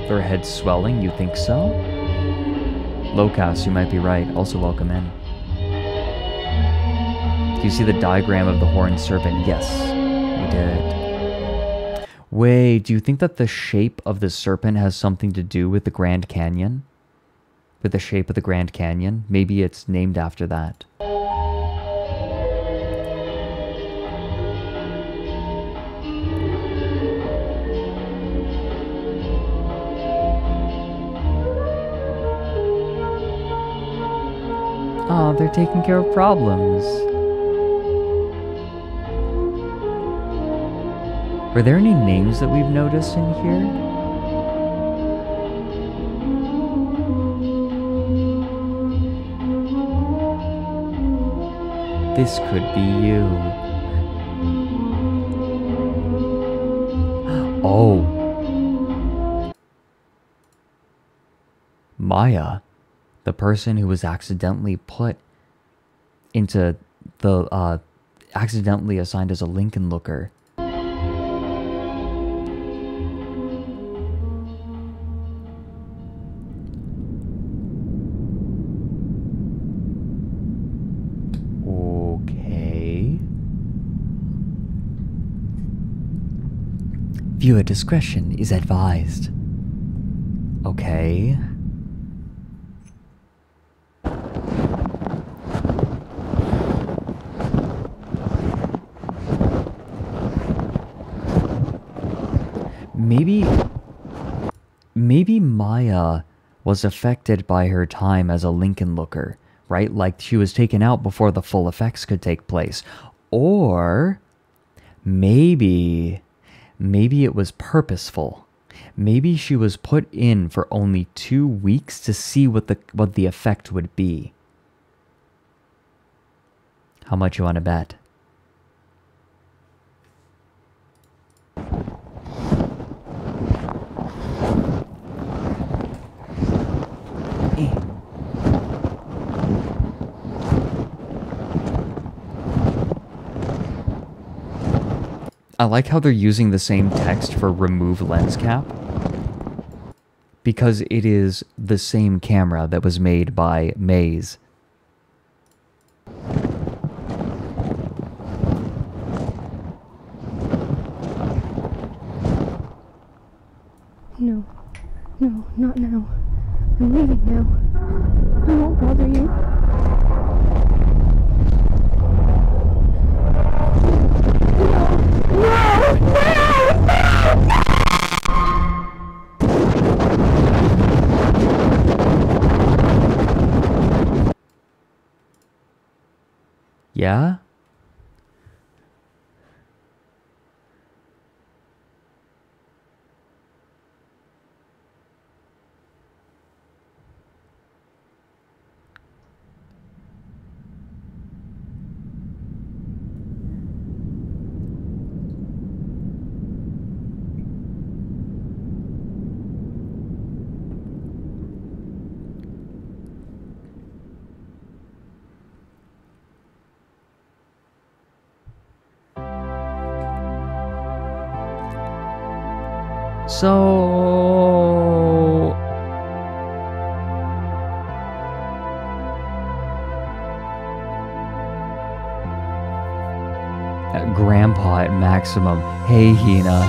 Their head swelling, you think so? Locas, you might be right. Also welcome in. Do you see the diagram of the horned serpent? Yes, we did. Wait, do you think that the shape of the serpent has something to do with the Grand Canyon? With the shape of the Grand Canyon? Maybe it's named after that. Oh, they're taking care of problems. Were there any names that we've noticed in here? This could be you. Oh. Maya, the person who was accidentally put into the, accidentally assigned as a Lincoln Looker. Okay. Viewer discretion is advised. Okay. Maybe Maya was affected by her time as a Lincoln Looker, right? Like she was taken out before the full effects could take place. Or maybe it was purposeful. Maybe she was put in for only 2 weeks to see what the effect would be. How much you want to bet? I like how they're using the same text for remove lens cap, because it is the same camera that was made by Maze. No, no, not now. I'm leaving now. I won't bother you. Yeah? So... Grandpa at maximum. Hey, Hina.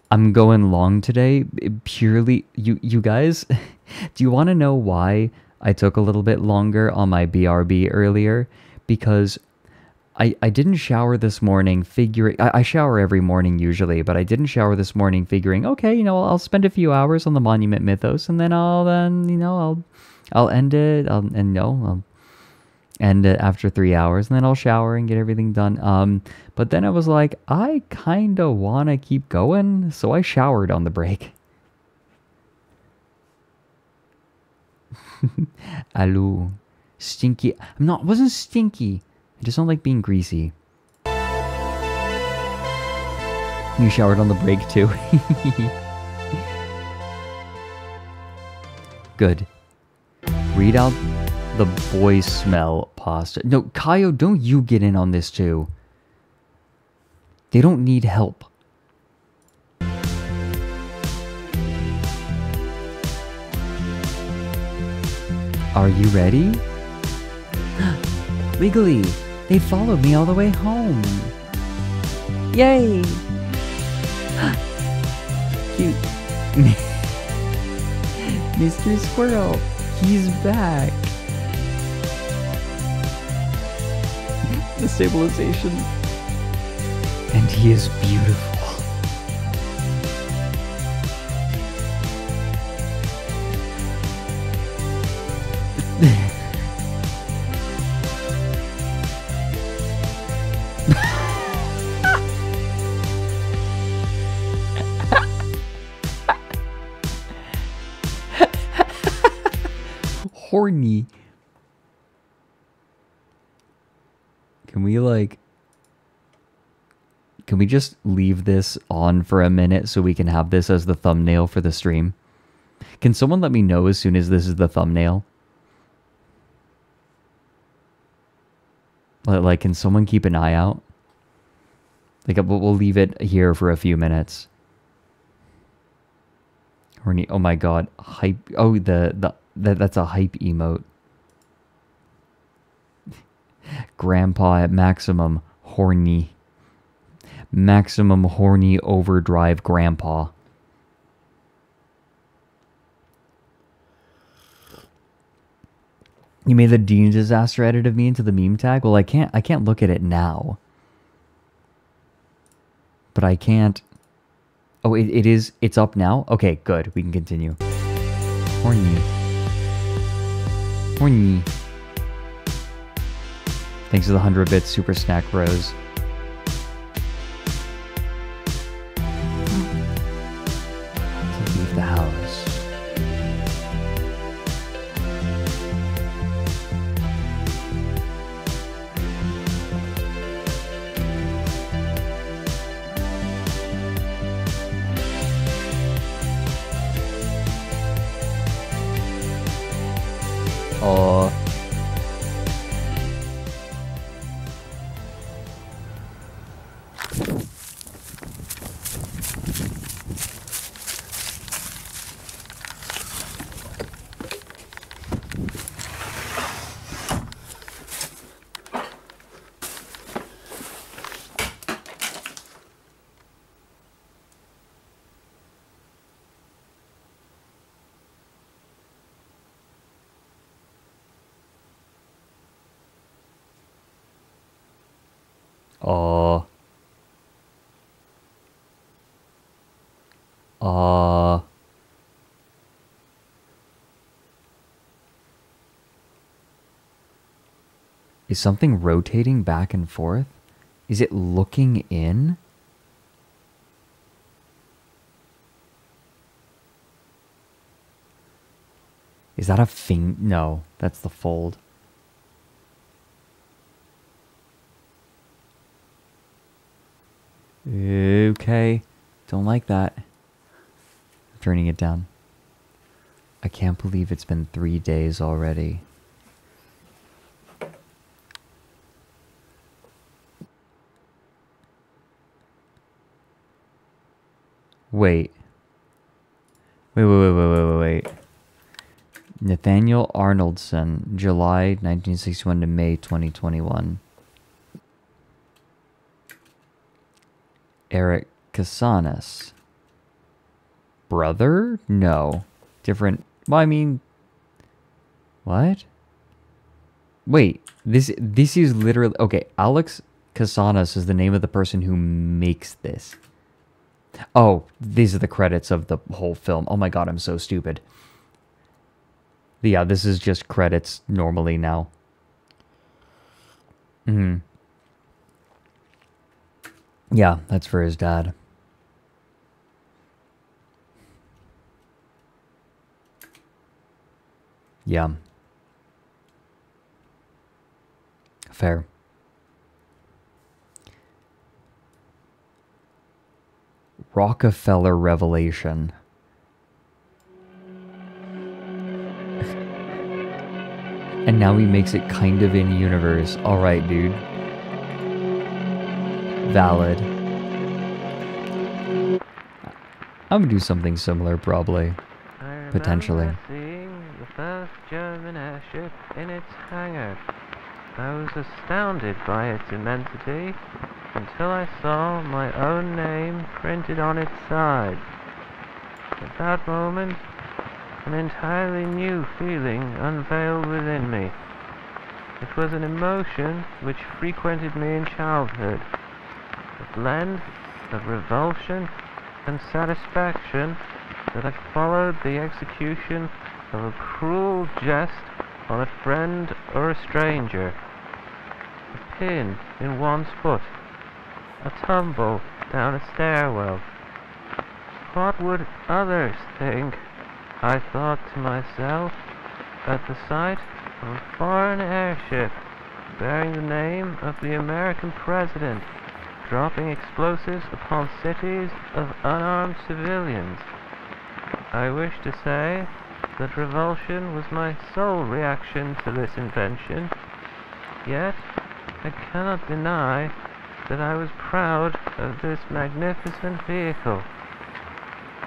I'm going long today. Purely, you guys, do you want to know why I took a little bit longer on my BRB earlier? Because I didn't shower this morning figuring... I shower every morning usually, but I didn't shower this morning figuring, okay, you know, I'll spend a few hours on the Monument Mythos, and then I'll end it, I'll end it after 3 hours, and then I'll shower and get everything done. But then I was like, I kind of want to keep going, so I showered on the break. Aloo. Stinky. Wasn't stinky. I just don't like being greasy. You showered on the break too. Good. Read out the boy smell pasta. No, Kaio, don't you get in on this too. They don't need help. Are you ready? Wiggly, they followed me all the way home. Yay! Cute. Mr. Squirrel, he's back. The stabilization. And he is beautiful. Horny. Can we like... Can we just leave this on for a minute so we can have this as the thumbnail for the stream? Can someone let me know as soon as this is the thumbnail? Like, can someone keep an eye out? Like, we'll leave it here for a few minutes. Horny. Oh my god. Hype. Oh, that's a hype emote. Grandpa at maximum horny. Maximum horny overdrive grandpa. You made the Dean disaster edit of me into the meme tag? Well, I can't look at it now. But I can't. Oh, it's up now? Okay, good. We can continue. Horny. Horny. Thanks for the 100 bits, Super Snack Bros. To leave the house. Oh. Is something rotating back and forth? Is it looking in? Is that a thing? No, that's the fold. Okay. Don't like that. I'm turning it down. I can't believe it's been 3 days already. Wait. Wait. Nathaniel Arnoldson, July 1961 to May 2021. Eric Casanas. Brother? No. Different. Well, I mean... What? Wait. This is literally... Okay, Alex Casanas is the name of the person who makes this. Oh, these are the credits of the whole film. Oh my god, I'm so stupid. Yeah, this is just credits normally now. Yeah, that's for his dad. Yeah. Fair. Rockefeller Revelation. And now he makes it kind of in universe. Alright, dude. Valid. I'm gonna do something similar, probably. Potentially. Seeing the first German airship in its hangar. I was astounded by its immensity until I saw my own name printed on its side. At that moment, an entirely new feeling unveiled within me. It was an emotion which frequented me in childhood. A blend of revulsion and satisfaction that had followed the execution of a cruel jest on a friend or a stranger. A pin in one's foot. A tumble down a stairwell. What would others think? I thought to myself, at the sight of a foreign airship bearing the name of the American president, dropping explosives upon cities of unarmed civilians. I wish to say that revulsion was my sole reaction to this invention, yet I cannot deny that I was proud of this magnificent vehicle.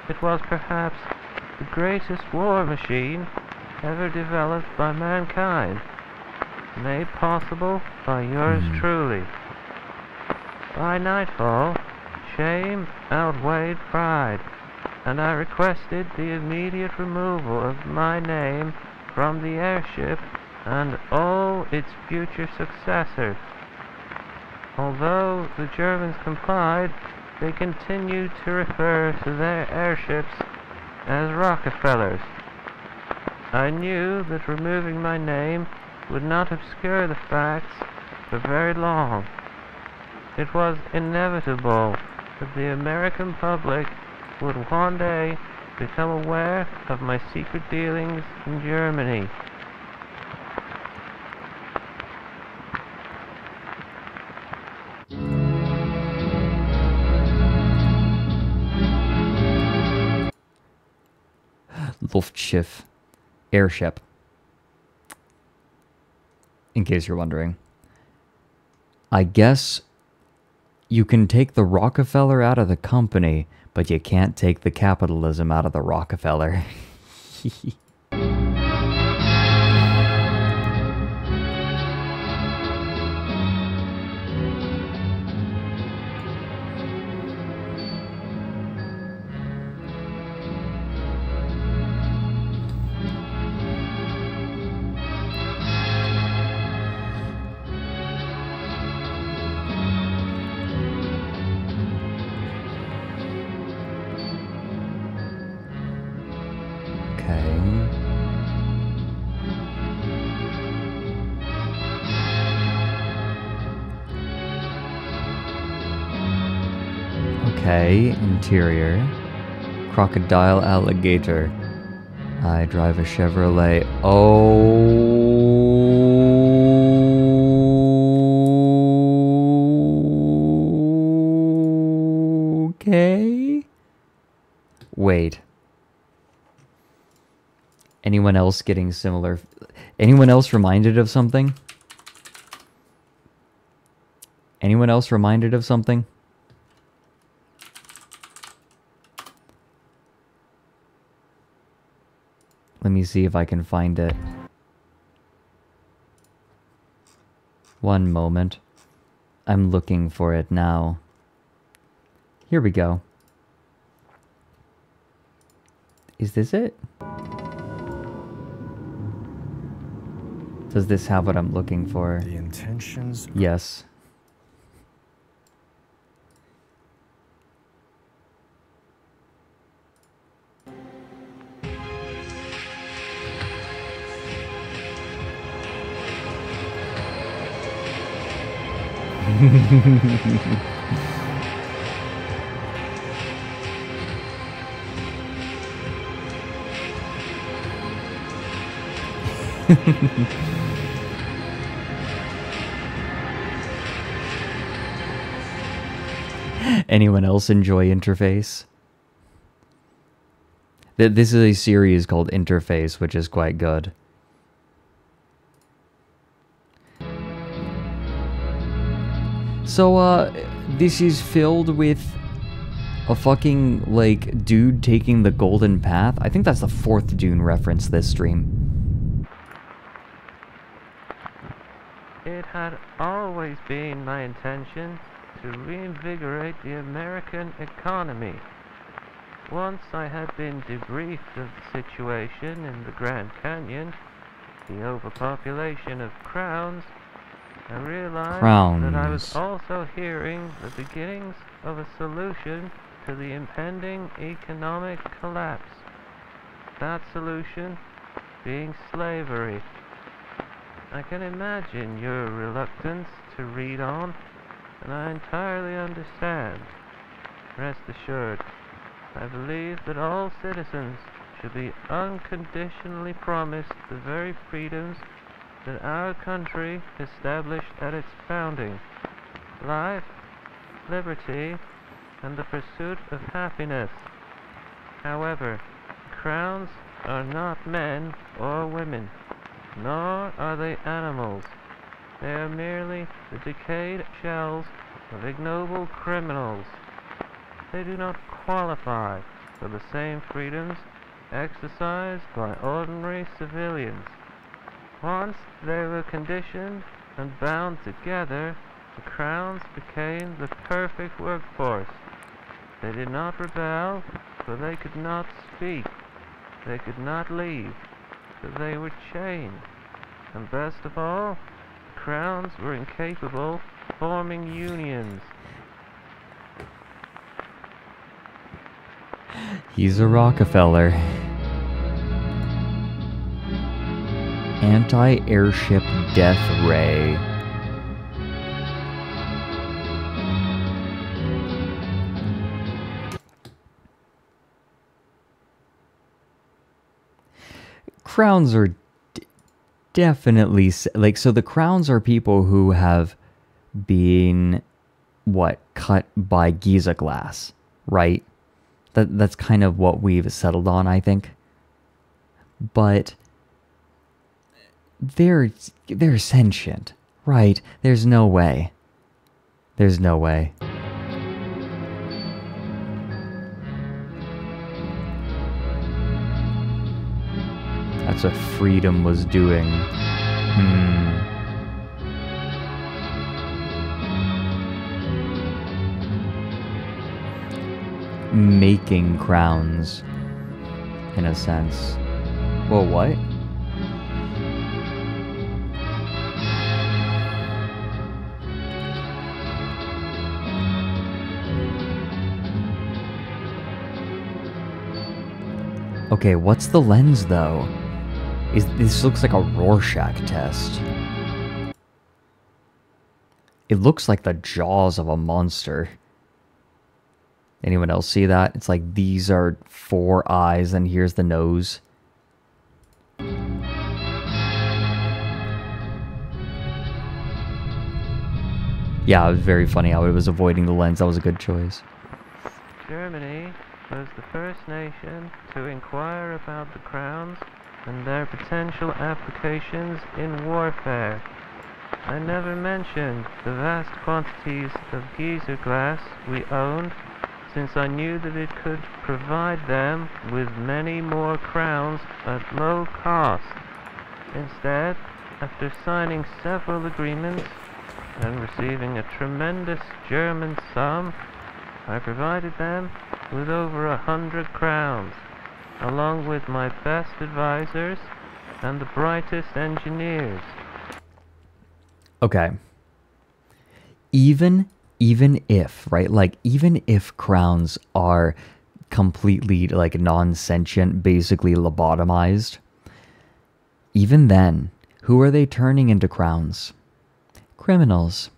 It was perhaps the greatest war machine ever developed by mankind, made possible by yours truly. By nightfall, shame outweighed pride, and I requested the immediate removal of my name from the airship and all its future successors. Although the Germans complied, they continued to refer to their airships as Rockefellers. I knew that removing my name would not obscure the facts for very long. It was inevitable that the American public would one day become aware of my secret dealings in Germany. Luftschiff. Airship. In case you're wondering. I guess you can take the Rockefeller out of the company, but you can't take the capitalism out of the Rockefeller. Okay, interior. Crocodile alligator. I drive a Chevrolet. Okay. Wait. Anyone else getting similar? Anyone else reminded of something? Anyone else reminded of something? Let me see if I can find it. One moment. I'm looking for it now. Here we go. Is this it? Does this have what I'm looking for? The intentions? Yes. Anyone else enjoy Interface? This is a series called Interface, which is quite good. So, this is filled with a fucking, like, dude taking the golden path. I think that's the 4th Dune reference this stream. It had always been my intention to reinvigorate the American economy. Once I had been debriefed of the situation in the Grand Canyon, the overpopulation of crowns, I realized that I was also hearing the beginnings of a solution to the impending economic collapse. That solution being slavery. I can imagine your reluctance to read on, and I entirely understand. Rest assured, I believe that all citizens should be unconditionally promised the very freedoms that our country established at its founding: life, liberty, and the pursuit of happiness. However, crowns are not men or women, nor are they animals. They are merely the decayed shells of ignoble criminals. They do not qualify for the same freedoms exercised by ordinary civilians. Once they were conditioned and bound together, the crowns became the perfect workforce. They did not rebel, for they could not speak. They could not leave, for they were chained. And best of all, crowns were incapable of forming unions. He's a Rockefeller. Anti-airship death ray. Crowns are definitely like, so the crowns are people who have been cut by Giza glass, right? That's kind of what we've settled on, I think. But they're sentient, right? There's no way. There's no way. That's what freedom was doing. Making crowns, in a sense. Well, what? Okay, what's the lens, though? This looks like a Rorschach test. It looks like the jaws of a monster. Anyone else see that? It's like these are 4 eyes and here's the nose. Yeah, it was very funny how it was avoiding the lens. That was a good choice. Germany was the first nation to inquire about the crowns and their potential applications in warfare. I never mentioned the vast quantities of geyser glass we owned, since I knew that it could provide them with many more crowns at low cost. Instead, after signing several agreements and receiving a tremendous German sum, I provided them with over 100 crowns, along with my best advisors and the brightest engineers. Okay. Even if, right, like, even if crowns are completely, like, non-sentient, basically lobotomized, even then, who are they turning into crowns? Criminals.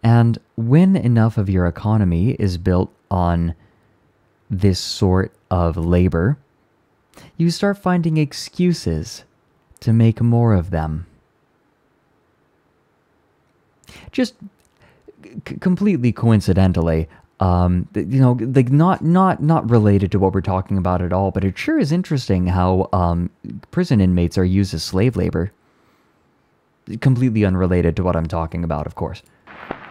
And when enough of your economy is built on this sort of labor, you start finding excuses to make more of them. Just completely coincidentally, you know, like not related to what we're talking about at all, but it sure is interesting how prison inmates are used as slave labor. Completely unrelated to what I'm talking about, of course.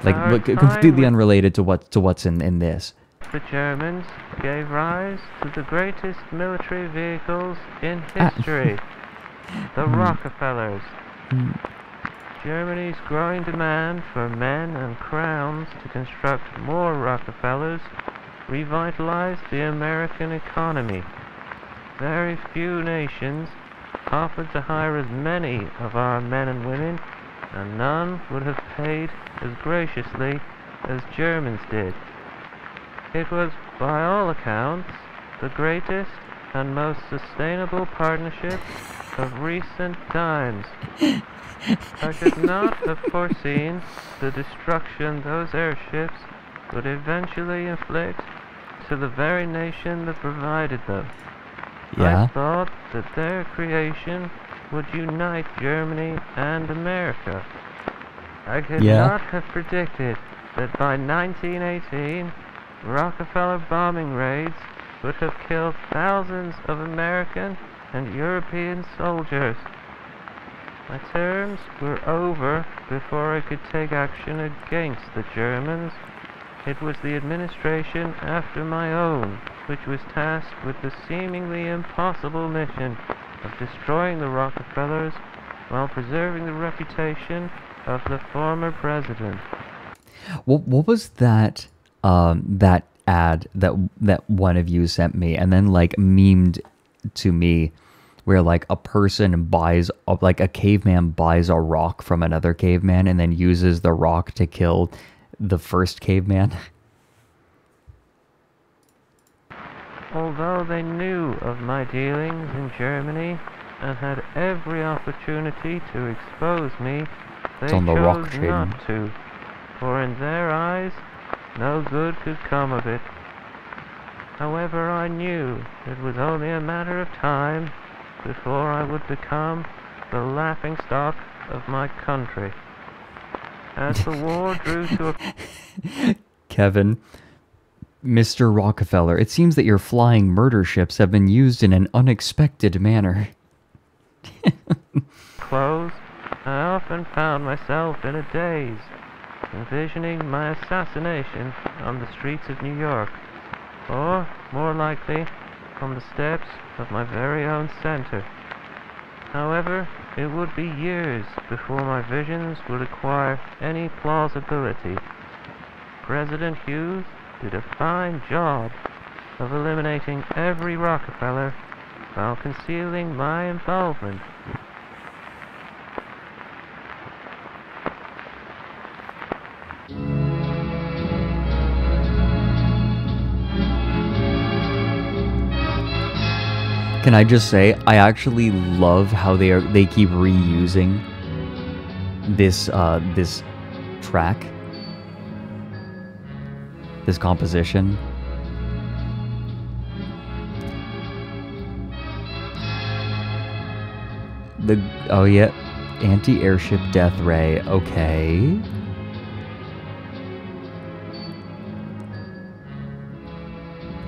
Like completely unrelated to what's in this. The Germans gave rise to the greatest military vehicles in history, the Rockefellers. Germany's growing demand for men and crowns to construct more Rockefellers revitalized the American economy. Very few nations offered to hire as many of our men and women, and none would have paid as graciously as Germans did. It was, by all accounts, the greatest and most sustainable partnership of recent times. I could not have foreseen the destruction those airships would eventually inflict to the very nation that provided them. Yeah? I thought that their creation would unite Germany and America. I could not have predicted that by 1918, Rockefeller bombing raids would have killed thousands of American and European soldiers. My terms were over before I could take action against the Germans. It was the administration after my own which was tasked with the seemingly impossible mission of destroying the Rockefellers while preserving the reputation of the former president. What was that that ad that one of you sent me and then like memed to me, where like a person buys like a caveman buys a rock from another caveman and then uses the rock to kill the first caveman? Although they knew of my dealings in Germany and had every opportunity to expose me, they chose not to, for in their eyes, no good could come of it. However, I knew it was only a matter of time before I would become the laughingstock of my country. As the war drew to a... Kevin, Mr. Rockefeller, it seems that your flying murder ships have been used in an unexpected manner. close, I often found myself in a daze, envisioning my assassination on the streets of New York, or, more likely, on the steps of my very own center. However, it would be years before my visions would acquire any plausibility. President Hughes did a fine job of eliminating every Rockefeller while concealing my involvement. Can I just say, I actually love how they keep reusing this this track, this composition. Oh yeah, anti-airship death ray. Okay.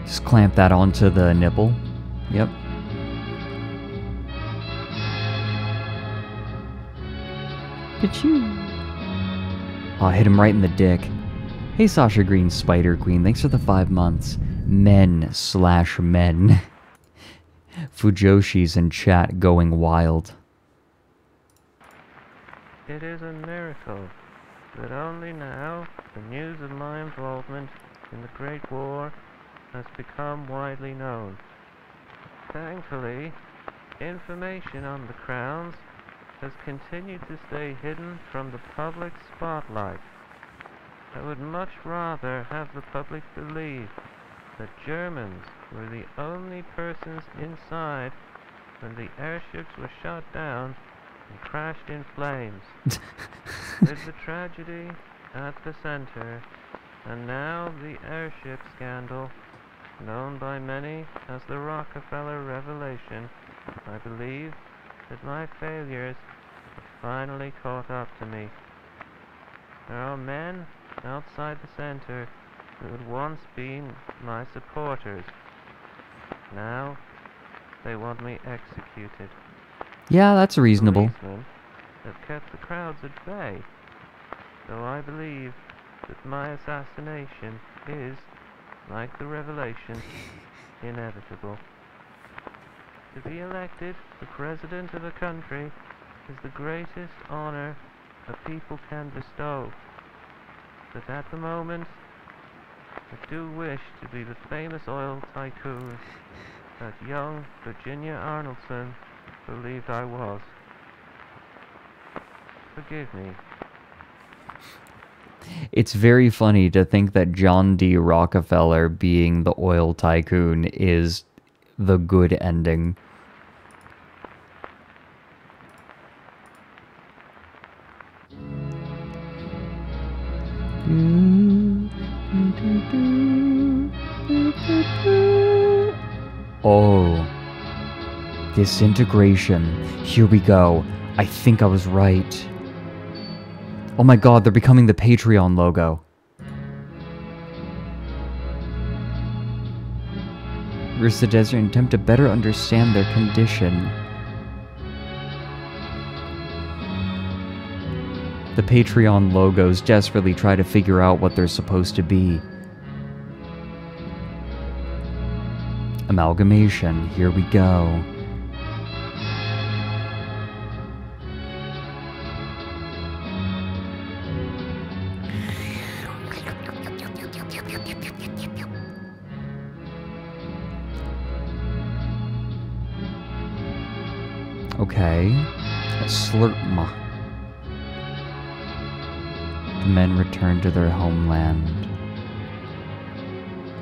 Just clamp that onto the nipple. Yep. Oh, hit him right in the dick. Hey, Sasha Green Spider Queen, thanks for the 5 months. Men/men. Fujoshi's in chat going wild. It is a miracle that only now the news of my involvement in the Great War has become widely known. Thankfully, information on the Crowns has continued to stay hidden from the public spotlight. I would much rather have the public believe that Germans were the only persons inside when the airships were shot down and crashed in flames. With the tragedy at the center, and now the airship scandal, known by many as the Rockefeller Revelation, I believe that my failures have finally caught up to me. There are men outside the center who had once been my supporters. Now, they want me executed. Yeah, that's reasonable. Policemen have kept the crowds at bay, though I believe that my assassination is, like the Revelation, inevitable. To be elected the president of a country is the greatest honor a people can bestow. But at the moment, I do wish to be the famous oil tycoon that young Virginia Arnoldson believed I was. Forgive me. It's very funny to think that John D. Rockefeller being the oil tycoon is the good ending. Oh. Disintegration. Here we go. I think I was right. Oh my god, they're becoming the Patreon logo. Risk the desert and attempt to better understand their condition. The Patreon logos desperately try to figure out what they're supposed to be. Amalgamation. Here we go. Okay. A slurpma. The men return to their homeland.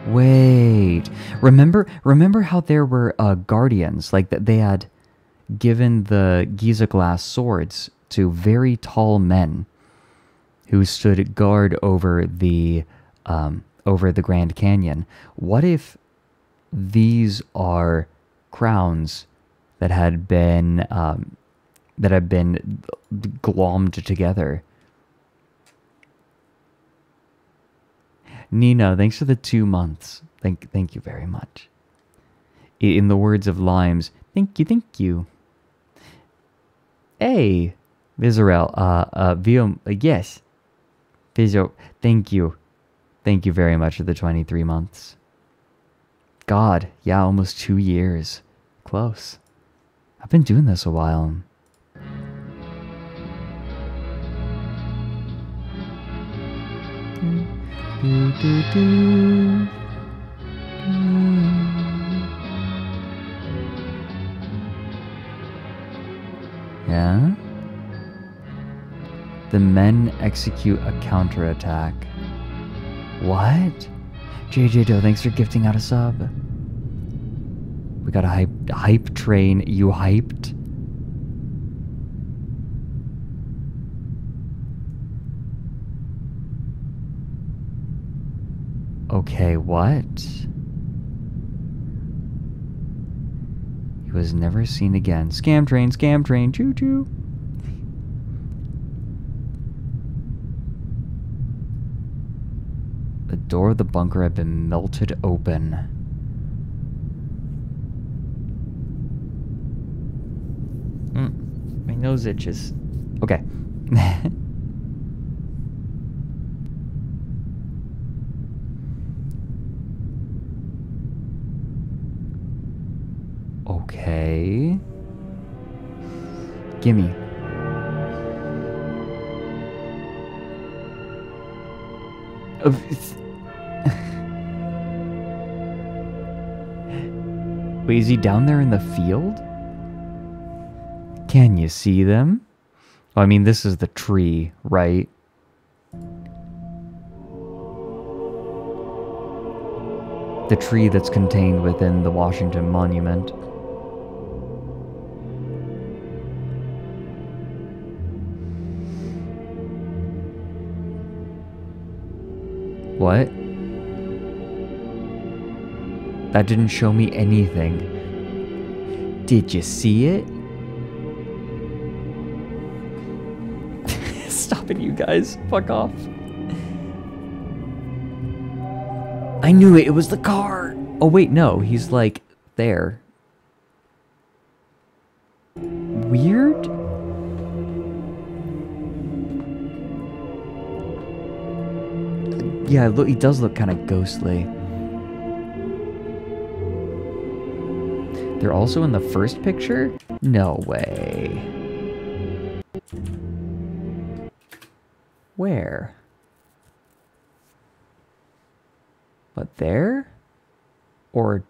Wait. Remember how there were guardians, like that they had given the Giza glass swords to very tall men who stood guard over the Grand Canyon. What if these are crowns that had been glommed together? Nina, thanks for the 2 months. Thank you very much. In the words of Limes, thank you. Hey, Vizarel, yes. Vizor, thank you. Thank you very much for the 23 months. God, yeah, almost 2 years. Close. I've been doing this a while. Yeah? The men execute a counterattack. What? JJ Doe, thanks for gifting out a sub. We got a hype train. You hyped? Okay, what? He was never seen again. Scam train, choo-choo. The door of the bunker had been melted open. My nose itches. Okay. Okay. Gimme. Wait, is he down there in the field? Can you see them? Oh, I mean, this is the tree, right? The tree that's contained within the Washington Monument. What? That didn't show me anything. Did you see it? Stop it, you guys. Fuck off. I knew it. It was the car. Oh, wait, no. He's, like, there. Weird? Yeah, look, he does look kind of ghostly. They're also in the first picture? No way. Where? But there? Or...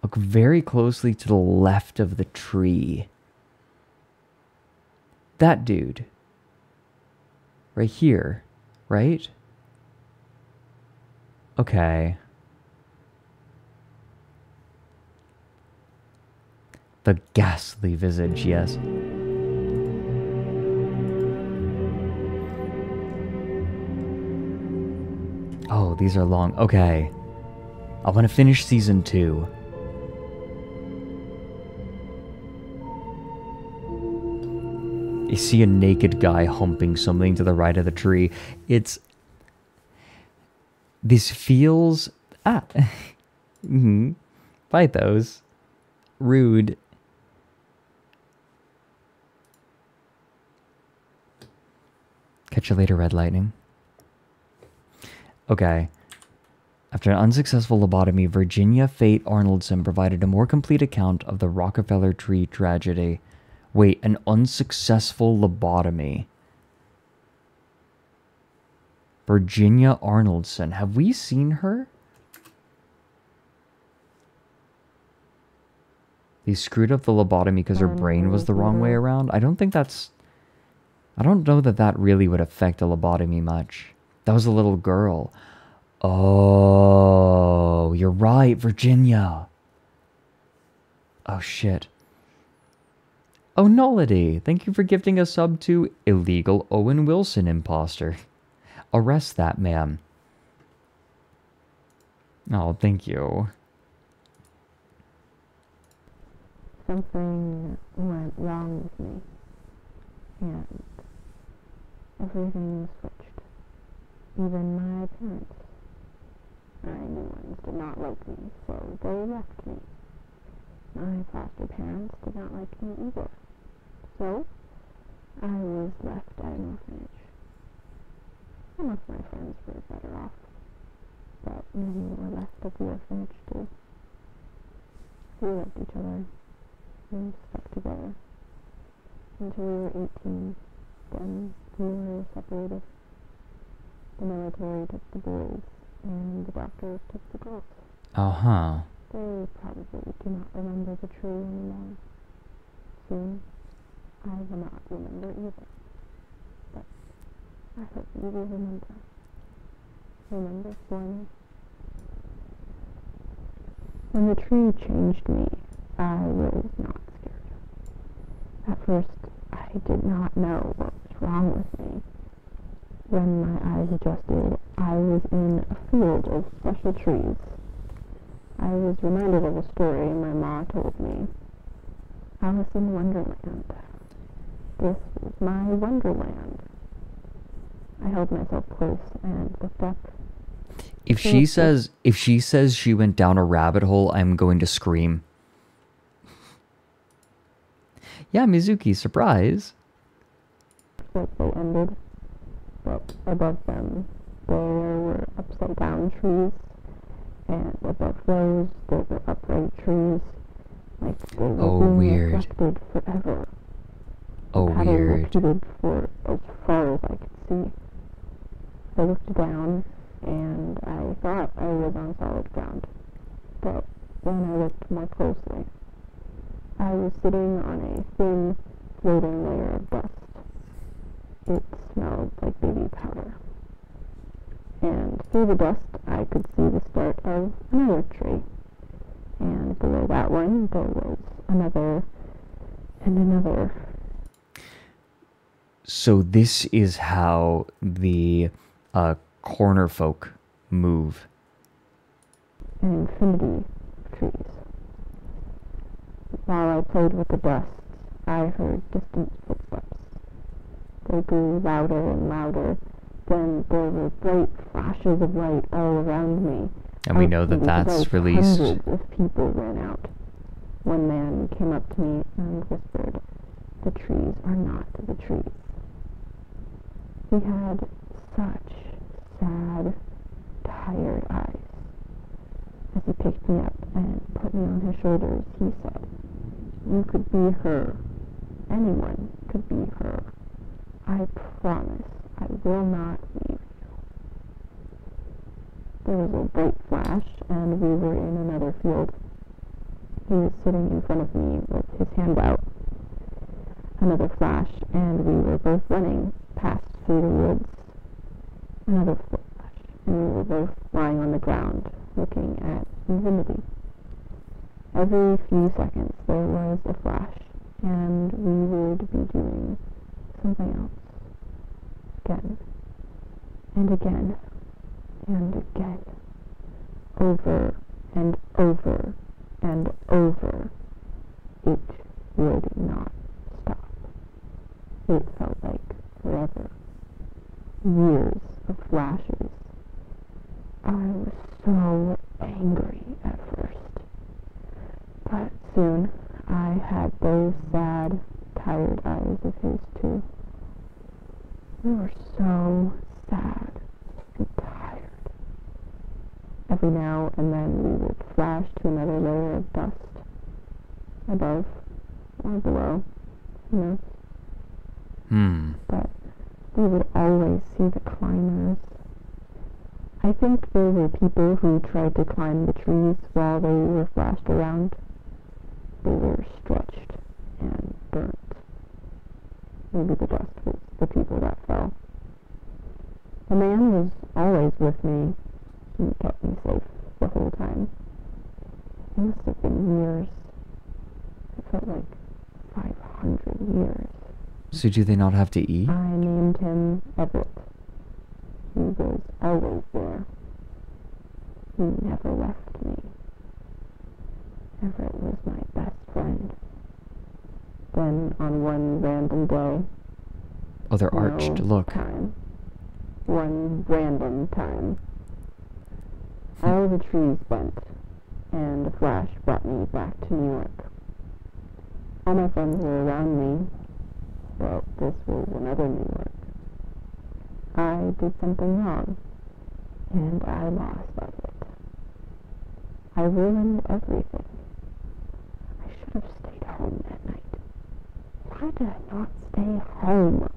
Look very closely to the left of the tree. That dude. Right here. Right? Okay. The ghastly visage, yes. these are long. Okay. I want to finish season 2. You see a naked guy humping something to the right of the tree. This feels... Fight those. Rude. Catch you later, Red Lightning. Okay. After an unsuccessful lobotomy, Virginia Fate Arnoldson provided a more complete account of the Rockefeller Tree tragedy. Wait, an unsuccessful lobotomy. Virginia Arnoldson. Have we seen her? They screwed up the lobotomy because her brain was the wrong way around. I don't think that's... I don't know that that really would affect a lobotomy much. That was a little girl. Oh, you're right, Virginia. Oh, shit. Oh, Nullity, thank you for gifting a sub to Illegal Owen Wilson Imposter. Arrest that man. Oh, thank you. Something went wrong with me, and everything switched. Even my parents. My new ones did not like me, so they left me. My foster parents did not like me either, so I was left at an orphanage. Some of my friends were better off, but many were left at the orphanage too. We loved each other. We stuck together until we were 18. Then we were separated. The military took the boys, and the doctors took the girls. Uh-huh. They probably do not remember the tree anymore. Soon, I will not remember either. But I hope you will remember. Remember for me. When the tree changed me, I was not scared. At first, I did not know what was wrong with me. When my eyes adjusted, I was in a field of special trees. I was reminded of a story my ma told me. Alice in Wonderland. This was my Wonderland. I held myself close and looked up. If she says she went down a rabbit hole, I'm going to scream. Yeah, Mizuki, surprise. Like they ended, but above them there were upside down trees, and above those there were upright trees, like they were being reflected forever. Oh, The pattern weird. repeated for as far as I could see. I looked down, and I thought I was on solid ground, but when I looked more closely, I was sitting on a thin, floating layer of dust. It smelled like baby powder. And through the dust, I could see the start of another tree. And below that one, there was another and another. So this is how the corner folk move. An infinity of trees. While I played with the dust, I heard distant footsteps. They grew louder and louder. Then there were bright flashes of light all around me. And we know that that's released. Hundreds of people ran out. One man came up to me and whispered, "The trees are not the trees." He had such sad, tired eyes. As he picked me up and put me on his shoulders, he said, "You could be her. Anyone could be her. I promise I will not leave you." There was a bright flash, and we were in another field. He was sitting in front of me with his hand out. Another flash, and we were both running past through the woods. Another flash, and we were both lying on the ground, looking at infinity. Every few seconds there was a flash, and we would be doing something else. Again, and again, and again, over and over and over. It would not stop. It felt like forever. Years of flashes. I was so angry at first, but soon I had those sad, tired eyes of his too. We were so sad and tired. Every now and then we would flash to another layer of dust, above or below, you know. But we would always see the climbers. I think there were people who tried to climb the trees while they were flashed around. They were stretched and burnt. Maybe the dust was the people that fell. The man was always with me. He kept me safe the whole time. It must have been years. It felt like 500 years. So do they not have to eat? I named him Everett. He was always there. He never left me. Everett was my best friend. Then on one random day, Oh, they're arched. Look. One random time, all the trees bent, and a flash brought me back to New York. All my friends were around me, but this was another New York. I did something wrong, and I lost Everett. I ruined everything. I should have stayed home that night. Why did I not stay home?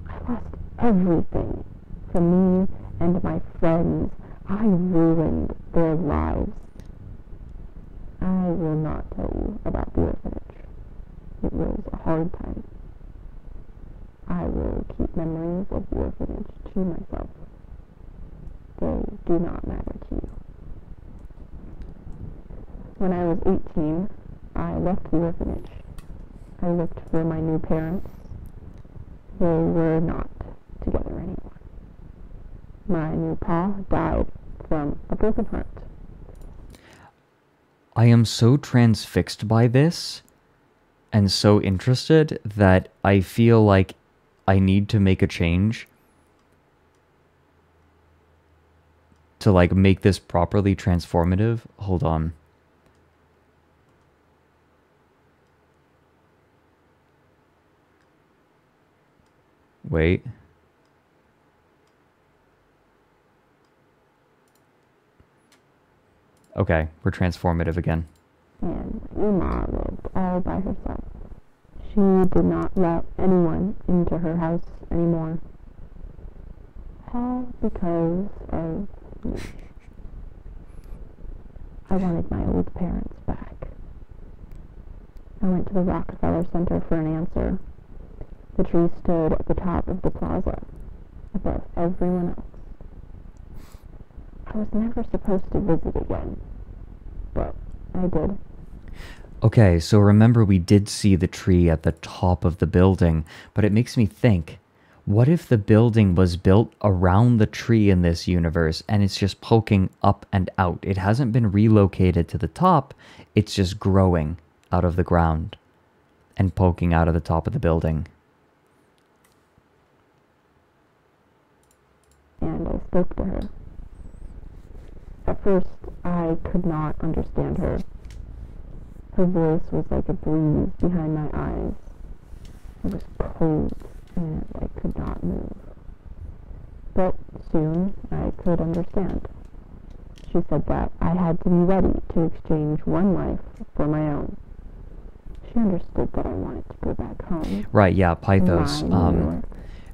I lost everything. For me and my friends, I ruined their lives. I will not tell you about the orphanage. It was a hard time. I will keep memories of the orphanage to myself. They do not matter to you. When I was 18, I left the orphanage. I looked for my new parents. They were not together anymore. My new pa died from a broken heart. I am so transfixed by this and so interested that I feel like I need to make a change to like make this properly transformative. Hold on. Wait. Okay, we're transformative again. And Uma lived all by herself. She did not let anyone into her house anymore. All because of me. I wanted my old parents back. I went to the Rockefeller Center for an answer. The tree stood at the top of the plaza, above everyone else. I was never supposed to visit again, but I did. Okay, so remember we did see the tree at the top of the building, but it makes me think, what if the building was built around the tree in this universe and it's just poking up and out? It hasn't been relocated to the top, it's just growing out of the ground and poking out of the top of the building. And I spoke to her. At first, I could not understand her. Her voice was like a breeze behind my eyes. It was cold, and I could not move. But soon, I could understand. She said that I had to be ready to exchange one life for my own. She understood that I wanted to go back home. Right, yeah, Pythos.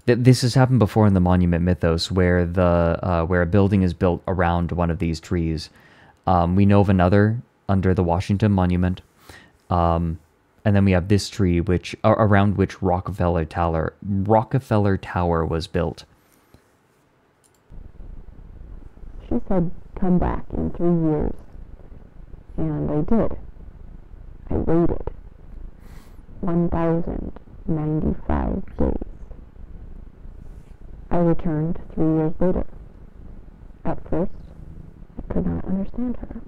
This has happened before in the Monument Mythos, where where a building is built around one of these trees. We know of another under the Washington Monument, and then we have this tree, which around which Rockefeller Tower was built. She said, "Come back in 3 years," and I did. I waited 1,095 days. I returned 3 years later. At first, I could not understand her.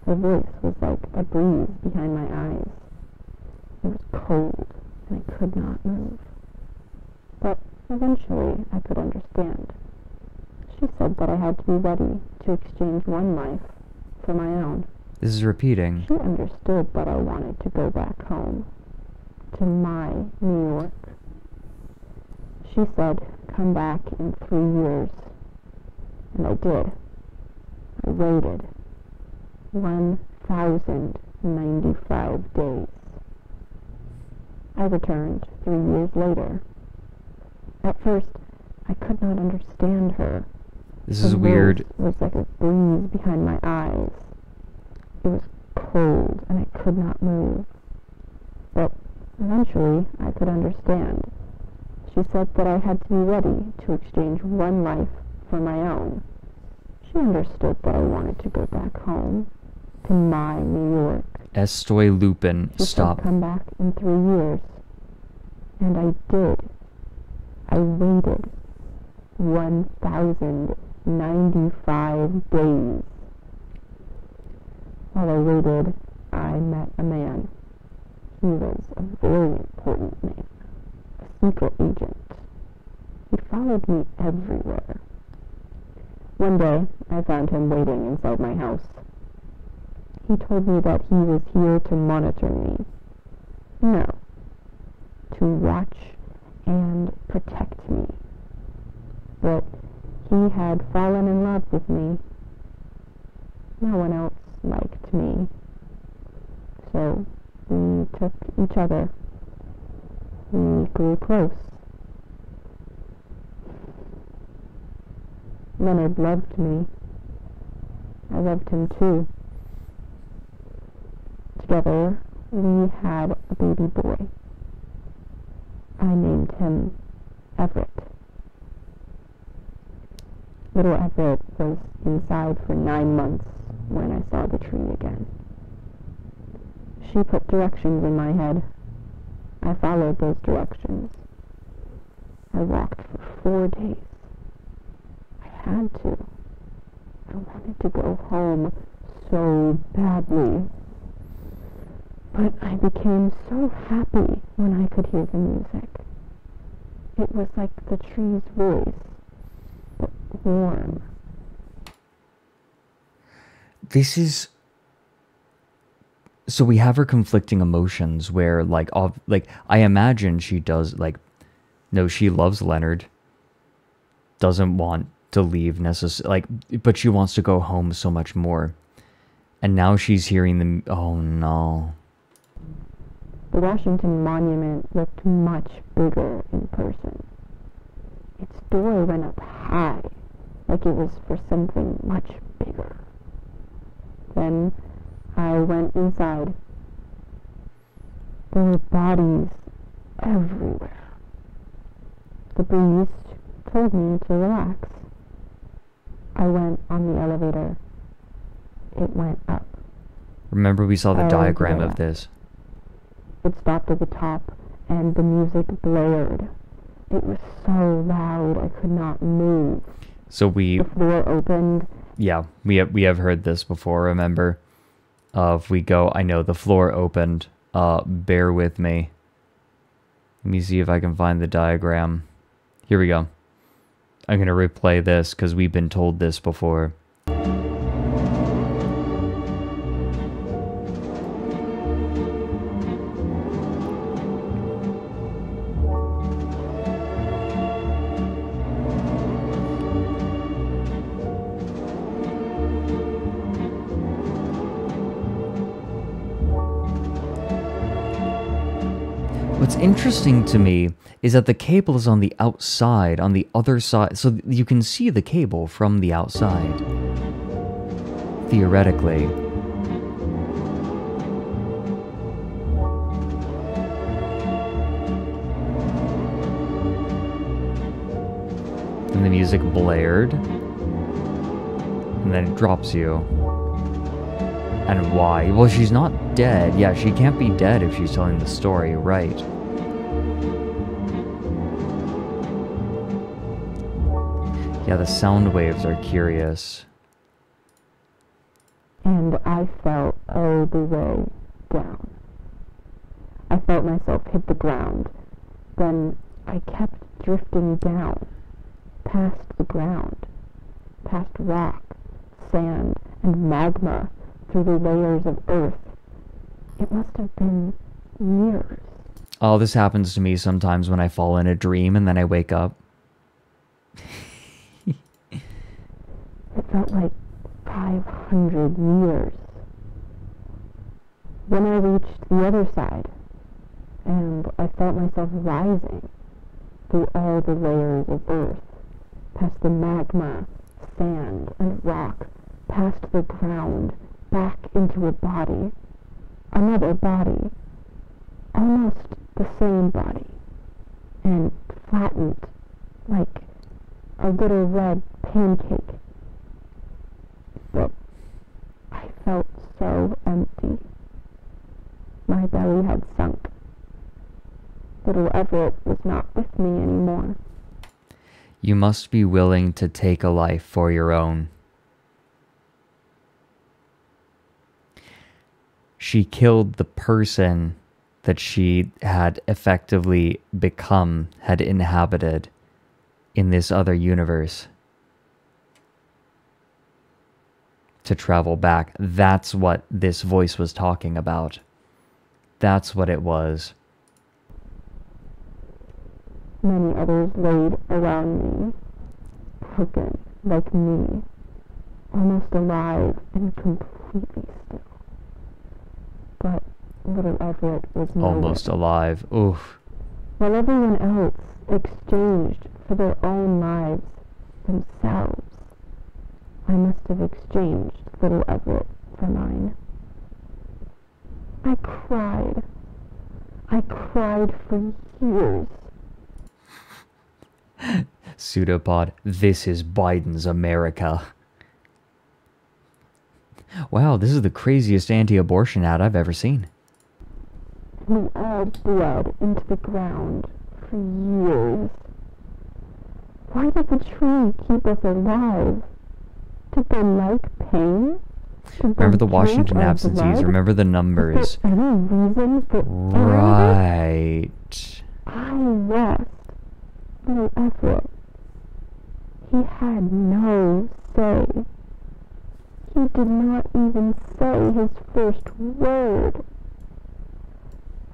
Her voice was like a breeze behind my eyes. It was cold, and I could not move. But eventually, I could understand. She said that I had to be ready to exchange one life for my own. This is repeating. She understood that I wanted to go back home, to my New York. She said, come back in 3 years. And I did. I waited 1,095 days. I returned 3 years later. At first, I could not understand her. This is weird. It was like a breeze behind my eyes. It was cold, and I could not move. But eventually, I could understand. She said that I had to be ready to exchange one life for my own. She understood that I wanted to go back home, to my New York. Estoy Lupin, She stop. said come back in 3 years. And I did. I waited 1,095 days. While I waited, I met a man. He was a very important man, a secret agent. He followed me everywhere. One day, I found him waiting inside my house. He told me that he was here to monitor me. No, to watch and protect me. But he had fallen in love with me. No one else liked me. So we took each other. We grew close. Leonard loved me. I loved him too. Together, we had a baby boy. I named him Everett. Little Everett was inside for 9 months when I saw the tree again. She put directions in my head. I followed those directions. I walked for 4 days. I had to. I wanted to go home so badly. But I became so happy when I could hear the music. It was like the tree's voice, but warm. This is... So we have her conflicting emotions where, like, I imagine she does, like, no, she loves Leonard, doesn't want to leave necessarily, like, but she wants to go home so much more. And now she's hearing them, oh no. The Washington Monument looked much bigger in person. Its door went up high, like it was for something much bigger. Then I went inside. There were bodies everywhere. The breeze told me to relax. I went on the elevator. It went up. Remember we saw the diagram of this. It stopped at the top, and the music blared. It was so loud I could not move. So the floor opened. Yeah, we have heard this before, remember? If we go, I know, the floor opened. Bear with me. Let me see if I can find the diagram. Here we go. I'm going to replay this because we've been told this before. What's interesting to me is that the cable is on the outside, on the other side, so you can see the cable from the outside, theoretically. And the music blared, and then it drops you. And why? Well, she's not dead. Yeah, she can't be dead if she's telling the story, right? Yeah, Yeah, the sound waves are curious. And I fell all the way down. I felt myself hit the ground. Then I kept drifting down, past the ground, past rock, sand, and magma, through the layers of earth. It must have been years. Oh, this happens to me sometimes when I fall in a dream and then I wake up. It felt like 500 years. Then I reached the other side, and I felt myself rising through all the layers of earth, past the magma, sand, and rock, past the ground, back into a body, another body, almost the same body, and flattened like a little red pancake. But I felt so empty. My belly had sunk. Little Everett was not with me anymore. You must be willing to take a life for your own. She killed the person that she had effectively become, had inhabited in this other universe. To travel back. That's what this voice was talking about. That's what it was. Many others laid around me, broken like me, almost alive and completely still. But little Everett was nowhere. Almost alive. Oof. While everyone else exchanged for their own lives themselves, I must have exchanged little Everett for mine. I cried. I cried for years. Pseudopod, this is Biden's America. Wow, this is the craziest anti-abortion ad I've ever seen. We all bled into the ground for years. Why did the tree keep us alive? Did they like pain? Remember the Washington absentees. Remember the numbers. Any reason for right. I lost little Everett. He had no say. He did not even say his first word.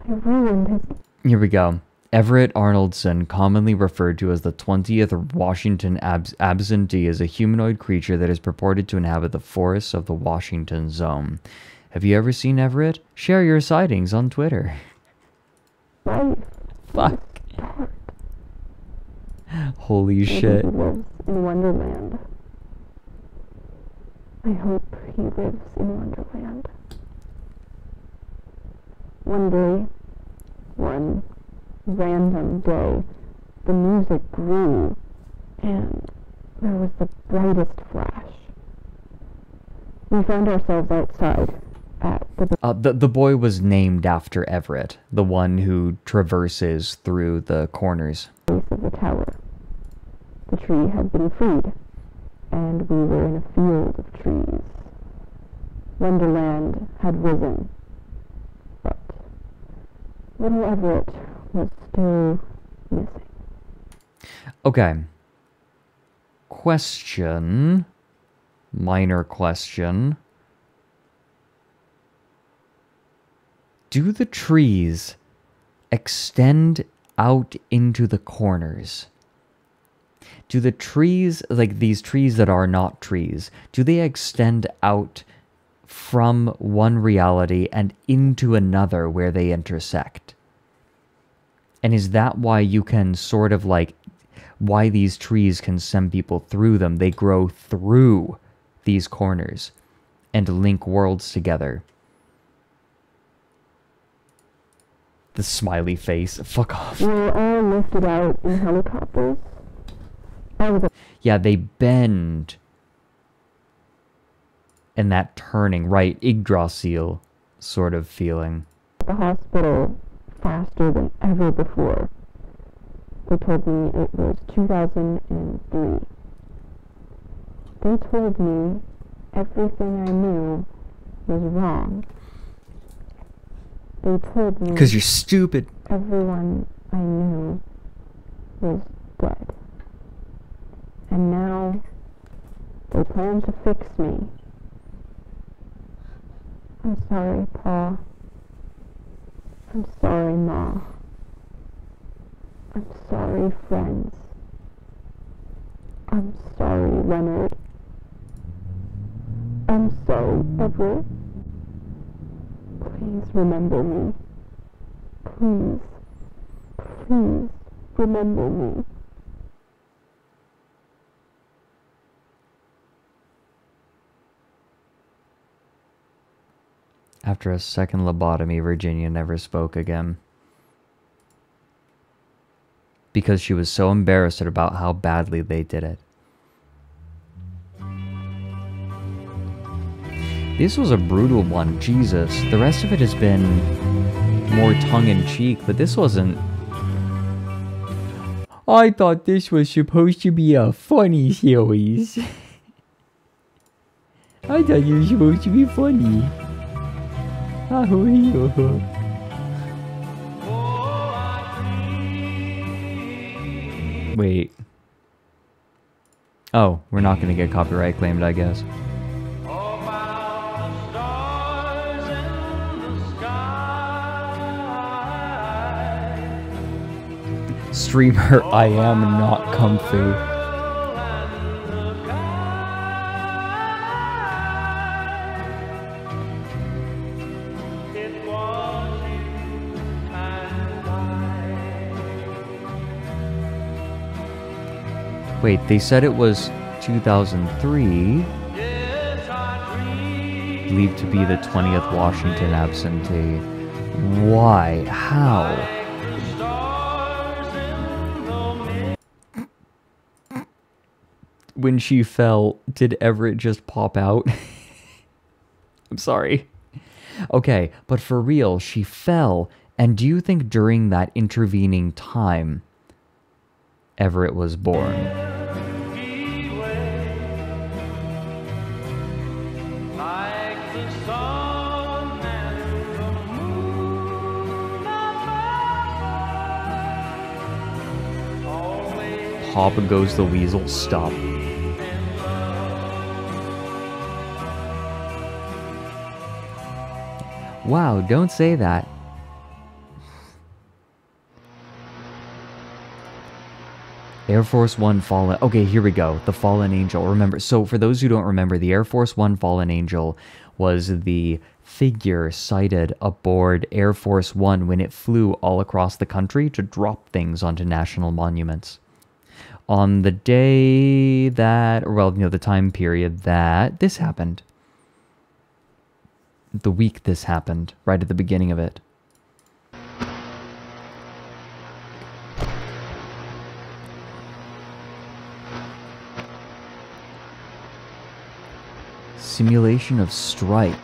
I ruined his... Here we go. Everett Arnoldson, commonly referred to as the 20th Washington absentee, is a humanoid creature that is purported to inhabit the forests of the Washington zone. Have you ever seen Everett? Share your sightings on Twitter. Fuck. Holy shit. He lives in Wonderland. I hope he lives in Wonderland. One day, one random day, the music grew, and there was the brightest flash. We found ourselves outside at the boy was named after Everett, the one who traverses through the corners. Base of the tower. The tree had been freed, and we were in a field of trees. Wonderland had risen, but little Everett was still missing. Okay. Question. Minor question. Do the trees extend out into the corners? Do the trees, like these trees that are not trees, do they extend out from one reality and into another where they intersect? And is that why you can sort of like, why these trees can send people through them? They grow through these corners and link worlds together. The smiley face. Fuck off. We were all lifted out in helicopters. Yeah, they bend. And that turning, right, Yggdrasil sort of feeling. The hospital faster than ever before. They told me it was 2003. They told me everything I knew was wrong. They told me... 'Cause you're stupid. Everyone I knew was dead. And now they plan to fix me. I'm sorry, Pa. I'm sorry, Ma. I'm sorry, friends. I'm sorry, Leonard. I'm so Everett. Please remember me. Please, please remember me. After a second lobotomy, Virginia never spoke again. Because she was so embarrassed about how badly they did it. This was a brutal one, Jesus. The rest of it has been more tongue-in-cheek, but this wasn't... I thought this was supposed to be a funny series. I thought you were supposed to be funny. Wait. Oh, we're not gonna get copyright claimed, I guess. Streamer, I am not comfy. Wait, they said it was 2003. Believed to be the 20th Washington absentee. Why? How? When she fell, did Everett just pop out? I'm sorry. Okay, but for real, she fell, and do you think during that intervening time, Everett was born? Hop goes the weasel, stop. Wow, don't say that. Air Force One Fallen... Okay, here we go. The Fallen Angel. Remember, so for those who don't remember, the Air Force One Fallen Angel was the figure sighted aboard Air Force One when it flew all across the country to drop things onto national monuments. On the day that... Well, you know, the time period that this happened. The week this happened, right at the beginning of it. Simulation of strike.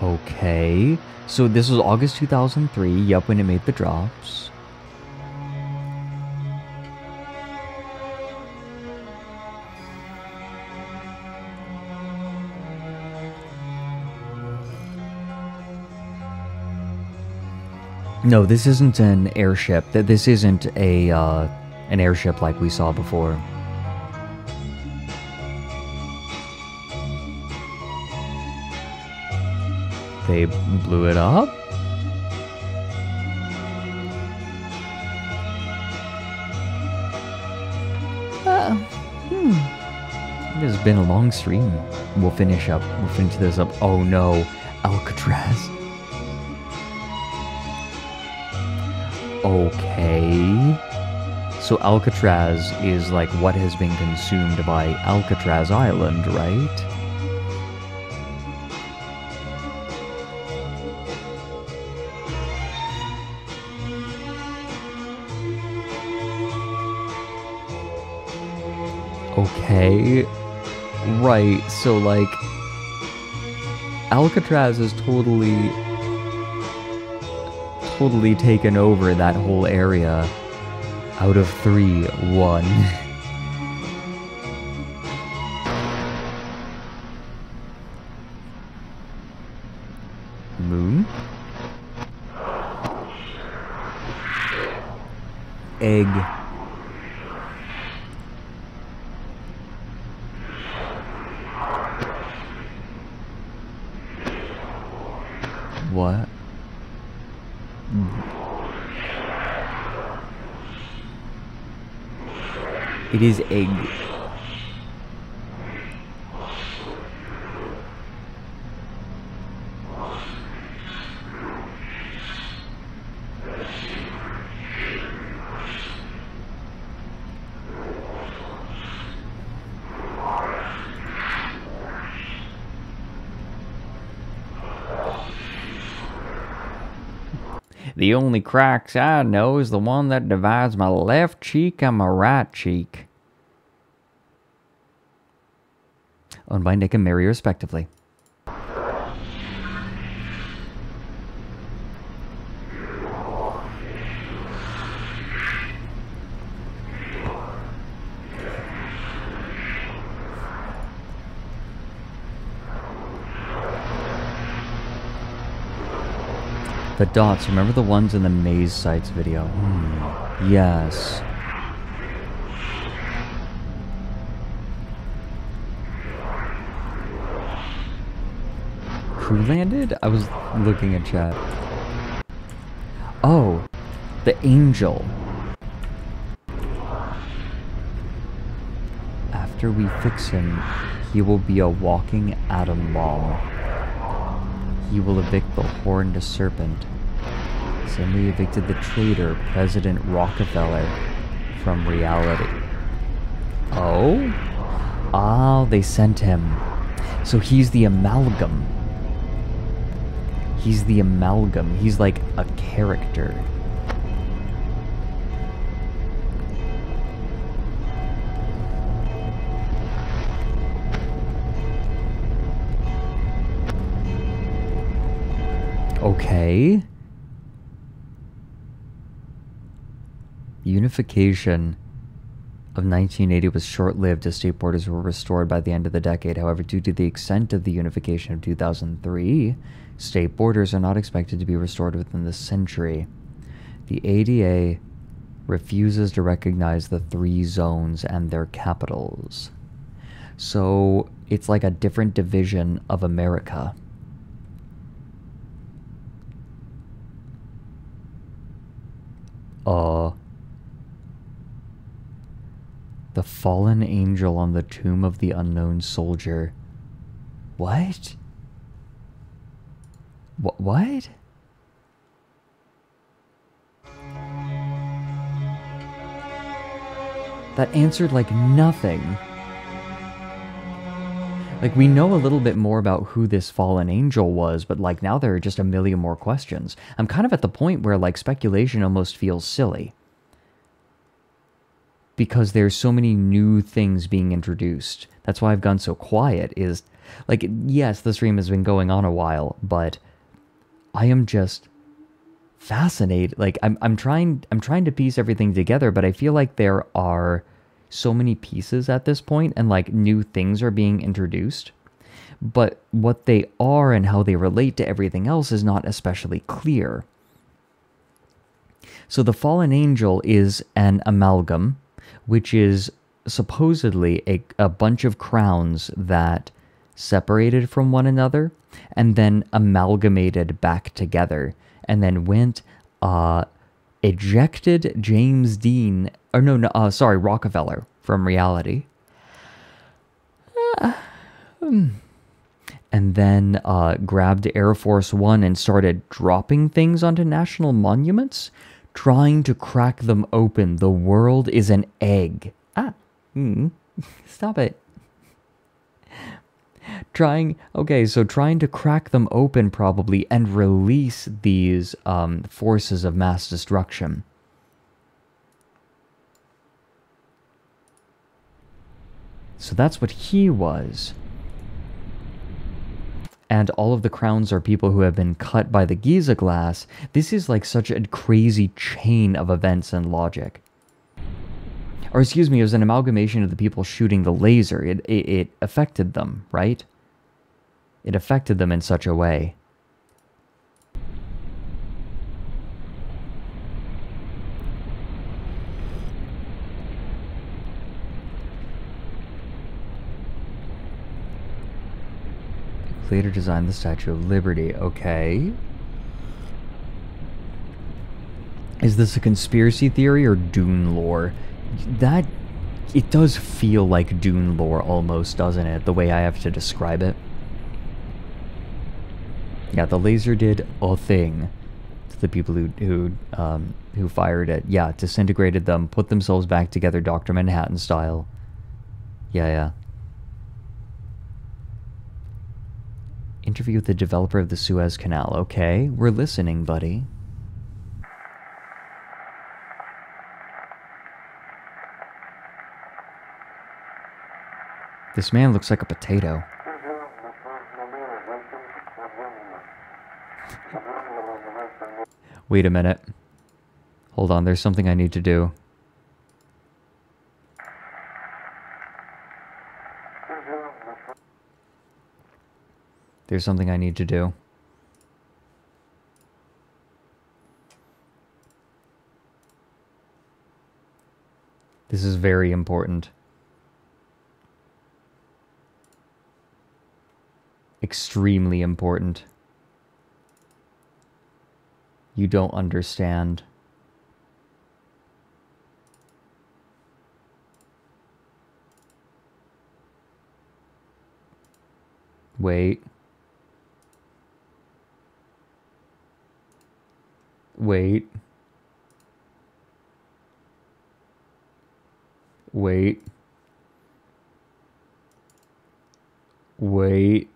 Okay, so this was August 2003, yep, when it made the drops. No, this isn't an airship. This isn't a an airship like we saw before. They blew it up? It has been a long stream. We'll finish this up. Oh no, Alcatraz. Okay. So Alcatraz is like what has been consumed by Alcatraz Island, right? Okay. Right, so like Alcatraz has totally taken over that whole area. Out of 3, 1. Moon? Egg. What? It is egg. The only cracks I know is the one that divides my left cheek and my right cheek. Owned by Nick and Mary, respectively. The dots, remember the ones in the maze sites video? Yes. Who landed? I was looking at chat. Oh, the angel. After we fix him, he will be a walking atom bomb. He will evict the horned serpent. Same way he evicted the traitor, President Rockefeller, from reality. Oh? Ah, they sent him. So he's the amalgam. He's the amalgam. He's like a character. Okay. Unification of 1980 was short-lived as state borders were restored by the end of the decade. However, due to the extent of the unification of 2003, state borders are not expected to be restored within the century. The ADA refuses to recognize the 3 zones and their capitals. So it's like a different division of America. The fallen angel on the tomb of the unknown soldier. What? What? That answered like nothing. Like, we know a little bit more about who this fallen angel was, but like now there are just a million more questions. I'm kind of at the point where like speculation almost feels silly. Because there's so many new things being introduced. That's why I've gone so quiet, is like, yes, the stream has been going on a while, but I am just fascinated. Like, I'm trying to piece everything together, but I feel like there are so many pieces at this point, and like new things are being introduced. But what they are and how they relate to everything else is not especially clear. So the fallen angel is an amalgam, which is supposedly a bunch of crowns that separated from one another and then amalgamated back together, and then went, ejected James Dean, or sorry, Rockefeller from reality. And then grabbed Air Force One and started dropping things onto national monuments, trying to crack them open. The world is an egg. Stop it. Trying to crack them open probably and release these forces of mass destruction. So that's what he was. And all of the crowns are people who have been cut by the Giza glass. This is like such a crazy chain of events and logic. Or excuse me, it was an amalgamation of the people shooting the laser. It affected them, right? It affected them in such a way. Later designed the Statue of Liberty. Okay. Is this a conspiracy theory or Dune lore? That... It does feel like Dune lore almost, doesn't it? The way I have to describe it. Yeah, the laser did a thing to the people who fired it. Yeah, disintegrated them, put themselves back together Dr. Manhattan style. Yeah. Interview with the developer of the Suez Canal. Okay, we're listening, buddy. This man looks like a potato. Wait a minute. Hold on, there's something I need to do. There's something I need to do. This is very important. Extremely important. You don't understand. Wait. Wait. Wait. Wait.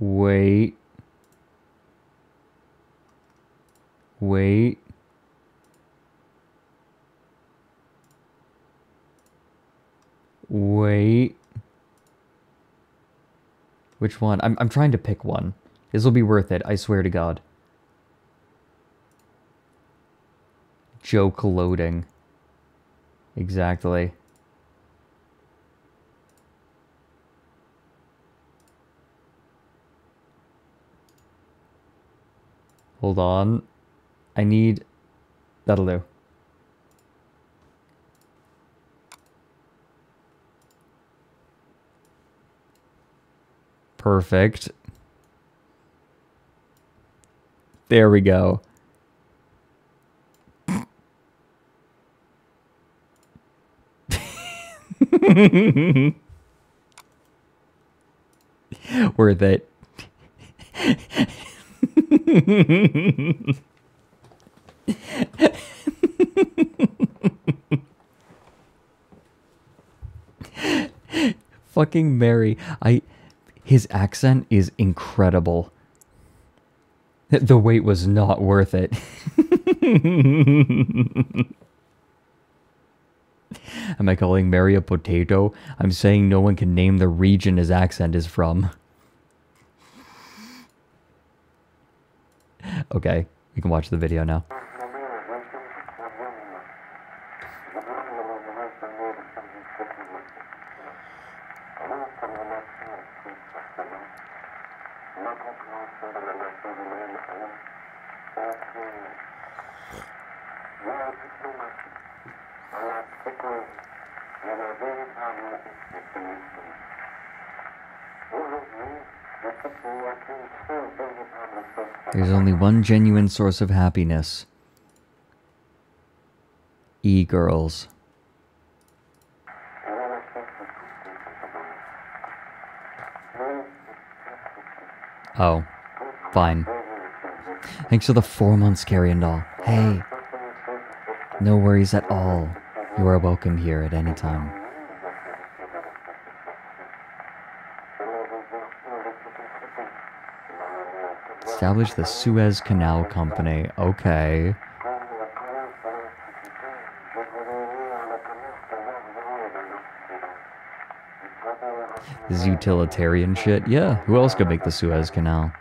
Wait. Wait. Wait. Which one? I'm trying to pick one. This will be worth it, I swear to God. Joke loading. Exactly. Hold on. I need... That'll do. Perfect. There we go. Worth it. Fucking Mary. His accent is incredible. The wait was not worth it. Am I calling Mary a potato? I'm saying no one can name the region his accent is from. Okay, we can watch the video now. There's only one genuine source of happiness. E-girls. Oh, fine. Thanks for the 4 months, Carrion Doll. Hey. No worries at all. You are welcome here at any time. Establish the Suez Canal Company. Okay. This is utilitarian shit. Yeah, who else could make the Suez Canal?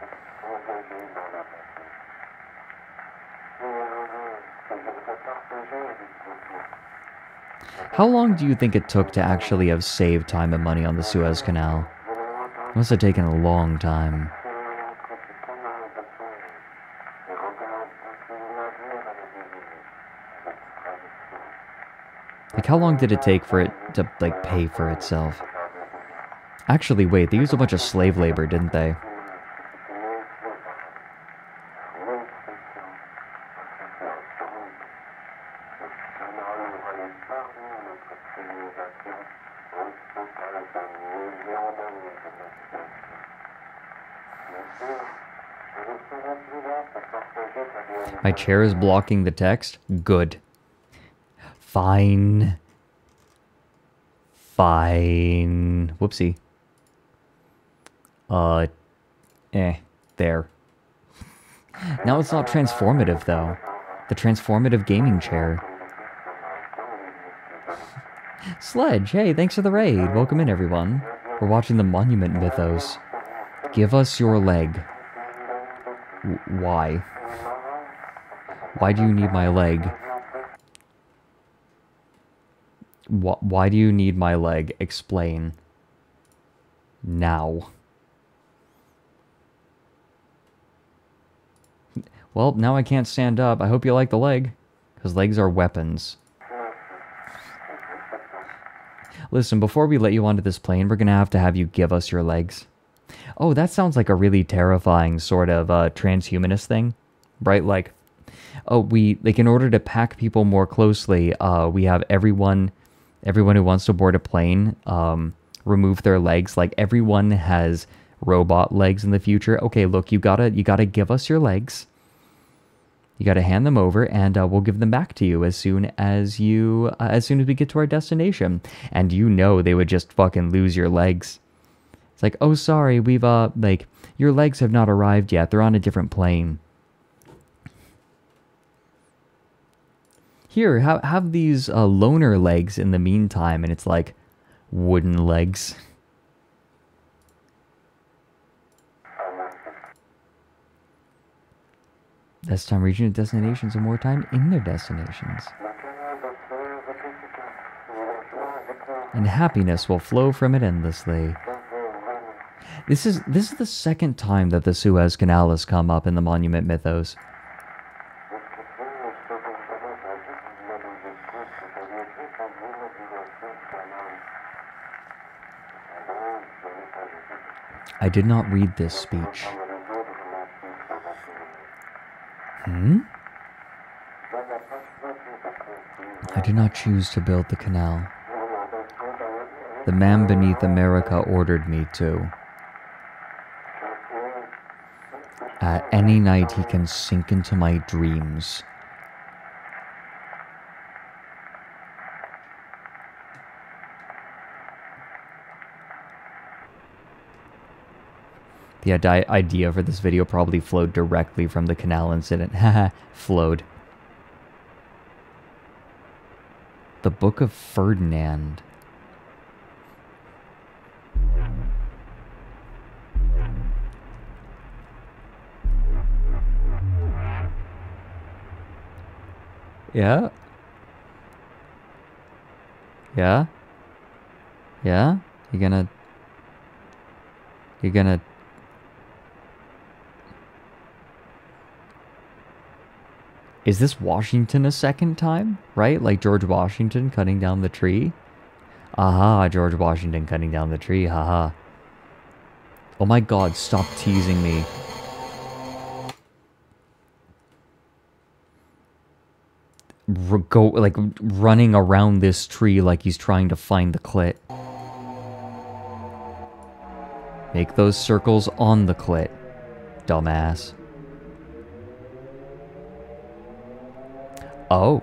How long do you think it took to actually have saved time and money on the Suez Canal? It must have taken a long time. Like, how long did it take for it to, like, pay for itself? Actually, wait, they used a bunch of slave labor, didn't they? My chair is blocking the text? Good. Fine. Fine. Whoopsie. There. Now it's not transformative, though. The transformative gaming chair. Sledge, hey, thanks for the raid. Welcome in, everyone. We're watching the Monument Mythos. Give us your leg. Why? Why do you need my leg? Why do you need my leg? Explain. Now. Well, now I can't stand up. I hope you like the leg. Because legs are weapons. Listen, before we let you onto this plane, we're gonna have you give us your legs. Oh, that sounds like a really terrifying sort of transhumanist thing. Right? Like, oh, in order to pack people more closely, we have everyone who wants to board a plane, remove their legs. Like, everyone has robot legs in the future. Okay, look, you gotta give us your legs. You gotta hand them over, and we'll give them back to you as soon as we get to our destination. And you know they would just fucking lose your legs. It's like, oh, sorry, we've your legs have not arrived yet. They're on a different plane. Here, have these loner legs in the meantime, and it's like wooden legs. Less time reaching their destinations and more time in their destinations. And happiness will flow from it endlessly. This is the second time that the Suez Canal has come up in the Monument Mythos. I did not read this speech. I did not choose to build the canal. The man beneath America ordered me to. At any night he can sink into my dreams. The idea for this video probably flowed directly from the canal incident. Haha, flowed. The Book of Ferdinand. Yeah? Yeah? Yeah? You gonna... Is this Washington a second time? Right? Like George Washington cutting down the tree? Aha, George Washington cutting down the tree, haha. Oh my god, stop teasing me. Go, like, running around this tree like he's trying to find the clit. Make those circles on the clit, dumbass. Oh.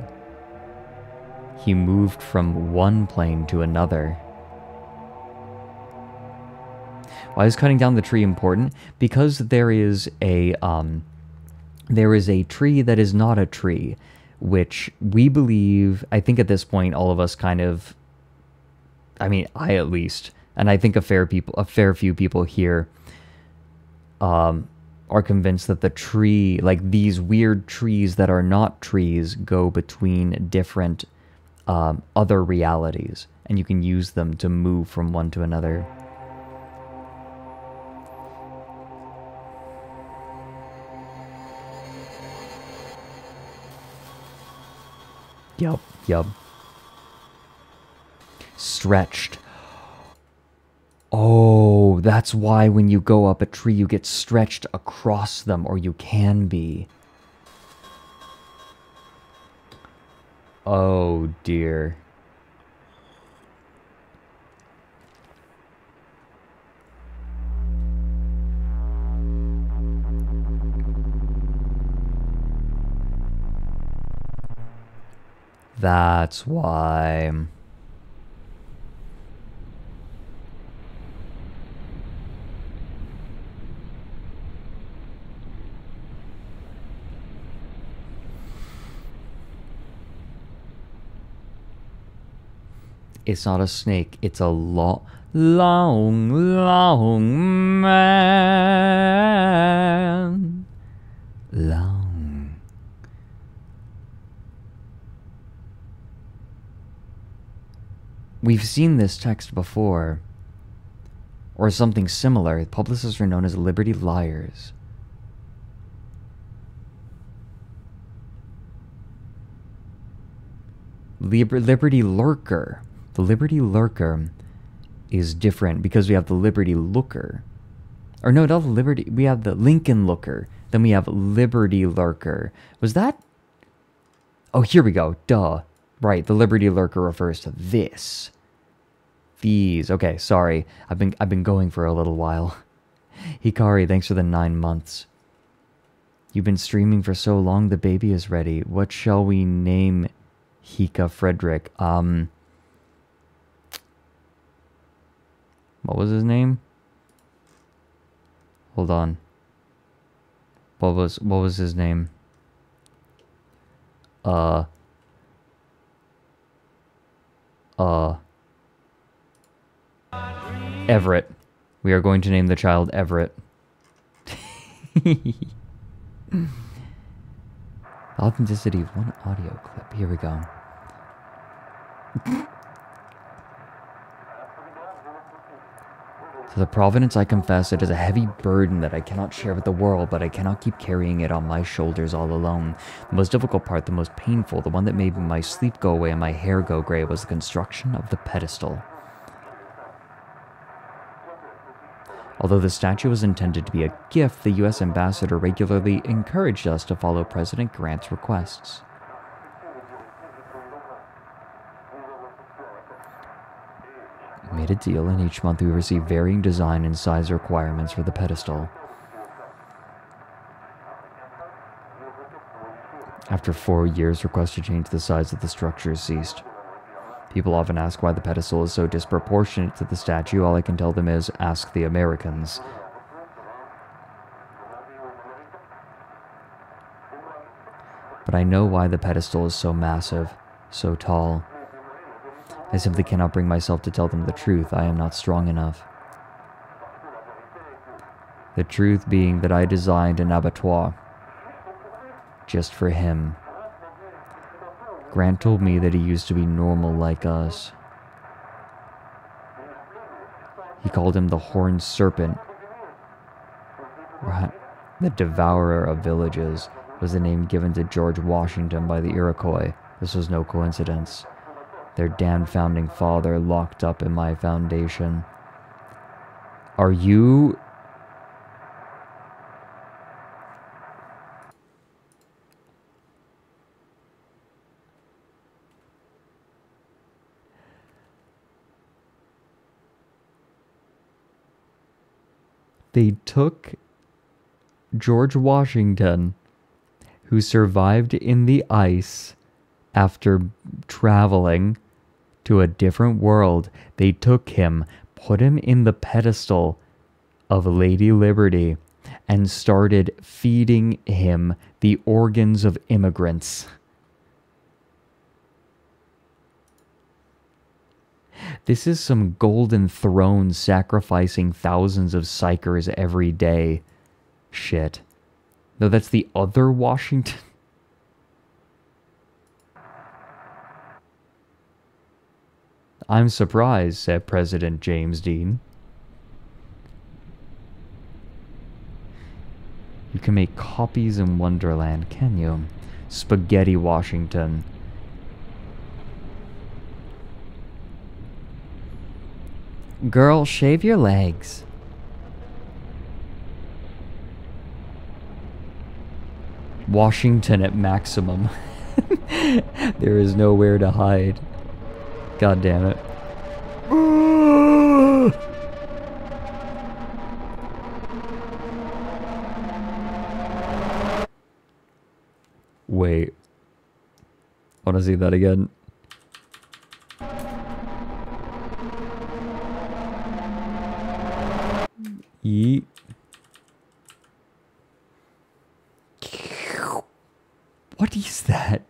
He moved from one plane to another. Why is cutting down the tree important? Because there is a tree that is not a tree, which we believe, I think at this point, all of us kind of, I mean, I at least, and I think a fair few people here are convinced that the tree, like these weird trees that are not trees, go between different other realities, and you can use them to move from one to another. Yup. Stretched. Oh, that's why when you go up a tree, you get stretched across them, or you can be. Oh, dear. That's why. It's not a snake, it's a long man. Long. We've seen this text before, or something similar. Publicists are known as Liberty Liars. Liberty Lurker. The Liberty Lurker is different because we have the Liberty Looker. Or no, not the Liberty. We have the Lincoln Looker. Then we have Liberty Lurker. Was that? Oh, here we go. Duh. Right, the Liberty Lurker refers to this. These. Okay, sorry. I've been going for a little while. Hikari, thanks for the 9 months. You've been streaming for so long, the baby is ready. What shall we name Hika Fredrik? What was his name? Hold on. What was his name? Everett. We are going to name the child Everett. Authenticity, one audio clip. Here we go. To the Providence I confess, it is a heavy burden that I cannot share with the world, but I cannot keep carrying it on my shoulders all alone. The most difficult part, the most painful, the one that made my sleep go away and my hair go gray, was the construction of the pedestal. Although the statue was intended to be a gift, the U.S. ambassador regularly encouraged us to follow President Grant's requests. We made a deal, and each month we received varying design and size requirements for the pedestal. After 4 years, requests to change the size of the structure ceased. People often ask why the pedestal is so disproportionate to the statue. All I can tell them is, ask the Americans. But I know why the pedestal is so massive, so tall. I simply cannot bring myself to tell them the truth. I am not strong enough. The truth being that I designed an abattoir just for him. Grant told me that he used to be normal like us. He called him the Horned Serpent. The Devourer of Villages was the name given to George Washington by the Iroquois. This was no coincidence. Their damned founding father locked up in my foundation. Are you... They took George Washington, who survived in the ice after traveling to a different world. They took him, put him in the pedestal of Lady Liberty, and started feeding him the organs of immigrants. This is some golden throne sacrificing thousands of psychers every day. Shit. No, that's the other Washington. I'm surprised, said President James Dean. You can make copies in Wonderland, can you? Spaghetti Washington. Girl, shave your legs. Washington at maximum. There is nowhere to hide. God damn it. Wait. I want to see that again. Yeet. What is that?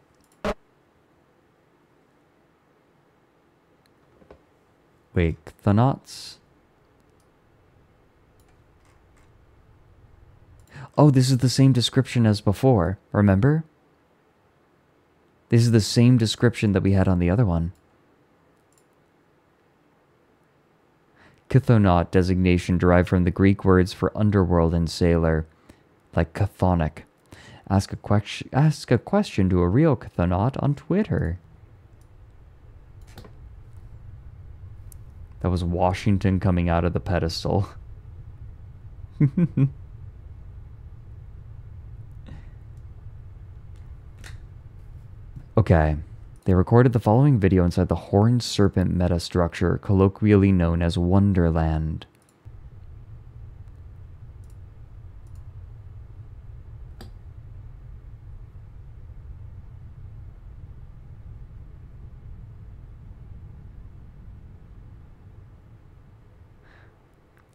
Wait, Knudsen? Oh, this is the same description as before, remember? This is the same description that we had on the other one. Chthonic designation derived from the Greek words for underworld and sailor, like chthonic. Ask a question to a real chthonic on Twitter. That was Washington coming out of the pedestal. Okay. They recorded the following video inside the horned serpent metastructure, colloquially known as Wonderland.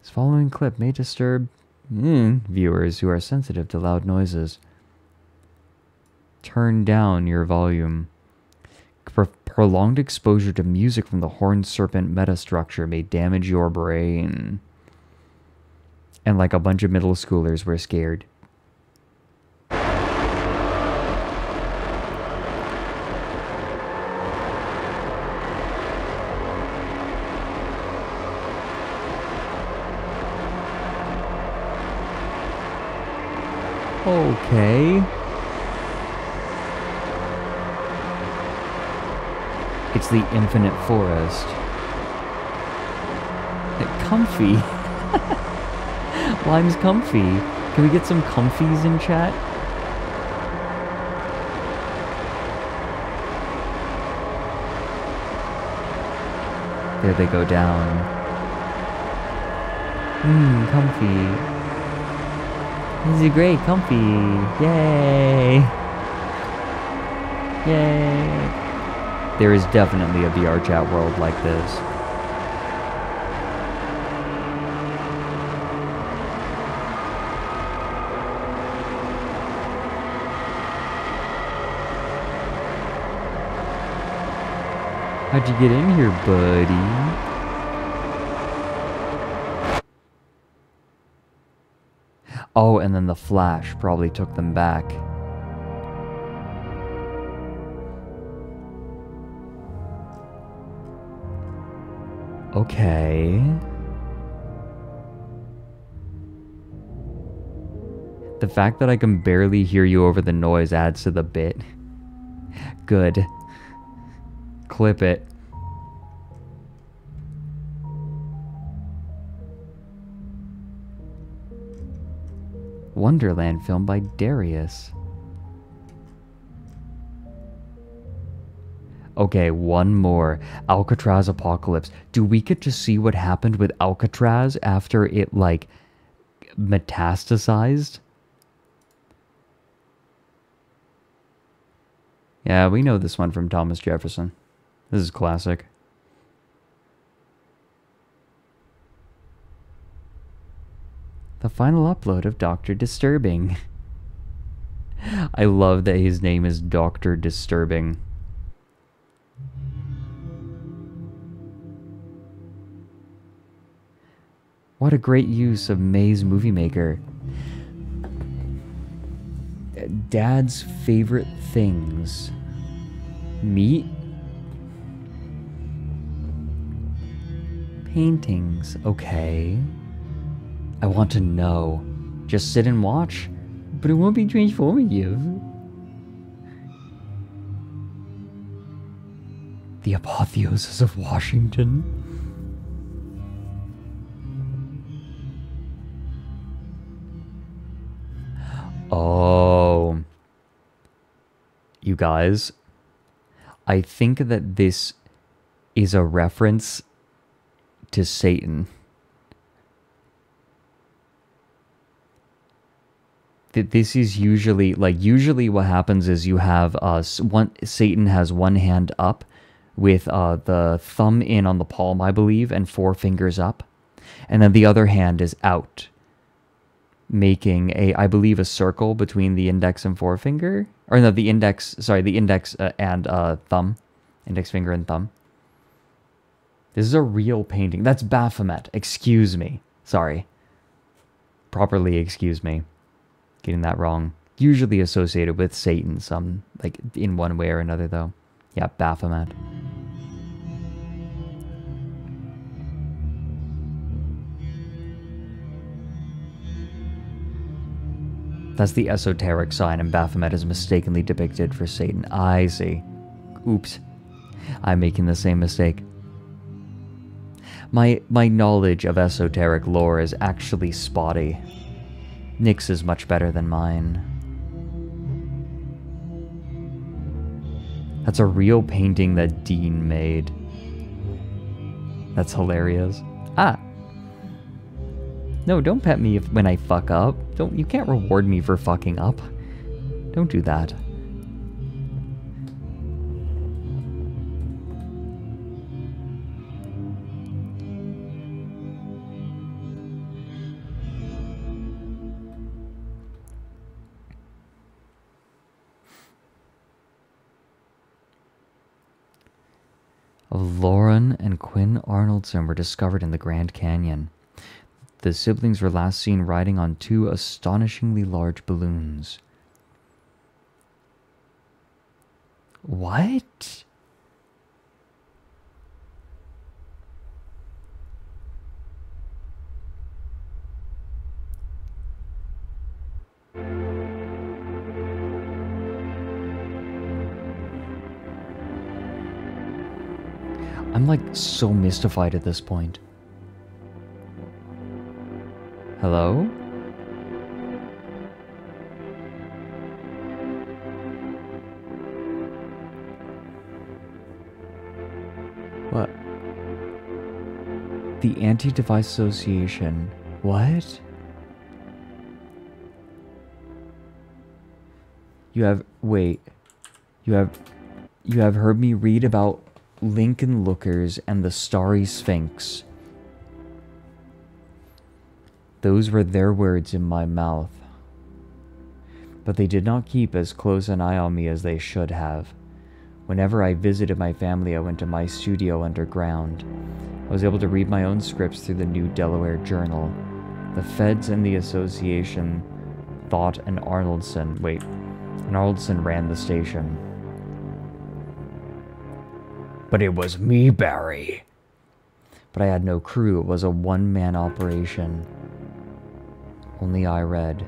This following clip may disturb viewers who are sensitive to loud noises. Turn down your volume. Prolonged exposure to music from the horned serpent metastructure may damage your brain. And like a bunch of middle schoolers were scared. Okay. It's the infinite forest. Comfy. Lime's comfy. Can we get some comfies in chat? There they go down. Comfy. This is great, comfy. Yay. Yay. There is definitely a VR chat world like this. How'd you get in here, buddy? Oh, and then the flash probably took them back. Okay. The fact that I can barely hear you over the noise adds to the bit. Good. Clip it. Wonderland film by Darius. Okay, one more. Alcatraz Apocalypse. Do we get to see what happened with Alcatraz after it, like, metastasized? Yeah, we know this one from Thomas Jefferson. This is classic. The final upload of Dr. Disturbing. I love that his name is Dr. Disturbing. What a great use of May's Movie Maker. Dad's favorite things. Meat? Paintings, okay. I want to know. Just sit and watch, but it won't be transformative. The apotheosis of Washington. Oh. You guys, I think that this is a reference to Satan. This is usually, like, usually what happens is you have, Satan has one hand up with the thumb in on the palm, I believe, and 4 fingers up. And then the other hand is out, making I believe, a circle between the index and forefinger. Or no, the index and thumb. Index finger and thumb. This is a real painting. That's Baphomet. Excuse me. Sorry. Properly excuse me. Getting that wrong. Usually associated with Satan, some, like, in one way or another, though. Yeah, Baphomet. That's the esoteric sign, and Baphomet is mistakenly depicted for Satan. I see. Oops. I'm making the same mistake. My knowledge of esoteric lore is actually spotty. Nick's is much better than mine. That's a real painting that Dean made. That's hilarious. Ah! No, don't pet me when I fuck up. You can't reward me for fucking up. Don't do that. Lauren and Quinn Arnoldson were discovered in the Grand Canyon. The siblings were last seen riding on 2 astonishingly large balloons. What? I'm like so mystified at this point. Hello? What? The Anti-Device Association. What? Wait. You have heard me read about Lincoln Lookers and the Starry Sphinx. Those were their words in my mouth. But they did not keep as close an eye on me as they should have. Whenever I visited my family, I went to my studio underground. I was able to read my own scripts through the New Delaware Journal. The feds and the association thought an Arnoldson ran the station. But it was me, Barry. But I had no crew. It was a one-man operation. Only I read.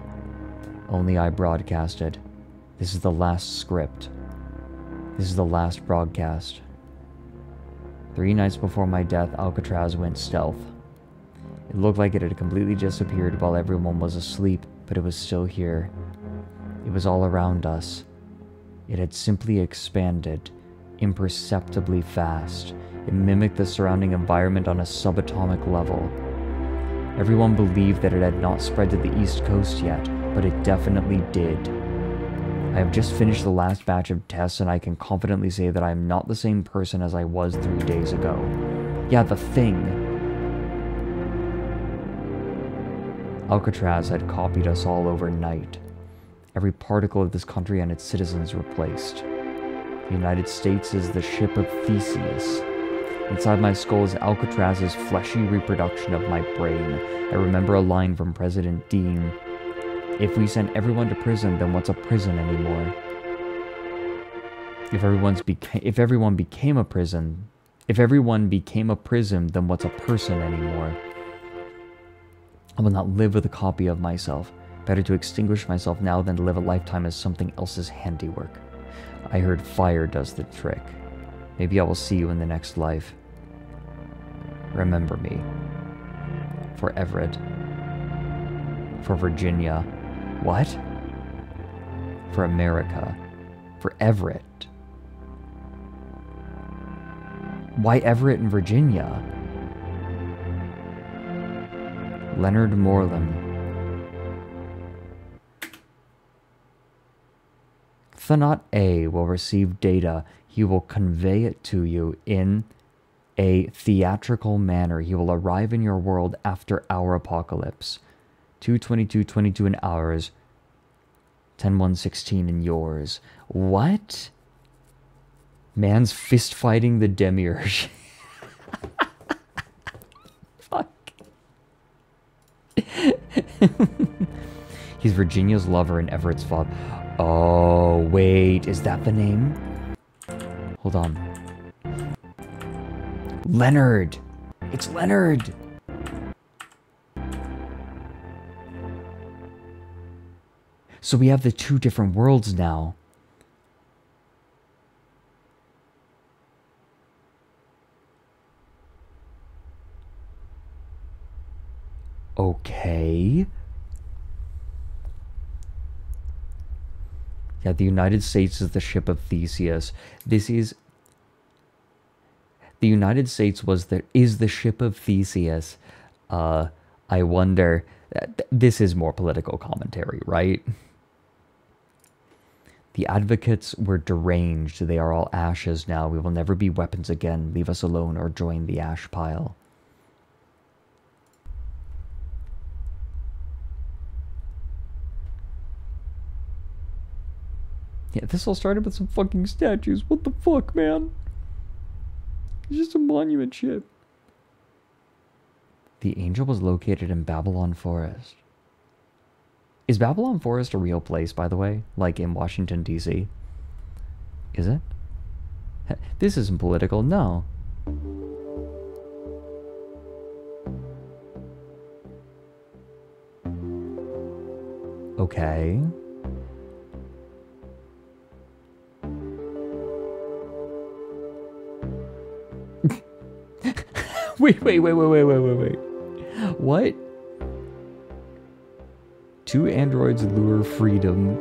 Only I broadcasted. This is the last script. This is the last broadcast. 3 nights before my death, Alcatraz went stealth. It looked like it had completely disappeared while everyone was asleep, but it was still here. It was all around us. It had simply expanded, imperceptibly fast. It mimicked the surrounding environment on a subatomic level. Everyone believed that it had not spread to the East Coast yet, but it definitely did. I have just finished the last batch of tests, and I can confidently say that I am not the same person as I was 3 days ago. Yeah, the thing. Alcatraz had copied us all overnight. Every particle of this country and its citizens replaced. The United States is the ship of Theseus. Inside my skull is Alcatraz's fleshy reproduction of my brain. I remember a line from President Dean. If we send everyone to prison, then what's a prison anymore? If everyone became a prison, then what's a person anymore? I will not live with a copy of myself. Better to extinguish myself now than to live a lifetime as something else's handiwork. I heard fire does the trick. Maybe I will see you in the next life. Remember me. For Everett. For Virginia. What? For America. For Everett. Why Everett and Virginia? Leonard Moreland. Thanaut A will receive data. He will convey it to you in a theatrical manner. He will arrive in your world after our apocalypse. 2:22:22 in ours. 10:1:16 in yours. What? Man's fist fighting the demiurge. Fuck. He's Virginia's lover and Everett's father. Oh, wait. Is that the name? Hold on. Leonard. It's Leonard. So we have the two different worlds now. Okay. Yeah, the United States is the ship of Theseus. This is... The United States is the ship of Theseus. I wonder... This is more political commentary, right? The advocates were deranged. They are all ashes now. We will never be weapons again. Leave us alone or join the ash pile. Yeah, this all started with some fucking statues. What the fuck, man? It's just a monument ship. The angel was located in Babylon Forest. Is Babylon Forest a real place, by the way? Like in Washington, D.C.? Is it? This isn't political, no. Okay. Wait. What? Two androids lure freedom.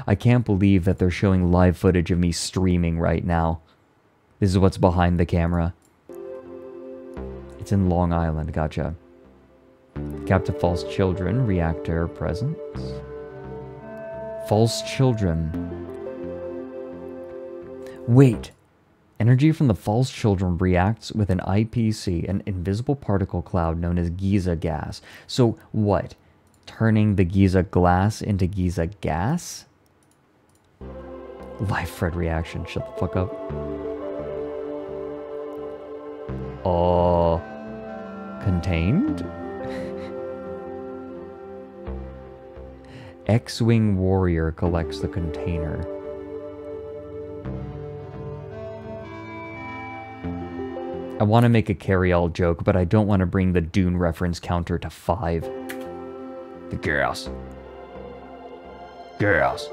I can't believe that they're showing live footage of me streaming right now. This is what's behind the camera. It's in Long Island, gotcha. Captive false children, reactor presence. False children. Wait. Energy from the false children reacts with an IPC, an invisible particle cloud known as Giza gas. So what? Turning the Giza glass into Giza gas? Life Fred reaction. Shut the fuck up. Contained? X-Wing Warrior collects the container. I want to make a carry-all joke, but I don't want to bring the Dune reference counter to 5. The gas. Gas.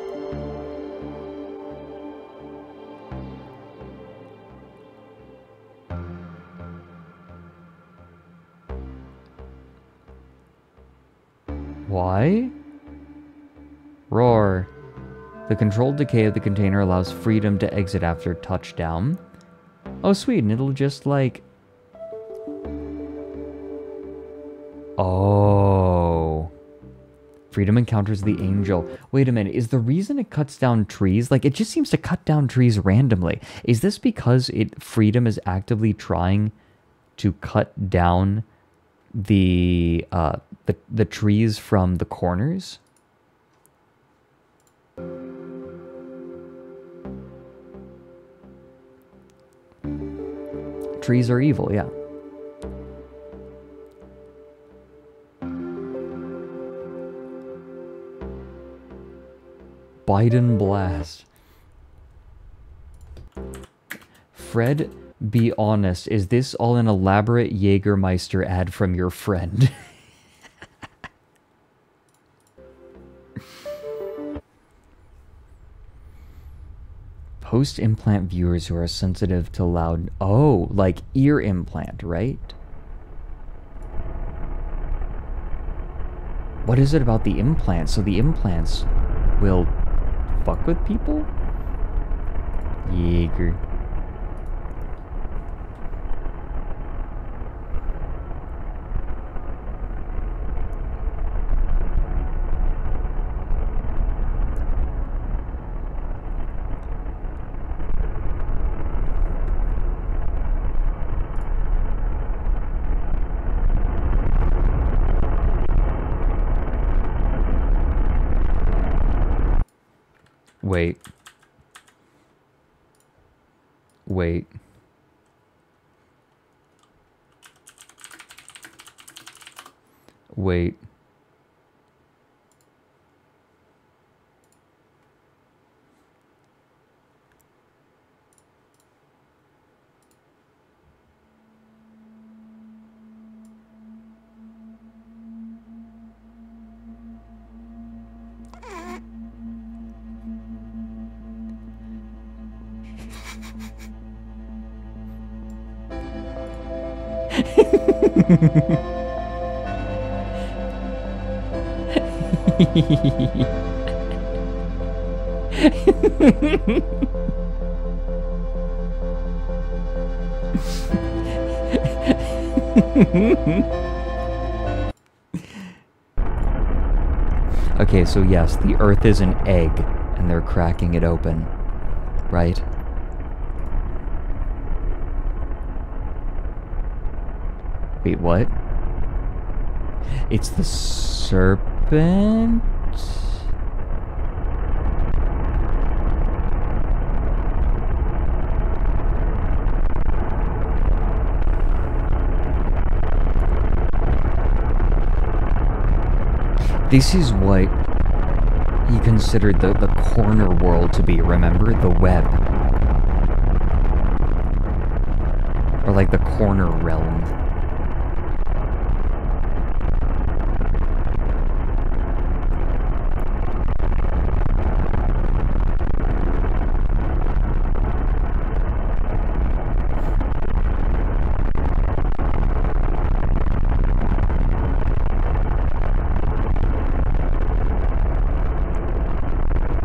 Why? Roar. The controlled decay of the container allows freedom to exit after touchdown. Oh, sweet, and it'll just, like... Oh. Freedom encounters the angel. Wait a minute, is the reason it cuts down trees? Like, it just seems to cut down trees randomly. Is this because Freedom is actively trying to cut down the trees from the corners? trees are evil, yeah. Biden blast. Fred, be honest, is this all an elaborate Jägermeister ad from your friend? Post-implant viewers who are sensitive to loud... Oh, like ear implant, right? What is it about the implants? So the implants will fuck with people? Jaeger. Wait. Wait. Wait. Okay, so yes, the Earth is an egg, and they're cracking it open, right? Wait, what? It's the serpent? This is what he considered the corner world to be, remember? The web. Or like the corner realm.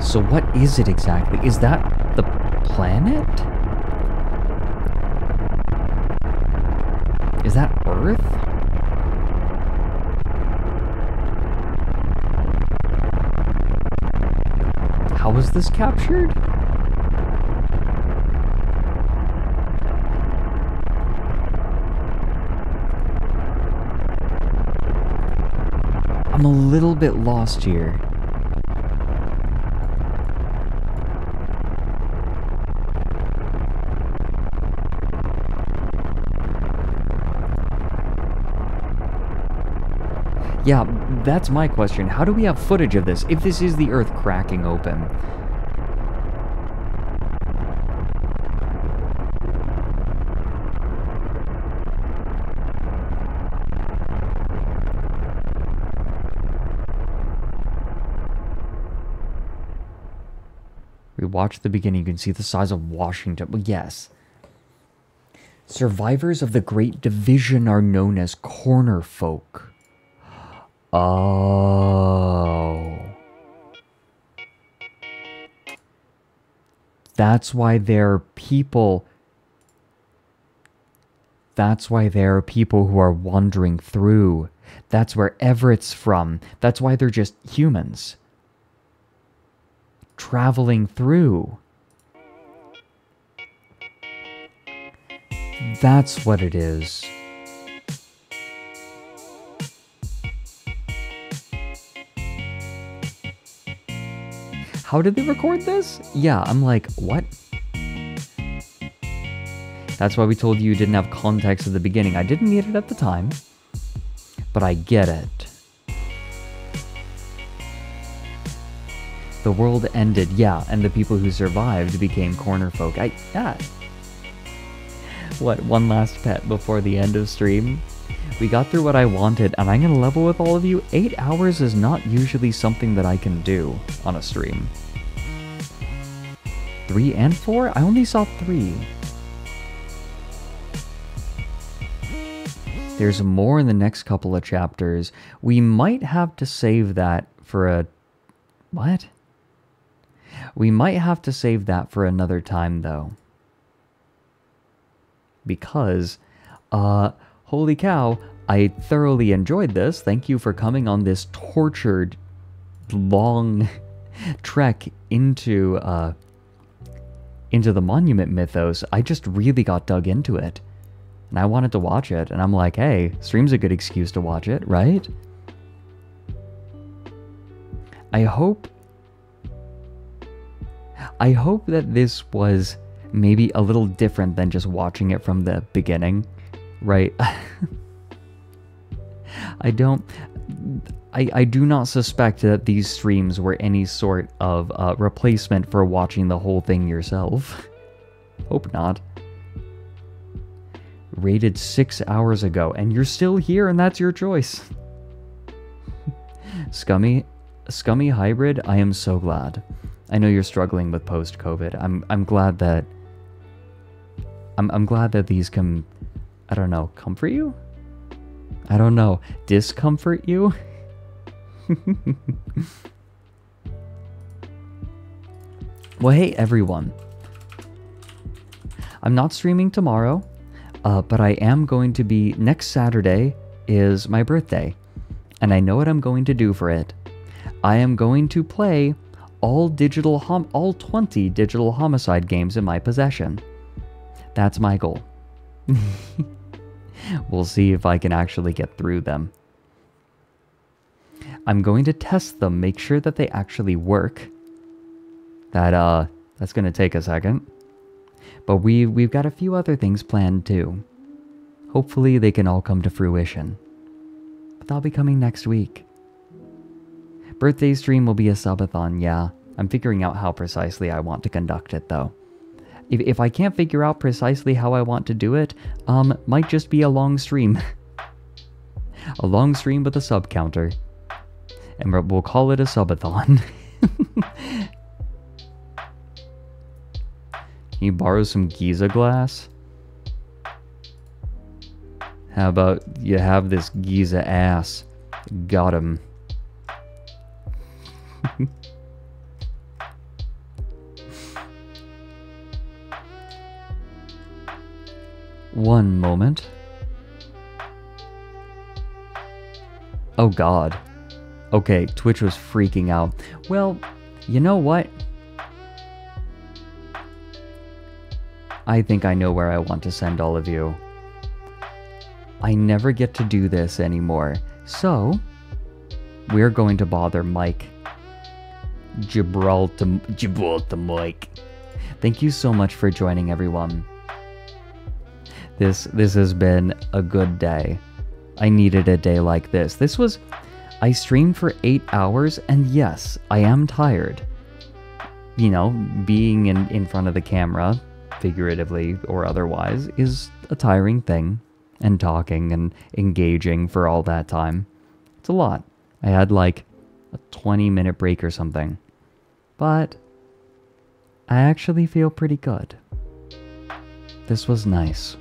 So what is it exactly? Is that the planet? Is that Earth? How was this captured? I'm a little bit lost here. Yeah, that's my question. How do we have footage of this, if this is the Earth cracking open? We watch the beginning, you can see the size of Washington. Well, yes. Survivors of the Great Division are known as corner folk. Oh. That's why there are people... That's why there are people who are wandering through. That's where Everett's from. That's why they're just humans. Traveling through. That's what it is. How did they record this? Yeah, I'm like, what? That's why we told you didn't have context at the beginning. I didn't need it at the time, but I get it. The world ended, yeah, and the people who survived became corner folk. What, one last pet before the end of stream? We got through what I wanted, and I'm gonna level with all of you. 8 hours is not usually something that I can do on a stream. 3 and 4? I only saw 3. There's more in the next couple of chapters. We might have to save that for a... What? We might have to save that for another time, though. Because, holy cow, I thoroughly enjoyed this. Thank you for coming on this tortured, long trek into the Monument Mythos. I just really got dug into it. And I wanted to watch it, and I'm like, hey, stream's a good excuse to watch it, right? I hope that this was maybe a little different than just watching it from the beginning, right? I do not suspect that these streams were any sort of replacement for watching the whole thing yourself. Hope not. Rated 6 hours ago, and you're still here, and that's your choice. Scummy Hybrid, I am so glad. I know you're struggling with post-COVID. I'm glad that I'm glad that these can, I don't know, comfort you? I don't know, discomfort you? Well, hey everyone. I'm not streaming tomorrow, but I am going to be, next Saturday is my birthday, and I know what I'm going to do for it. I am going to play all 20 digital homicide games in my possession. That's my goal. We'll see if I can actually get through them. I'm going to test them, make sure that they actually work. That's going to take a second. But we've got a few other things planned too. Hopefully they can all come to fruition. But they'll be coming next week. Birthday stream will be a subathon, yeah. I'm figuring out how precisely I want to conduct it though. If I can't figure out precisely how I want to do it, might just be a long stream. A long stream with a sub counter. And we'll call it a subathon. Can you borrow some Giza glass? How about you have this Giza ass? Got him. One moment. Oh god. Okay, Twitch was freaking out. Well, you know what? I think I know where I want to send all of you. I never get to do this anymore, so we're going to bother Mike. Gibraltar Mike. Thank you so much for joining, everyone. This has been a good day. I needed a day like this. I streamed for 8 hours, and yes, I am tired. You know, being in front of the camera, figuratively or otherwise, is a tiring thing. And talking and engaging for all that time. It's a lot. I had like a 20-minute break or something. But I actually feel pretty good. This was nice.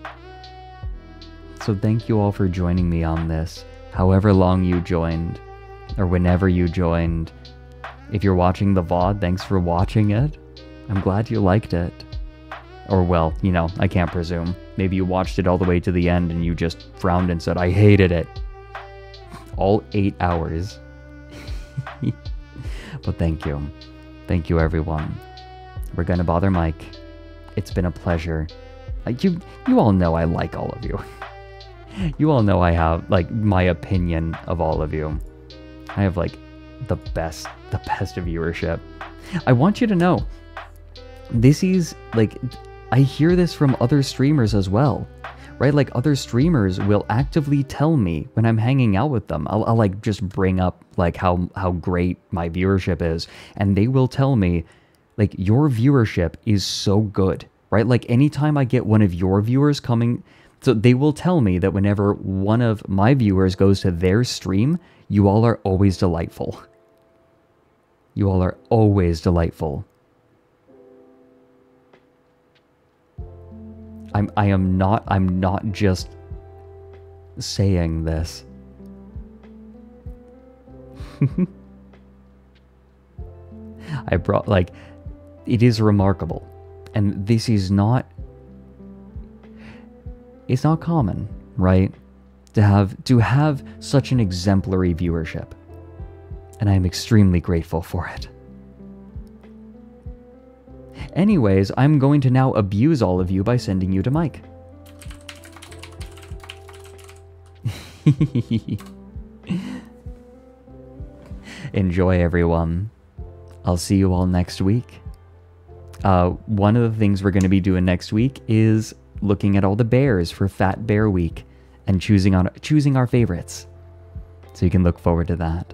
So thank you all for joining me on this. However long you joined, or whenever you joined. If you're watching the VOD, thanks for watching it. I'm glad you liked it. Or well, you know, I can't presume. Maybe you watched it all the way to the end and you just frowned and said, I hated it. All 8 hours. But thank you. Thank you, everyone. We're gonna bother Mike. It's been a pleasure. You all know I like all of you. You all know I have, like, my opinion of all of you. I have, like, the best viewership. I want you to know, this is, like, I hear this from other streamers as well, right? Like, other streamers will actively tell me when I'm hanging out with them. I'll like just bring up like how great my viewership is, and they will tell me like, your viewership is so good, right? Like, anytime I get one of your viewers coming, so they will tell me that whenever one of my viewers goes to their stream, you all are always delightful. You all are always delightful. I'm not just saying this. I brought, like, it is remarkable. And this is not, it's not common, right? To have such an exemplary viewership. And I'm extremely grateful for it. Anyways, I'm going to now abuse all of you by sending you to Mike. Enjoy, everyone. I'll see you all next week. One of the things we're going to be doing next week is looking at all the bears for Fat Bear Week and choosing our favorites. So you can look forward to that.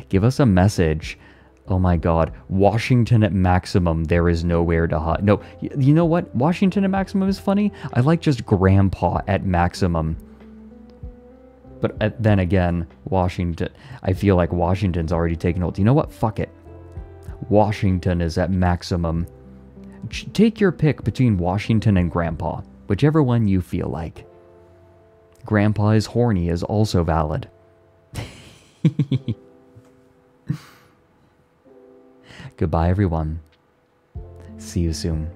Give us a message. Oh my god. Washington at maximum. There is nowhere to hide. No, you know what? Washington at maximum is funny. I like just grandpa at maximum. But then again, Washington, I feel like Washington's already taken hold. You know what? Fuck it. Washington is at maximum. Take your pick between Washington and Grandpa. Whichever one you feel like. Grandpa is horny is also valid. Goodbye, everyone. See you soon.